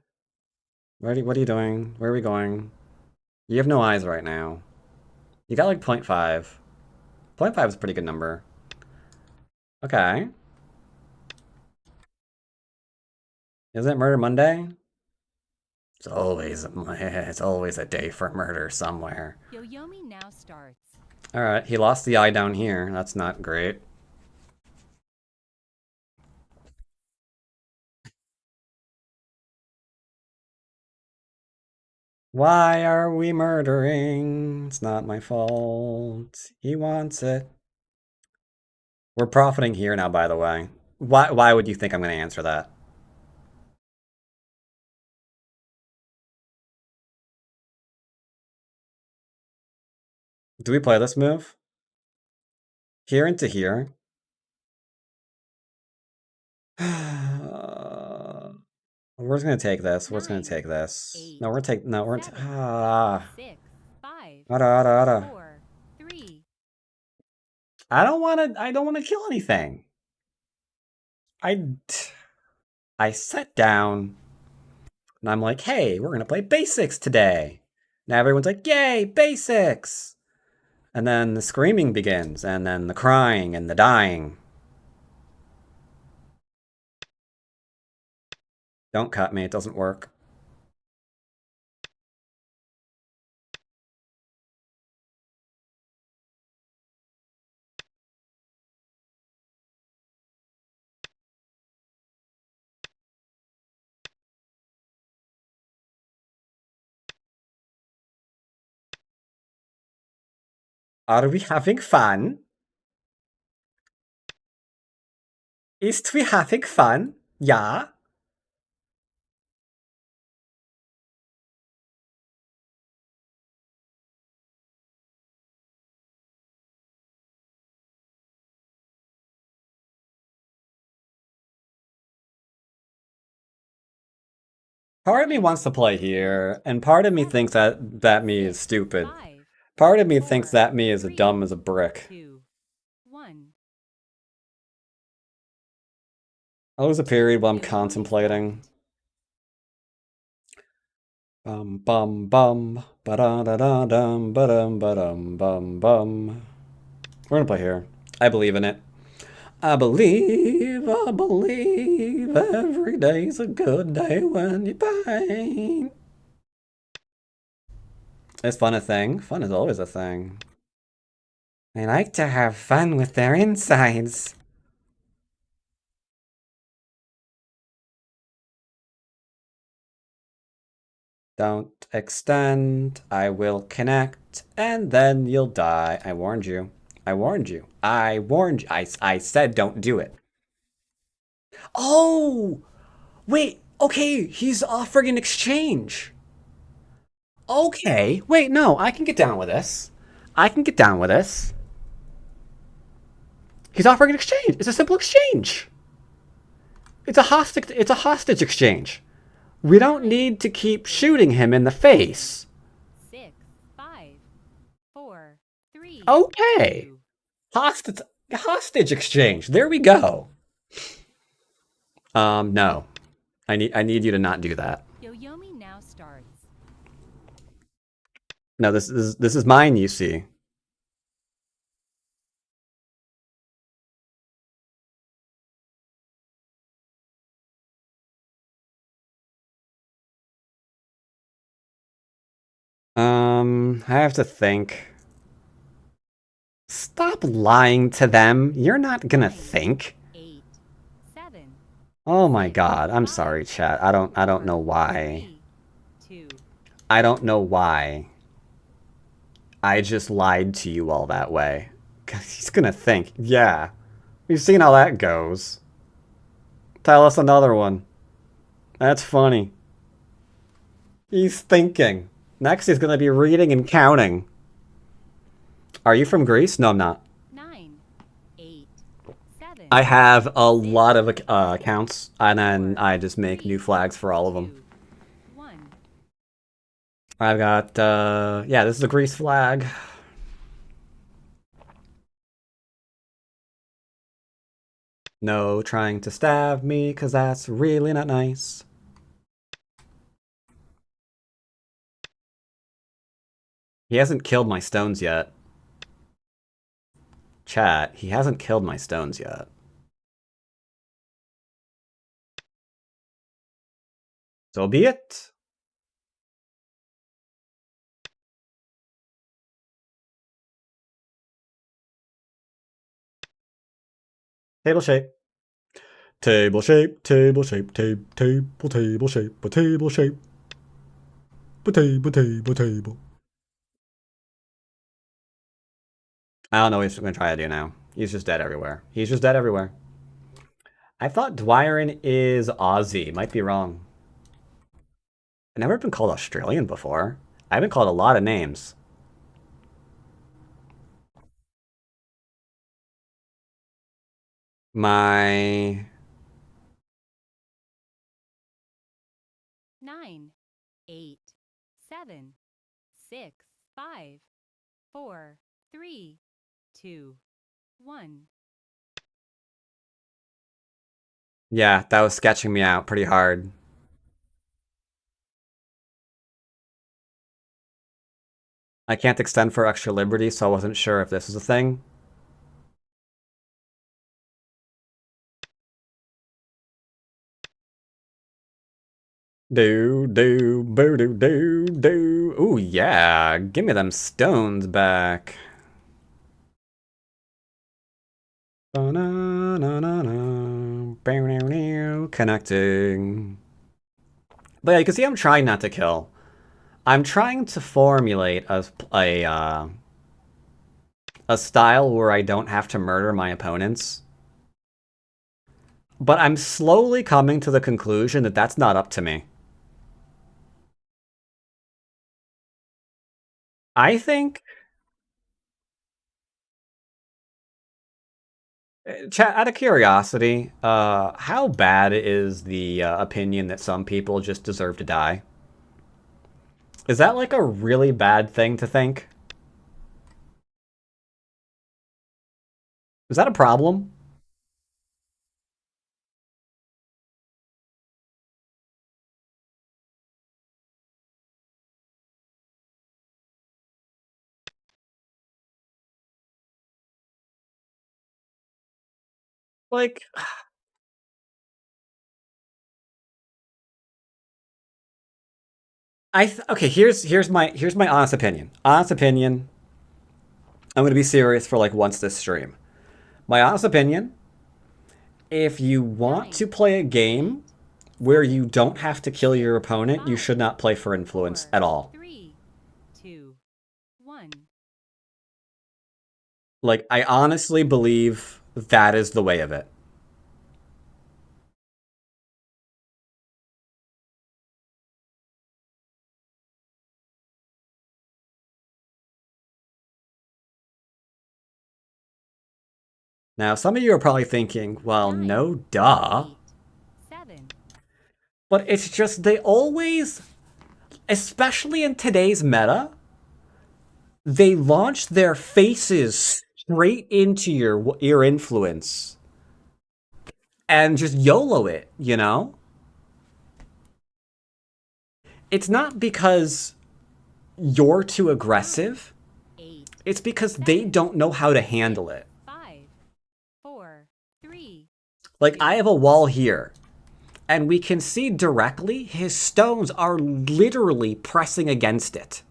What are you doing? Where are we going? You have no eyes right now. You got like 0.5. 0.5 is a pretty good number. Okay. Isn't it Murder Monday? It's always a day for murder somewhere. Yo-Yomi now starts. Alright, he lost the eye down here. That's not great. Why are we murdering? It's not my fault. He wants it. We're profiting here now, by the way. Why would you think I'm going to answer that? Do we play this move? Here into here? We're just gonna take this. We're just gonna take this. No, we're taking. No, we're. 6, 5, Ada. 4, 3. I don't want to kill anything. I sat down and I'm like, hey, we're gonna play basics today. Now everyone's like, yay, basics. And then the screaming begins, and then the crying and the dying. Don't cut me, it doesn't work. Are we having fun? Ist we having fun? Ja. Part of me wants to play here, and part of me thinks that me is stupid. 5, Part of me thinks 4, that me is as 3, dumb as a brick. 2, 1. I'll lose a period while I'm Yo, yo, contemplating. Bum bum bum ba da da da dum ba dum bum bum. We're gonna play here. I believe in it. I believe every day's a good day when you paint. Is fun a thing? Fun is always a thing. They like to have fun with their insides. Don't extend, I will connect, and then you'll die. I warned you. I warned you. I warned you. I said don't do it. Oh! Wait, okay, he's offering an exchange. Okay, wait, no, I can get down with this. I can get down with this. He's offering an exchange. It's a simple exchange. It's a hostage exchange. We don't need to keep shooting him in the face. 6, 5, 4, 3. Okay. 2. Hostage exchange. There we go. No. I need you to not do that. Yoyomi now starts. No, this is mine, you see. I have to think. Stop lying to them. You're not gonna think. 8, 7. Oh my god. I'm sorry, chat. I don't know why. 3, 2. I don't know why. I just lied to you all that way. 'Cause he's gonna think, yeah. We've seen how that goes. Tell us another one. That's funny. He's thinking. Next he's gonna be reading and counting. Are you from Greece? No, I'm not. 9, 8, 7. I have a lot of accounts, and then I just make new flags for all of them. 2, 1. I've got, yeah, this is a Greece flag. No trying to stab me, because that's really not nice. He hasn't killed my stones yet. Chat, he hasn't killed my stones yet. So be it. Table shape. Table shape, table shape, table shape, table shape. Table. I don't know what he's going to try to do now. He's just dead everywhere. He's just dead everywhere. I thought Dwyrin is Aussie. Might be wrong. I've never been called Australian before. I've been called a lot of names. My... 9, 8, 7, 6, 5, 4, 3, 2, 1. Yeah, that was sketching me out pretty hard. I can't extend for extra liberty, so I wasn't sure if this was a thing. Boo doo do do. Ooh yeah, give me them stones back. Connecting. But yeah, you can see I'm trying not to kill. I'm trying to formulate a style where I don't have to murder my opponents. But I'm slowly coming to the conclusion that that's not up to me. I think, chat, out of curiosity, how bad is the opinion that some people just deserve to die? Is that like a really bad thing to think? Is that a problem? Like, okay. Here's my honest opinion. Honest opinion. I'm gonna be serious for like once this stream. My honest opinion. If you want to play a game where you don't have to kill your opponent, you should not play for influence at all. 3, 2, 1. Like, I honestly believe that is the way of it. Now, some of you are probably thinking, well, 9, no duh. 8, 7. But it's just they always, especially in today's meta, they launch their faces straight into your influence and just YOLO it, you know? It's not because you're too aggressive. 8, It's because they don't know how to handle it. 5, 4, 3. Like, I have a wall here, and we can see directly his stones are literally pressing against it.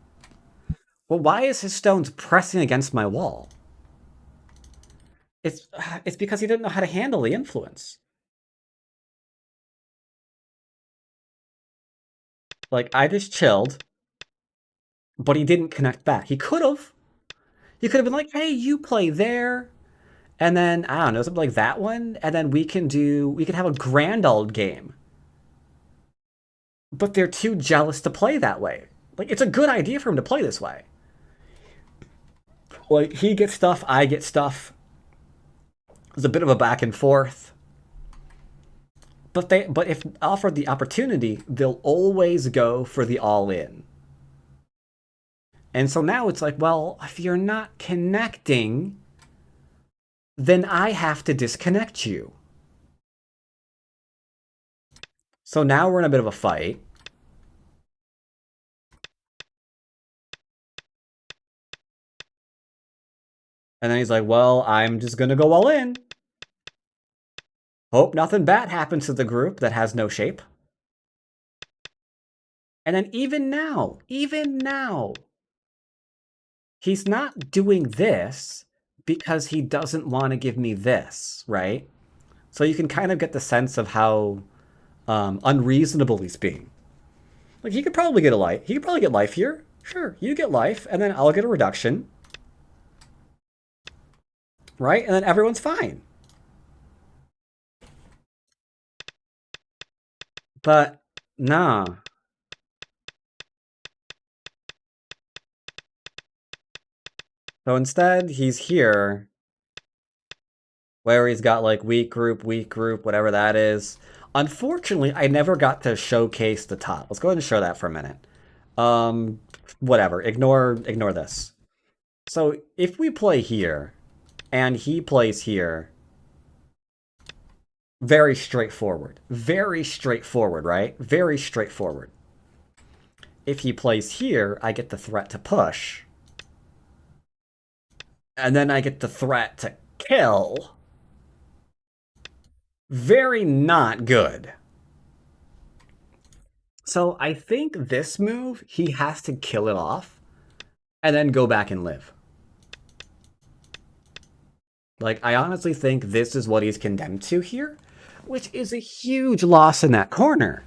Well, why is his stones pressing against my wall? It's because he didn't know how to handle the influence. Like, I just chilled, but he didn't connect back. He could have. He could have been like, hey, you play there, and then, I don't know, something like that one, and then we can have a grand old game. But they're too jealous to play that way. Like, it's a good idea for him to play this way. Like, he gets stuff, I get stuff. There's a bit of a back and forth. But if offered the opportunity, they'll always go for the all-in. And so now it's like, well, if you're not connecting, then I have to disconnect you. So now we're in a bit of a fight. And then he's like, well, I'm just gonna go all in. Hope nothing bad happens to the group that has no shape. And then even now, he's not doing this because he doesn't want to give me this, right? So you can kind of get the sense of how unreasonable he's being. Like, he could probably get a life. He could probably get life here. Sure, you get life, and then I'll get a reduction. Right? And then everyone's fine. But, nah. So instead, he's here, where he's got, like, weak group, whatever that is. Unfortunately, I never got to showcase the top. Let's go ahead and show that for a minute. Whatever. Ignore this. So if we play here, and he plays here, very straightforward. Very straightforward, right? Very straightforward. If he plays here, I get the threat to push. And then I get the threat to kill. Very not good. So I think this move, he has to kill it off and then go back and live. Like, I honestly think this is what he's condemned to here, which is a huge loss in that corner.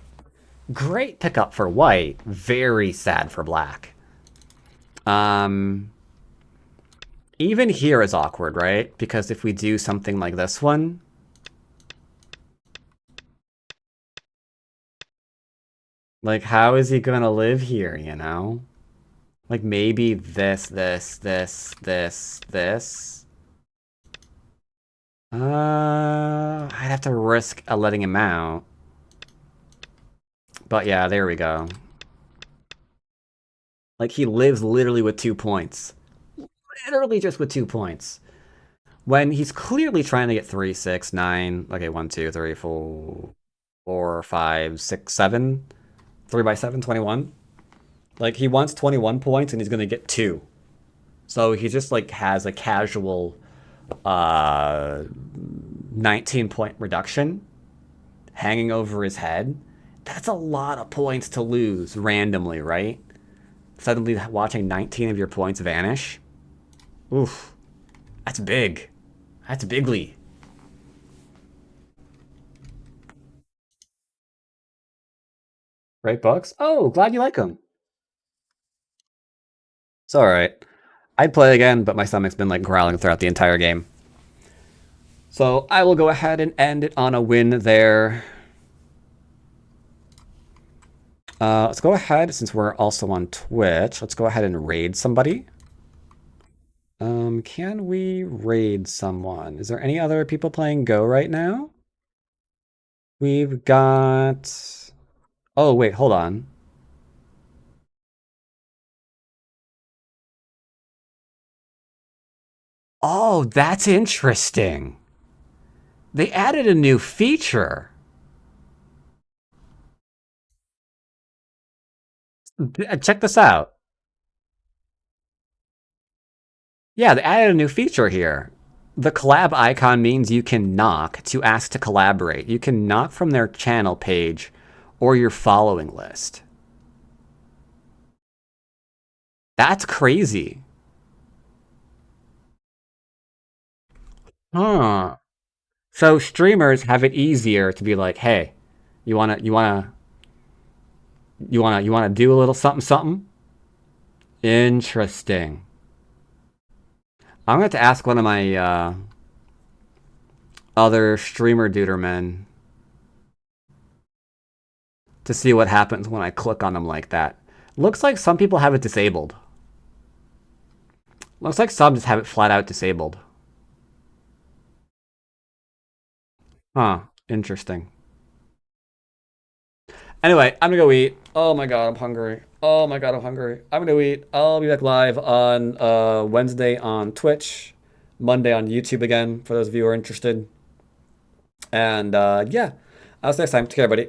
Great pickup for white. Very sad for black. Even here is awkward, right? Because if we do something like this one, like, how is he gonna live here, you know? Like, maybe this. I'd have to risk letting him out. But yeah, there we go. Like, he lives literally with 2 points. Literally just with 2 points. When he's clearly trying to get 3, 6, 9. Okay, 1, 2, 3, 4, 5, 6, 7. 3 by 7, 21. Like, he wants 21 points and he's gonna get 2. So he just, like, has a casual 19-point reduction hanging over his head. That's a lot of points to lose randomly, right? Suddenly watching 19 of your points vanish. Oof. That's big. That's bigly. Right, Bucks? Oh, glad you like them. It's alright. I'd play again, but my stomach's been like growling throughout the entire game. So I will go ahead and end it on a win there. Let's go ahead, since we're also on Twitch, let's go ahead and raid somebody. Can we raid someone? Is there any other people playing Go right now? We've got... Oh, wait, hold on. Oh, that's interesting. They added a new feature. Check this out. Yeah, they added a new feature here. The collab icon means you can knock to ask to collaborate. You can knock from their channel page or your following list. That's crazy. Huh. So streamers have it easier to be like, hey, you wanna do a little something? Interesting. I'm going to ask one of my other streamer dudermen to see what happens when I click on them like that. Looks like some people have it disabled. Looks like some just have it flat out disabled. Huh, interesting. Anyway, I'm gonna go eat. Oh my god, I'm hungry. Oh my god, I'm hungry. I'm gonna eat. I'll be back live on Wednesday on Twitch, Monday on YouTube again, for those of you who are interested. And yeah, I'll see you next time. Take care, buddy.